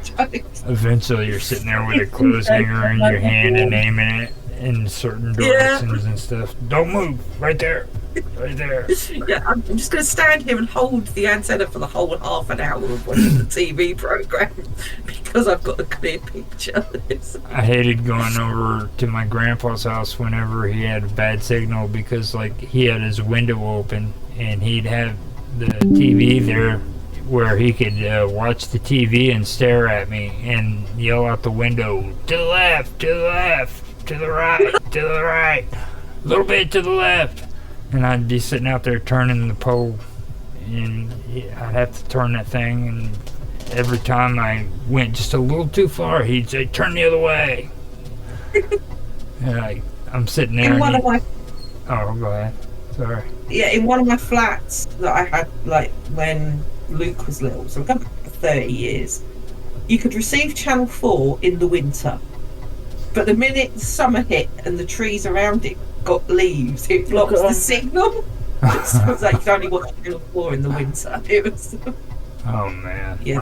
Eventually, you're sitting there with a clothes hanger in your hand and aiming it in certain directions and stuff. Don't move, right there. Right there. I'm just going to stand here and hold the antenna for the whole half an hour of watching the TV program because I've got a clear picture. I hated going over to my grandpa's house whenever he had a bad signal because, like, he had his window open and he'd have the TV there where he could watch the TV and stare at me and yell out the window, to the left, to the left, to the right, to the right, a little bit to the left. And I'd be sitting out there turning the pole, and I'd have to turn that thing, and every time I went just a little too far, he'd say, turn the other way. And I'm sitting there. Oh, go ahead. Sorry. Yeah, in one of my flats that I had, like, when Luke was little, so I've done it for 30 years, you could receive Channel 4 in the winter. But the minute the summer hit and the trees around it got leaves, it blocks the signal. So it's like you can only watch Channel 4 in the winter. It was. Oh man. Yeah.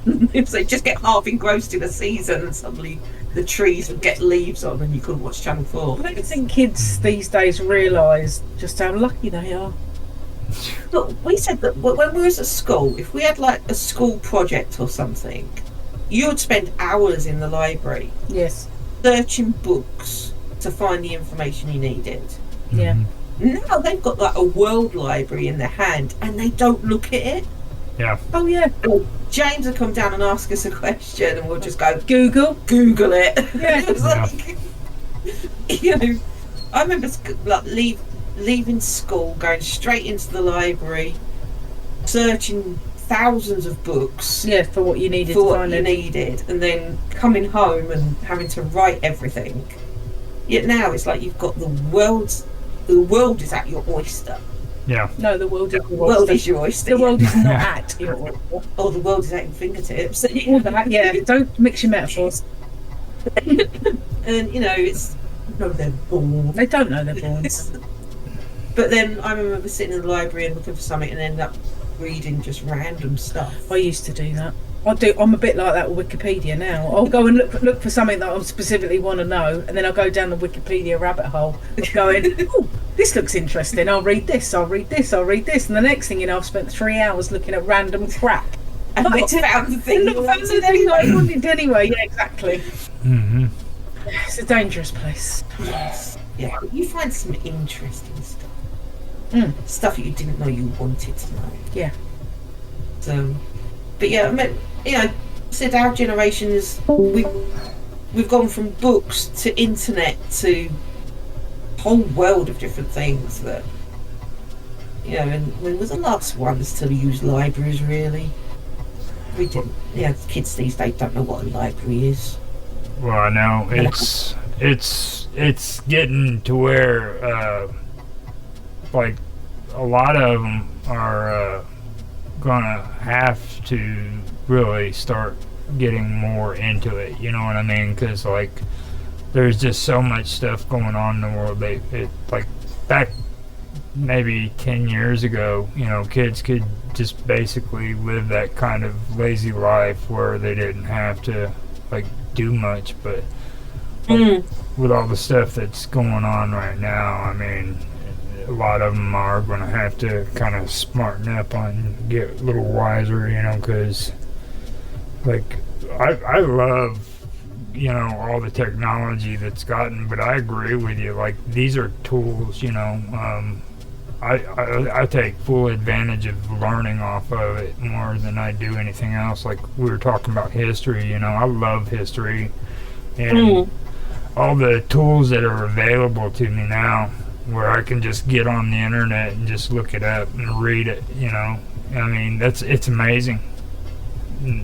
It was like just get half engrossed in a season and suddenly the trees would get leaves on and you couldn't watch Channel 4. I don't think kids these days realise just how lucky they are. But we said that when we was at school, if we had like a school project or something, you would spend hours in the library. Yes. Searching books to find the information you needed. Yeah. Now they've got like a world library in their hand and they don't look at it. Yeah. Oh yeah. James will come down and ask us a question and we'll just go Google it. Yeah. It was like, you know, I remember like leaving school, going straight into the library, searching thousands of books for what you needed and then coming home and having to write everything. Yet now it's like you've got the world is at your oyster. Yeah. No, the world is your oyster. The world is your oyster. The world is not at your oyster. Oh, the world is at your fingertips. All that, don't mix your metaphors. And you know, they're born. They don't know they're born. But then I remember sitting in the library and looking for something and end up reading just random stuff. I used to do that. I'm a bit like that with Wikipedia now. I'll go and look for something that I specifically want to know, and then I'll go down the Wikipedia rabbit hole going, oh, this looks interesting, I'll read this, and the next thing you know, I've spent 3 hours looking at random crap. And I found the thing that I wanted anyway. Yeah, exactly. Mm-hmm. It's a dangerous place. Yes. Yeah, you find some interesting stuff. Stuff you didn't know you wanted to know. Yeah. So, but yeah, I mean, you know, said our generation is we've gone from books to internet to a whole world of different things that, you know, and when we're the last ones to use libraries really. We didn't. Yeah, kids these days don't know what a library is. Well, no, it's getting to where like a lot of them are gonna have to really start getting more into it. You know what I mean? Because like, there's just so much stuff going on in the world. Like back maybe 10 years ago, you know, kids could just basically live that kind of lazy life where they didn't have to like do much. But like, with all the stuff that's going on right now, I mean, a lot of them are going to have to kind of smarten up on, get a little wiser, you know, because like I love, you know, all the technology that's gotten, but I agree with you, like these are tools, you know. I take full advantage of learning off of it more than I do anything else. Like we were talking about history, you know, I love history, and all the tools that are available to me now, where I can just get on the internet and just look it up and read it, you know. I mean, it's amazing.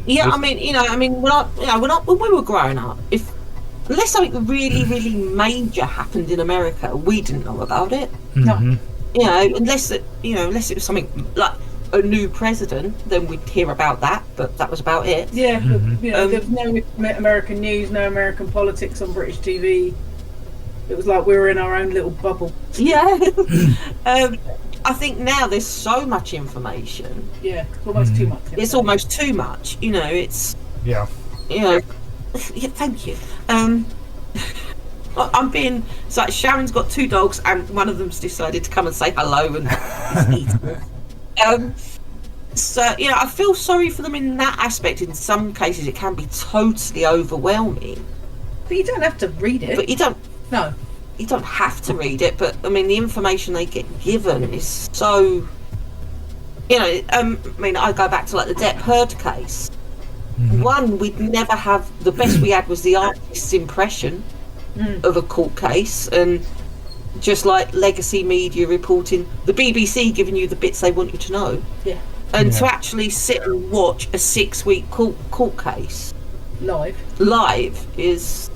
Yeah, I mean, you know, when we were growing up, unless something really, really major happened in America, we didn't know about it. Mm-hmm. You know, unless it was something like a new president, then we'd hear about that, but that was about it. Yeah, but, you know, there was no American news, no American politics on British TV. It was like we were in our own little bubble. Yeah. I think now there's so much information. Yeah, it's almost too much. It's almost too much. You know, it's... Yeah. You know... Yeah, thank you. I'm being... It's like Sharon's got 2 dogs and one of them's decided to come and say hello and eat them. So, you know, I feel sorry for them in that aspect. In some cases, it can be totally overwhelming. But you don't have to read it. But you don't... No. You don't have to read it, but, I mean, the information they get given is so... You know, I mean, I go back to, like, the Depp Heard case. One, we'd never have... The best we had was the artist's impression of a court case, and just like legacy media reporting, the BBC giving you the bits they want you to know. Yeah. And to actually sit and watch a 6-week court case live is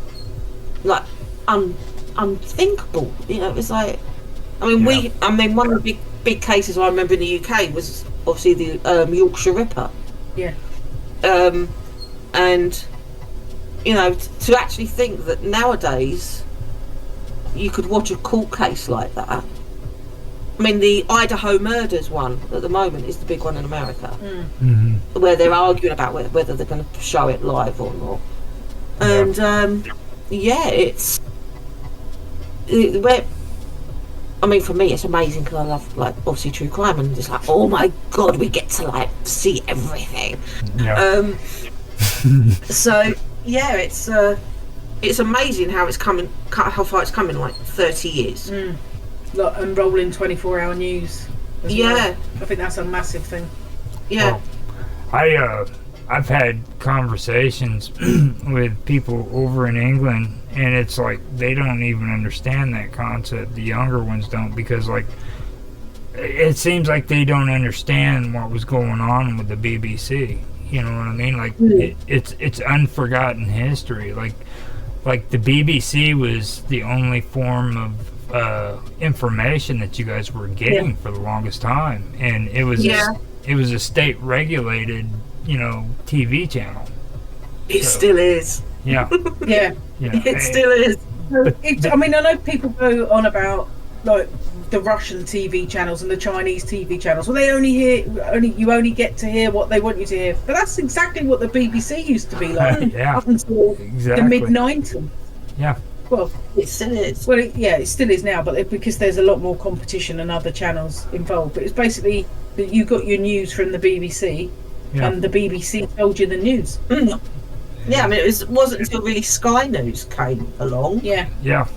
like unthinkable. You know, it's like, I mean, one of the big cases I remember in the UK was obviously the Yorkshire Ripper. Yeah. And you know, to actually think that nowadays you could watch a court case like that. I mean, the Idaho murders one at the moment is the big one in America, where they're arguing about whether they're going to show it live or not. And it's where. I mean, for me, it's amazing because I love, like, obviously true crime, and it's like, oh my god, we get to like see everything. Yeah. So yeah, it's amazing how it's coming, how far it's come in like 30 years. Like, and rolling 24-hour news. Well. I think that's a massive thing. Yeah. Well, I've had conversations with people over in England, and it's like they don't even understand that concept. The younger ones don't, because like it seems like they don't understand what was going on with the BBC. You know what I mean? Like it's unforgotten history. Like the BBC was the only form of information that you guys were getting for the longest time, and it was a state regulated, you know, TV channel. It still is. Yeah. Yeah. It still is. I mean, I know people go on about like the Russian TV channels and the Chinese TV channels. Well, you only get to hear what they want you to hear. But that's exactly what the BBC used to be like up until the mid-90s. Yeah. Well, it still is. Well, it still is now, but because there's a lot more competition and other channels involved. But it's basically that you got your news from the BBC, and the BBC told you the news. Yeah, I mean, it wasn't until really Sky News came along. Yeah. Yeah.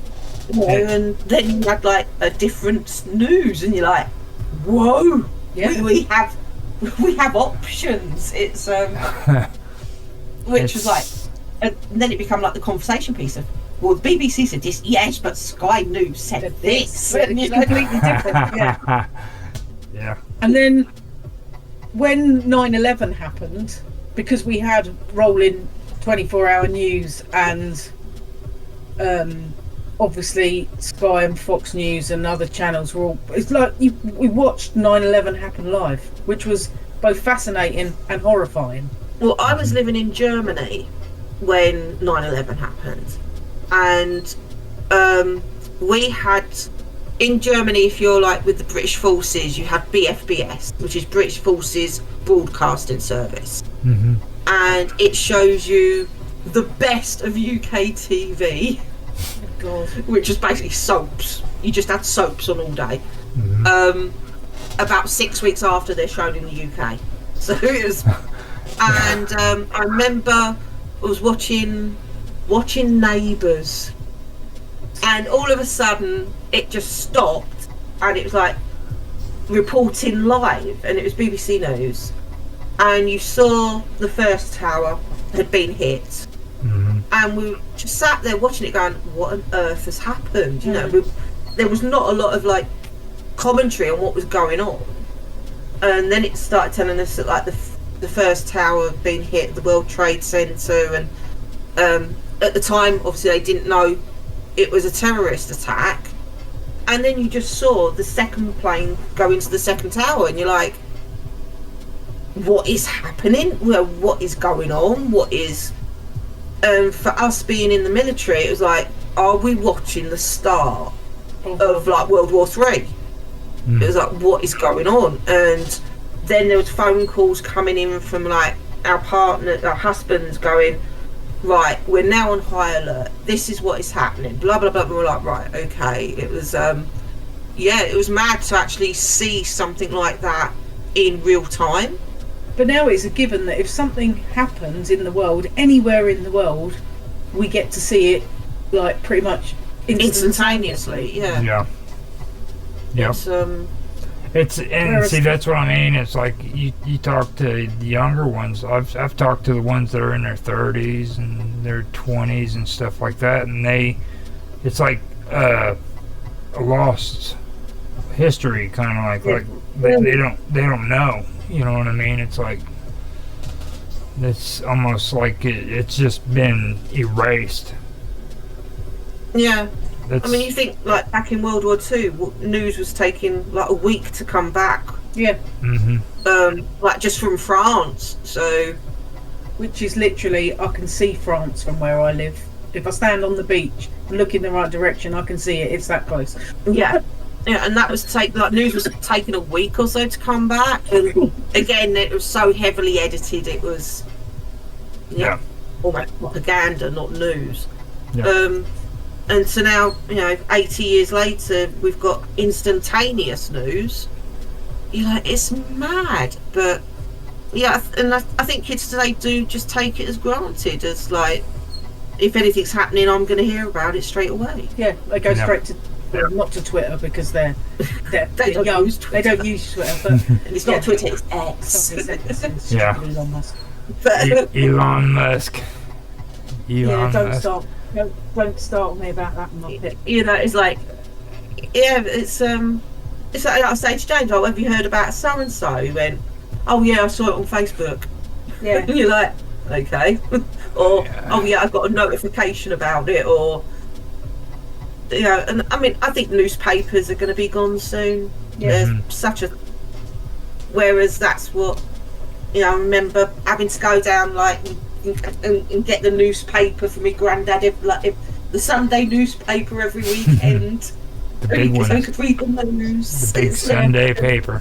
You know, and then you had like a different news, and you're like, "Whoa, we have options." It's which was like, and then it became like the conversation piece of, well, the BBC said this, yes, but Sky News said this. It's completely different. Yeah. Yeah. And then when 9/11 happened, because we had rolling 24-hour news and obviously Sky and Fox News and other channels were all, it's like we watched 9/11 happen live, which was both fascinating and horrifying. Well, I was living in Germany when 9/11 happened, and we had in Germany, if you're like with the British Forces, you had BFBS, which is British Forces Broadcasting Service, and it shows you the best of UK TV, which is basically soaps. You just had soaps on all day. About 6 weeks after they're shown in the UK, so it was. And I remember I was watching Neighbours, and all of a sudden it just stopped, and it was like reporting live, and it was BBC News, and you saw the first tower had been hit, and we just sat there watching it going, what on earth has happened? You know, there was not a lot of like commentary on what was going on, and then it started telling us that like the first tower had been hit, the World Trade Center, and at the time obviously they didn't know it was a terrorist attack, and then you just saw the second plane go into the second tower, and you're like, what is happening? Well, what is going on? What is for us being in the military, it was like, are we watching the start of like World War III? It was like, what is going on? And then there was phone calls coming in from like our husbands going, right, we're now on high alert, this is what is happening, blah blah blah. And we're like, right, okay. It was it was mad to actually see something like that in real time. But now it's a given that if something happens in the world, anywhere in the world, we get to see it like pretty much instantaneously. Yeah. It's and see, that's what I mean. It's like you talk to the younger ones. I've talked to the ones that are in their 30s and their 20s and stuff like that, and it's like a lost history, kind of like they don't know. You know what I mean? It's like it's almost like it's just been erased. Yeah. I mean, you think like back in World War II, news was taking like a week to come back. Yeah. Like just from France, so. Which is literally, I can see France from where I live. If I stand on the beach and look in the right direction, I can see it. It's that close. Yeah. Yeah, and that was news was taking a week or so to come back. And again, it was so heavily edited. It was almost propaganda, not news. Yeah. And so now, 80 years later, we've got instantaneous news. It's mad. But yeah, and I think kids today do just take it as granted, as like, if anything's happening, I'm going to hear about it straight away. Yeah, they go straight to. Not to Twitter because they're young. They don't use Twitter, but it's not Twitter, it's X. Yeah. Elon Musk. Elon Musk. Don't start with me about that. I'm not it. It's like, it's like I say to James, have you heard about so and so? He went, oh yeah, I saw it on Facebook. Yeah. And you're like, okay. Or oh yeah, I got a notification about it, or. And I mean, I think newspapers are going to be gone soon. There's such a. Whereas that's what, I remember having to go down like and get the newspaper for my granddad, the Sunday newspaper every weekend. The big one. So I could read the news. The big Sunday paper.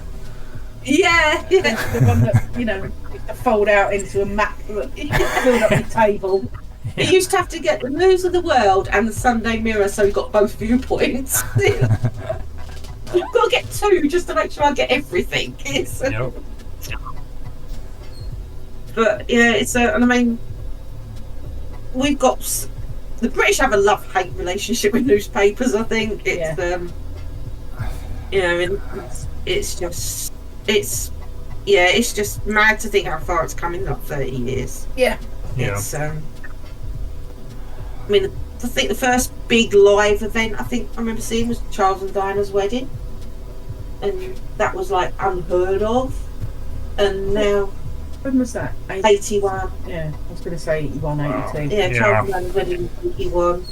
Yeah. The one that you fold out into a map, fill up the table. You used to have to get the News of the World and the Sunday Mirror, so you got both viewpoints. You've got to get two just to make sure I get everything. But yeah, and I mean, we've got the British have a love-hate relationship with newspapers. I think it's it's just mad to think how far it's come in 30 years. Yeah. It's I mean, I think the first big live event I remember seeing was Charles and Diana's wedding, and that was like unheard of. And now, when was that? 81. Yeah, I was going to say 81, 82. Yeah, Charles and Diana's wedding was 81,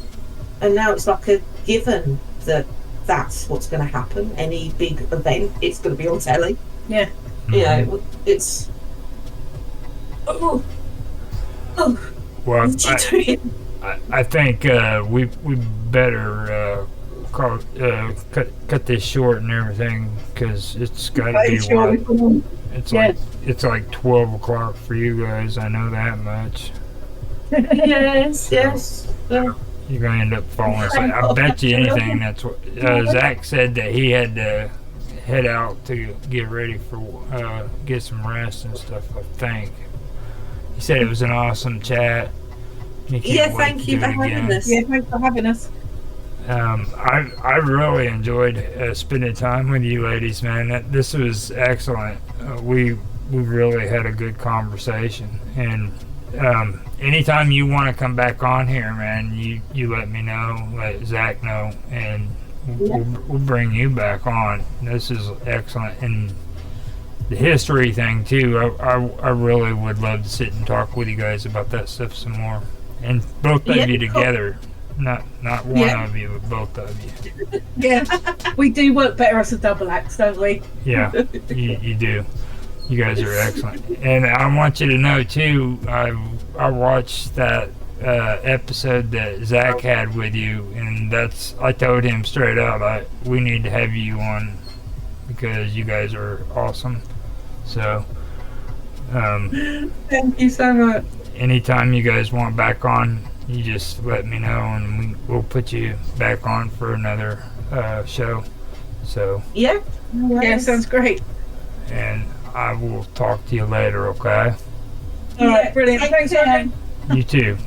and now it's like a given that that's what's going to happen. Any big event, it's going to be on telly. Yeah. You know, it's. Oh. Well, What are you doing? I think we better cut this short and everything because it's got to be wild. It's like 12 o'clock for you guys. I know that much. Yes. You're gonna end up falling asleep. I bet you anything. That's what Zack said, that he had to head out to get ready for get some rest and stuff. I think he said it was an awesome chat. Thank you for having us. Yeah, thanks for having us. I really enjoyed spending time with you ladies, man. This was excellent. We really had a good conversation, and anytime you want to come back on here, man, you let me know, let Zach know, and we'll bring you back on. This is excellent. And the history thing too, I really would love to sit and talk with you guys about that stuff some more, and both of you together. Not one of you, but both of you. Yeah, we do work better as a double act, don't we? Yeah, you do. You guys are excellent. And I want you to know too, I watched that episode that Zach had with you, and I told him straight out, we need to have you on because you guys are awesome. So Thank you so much. Anytime you guys want back on, you just let me know, and we'll put you back on for another show. So yeah, sounds great. And I will talk to you later, okay? All right, brilliant. Thanks, Ryan. You too.